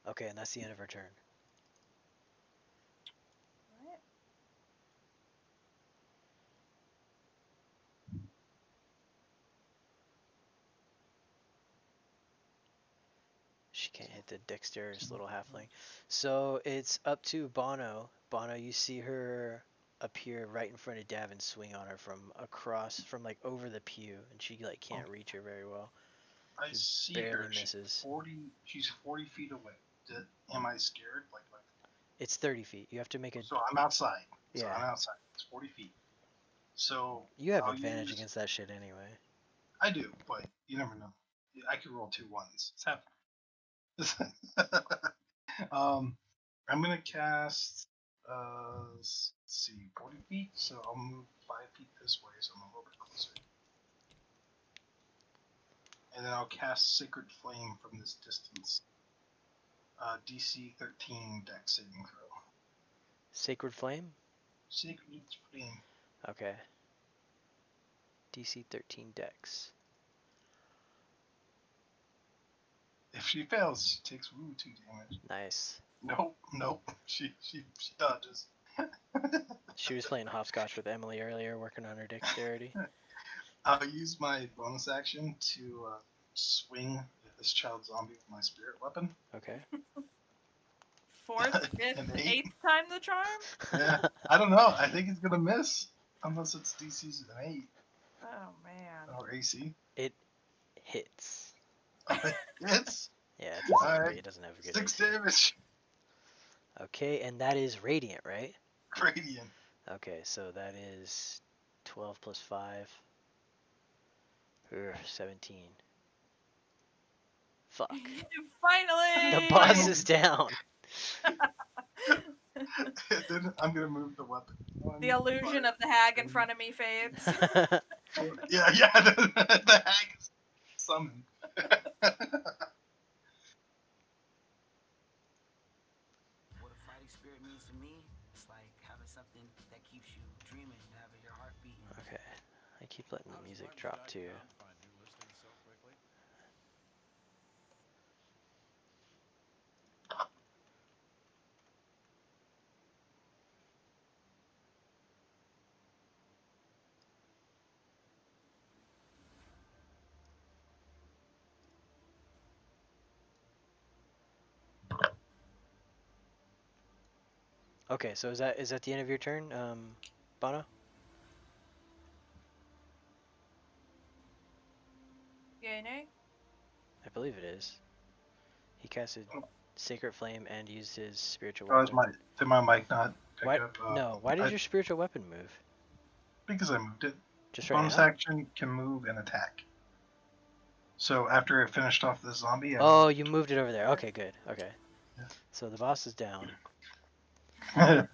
Okay, and that's the end of her turn. Alright. She can't hit the dexterous little halfling. So it's up to Bono. Bono, you see her appear right in front of Dav and swing on her from across, from like over the pew, and she like can't reach her very well. I She see barely her. misses. She's 40 feet away. Am I scared? Like, It's 30 feet. You have to make a. so I'm outside. So Yeah. I'm outside. It's 40 feet. So You have I'll advantage use. against that shit anyway. I do, but you never know. I could roll 2 ones. It's happening. I'm gonna cast. Let's see, 40 feet. So I'll move 5 feet this way, so I'm a little bit closer. And then I'll cast Sacred Flame from this distance. DC 13 Dex saving throw. Sacred Flame? Sacred Flame. Okay. DC 13 Dex. If she fails, she takes 2 damage. Nice. Nope. She dodges. She was playing hopscotch with Emily earlier, working on her dexterity. I'll use my bonus action to swing at this child zombie with my spirit weapon. Okay. 4th, 5th, An 8th time the charm? Yeah, I don't know. I think it's gonna miss unless it's DC's an 8 Oh man. or AC. It hits. It's Yeah, it doesn't, Alright. it doesn't have a good 6 AC. damage. Okay, and that is radiant, right? Radiant. Okay, so that is 12 plus 5. 17. Fuck. Finally! The boss is down. Then I'm gonna move the weapon. The illusion of the hag in front of me fades. Yeah, the hag is summoned. What a fighting spirit means to me, it's like having something that keeps you dreaming, having your heart beating. Okay. I keep letting the music drop too. Okay, so is that the end of your turn, Bono? Yay, nay? I believe it is. He casted Sacred Flame and used his spiritual Oh, weapon. did my mic not pick Why? up? No. Why did your spiritual weapon move? Because I moved it. Just right Bonus now? action can move and attack. So after I finished off the zombie, Oh, you moved it over there. Okay, good. Okay. Yeah. So the boss is down. I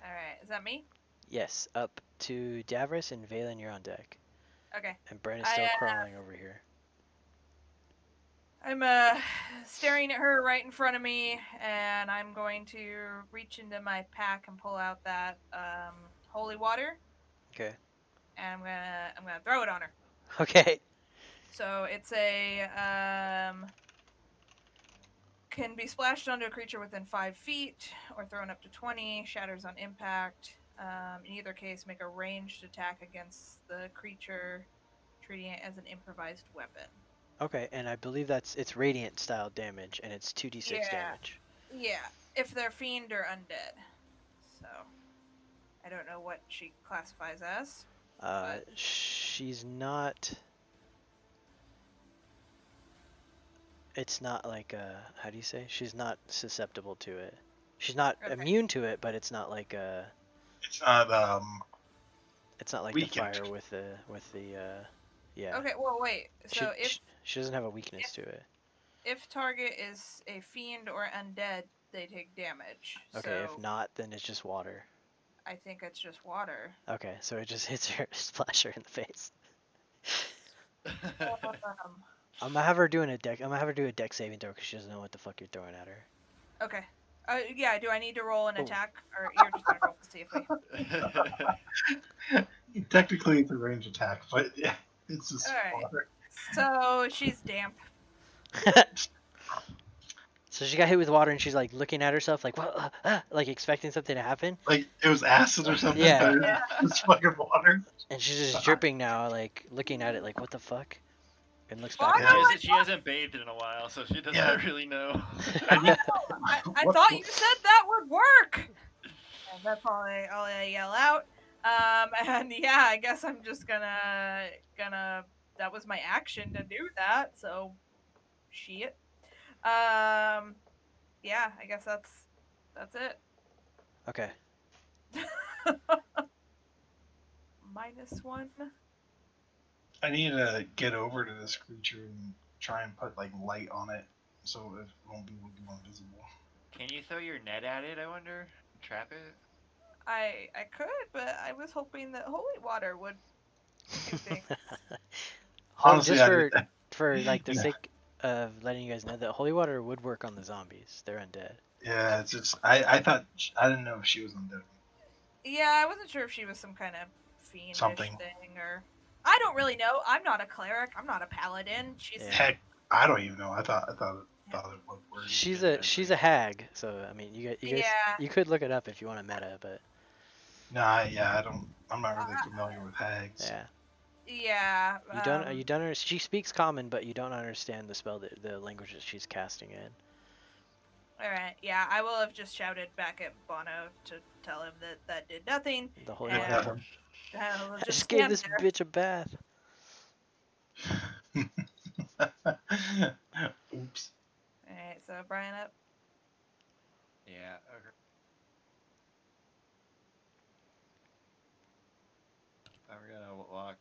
Alright, is that me? Yes, up to Davros and Valen, you're on deck. Okay. And Brent is still crawling over here. I'm staring at her right in front of me, and I'm going to reach into my pack and pull out that holy water. Okay. And I'm gonna throw it on her. Okay. So it's a can be splashed onto a creature within 5 feet or thrown up to 20, shatters on impact. In either case, make a ranged attack against the creature, treating it as an improvised weapon. Okay, and I believe it's radiant style damage, and it's 2d6 Yeah. damage. Yeah, if they're fiend or undead. So, I don't know what she classifies as. But She's not. It's not like how do you say? She's not susceptible to it. She's not Okay. immune to it, but it's not like It's not It's not like the weakened. fire with the yeah. Okay, well, wait. So, She doesn't have a weakness to it. if target is a fiend or undead, they take damage. Okay, if So, not, then it's just water. I think it's just water. Okay, so it just hits her, splash her in the face. Um, I'm gonna have her do a deck saving throw because she doesn't know what the fuck you're throwing at her. okay. Yeah, do I need to roll an Oh. attack? Or you're just gonna roll to see if we... Technically, it's a range attack, but yeah, it's just Alright. water. So, she's damp. So she got hit with water and she's like looking at herself like what, like expecting something to happen. Like it was acid or something. Yeah. But it's fucking water. And she's just dripping now, like looking at it like what the fuck, and looks Well, back. I at know it. what- She hasn't bathed in a while, so she doesn't Yeah. really know. I What thought the- you said that would work. And that's all I yell out. And yeah, I guess I'm just gonna. That was my action to do that. So, shit. Yeah, I guess that's it. Okay. -1. I need to get over to this creature and try and put like light on it, so it won't be invisible. Can you throw your net at it, I wonder? Trap it? I could, but I was hoping that holy water would do things. Honestly, just I- for like the Yeah. sake of letting you guys know that holy water would work on the zombies. They're undead. Yeah, it's just I thought I didn't know if she was undead. Yeah, I wasn't sure if she was some kind of fiendish Something. thing or. I don't really know. I'm not a cleric. I'm not a paladin. She's Yeah. Heck, I don't even know. I thought it would work. She's good, a hag, so I mean you guys Yeah. you could look it up if you want to meta, but Nah, yeah, I don't. I'm not really familiar with hags. yeah. Yeah. You don't she speaks common, but you don't understand the spell the language that she's casting in. Alright, yeah, I will have just shouted back at Bono to tell him that did nothing. The holy And- water. Nothing. I'll I just just gave stand this there. bitch a bath. Oops. Alright, so Brian up. Yeah, okay. We're gonna walk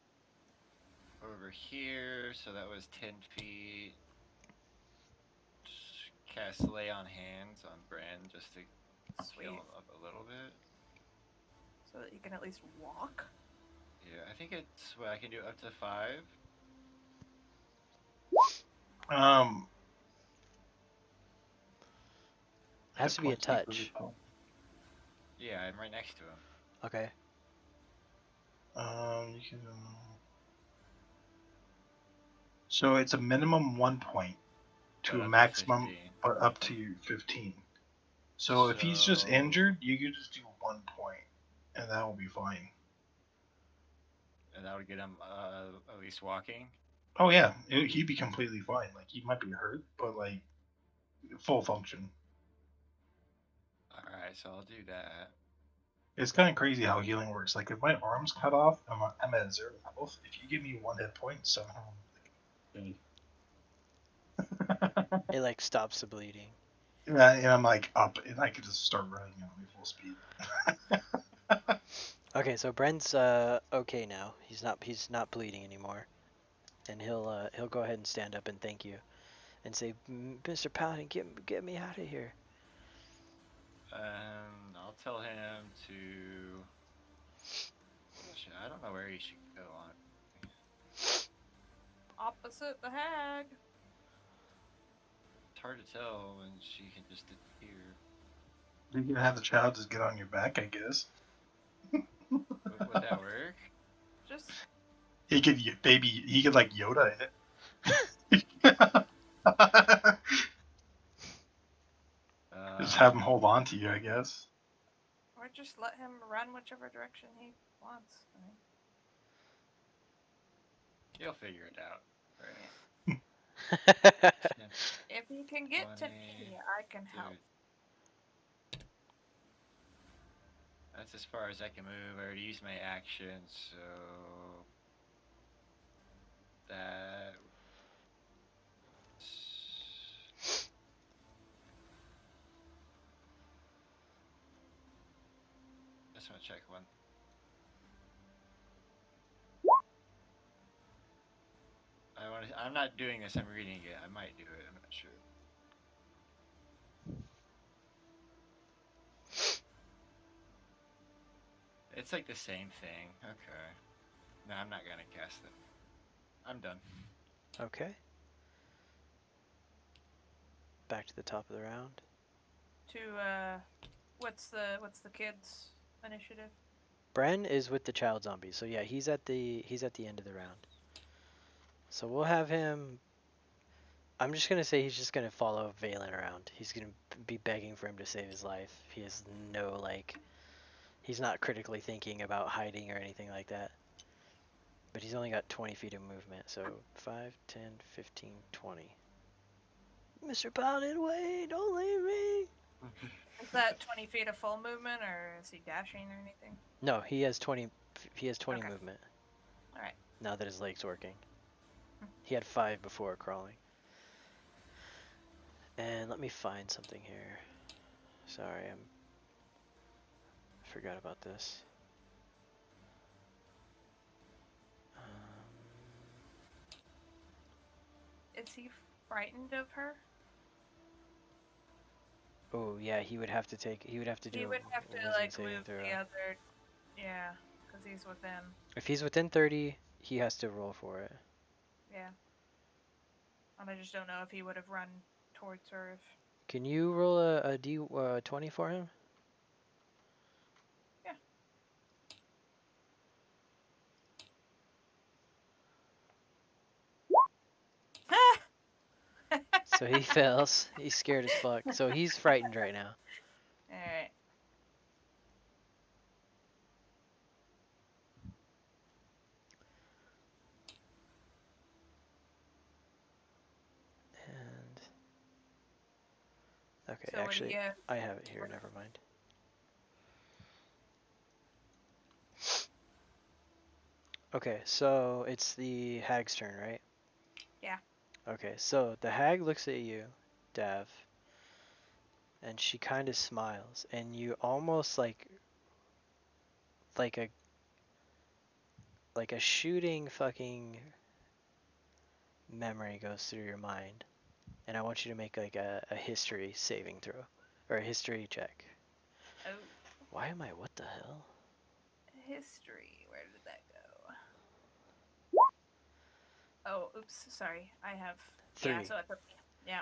over here, so that was 10 feet. Cast Lay on Hands on Bran just to Sweet. heal him up a little bit. So that you can at least walk. Yeah, I think it's what I can do up to 5. It has to be a touch. Yeah, I'm right next to him. Okay. You can. So it's a minimum 1 point But to up a to maximum, 15. but up to 15. So if he's just So- injured, you can just do 1 point, and that will be fine. And that would get him at least walking. Oh yeah, he'd be completely fine. Like he might be hurt, but like full function. Alright, so I'll do that. It's kind of crazy how healing works. Like if my arm's cut off, I'm at 0 health. If you give me 1 hit point, somehow. It like stops the bleeding. And I'm like up, and I can just start running at my full speed. Okay, so Bren's okay now. He's not bleeding anymore, and he'll go ahead and stand up and thank you, and say, "Mr. Paladin, get me out of here." I'll tell him to. I don't know where he should go on. Opposite the hag. It's hard to tell when she can just disappear. You can have the child just get on your back, I guess. Would that work? Just He could like Yoda it. have him hold on to you, I guess. Or just let him run whichever direction he wants. I mean, You'll figure it out. Right. if he can get to me, I can help. Dude. That's as far as I can move. I already used my action, so that. Just want to check one. I'm not doing this. I'm reading it. I might do it. I'm not sure. It's like the same thing. Okay. No, I'm not gonna cast it. I'm done. Okay. Back to the top of the round. What's the kids' initiative? Bren is with the child zombie, so yeah, he's at the end of the round. So we'll have him. I'm just gonna say he's just gonna follow Valen around. He's gonna be begging for him to save his life. He has no he's not critically thinking about hiding or anything like that. But he's only got 20 feet of movement, so 5, 10, 15, 20. Mr. Paladin, wait, don't leave me. Is that 20 feet of full movement, or is he dashing or anything? No, he has 20. He has 20 Okay. movement. All right. Now that his leg's working. He had 5 before crawling. And let me find something here. Sorry, I forgot about this. Is he frightened of her? Oh yeah, he would have to do. He would have to wisdom like saving move throw. the other. Yeah, because he's within. If he's within 30, he has to roll for it. Yeah. And I just don't know if he would have run towards her if. Can you roll a D20 for him? Yeah. So he fails. He's scared as fuck. So he's frightened right now. Alright. And okay, So actually, I have it here. Never mind. Okay, so it's the hag's turn, right? Yeah. Okay, so the hag looks at you, Dav, and she kind of smiles, and you almost like a shooting fucking memory goes through your mind, and I want you to make like a history saving throw or a history check. Oh. Why am I? What the hell? History. Where did that go? Oh, oops. Sorry. I have. 3. Yeah. So it's okay. Yeah.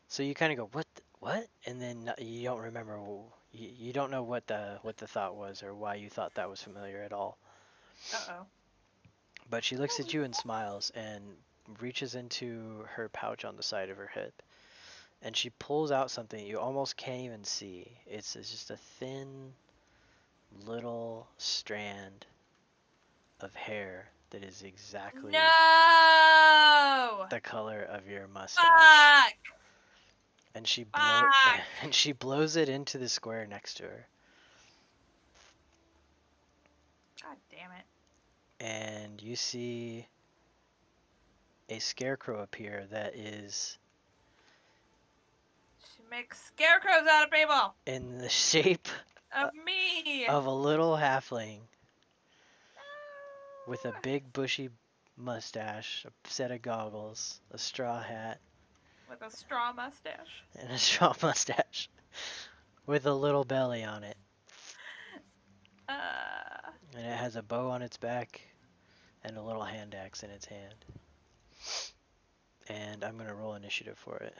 So you kind of go what, and then you don't remember. You don't know what the thought was or why you thought that was familiar at all. Uh-oh. But she looks at you and smiles and reaches into her pouch on the side of her hip, and she pulls out something you almost can't even see. It's just a thin little strand of hair that is exactly No! the color of your mustache. Fuck! And she Fuck! and she blows it into the square next to her. God damn it. And you see a scarecrow appear that is She makes scarecrows out of people! in the shape Of me! of a little halfling No! with a big bushy mustache, a set of goggles, a straw hat, With a straw mustache. and a straw mustache with a little belly on it. And it has a bow on its back and a little hand axe in its hand. And I'm going to roll initiative for it.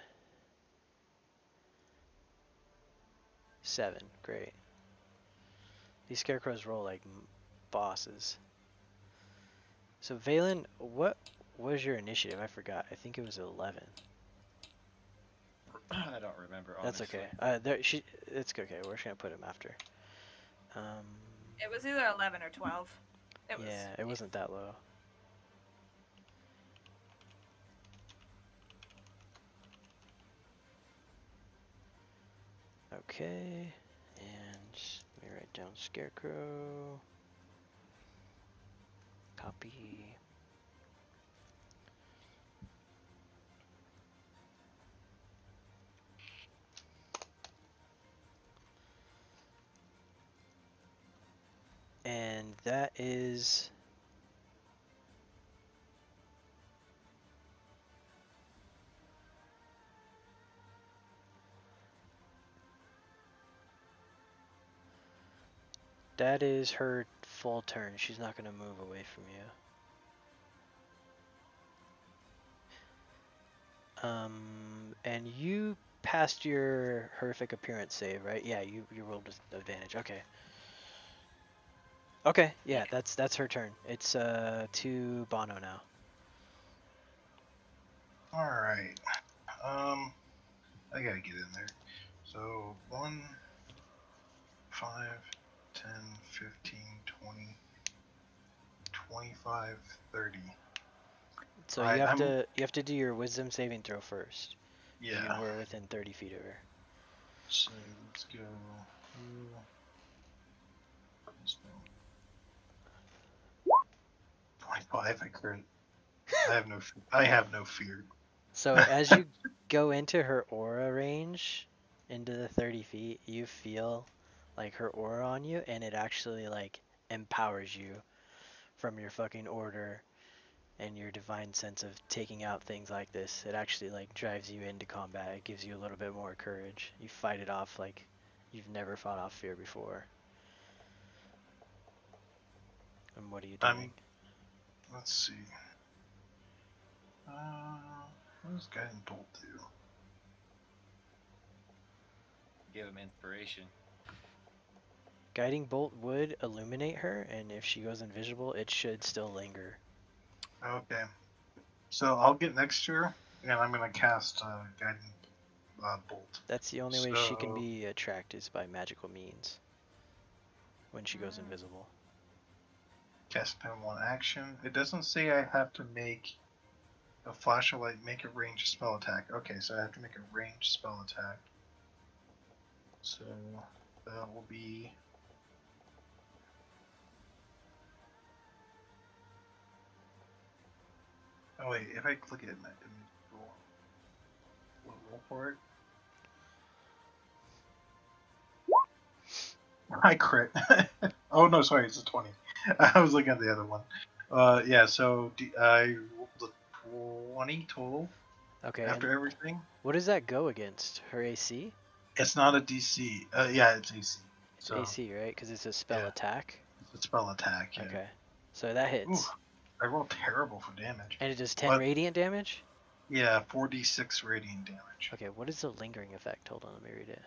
7, great. These scarecrows roll like bosses. So Valen, what was your initiative? I forgot. I think it was 11. I don't remember, That's honestly. okay. It's okay. We're just gonna put him after. Um, It was either 11 or 12. It was. yeah, it wasn't that low. Okay, and let me write down Scarecrow. Copy. And that is her full turn. She's not gonna move away from you. And you passed your horrific appearance save, right? Yeah, you rolled with advantage. Okay. Okay, yeah, that's her turn. It's to Bono now. All right. I gotta get in there. So 1, 5, 10, 15, 20, 25, 30. So All right, you have to do your wisdom saving throw first. You yeah. were within 30 feet of her. So let's go. Let's go. 25. I crit. I have no fear. So as you go into her aura range, into the 30 feet, you feel like her aura on you, and it actually like empowers you from your fucking order and your divine sense of taking out things like this. It actually like drives you into combat. It gives you a little bit more courage. You fight it off like you've never fought off fear before. And what are you doing? Let's see. What does Guiding Bolt do? Give him inspiration. Guiding bolt would illuminate her, and if she goes invisible, it should still linger. Okay. So I'll get next to her, and I'm gonna cast Guiding Bolt. That's the only way she can be attracted is by magical means. When she goes invisible. Cast pen 1 action. It doesn't say I have to make a flash of light, make a ranged spell attack. Okay, so I have to make a ranged spell attack. So that will be. Oh wait, if I click it, it roll for it. I crit. Oh no, sorry, it's a 20. I was looking at the other one. Yeah, so I rolled a 20 total. Okay. After everything. What does that go against? Her AC? It's not a DC. Yeah, it's AC. It's AC, right? Because it's a spell attack. It's a spell attack. Yeah. Okay. So that hits. Ooh, I rolled terrible for damage. And it does 10 radiant damage? Yeah, 4d6 radiant damage. Okay, what is the lingering effect? Hold on, let me read it.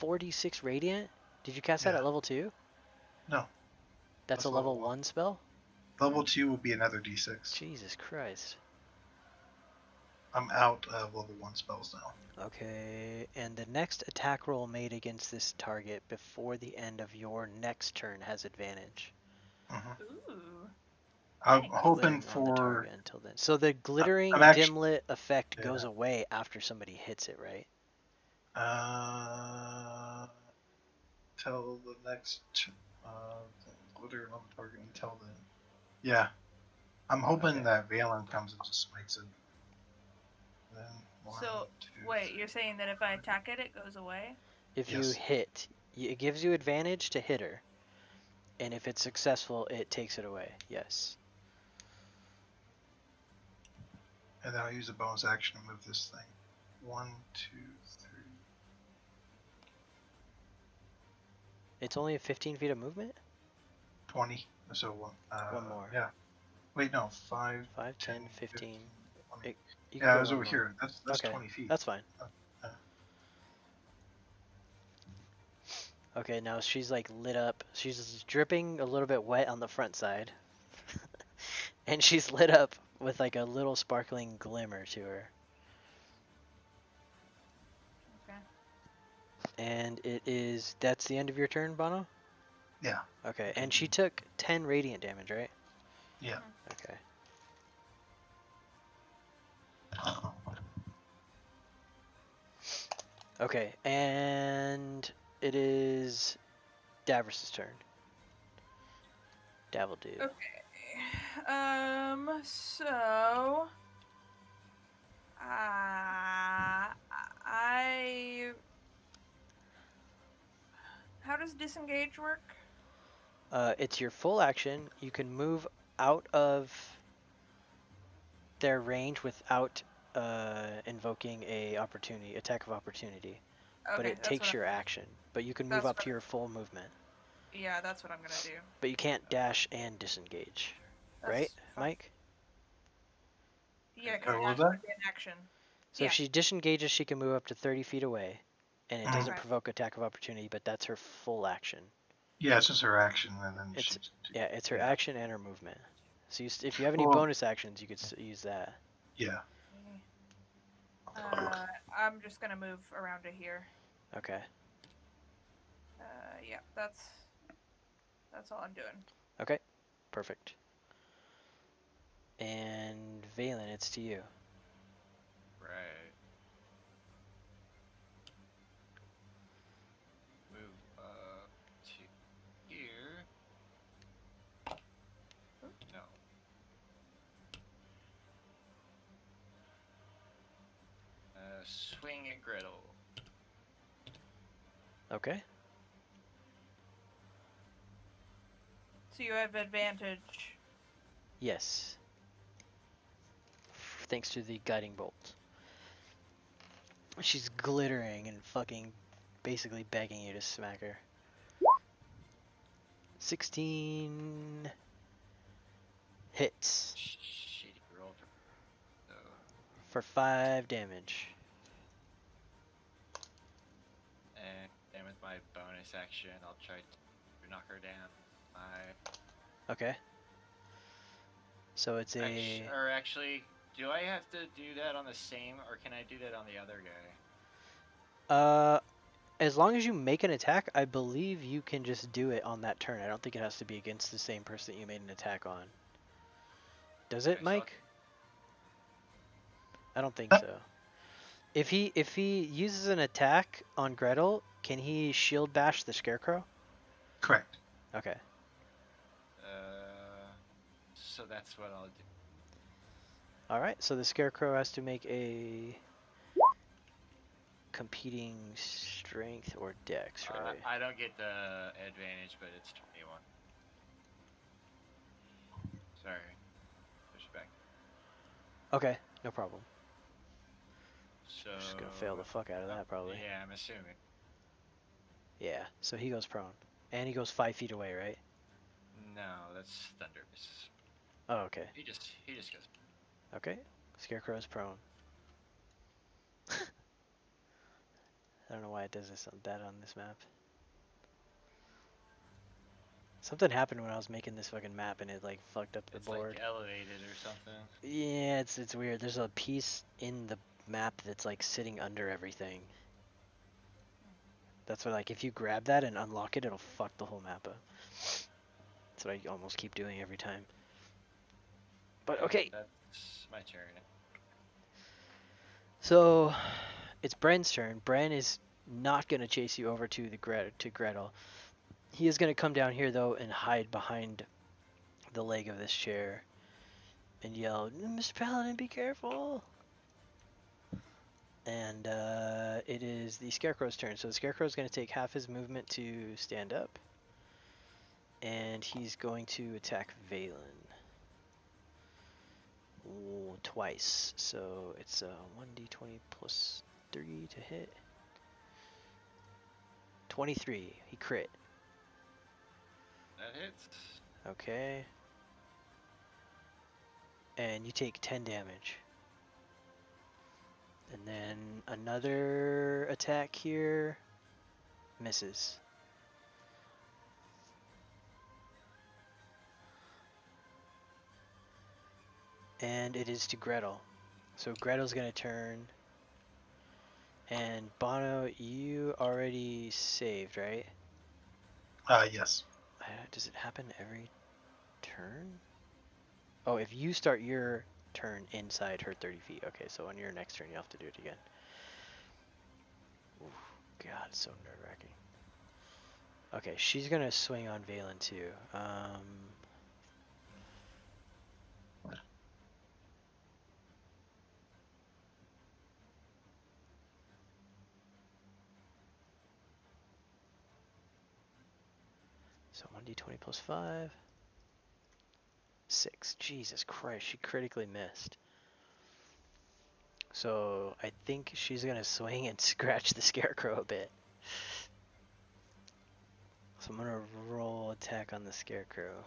4d6 radiant? Did you cast that at level 2? No. That's a level 1 spell? Level 2 will be another d6. Jesus Christ. I'm out of level 1 spells now. Okay, and the next attack roll made against this target before the end of your next turn has advantage. Mm-hmm. Ooh. I'm Thanks. hoping Glittering on the for. target until then. So the glittering dim lit effect goes away after somebody hits it, right? Till the next. Glitter on the target until then. Yeah. I'm hoping that Valen comes and just smites it. Then wait, you're saying that if I attack it, it goes away? If you hit, it gives you advantage to hit her. And if it's successful, it takes it away. Yes. And then I'll use a bonus action to move this thing. 1, 2, 3. It's only 15 feet of movement? 20. So one more. Yeah. Wait, no. 5, 10, 15. Yeah, I was over here. That's okay. 20 feet. That's fine. Okay, now she's like lit up. She's dripping a little bit wet on the front side. And she's lit up with like a little sparkling glimmer to her. And that's the end of your turn, Bono? Yeah. Okay, and she took 10 radiant damage, right? Yeah. Okay. Okay, and it is Davros' turn. Davil do. Okay. So. I. How does disengage work? It's your full action. You can move out of their range without invoking a attack of opportunity. But Okay, it that's what takes I'm. your action. But you can move That's up what. to your full movement. Yeah, that's what I'm gonna do. But you can't dash and disengage. Right, That's fine. Mike? Yeah, because What dash was that? would be an action. So if Yeah. she disengages, she can move up to 30 feet away. And it doesn't Okay. provoke attack of opportunity, but that's her full action. Yeah, it's just her action, and then It's she's. Yeah, it's her Yeah. action and her movement. So if you have any Well, bonus actions, you could use that. yeah. I'm just gonna move around to here. Okay. Yeah, that's all I'm doing. Okay. Perfect. And Valen, it's to you. Right. Move up to here. No. Swing at Gretel. Okay. So you have advantage. Yes. Thanks to the guiding bolt. She's glittering and fucking basically begging you to smack her. 16 hits Shitty roll so for 5 damage. and with my bonus action, I'll try to knock her down. Okay. So it's a... Actually, do I have to do that on the same, or can I do that on the other guy? As long as you make an attack, I believe you can just do it on that turn. I don't think it has to be against the same person that you made an attack on. Does it, Okay, so Mike? I don't think so. If he uses an attack on Gretel, can he shield bash the scarecrow? Correct. Okay. So that's what I'll do. All right. So the scarecrow has to make a competing strength or dex, right? I don't get the advantage, but it's 21. Sorry. Push it back. Okay. No problem. So Just gonna fail the fuck out of that probably. Yeah, I'm assuming. Yeah. So he goes prone, and he goes 5 feet away, right? No, that's Thunderous. Oh, okay. He just goes. Okay. Scarecrow's prone. I don't know why it does that on this map. Something happened when I was making this fucking map and it like fucked up the It's board. like elevated or something. Yeah, it's weird. There's a piece in the map that's like sitting under everything. That's why like if you grab that and unlock it, it'll fuck the whole map up. That's what I almost keep doing every time. But okay. That's my turn. So it's Bren's turn. Bren is not gonna chase you over to Gretel. He is gonna come down here though and hide behind the leg of this chair and yell, "Mr. Paladin, be careful!" And it is the Scarecrow's turn. So the Scarecrow's going to take half his movement to stand up. And he's going to attack Valen. Twice. So it's 1d20 plus 3 to hit. 23. He crit. That hits. Okay. And you take 10 damage. And then another attack here. Misses. And it is to Gretel. So Gretel's going to turn And Bono, you already saved, right? Yes. Does it happen every turn? Oh, if you start your turn inside her 30 feet. Okay, so on your next turn, you'll have to do it again. Oof, God, it's so nerve-wracking. Okay, she's gonna swing on Valen too. So 1d20 plus 5. 6. Jesus Christ, she critically missed. So I think she's gonna swing and scratch the scarecrow a bit. So I'm gonna roll attack on the scarecrow.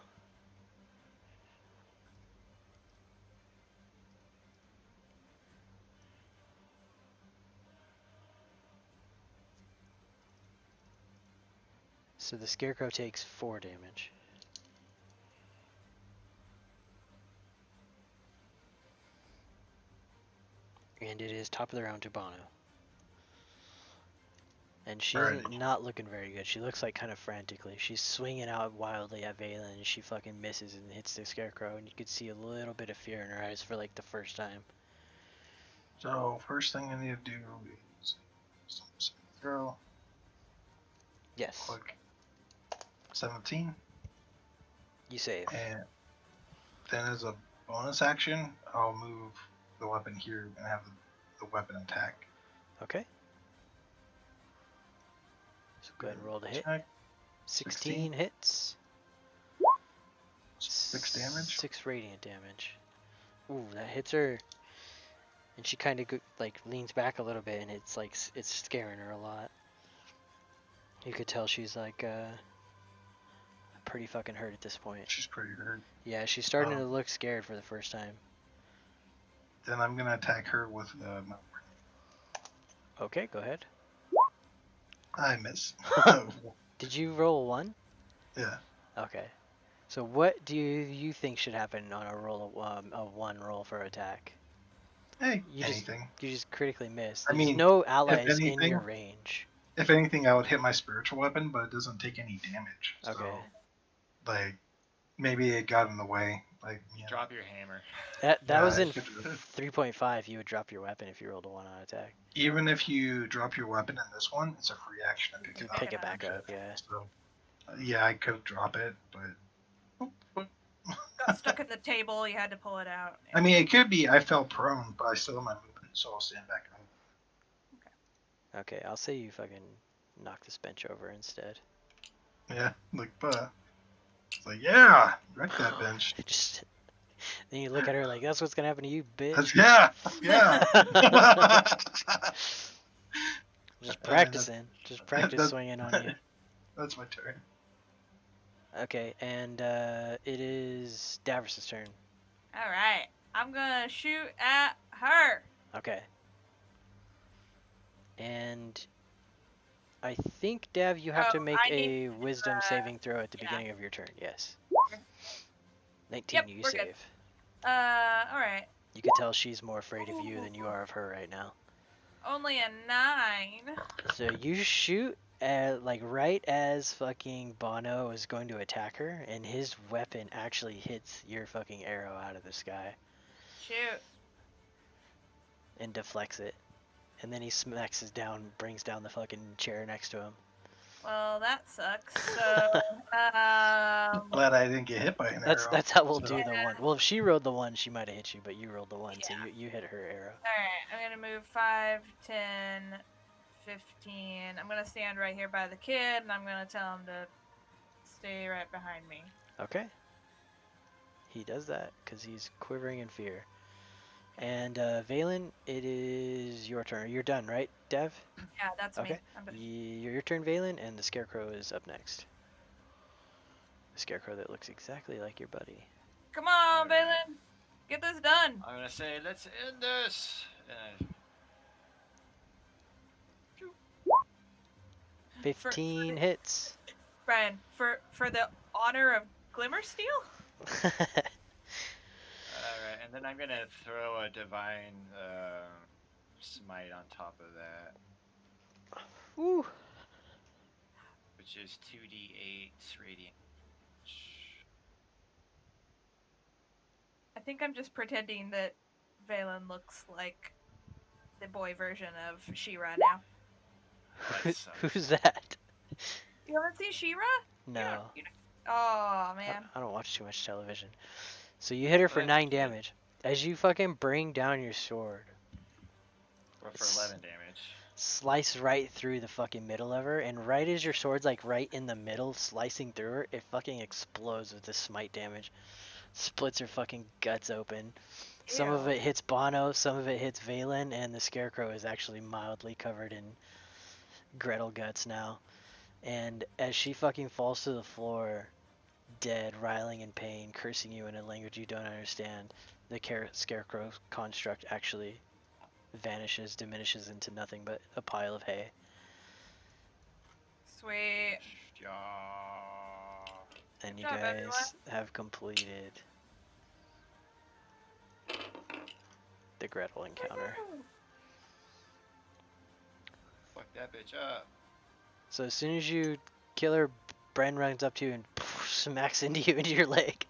So the scarecrow takes 4 damage. And it is top of the round to Bono. And she's Alrighty. not looking very good. She looks like kind of frantically. She's swinging out wildly at Valen and she fucking misses and hits the scarecrow. And you could see a little bit of fear in her eyes for like the first time. So first thing I need to do is throw. Yes, Click 17, you save. and then as a bonus action, I'll move the weapon here and have the weapon attack. Okay. So go ahead and roll the hit. Attack, 16 hits. 6 damage. 6 radiant damage. Ooh, that hits her. And she kind of like leans back a little bit, and it's like it's scaring her a lot. You could tell she's like pretty fucking hurt at this point. She's pretty hurt. Yeah, she's starting to look scared for the first time. Then I'm gonna attack her with my. Okay, go ahead. I miss. Did you roll a 1? Yeah. Okay. So what do you think should happen on a roll a 1 roll for attack? Hey, You anything. you just critically missed. I There's mean, no allies in anything- your range. If anything, I would hit my spiritual weapon, but it doesn't take any damage. So, Okay. like, maybe it got in the way. Like, you know. Drop your hammer. That Yeah, was I in could do it. 3.5. You would drop your weapon if you rolled a 1 on attack. Even if you drop your weapon in this one, it's a free action to pick You it up. pick it back up, yeah. So, yeah, I could drop it, but Got stuck at the table. You had to pull it out. I mean, it could be I fell prone, but I still have my movement, so I'll stand back up. Okay, I'll say you fucking knock this bench over instead. Yeah, like, but it's like, yeah, wreck that bench. Just then you look at her like, that's what's gonna happen to you, bitch. Yeah, yeah. Just practicing. Just practice That's- swinging on you. That's my turn. Okay, and it is Davros' turn. All right. I'm gonna shoot at her. Okay. And I think, Dav, you have to Oh, make I need a wisdom saving throw at the yeah. beginning of your turn. Yes. Okay. 19, Yep, you we're good. save. All right. You can tell she's more afraid of you than you are of her right now. Only a 9. So you shoot at, like, right as fucking Bono is going to attack her, and his weapon actually hits your fucking arrow out of the sky Shoot. and deflects it. And then he brings down the fucking chair next to him. Well, that sucks. So, Glad I didn't get hit by an arrow. That's how we'll so- do the 1. Well, if she rolled the 1, she might have hit you, but you rolled the 1, so you hit her arrow. Alright, I'm gonna move 5, 10, 15. I'm gonna stand right here by the kid, and I'm gonna tell him to stay right behind me. Okay. He does that because he's quivering in fear. And Valen, it is your turn. You're done, right, Dev? Yeah, that's Okay. me. I'm done. Your turn, Valen, and the Scarecrow is up next. The Scarecrow that looks exactly like your buddy. Come on, Alright. Balin! Get this done! I'm gonna say, let's end this. 15 for- hits. Brian, for the honor of Glimmersteel? Alright, and then I'm gonna throw a divine smite on top of that. Woo. which is 2d8 radiant. I think I'm just pretending that Valen looks like the boy version of She-Ra now. That sucks. Who's that? You haven't seen She-Ra? No, Oh man. I don't watch too much television. So you hit her for Well, that's 9 good. damage. As you fucking bring down your sword, Or for It's- 11 damage. slice right through the fucking middle of her, and right as your sword's like right in the middle, slicing through her, it fucking explodes with the smite damage. Splits her fucking guts open. Some of Ew. it hits Bono, some of it hits Valen, and the Scarecrow is actually mildly covered in Gretel guts now. And as she fucking falls to the floor, dead, writhing in pain, cursing you in a language you don't understand, the Scarecrow construct actually vanishes, diminishes into nothing but a pile of hay. Sweet. Yeah. And Good you job, everyone. guys have completed the Gretel encounter. Fuck that bitch up. So as soon as you kill her, Bren runs up to you and smacks into you into your leg.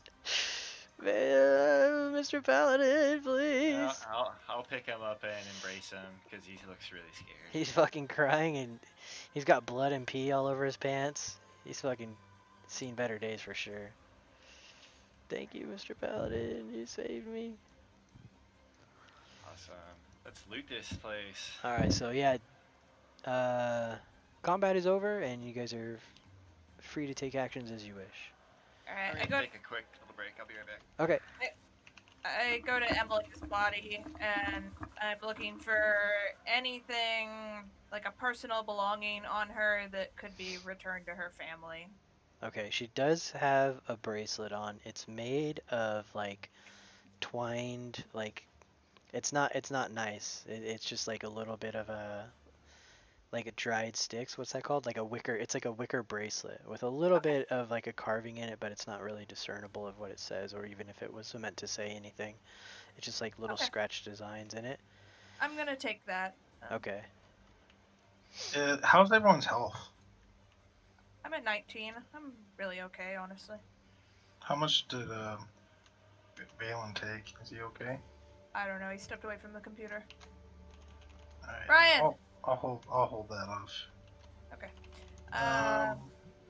Mr. Paladin, please. I'll pick him up and embrace him because he looks really scared. He's fucking crying and he's got blood and pee all over his pants. He's fucking seen better days for sure. Thank you, Mr. Paladin. You saved me. Awesome. Let's loot this place. Alright, so yeah, combat is over and you guys are free to take actions as you wish. Alright, I'm I gonna go take a quick little break. I'll be right back. Okay. I go to Emily's body and I'm looking for anything like a personal belonging on her that could be returned to her family. Okay, she does have a bracelet on. It's made of like twined, like it's not nice. It's just like a little bit of a like a dried sticks. What's that called? Like a wicker. It's like a wicker bracelet with a little Okay. bit of like a carving in it, but it's not really discernible of what it says, or even if it was meant to say anything. It's just like little Okay. scratch designs in it. I'm gonna take that. Okay. How's everyone's health? I'm at 19. I'm really okay, honestly. How much did Valen take? Is he okay? I don't know. He stepped away from the computer. All right. Brian! I'll hold that off. Okay. Um,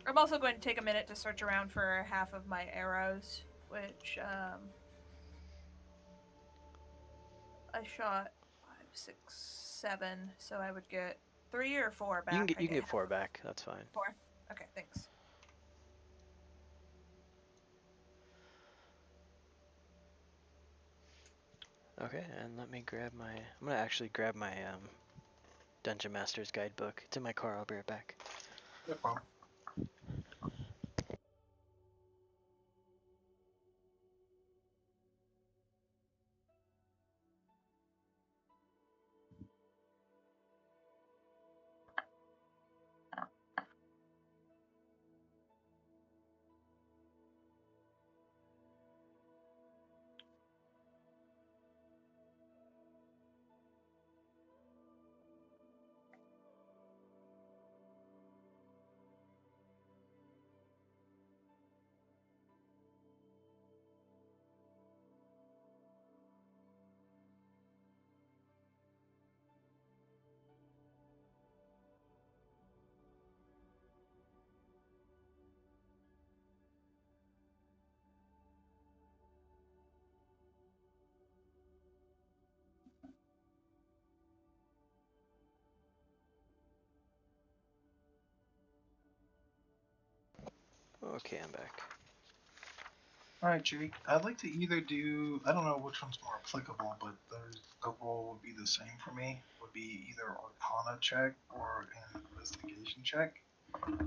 I'm also going to take a minute to search around for half of my arrows, which I shot 5, 6, 7, so I would get 3 or 4 back. You can get 4 back. That's fine. 4. Okay, thanks. Okay, and let me grab my. I'm gonna actually grab my Dungeon Master's guidebook. It's in my car. I'll be right back. no problem. Okay, I'm back. All right, Jake. I'd like to either do. I don't know which one's more applicable, but the roll would be the same for me. Would be either Arcana check or an investigation check.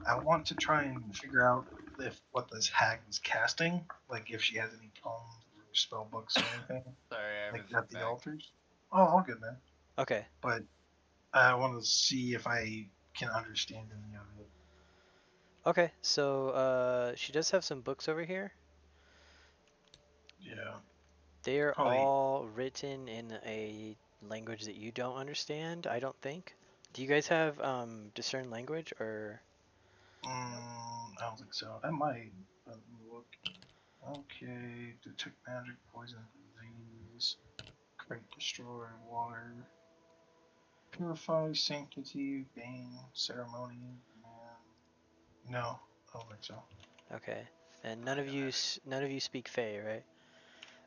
I want to try and figure out if what this hag was casting, like if she has any tomes or spell books or anything, Sorry, I like was at the back. altars. Oh, all good, man. Okay. But I want to see if I can understand any of it. Okay, so she does have some books over here. Yeah. They are Probably. all written in a language that you don't understand, I don't think. Do you guys have discern language or? I don't think so. I might. Look. Okay. Detect magic, poison, disease. Create, destroy, water. Purify, sanctity, bane, ceremony, man. No, I don't think so. Okay. And I don't have none of you speak Fey, right?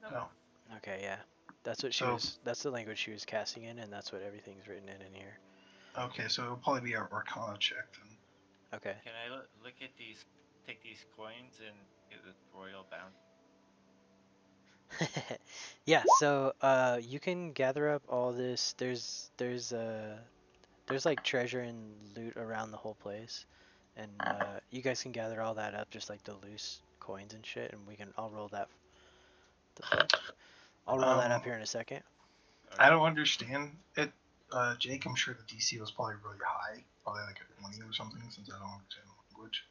Nope. No. Okay, yeah. That's what she So, was. That's the language she was casting in, and that's what everything's written in here. okay, so it'll probably be a Arcana check then. Okay. Can I look at these, take these coins and get the royal bounty? Yeah. So you can gather up all this. There's like treasure and loot around the whole place, and you guys can gather all that up, just like the loose coins and shit, and I'll roll that. The fuck? I'll roll that up Um, here in a second. I Okay. don't understand it. Jake, I'm sure the DC was probably really high, probably like a 20 or something, since I don't understand the language.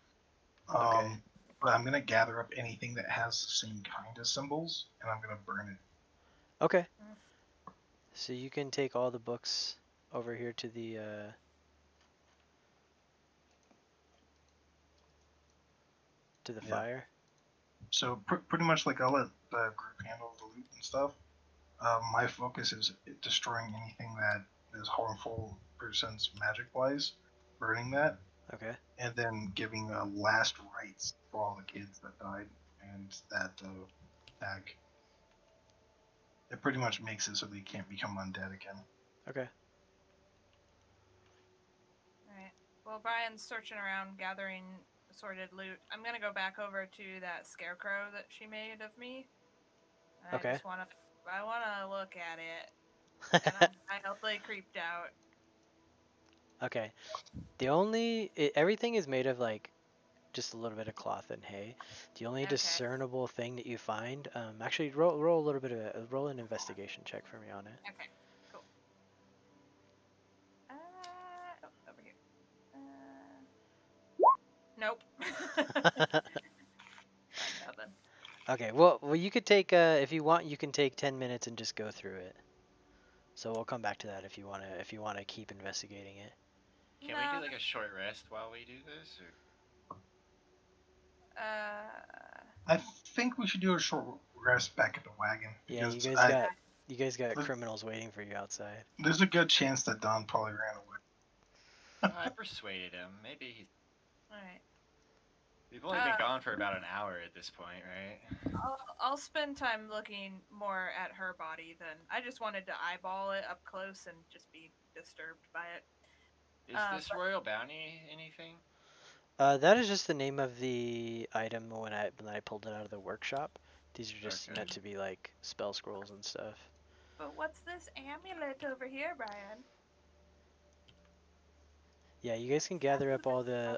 Okay. But I'm gonna gather up anything that has the same kind of symbols, and I'm gonna burn it. Okay. Mm. So you can take all the books over here to the Yeah. fire. So pretty much like I'll let the group handle the loot and stuff. My focus is destroying anything that is harmful persons magic wise, burning that, Okay. and then giving last rites for all the kids that died and that tag. It pretty much makes it so they can't become undead again. Okay. Alright. Well, Brian's searching around gathering assorted loot. I'm gonna go back over to that scarecrow that she made of me. I Okay. just I wanna look at it, and I'm mildly creeped out. Okay. Everything is made of like just a little bit of cloth and hay. The only Okay. discernible thing that you find, actually roll a little bit of roll an investigation check for me on Okay. Cool. Oh, over here. Nope. it. Find nothing. Okay. Well, you could take if you want, you can take 10 minutes and just go through it. So we'll come back to that if you wanna keep investigating it. Can we do No. like a short rest while we do this? Or? Uh. I think we should do a short rest back at the wagon Yeah, because you guys got criminals waiting for you outside. there's a good chance that Don probably ran away. I persuaded him. Maybe he's. All right. We've only been gone for about an hour at this point, right? I'll spend time looking more at her body than I just wanted to eyeball it up close and just be disturbed by it. Is this But royal bounty anything? That is just the name of the item when I pulled it out of the workshop. These are just Okay. meant to be like spell scrolls and stuff. what's this amulet over here, Brian? Yeah, you guys can gather up all the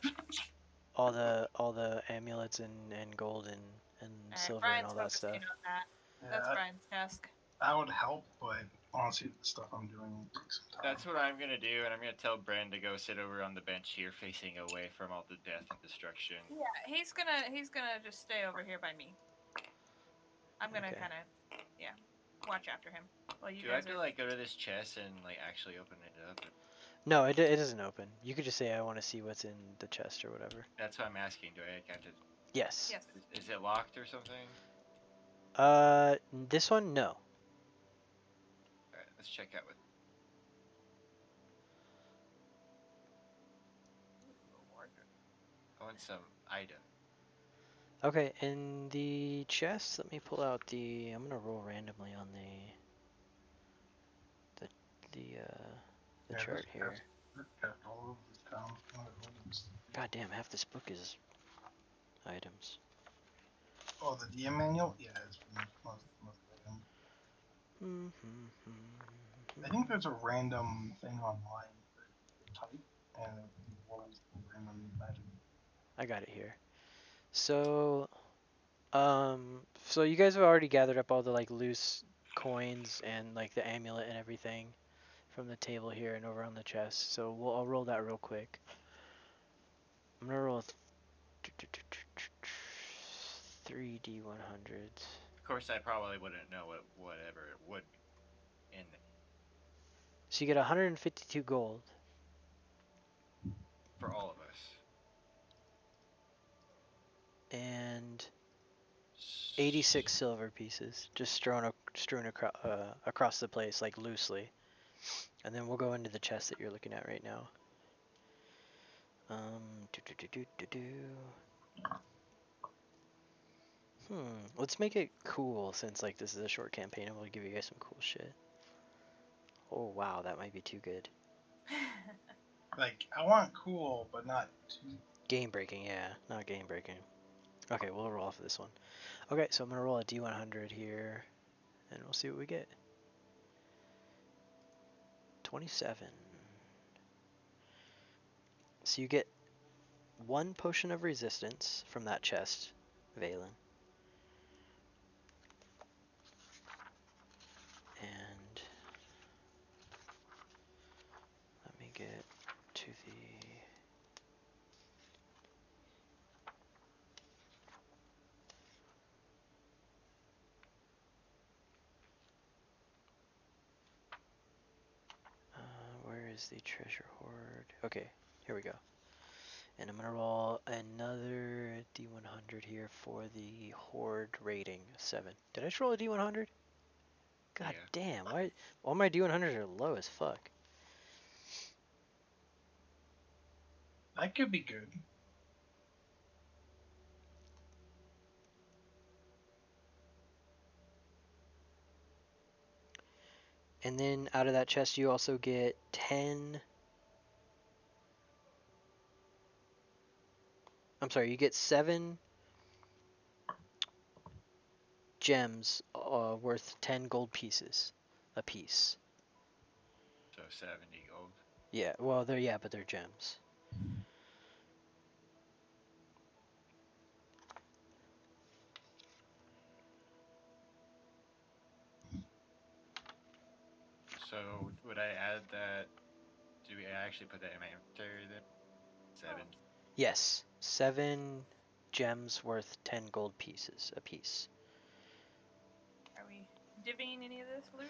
amulets and gold and All right, silver and Brian's all that focusing stuff. on that. That's Yeah, Brian's task. I would help, but honestly, the stuff I'm doing will take some time. That's what I'm gonna do, and I'm gonna tell Bren to go sit over on the bench here, facing away from all the death and destruction. Yeah, he's gonna just stay over here by me. I'm gonna Okay. kind of watch after him while you Do I guys have to are. like go to this chest and like actually open it up? No, it doesn't open. You could just say I want to see what's in the chest or whatever. That's what I'm asking. Do I have to? Yes. Yes. Is it locked or something? This one no. All right, let's check out what. I want some item. Okay, in the chest, let me pull out I'm gonna roll randomly on the chart here. All over this town. God damn, half this book is items. Oh, the DM manual? Yeah, it's most of them. I think there's a random thing online that you type, and it was random magic. I got it here. So, so you guys have already gathered up all the like loose coins and like the amulet and everything from the table here and over on the chest. So I'll roll that real quick. I'm gonna roll 3D100s. Of course, I probably wouldn't know whatever it would be in there. So you get 152 gold. for all of us. And 86 silver pieces, just strewn across the place, like loosely. And then we'll go into the chest that you're looking at right now. Do do do do do do. Let's make it cool since like this is a short campaign and we'll give you guys some cool shit. Oh wow, that might be too good. Like, I want cool, but not too. Game breaking, yeah, not game breaking. Okay, we'll roll for this one. Okay, so I'm gonna roll a D100 here, and we'll see what we get. 27. So you get 1 potion of resistance from that chest, Valen. And let me get to the... where is the treasure hoard? Okay, here we go. And I'm gonna roll another D100 here for the hoard rating, 7. Did I just roll a D100? God Yeah. damn, why all my D100s are low as fuck. That could be good. And then out of that chest you also get 10... I'm sorry, you get 7 gems worth 10 gold pieces a piece. So 70 gold. Yeah, well, but they're gems. So would I add that? Do we actually put that in my inventory then? 7. Yes, 7 gems worth 10 gold pieces a piece. Are we divvying any of this loot?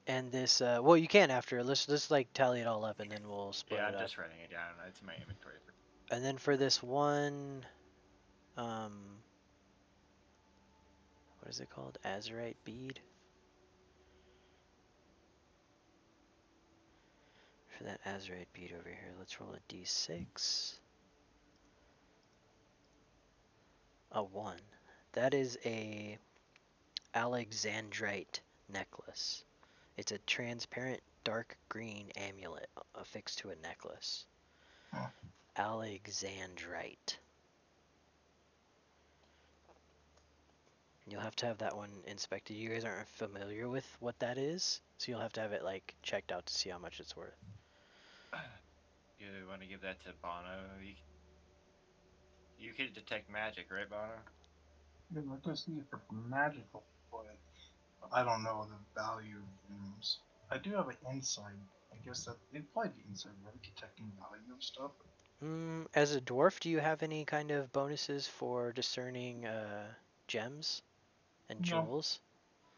And this, well, you can after. Let's like tally it all up, and then we'll split Yeah, it I'm up. just writing it down. It's in my inventory. And then for this one, what is it called? Azurite bead. For that azurite bead over here, let's roll a d6. A 1. That is a Alexandrite necklace. It's a transparent dark green amulet affixed to a necklace. Huh. Alexandrite. You'll have to have that one inspected. You guys aren't familiar with what that is, so you'll have to have it like checked out to see how much it's worth. You want to give that to Bono? You could detect magic, right, Bono? Yeah, I can see if it's magical, but I don't know the value of gems. I do have an insight. I guess that it probably be insight, right? Detecting value of stuff. As a dwarf, do you have any kind of bonuses for discerning gems and No, jewels?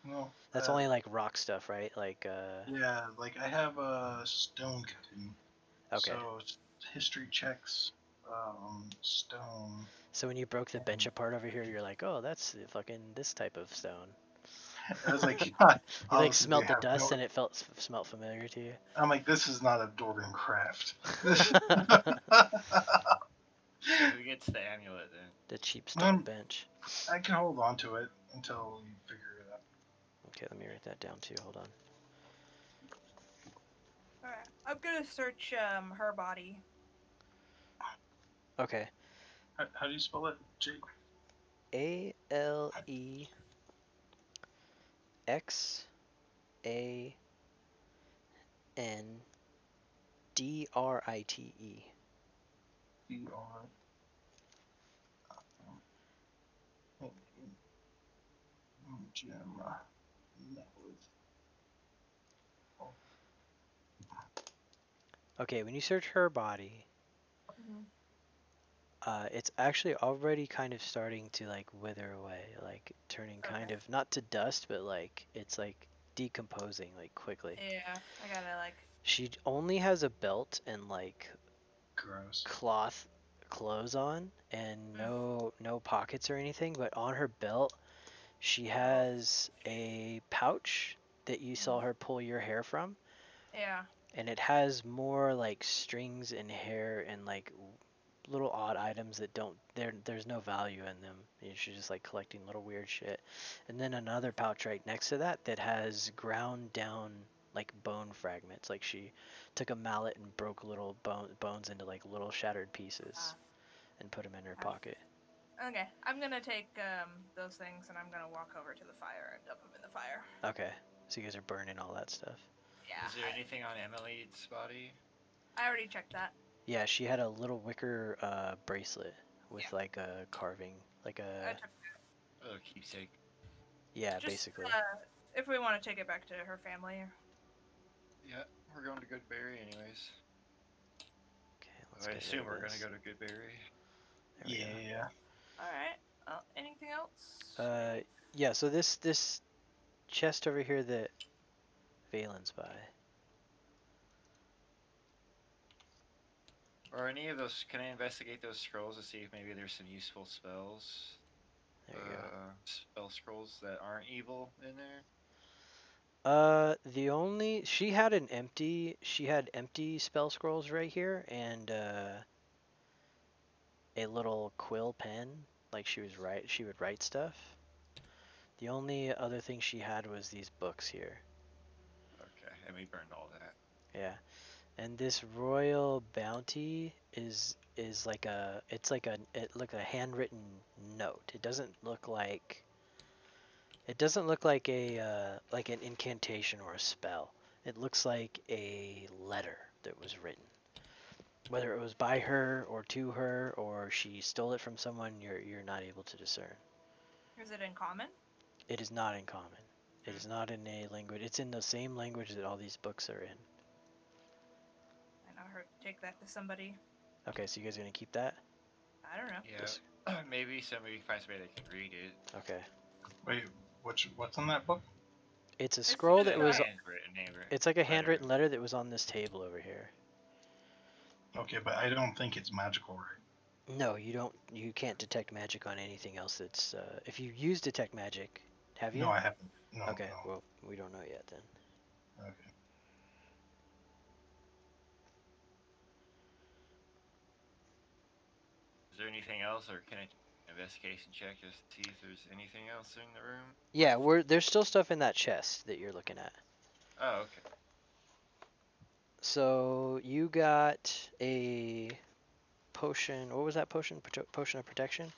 no. That's only like rock stuff, right? Like Yeah, like I have a stone cutting. okay. So history checks, stone. So when you broke the bench And apart over here, you're like, oh, that's fucking this type of stone. I was like, You like obviously they smelt the have dust no. and it smelt familiar to you. I'm like, this is not a dwarven craft. So who gets the amulet then? The cheap stone um, bench. I can hold on to it until we figure it out. Okay, let me write that down too. Hold on. Alright. I'm gonna search her body. Okay. How do you spell it, Jake? Alexandrite. E-R. Gem. Okay, when you search her body, it's actually already kind of starting to like wither away, like turning kind of not to dust, but like it's like decomposing like quickly. Yeah, I gotta like. She only has a belt and like Gross. cloth clothes on and no pockets or anything, but on her belt she has a pouch that you saw her pull your hair from, Yeah. and it has more like strings and hair and like little odd items that don't there's no value in them. She's just like collecting little weird shit. And then another pouch right next to that that has ground down like bone fragments. Like she took a mallet and broke little bones into like little shattered pieces and put them in her pocket. Okay, I'm gonna take those things and I'm gonna walk over to the fire and dump them in the fire. Okay, so you guys are burning all that stuff. Yeah. Is there anything on Emily's body? I already checked that. Yeah, she had a little wicker bracelet with Yeah. like a carving, like I a took Oh, keepsake. yeah, just basically. if we want to take it back to her family. Yeah, we're going to Goodberry anyways. Okay, let's I get rid assume of we're going to this. go to Goodberry. There we go. Yeah. All right. Anything else? Yeah. So this chest over here that Valen's by. Or any of those, can I investigate those scrolls to see if maybe there's some useful spells? There you go. Spell scrolls that aren't evil in there? The only she had empty spell scrolls right here and a little quill pen, like she would write stuff. The only other thing she had was these books here. Okay, and we burned all that. Yeah. And this royal bounty is like a it's like a handwritten note. It doesn't look like a like an incantation or a spell. It looks like a letter that was written. Whether it was by her or to her or she stole it from someone, you're not able to discern. Is it in common? It is not in common. It is not in a language. It's in the same language that all these books are in. I know her take that to somebody. Okay, so you guys are gonna keep that? I don't know. Yeah, maybe somebody finds somebody that can read it. Okay. Wait, what's in that book? It's a It's scroll just that a was. handwritten It's like a letter. handwritten letter that was on this table over here. Okay, but I don't think it's magical, right? No, you don't. You can't detect magic on anything else. That's if you use detect magic, have you? No, I haven't. No. Okay. No. Well, we don't know yet then. Okay. Is there anything else, or can I investigation check just to see if there's anything else in the room? Yeah, there's still stuff in that chest that you're looking at. Oh, okay. So you got a potion. What was that potion? Potion of protection?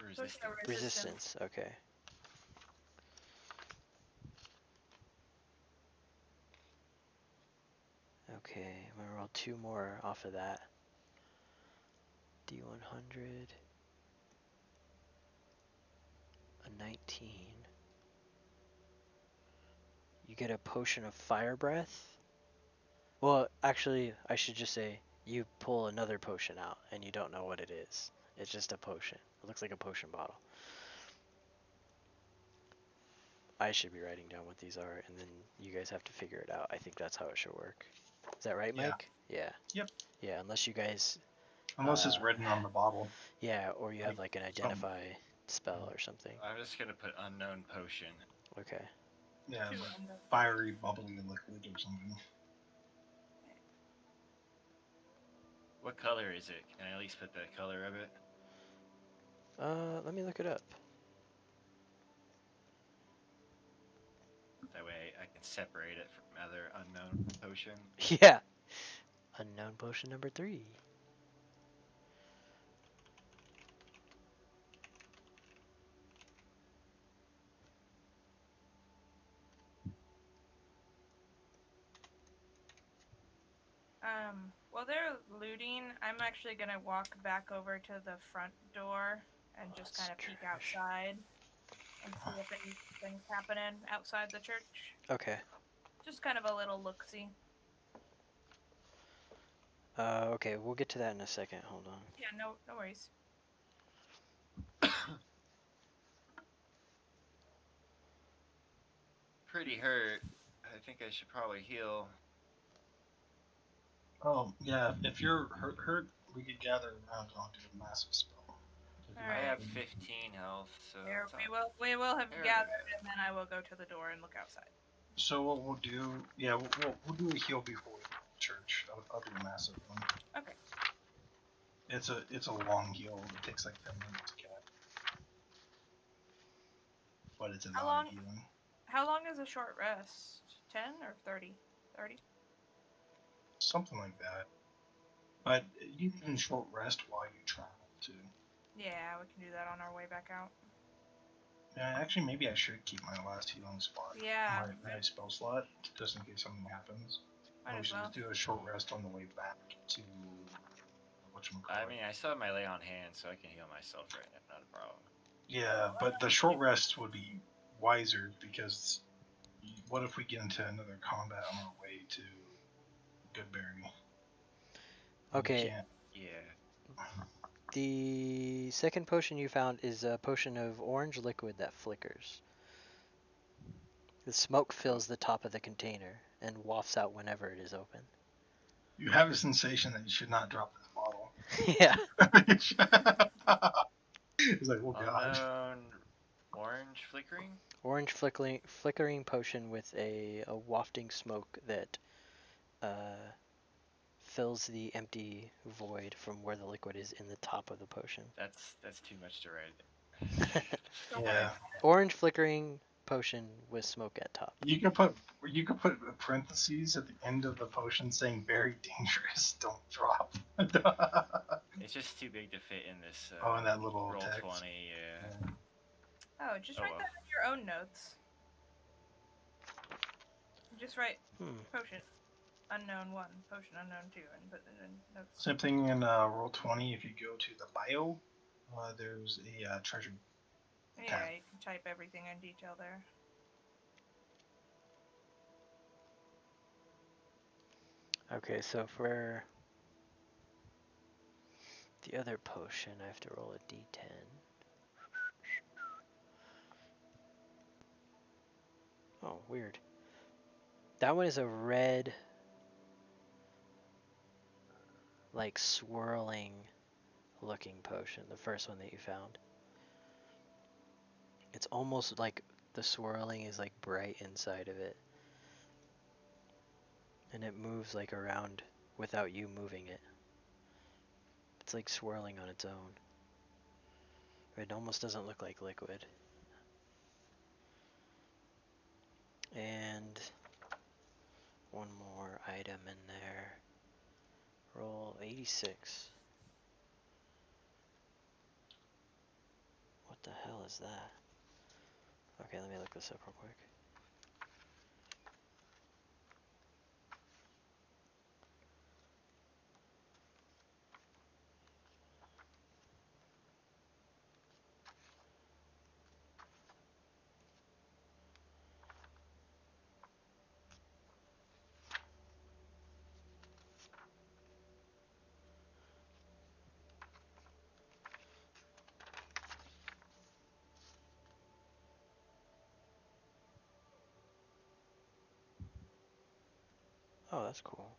Resistance. Resistance. Okay. Okay, I'm gonna roll 2 more off of that. D100. A 19. You get a potion of fire breath. Well, actually, I should just say you pull another potion out and you don't know what it is. It's just a potion. It looks like a potion bottle. I should be writing down what these are and then you guys have to figure it out. I think that's how it should work. Is that right, Yeah. Mike? Yeah. Yep. Yeah, unless you guys. Unless it's written on the bottle. Yeah, or you have like an some- identify spell or something. I'm just gonna put unknown potion. Okay. Yeah, Two like unknown. fiery, bubbly liquid or something. What color is it? Can I at least put the color of it? Let me look it up. That way I can separate it from other unknown potion. Yeah. Unknown potion number 3. While they're looting, I'm actually gonna walk back over to the front door and just kind of peek outside and see if anything's happening outside the church. Okay. Just kind of a little look-see. Okay, we'll get to that in a second. Hold on. Yeah, no worries. Pretty hurt. I think I should probably heal. Yeah, if you're hurt, we could gather around and I'll do a massive spell. All I right. have 15 health, so Here, it's not we will have terribly gathered, bad. and then I will go to the door and look outside. So what we'll do, yeah, we'll do a heal before we go to church. I'll do a massive one. Okay. It's a long heal. It takes like 10 minutes to get, but it's a How lot of long? healing. How long is a short rest? 10 or 30? 30. Something like that. But you can short rest while you travel too. Yeah, we can do that on our way back out. Yeah, actually, maybe I should keep my last healing spot, Yeah, my spell slot, just in case something happens. might Or we as should well. just do a short rest on the way back to I whatchamacallit. mean, I still have my lay on hand, so I can heal myself right now. Not a problem. Yeah, but the short rest would be wiser because what if we get into another combat on our way to Goodberry? And we Okay, can't. Yeah. the second potion you found is a potion of orange liquid that flickers. The smoke Cool. fills the top of the container and wafts out whenever it is open. You have a sensation that you should not drop this bottle. Yeah. It's like, oh god. Unknown orange flickering? Orange flickering potion with a wafting smoke that uh, fills the empty void from where the liquid is in the top of the potion. That's too much to write. Don't worry. Yeah. Orange flickering potion with smoke at top. You could put parentheses at the end of the potion saying very dangerous, don't drop. It's just too big to fit in this Oh, and that little roll text. 20. Yeah. Yeah. Oh, just Oh write well. that in your own notes. Just write Hmm. potion unknown 1, potion unknown 2, and put it in notes. Same thing in roll 20. If you go to the bio, there's a treasure Yeah, tab. you can type everything in detail there. Okay, so for the other potion, I have to roll a d10. Oh, weird. That one is a red, like swirling looking potion, the first one that you found. It's almost like the swirling is like bright inside of it. And it moves like around without you moving it. It's like swirling on its own. It almost doesn't look like liquid. And one more item in there. Roll 86. What the hell is that? Okay, let me look this up real quick. Oh, that's cool.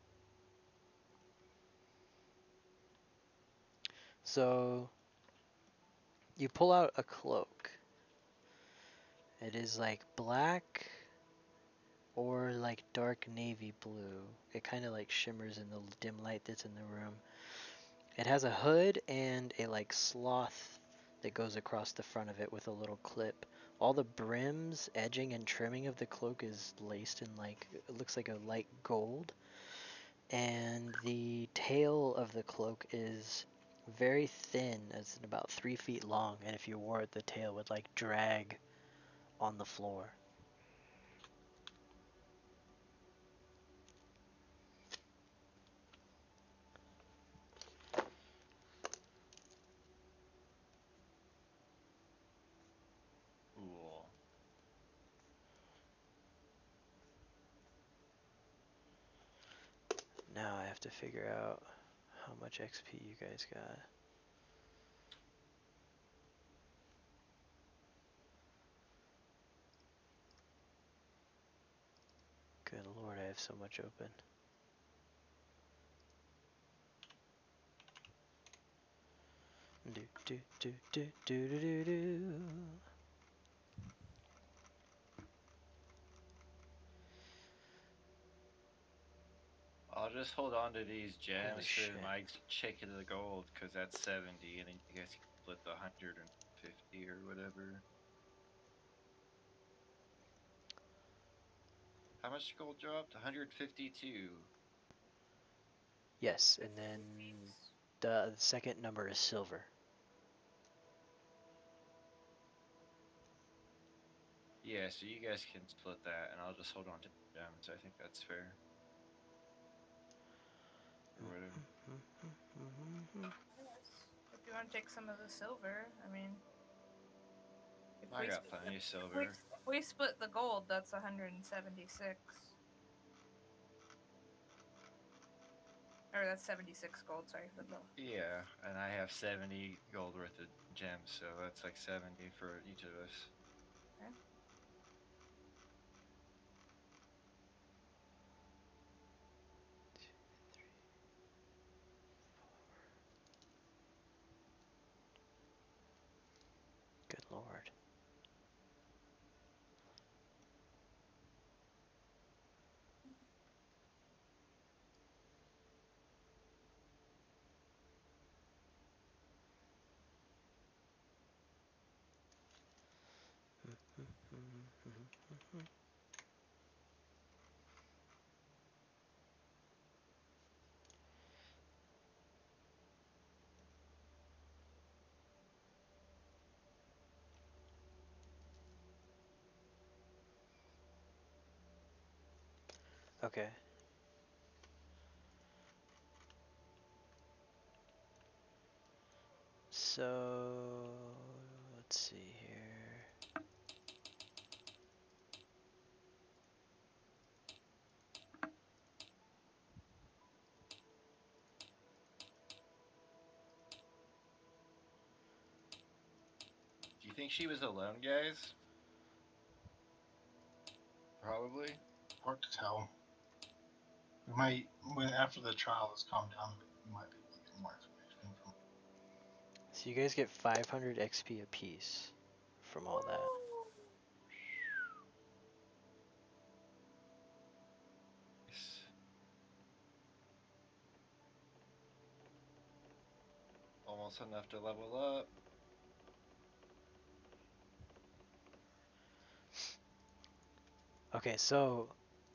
So, you pull out a cloak. It is like black or like dark navy blue. It kind of like shimmers in the dim light that's in the room. It has a hood and a like sloth that goes across the front of it with a little clip. All the brims, edging, and trimming of the cloak is laced in like, it looks like a light gold. And the tail of the cloak is very thin, it's about 3 feet long, and if you wore it, the tail would like drag on the floor. Cool. Now I have to figure out how much XP you guys got. Good lord, I have so much open. do do do do do do do. I'll just hold on to these gems Holy for shit. my check of the gold, because that's 70, and then you guys can split the 150 or whatever. How much gold dropped? 152. Yes, and 50 then apiece. the second number is silver. Yeah, so you guys can split that, and I'll just hold on to the gems. I think that's fair. Or whatever. Yes. If you want to take some of the silver, I mean, if I we got split plenty of if we, silver. if we split the gold, that's 176. Or that's 76 gold. Sorry for the. Yeah, and I have 70 gold worth of gems, so that's like 70 for each of us. Okay. Good lord. Okay. So let's see here. Do you think she was alone, guys? Probably. Hard to tell. We might, when after the trial has calmed down a bit, we might be able to get more information from. So you guys get 500 XP apiece from all that. Nice. Almost enough to level up. Okay, so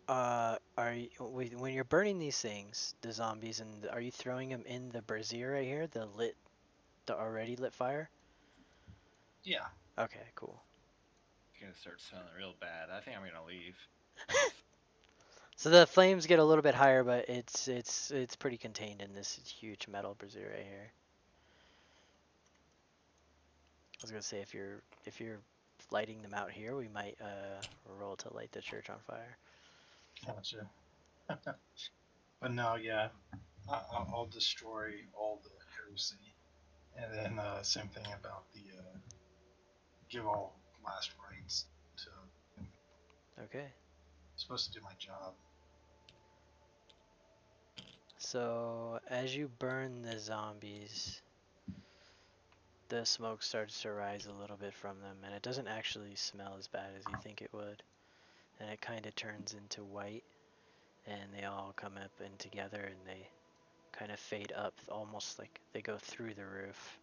are you when you're burning these things, the zombies, and are you throwing them in the brazier right here, the already lit fire? Yeah. Okay, cool. It's gonna start smelling real bad. I think I'm gonna leave. So the flames get a little bit higher, but it's pretty contained in this huge metal brazier right here. I was gonna say if you're lighting them out here, we might roll to light the church on fire. Gotcha. But no, yeah, I'll destroy all the heresy, and then same thing about the give all last rites to. I'm Okay. supposed to do my job. So as you burn the zombies, the smoke starts to rise a little bit from them, and it doesn't actually smell as bad as you think it would. And it kind of turns into white, and they all come up and together, and they kind of fade up, almost like they go through the roof.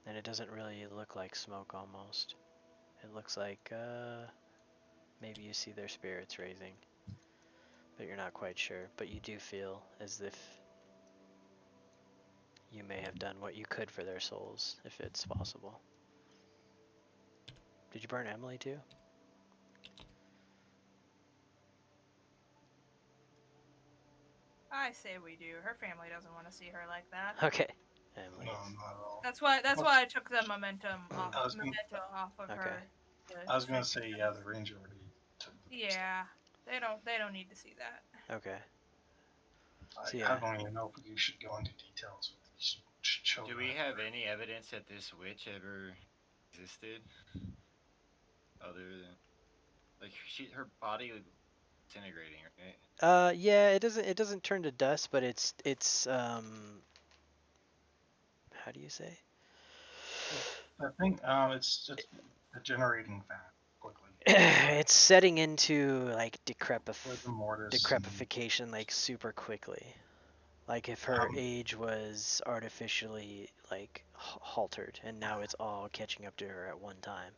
And it doesn't really look like smoke almost. It looks like maybe you see their spirits raising, but you're not quite sure. But you do feel as if you may have done what you could for their souls, if it's possible. Did you burn Emily too? I say we do. Her family doesn't want to see her like that. Okay. Emily. No, not at all. That's why. That's Well, why I took the momentum off. I was gonna, Memento off of Okay. her. I was To gonna make say, sure. yeah, the ranger already took the first step. Yeah. They don't need to see that. Okay. So I yeah. don't even know if we should go into details with these children. Do we have any evidence that this witch ever existed? Other than like her body was disintegrating, right? Yeah, it doesn't turn to dust, but it's how do you say? I think it's degenerating fast quickly. It's setting into like Rigor mortis and decrepification like super quickly. Like if her age was artificially like haltered, and now it's all catching up to her at one time.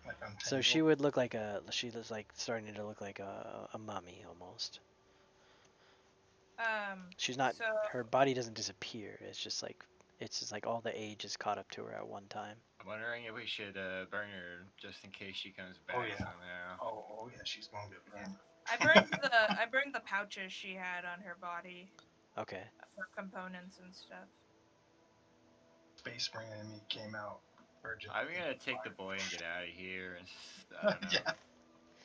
like So she untangled. would look like she was like starting to look like a mummy almost. She's not, So her body doesn't disappear. It's just like all the age is caught up to her at one time. I'm wondering if we should burn her just in case she comes back Oh yeah. somehow. Oh yeah, she's gonna get burned. I burned the pouches she had on her body Okay. for components and stuff. Space Marine enemy came out. I'm gonna take the boy and get out of here. I don't know. Yeah.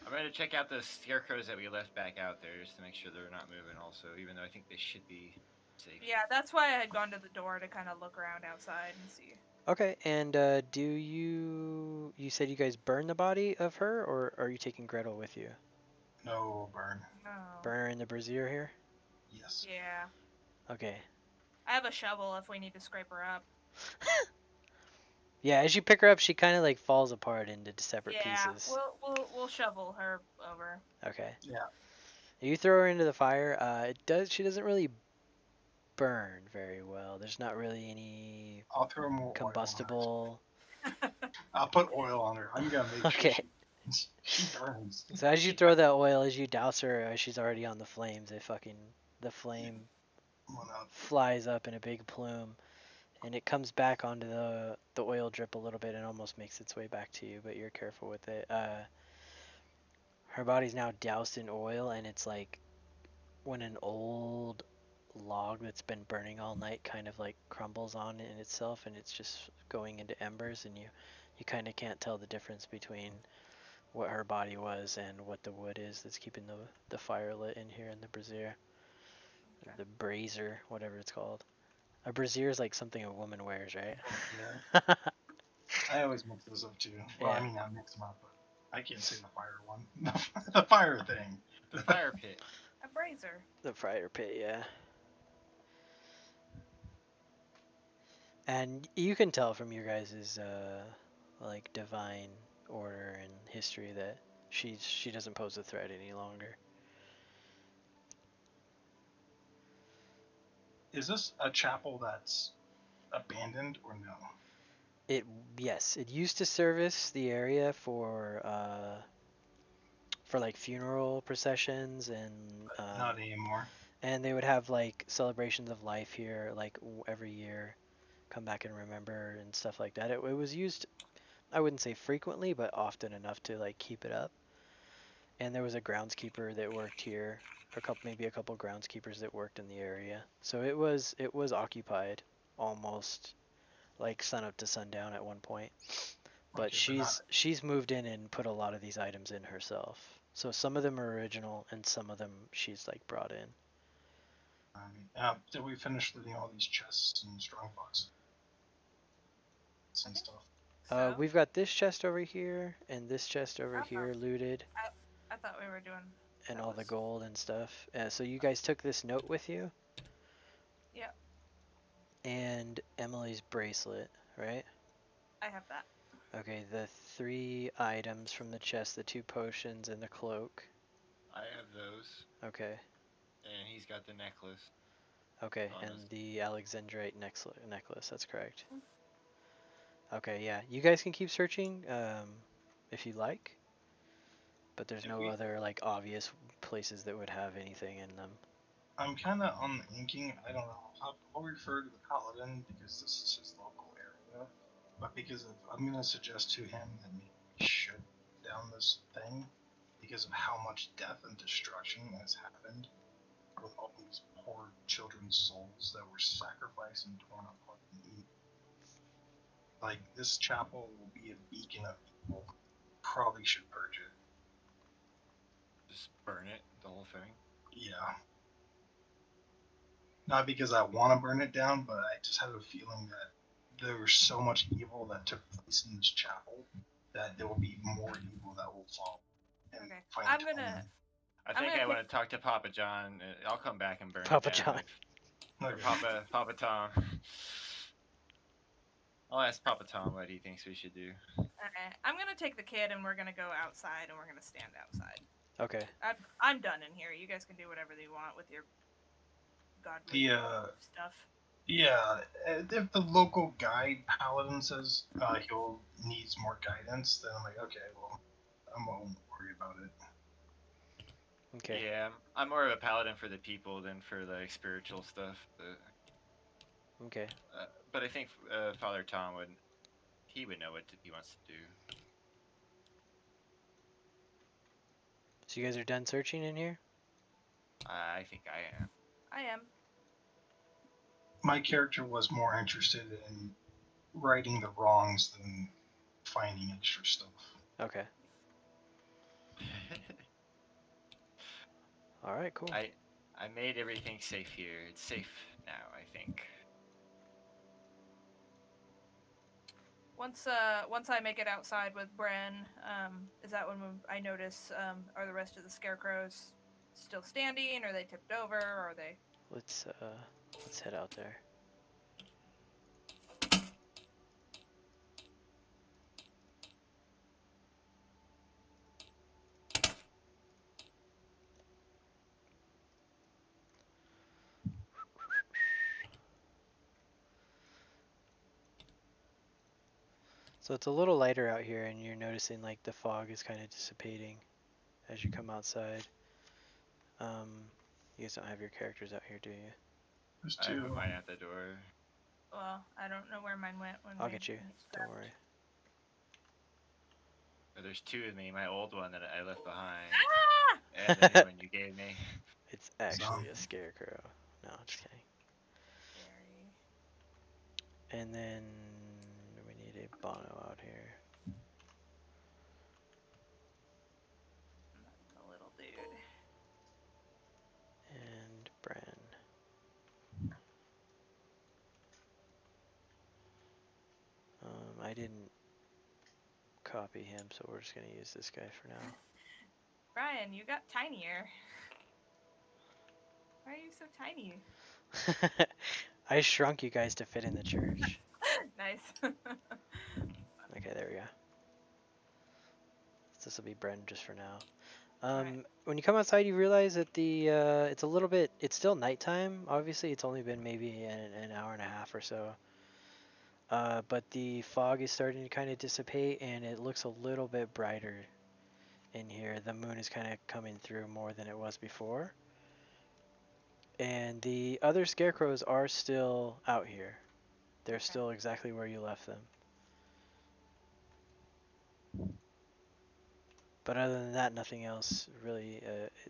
I'm gonna check out the scarecrows that we left back out there just to make sure they're not moving. Also, even though I think they should be safe. Yeah, that's why I had gone to the door to kind of look around outside and see. Okay, and do you said you guys burn the body of her, or are you taking Gretel with you? No burn. No. Burn her in the brazier here? Yes. Yeah. Okay. I have a shovel if we need to scrape her up. Yeah, as you pick her up, she kind of like falls apart into separate Yeah, pieces. we'll shovel her over. Okay. Yeah. You throw her into the fire. She doesn't really burn very well. There's not really any I'll throw more combustible. oil on her. I'll put oil on her. I'm gonna make Okay. sure she burns. So as you throw that oil, as you douse her, she's already on the flames. The flame Went out. flies up in a big plume, and it comes back onto the oil drip a little bit and almost makes its way back to you. But you're careful with it. Her body's now doused in oil, and it's like when an old log that's been burning all night kind of like crumbles on in itself, and it's just going into embers, and you kind of can't tell the difference between what her body was and what the wood is that's keeping the fire lit in here in the brazier. Okay. The brazier, whatever it's called. A brazier is like something a woman wears, right? Yeah. I always mix those up too. Well, Yeah. I mean, I mix them up, but I can't say the fire one. The fire thing. The fire pit. A brazier. The fire pit, yeah. And you can tell from your guys' like divine order and history that she doesn't pose a threat any longer. Is this a chapel that's abandoned or no? Yes, it used to service the area for like funeral processions Not anymore. and they would have like celebrations of life here like every year, come back and remember and stuff like that. It was used, I wouldn't say frequently, but often enough to like keep it up. And there was a groundskeeper that worked here, or maybe a couple groundskeepers that worked in the area. So it was occupied almost like sun up to sundown at one point. But Okay, but not. she's moved in and put a lot of these items in herself. So some of them are original and some of them she's like brought in. Did we finish looting all these chests and strong boxes and stuff? So We've got this chest over here and this chest over Uh-huh. here looted, I thought we were doing. and that all the was- gold and stuff. So you guys took this note with you? Yeah. And Emily's bracelet, right? I have that. Okay, the 3 items from the chest, the 2 potions and the cloak. I have those, Okay. and he's got the necklace. Okay, On and his- the Alexandrite necklace, that's correct. Okay, yeah. You guys can keep searching if you like. But there's no other like obvious places that would have anything in them. I'm kind of on the inking. I don't know. I'll refer to the paladin because this is his local area. But I'm gonna suggest to him that maybe we should down this thing because of how much death and destruction has happened with all these poor children's souls that were sacrificed and torn apart and eaten. Like this chapel will be a beacon of evil. Probably should purge it. Just burn it, the whole thing. Yeah. Not because I want to burn it down, but I just have a feeling that there was so much evil that took place in this chapel that there will be more evil that will follow. And Okay. find I'm atonement. gonna. I I'm think gonna I want to talk to Papa John. I'll come back and burn Papa it down. John. Or Okay. Papa Tom. I'll ask Papa Tom what he thinks we should do. Okay, I'm gonna take the kid and we're gonna go outside and we're gonna stand outside. Okay. I'm done in here. You guys can do whatever you want with your godly The stuff. yeah, if the local guide paladin says he'll needs more guidance, then I'm like, okay, well, I won't worry about it. Okay. Yeah, I'm more of a paladin for the people than for like spiritual stuff. Okay. But I think Father Tom would know what he wants to do. So you guys are done searching in here? I think I am. I am. My character was more interested in righting the wrongs than finding extra stuff. Okay. All right. Cool. I made everything safe here. It's safe now, I think. Once I make it outside with Bren, is that when I notice are the rest of the scarecrows still standing? Are they tipped over? Or are they? Let's head out there. So it's a little lighter out here, and you're noticing like the fog is kind of dissipating as you come outside. You guys don't have your characters out here, do you? There's I put two. mine at the door. Well, I don't know where mine went when I'll get you. when he Don't scrapped. worry. There's two of me. My old one that I left behind, Ah! and the new one you gave me. It's actually a Zombie. scarecrow. No, just kidding. Scary. And then we need a Bono out here. The little dude. And Bran. I didn't copy him, so we're just gonna use this guy for now. Brian, you got tinier. Why are you so tiny? I shrunk you guys to fit in the church. Nice. Okay, there we go. So this will be Bren just for now. Alright. When you come outside, you realize that it's a little bit. It's still nighttime. Obviously, it's only been maybe an hour and a half or so. But the fog is starting to kind of dissipate, and it looks a little bit brighter in here. The moon is kind of coming through more than it was before. And the other scarecrows are still out here. They're still exactly where you left them. But other than that, nothing else really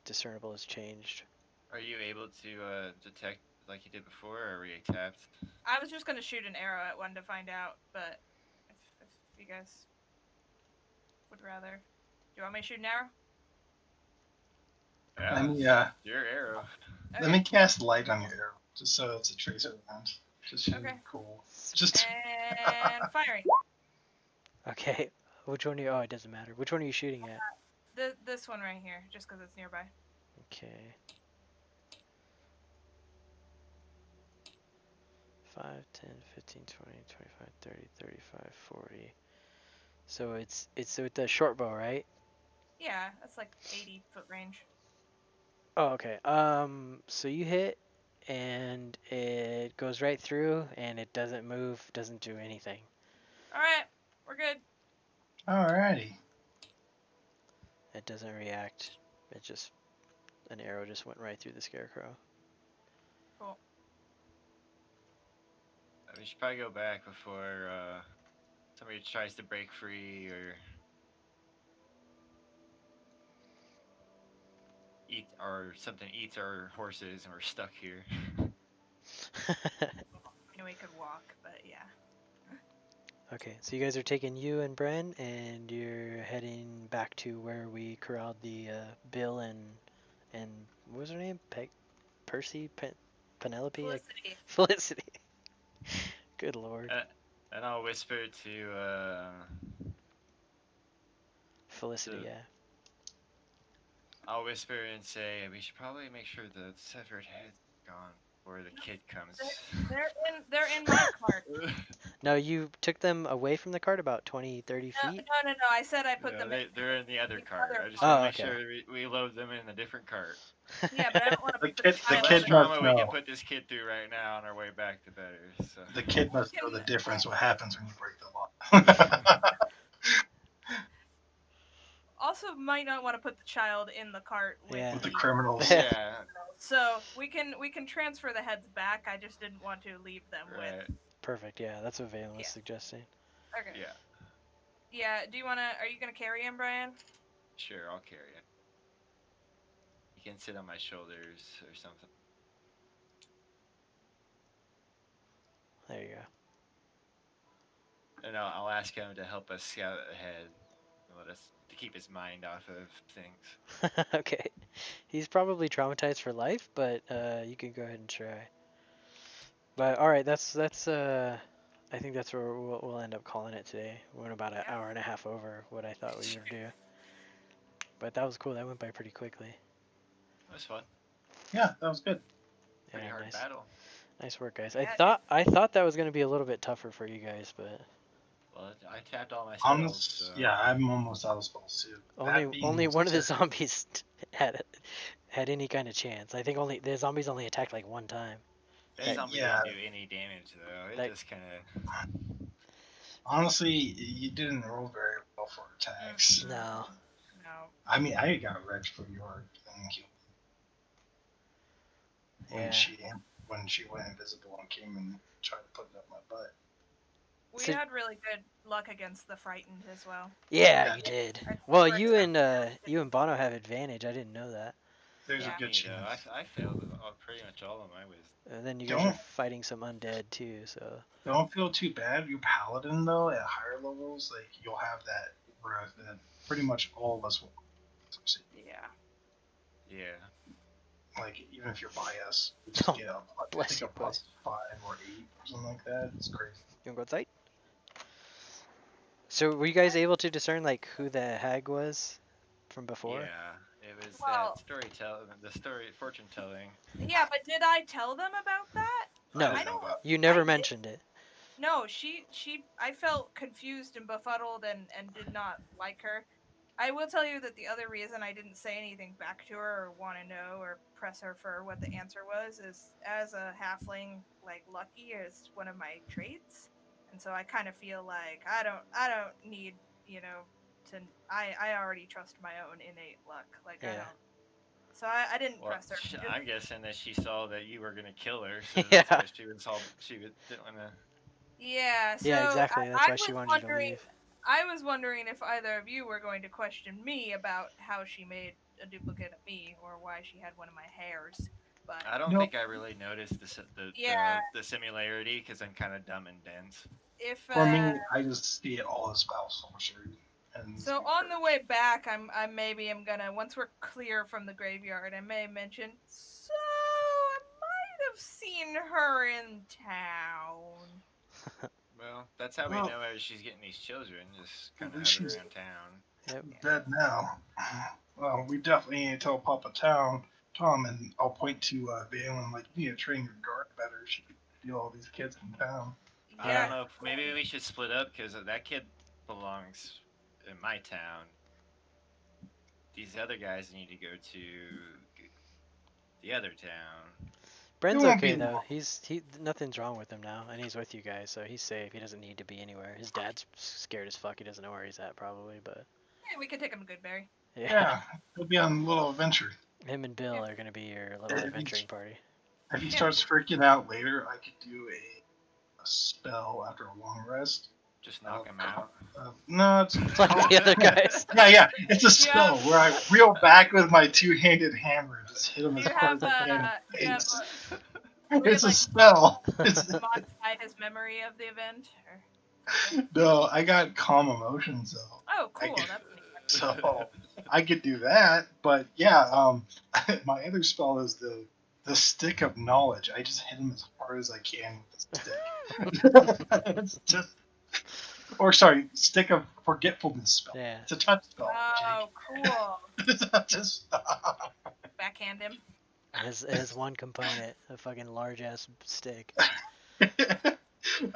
discernible has changed. Are you able to detect like you did before, or were you tapped? I was just gonna shoot an arrow at one to find out, but if you guys would rather, do you want me to shoot an arrow? Yeah, Let me your arrow. let me cast light on your arrow, just so it's a tracer event. Just should be Okay. cool. Just And firing. Okay, which one are you? Oh, it doesn't matter. Which one are you shooting at? This one right here, just because it's nearby. Okay. 5, 10, 15, 20, 25, 30, 35, 40. So it's with the short bow, right? Yeah, that's like 80-foot range. Oh, okay. So you hit, and it goes right through, and it doesn't move, doesn't do anything. All right, we're good. alrighty. It doesn't react. It just an arrow just went right through the scarecrow. Cool. We should probably go back before somebody tries to break free or something eats our horses and we're stuck here. I know we could walk, but yeah. Okay, so you guys are taking you and Bren, and you're heading back to where we corralled the Bill and what was her name? Percy, Penelope, Felicity. Felicity. Good lord, And I'll whisper to Felicity. so- Yeah. I'll whisper and say we should probably make sure the severed head's gone before the kid comes. They're in my cart. No, you took them away from the cart about 20, 30 No, feet? no. I said I put No, them in. they're in the other the cart. other I just want Oh, to make okay. sure we load them in a different cart. Yeah, but I don't want to The put the kid- the The child less kid in it. must trauma we know. can put this kid through right now on our way back, the better. So. The kid must know Can- the difference. What happens when you break the law? Also, might not want to put the child in the cart with Yeah. With the the criminals. Yeah, So we can transfer the heads back. I just didn't want to leave them right. with. Perfect. Yeah, that's what Valen was Yeah. suggesting. Okay. Yeah, Yeah. Do you wanna? Are you gonna carry him, Brian? sure, I'll carry it. You can sit on my shoulders or something. There you And I'll ask him to help us scout ahead. Let us to keep his mind off of things. go. Okay. He's probably traumatized for life, but you can go ahead and try. But all right, that's I think that's where we'll end up calling it today. We went about an Yeah. hour and a half over what I thought we would do. But that was cool. That went by pretty quickly. It was fun. Yeah, that was good. Pretty Yeah, hard nice. battle. Nice work, guys. Yeah. I thought that was gonna be a little bit tougher for you guys, but Well, I tapped all my spells. So. Yeah, I'm almost out of spells too. That being only one of the said, zombies had any kind of chance. I think only the zombies only attacked like one time. That That- zombie yeah, didn't do any damage though. It That- just kind of. honestly, you didn't roll very well for attacks. Mhm. No. No. I mean, I got wrecked pretty hard Yeah. when she went invisible and came and tried to put it up my butt. We So- had really good luck against the frightened as well. Yeah, Yeah. you did. I- Well, we're you and expecting you and Bono have advantage. I didn't know that. There's Yeah. a good Me though. chance. I failed pretty much all of my wisdom. And then you guys are Don't fighting some undead too, so don't feel too bad. Your paladin though, at higher levels, like you'll have that breath that pretty much all of us will succeed. Yeah. Yeah. Like even if you're biased, you just Oh, get a, I bless think you, a plus 5 or 8 or something like that. It's crazy. you wanna go outside? So were you guys able to discern like who the hag was from before? Yeah. It was Well- that storytelling, the story fortune telling. Yeah, but did I tell them about that? No, I didn't know about. you never I did. mentioned it. No, she I felt confused and befuddled and did not like her. I will tell you that the other reason I didn't say anything back to her or want to know or press her for what the answer was is as a halfling, like lucky is one of my traits. And so I kind of feel like I don't need, to I already trust my own innate luck. Like I Yeah. don't. So I didn't Well, press her. I'm guessing that she saw that you were gonna kill her, so Yeah. that's why she didn't wanna. Yeah, so Yeah, exactly. That's I why she was wanted you to wondering leave. I was wondering if either of you were going to question me about how she made a duplicate of me or why she had one of my hairs. But I don't Nope. think I really noticed Yeah. the similarity because I'm kind of dumb and dense. if For me, I just see it all as spouse sorcery. And so on the way back, I maybe am gonna once we're clear from the graveyard, I may mention. So I might have seen her in town. Well, that's how we Well- know how she's getting these children, just kind of Well, hovering she's- around town. Yep. dead now. Well, we definitely need to tell Papa Tom, and I'll point to Valen, like, you need to train your guard better. She could deal all these kids in town. I Yeah. don't know. Maybe we should split up because that kid belongs in my town. These other guys need to go to the other town. Brent's won't be okay though. long. He nothing's wrong with him now, and he's with you guys, so he's safe. He doesn't need to be anywhere. His dad's scared as fuck. He doesn't know where he's at probably, but Yeah, we could take him to Goodberry. yeah. Yeah, he'll be on a little adventure. Him and Bill are gonna be your little Yeah, adventuring party. If he Yeah. starts freaking out later, I could do a spell after a long rest. Just knock him out. No, it's Like the other guys. yeah. It's a spell where I reel back with my two-handed hammer and just hit him Do as you hard have as I can. you have It's, we it's a like- spell. It's, modified his memory of the event? Or... no, I got calm emotions though. Oh, I cool. get- That's neat. So I could do that, but yeah, my other spell is the stick of knowledge. I just hit him as hard as I can with the stick. It's just, or sorry, stick of forgetfulness spell. Yeah. It's a touch spell. Oh, cool. Jake. It's not just. Backhand him. It has one component, a fucking large ass stick.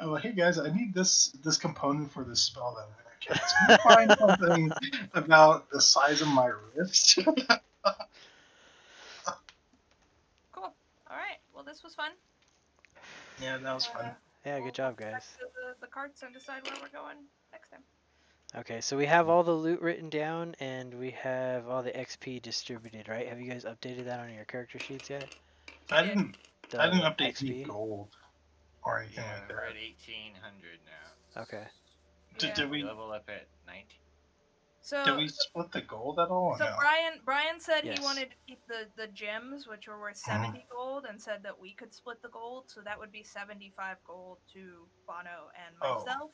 I'm like, hey guys, I need this component for this spell that I'm gonna cast. Can you find something about the size of my wrist? Cool. All right. Well, this was fun. Yeah, that was fun. Yeah, We'll good job, get back guys. to the carts and decide where we're going next time. Okay, so we have all the loot written down, and we have all the XP distributed, right? Have you guys updated that on your character sheets yet? I did. didn't The update any XP? gold or anything Yeah, like we're at that. 1800 now. Okay. Did, Yeah. did We we level up at 19. did So we split the gold at all? Or so no. Brian said he Yes. wanted to keep the gems, which were worth Mhm. 70 gold, and said that we could split the gold, so that would be 75 gold to Bono and Oh. myself.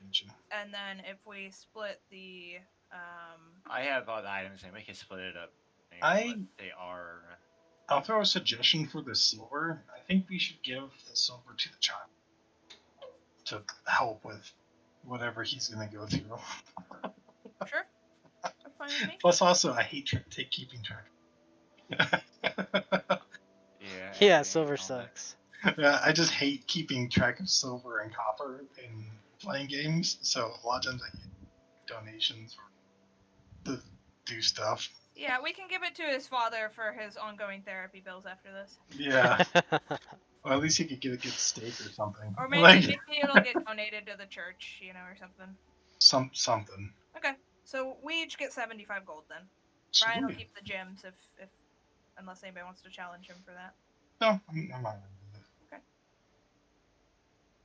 Gotcha. And then if we split the I have all the items and we can split it up. I- What they are. I'll throw a suggestion for the silver. I think we should give the silver to the child to help with whatever he's gonna go through. sure, that's fine with me. Plus, also, I hate keeping track. Yeah. Yeah, everything silver and all that. sucks. Yeah, I just hate keeping track of silver and copper in playing games. So a lot of times I get donations to do stuff. Yeah, we can give it to his father for his ongoing therapy bills after this, Yeah, or at least he could get a good steak or something. or maybe Like maybe it'll get donated to the church, or something. something. Okay, so we each get 75 gold then. Brian will Sweet. keep the gems if unless anybody wants to challenge him for that. No, I'm not gonna do that. Okay.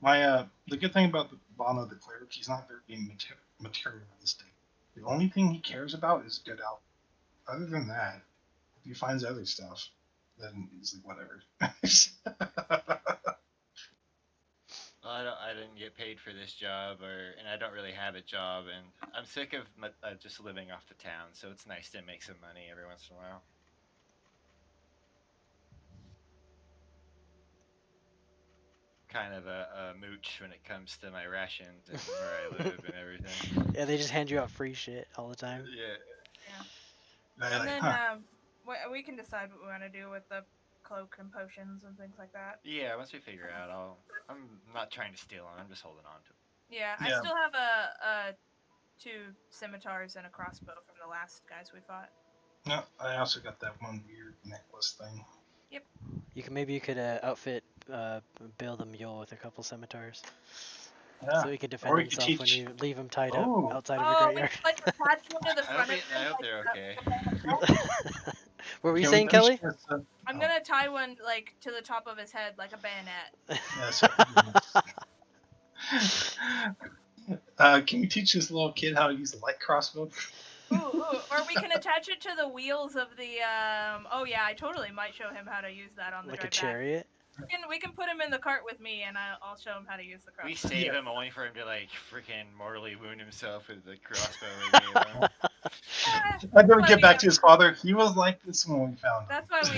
My the good thing about the Bono the cleric, he's not very materialistic. The only thing he cares about is good out. Other than that, if he finds other stuff, then he's like whatever. Well, I didn't get paid for this job, and I don't really have a job, and I'm sick of just living off the town. So it's nice to make some money every once in a while. Kind of a mooch when it comes to my rations and where I live and everything. Yeah, they just hand you out free shit all the time. Yeah. They're And like, then huh. we can decide what we want to do with the cloak and potions and things like that. Yeah, once we figure out, I'm not trying to steal on. I'm just holding on to it. Yeah, I Yeah. still have a 2 scimitars and a crossbow from the last guys we fought. No, I also got that one weird necklace thing. Maybe you could outfit Bill the mule with a couple scimitars, Yeah. so he could defend Or you could himself when teach. you leave him tied Oh. up outside of a Oh, we graveyard. could like attach one to the I front hope, of I him. hope like, they're okay. What were you Can saying, we Kelly? finish this, I'm gonna tie one like to the top of his head like a bayonet. yeah, can we teach this little kid how to use a light crossbow? Ooh, or we can attach it to the wheels of the oh yeah, I totally might show him how to use that on the Like a drive back. chariot? We can put him in the cart with me and I'll show him how to use the We crossbow. save Yeah. him only for him to like freaking mortally wound himself with the crossbow we gave him. I never get back to his father. He was like this when we found him. That's why we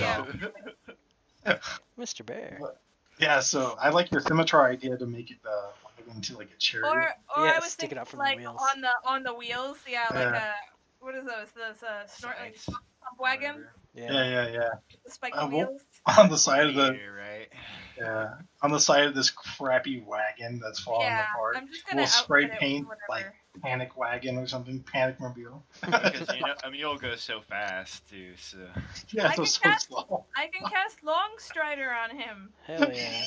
have Mr. Bear. Yeah, so I like your scimitar idea to make it wagon into like a chariot. or Yeah, I was stick it thinking out from the like wheels. on the wheels, yeah, like Yeah. what is those snorting Scythes, pump wagon, whatever. Yeah. the spiky Well, wheels. on the side of the Radiator, right? on the side of this crappy wagon that's falling Yeah, apart. I'm just gonna We'll spray outfit it paint with like whatever. Panic Wagon or something, Panic Mobile. Because a mule goes so fast too. So Yeah, I so can so cast- slow. I can cast Long Strider on him. Hell yeah.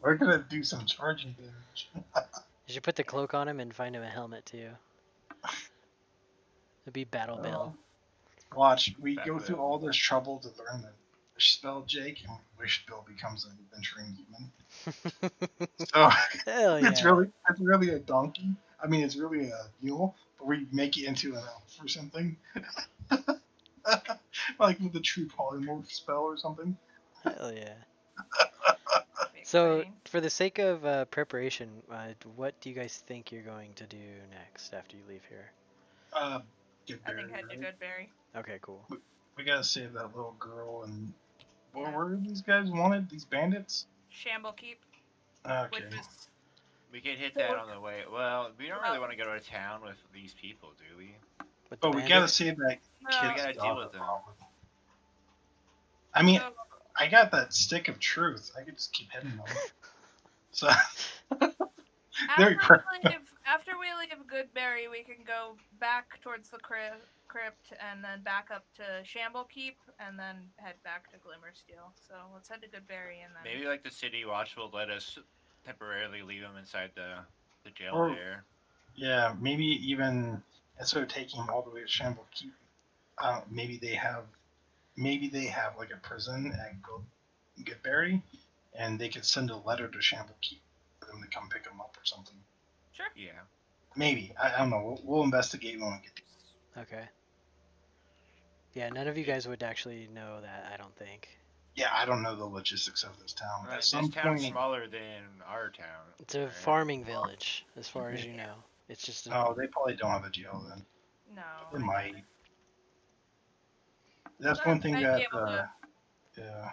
We're gonna do some charging damage. You should put the cloak on him and find him a helmet too. It'd be Battle Bill. Watch, we Back go then. through all this trouble to learn the wish spell, Jake, and wish Bill becomes an adventuring human. So Hell yeah. it's really a donkey. I mean, it's really a mule, but we make it into an elf or something. Like with a true polymorph spell or something. Hell yeah. Big So, thing. for the sake of preparation, what do you guys think you're going to do next after you leave here? Get I think buried, head to right? Goodberry. Okay, cool. We gotta save that little girl and Yeah. where were these guys wanted? These bandits? Shamble Keep, Okay. which was we could hit that on the way. Well, we don't really want to go to town with these people, do we? With the But we gotta bandits? save that no, kid's We gotta deal daughter, with them. probably. I mean, so, I got that stick of truth. I could just keep hitting them. So very cryptic. After we leave Goodberry, we can go back towards the crypt and then back up to Shamble Keep and then head back to Glimmersteel. So let's head to Goodberry and then Maybe like the city watch will let us temporarily leave him inside the jail Or there. yeah, maybe even instead of taking him all the way to Shamble Keep, maybe they have like a prison at Goodberry, and they could send a letter to Shamble Keep for them to come pick him up or something. sure. Yeah. Maybe I don't know. We'll investigate when we get there. Okay. Yeah, none of you guys would actually know that, I don't think. Yeah, I don't know the logistics of this town. Right, At this some town's point, smaller than our town. It's a right? farming village, as far as Yeah. you know. It's just a, no, they probably don't have a jail then. No, They I get might. it. That's But one thing I'd that be able to yeah,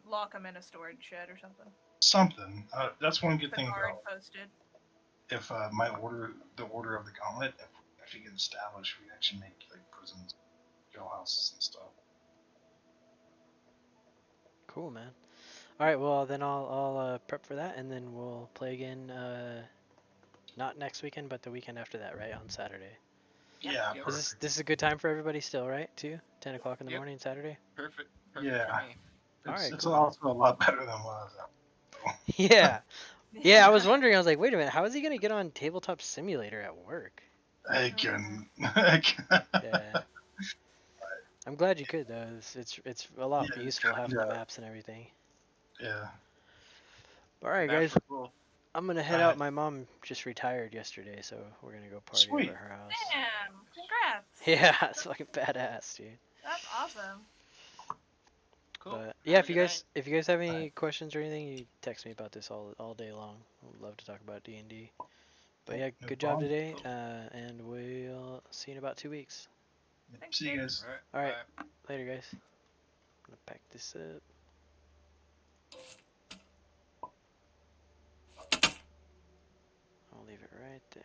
lock him in a storage shed or something. something. That's one Keep good a thing guard about posted. if the order of the gauntlet, if we actually get established, we actually make like prisons, jailhouses, and stuff. cool, man. All right, well then I'll prep for that, and then we'll play again. Not next weekend, but the weekend after that, right? On Saturday. Yep. Yeah, Yep. perfect. This is a good time for everybody still, right? Too 10 o'clock in the Yep. morning Saturday. Perfect for Yeah, me. All right, it's cool. also a lot better than what I was at. Yeah, yeah. I was wondering. I was like, wait a minute. How is he gonna get on Tabletop Simulator at work? I can. Yeah. I'm glad you could though. It's a lot Yeah, useful having the yeah, maps and everything. yeah. All right, Maps guys. are cool. I'm gonna head out. Alright, My mom just retired yesterday, so we're gonna go party over sweet. at her house. Damn! Congrats. Yeah, it's fucking badass, dude. That's awesome. Cool. But yeah, Have a good night. if you guys have any Alright, questions or anything, you text me about this all day long. I'd love to talk about D&D. But yeah, no good job problem. today, Cool. and we'll see you in about 2 weeks. Thanks, See you dude. guys. All right. All right, Bye. later, guys. I'm gonna pack this up. I'll leave it right there.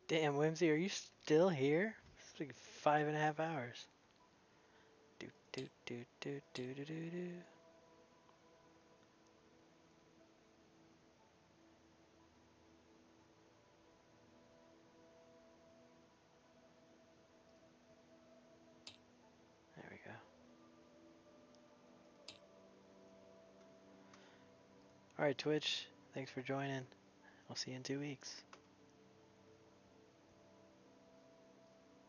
Damn, Whimsy, are you still here? It's like 5.5 hours. Do do do do do do do do. There we go. All right, Twitch. Thanks for joining. I'll see you in 2 weeks.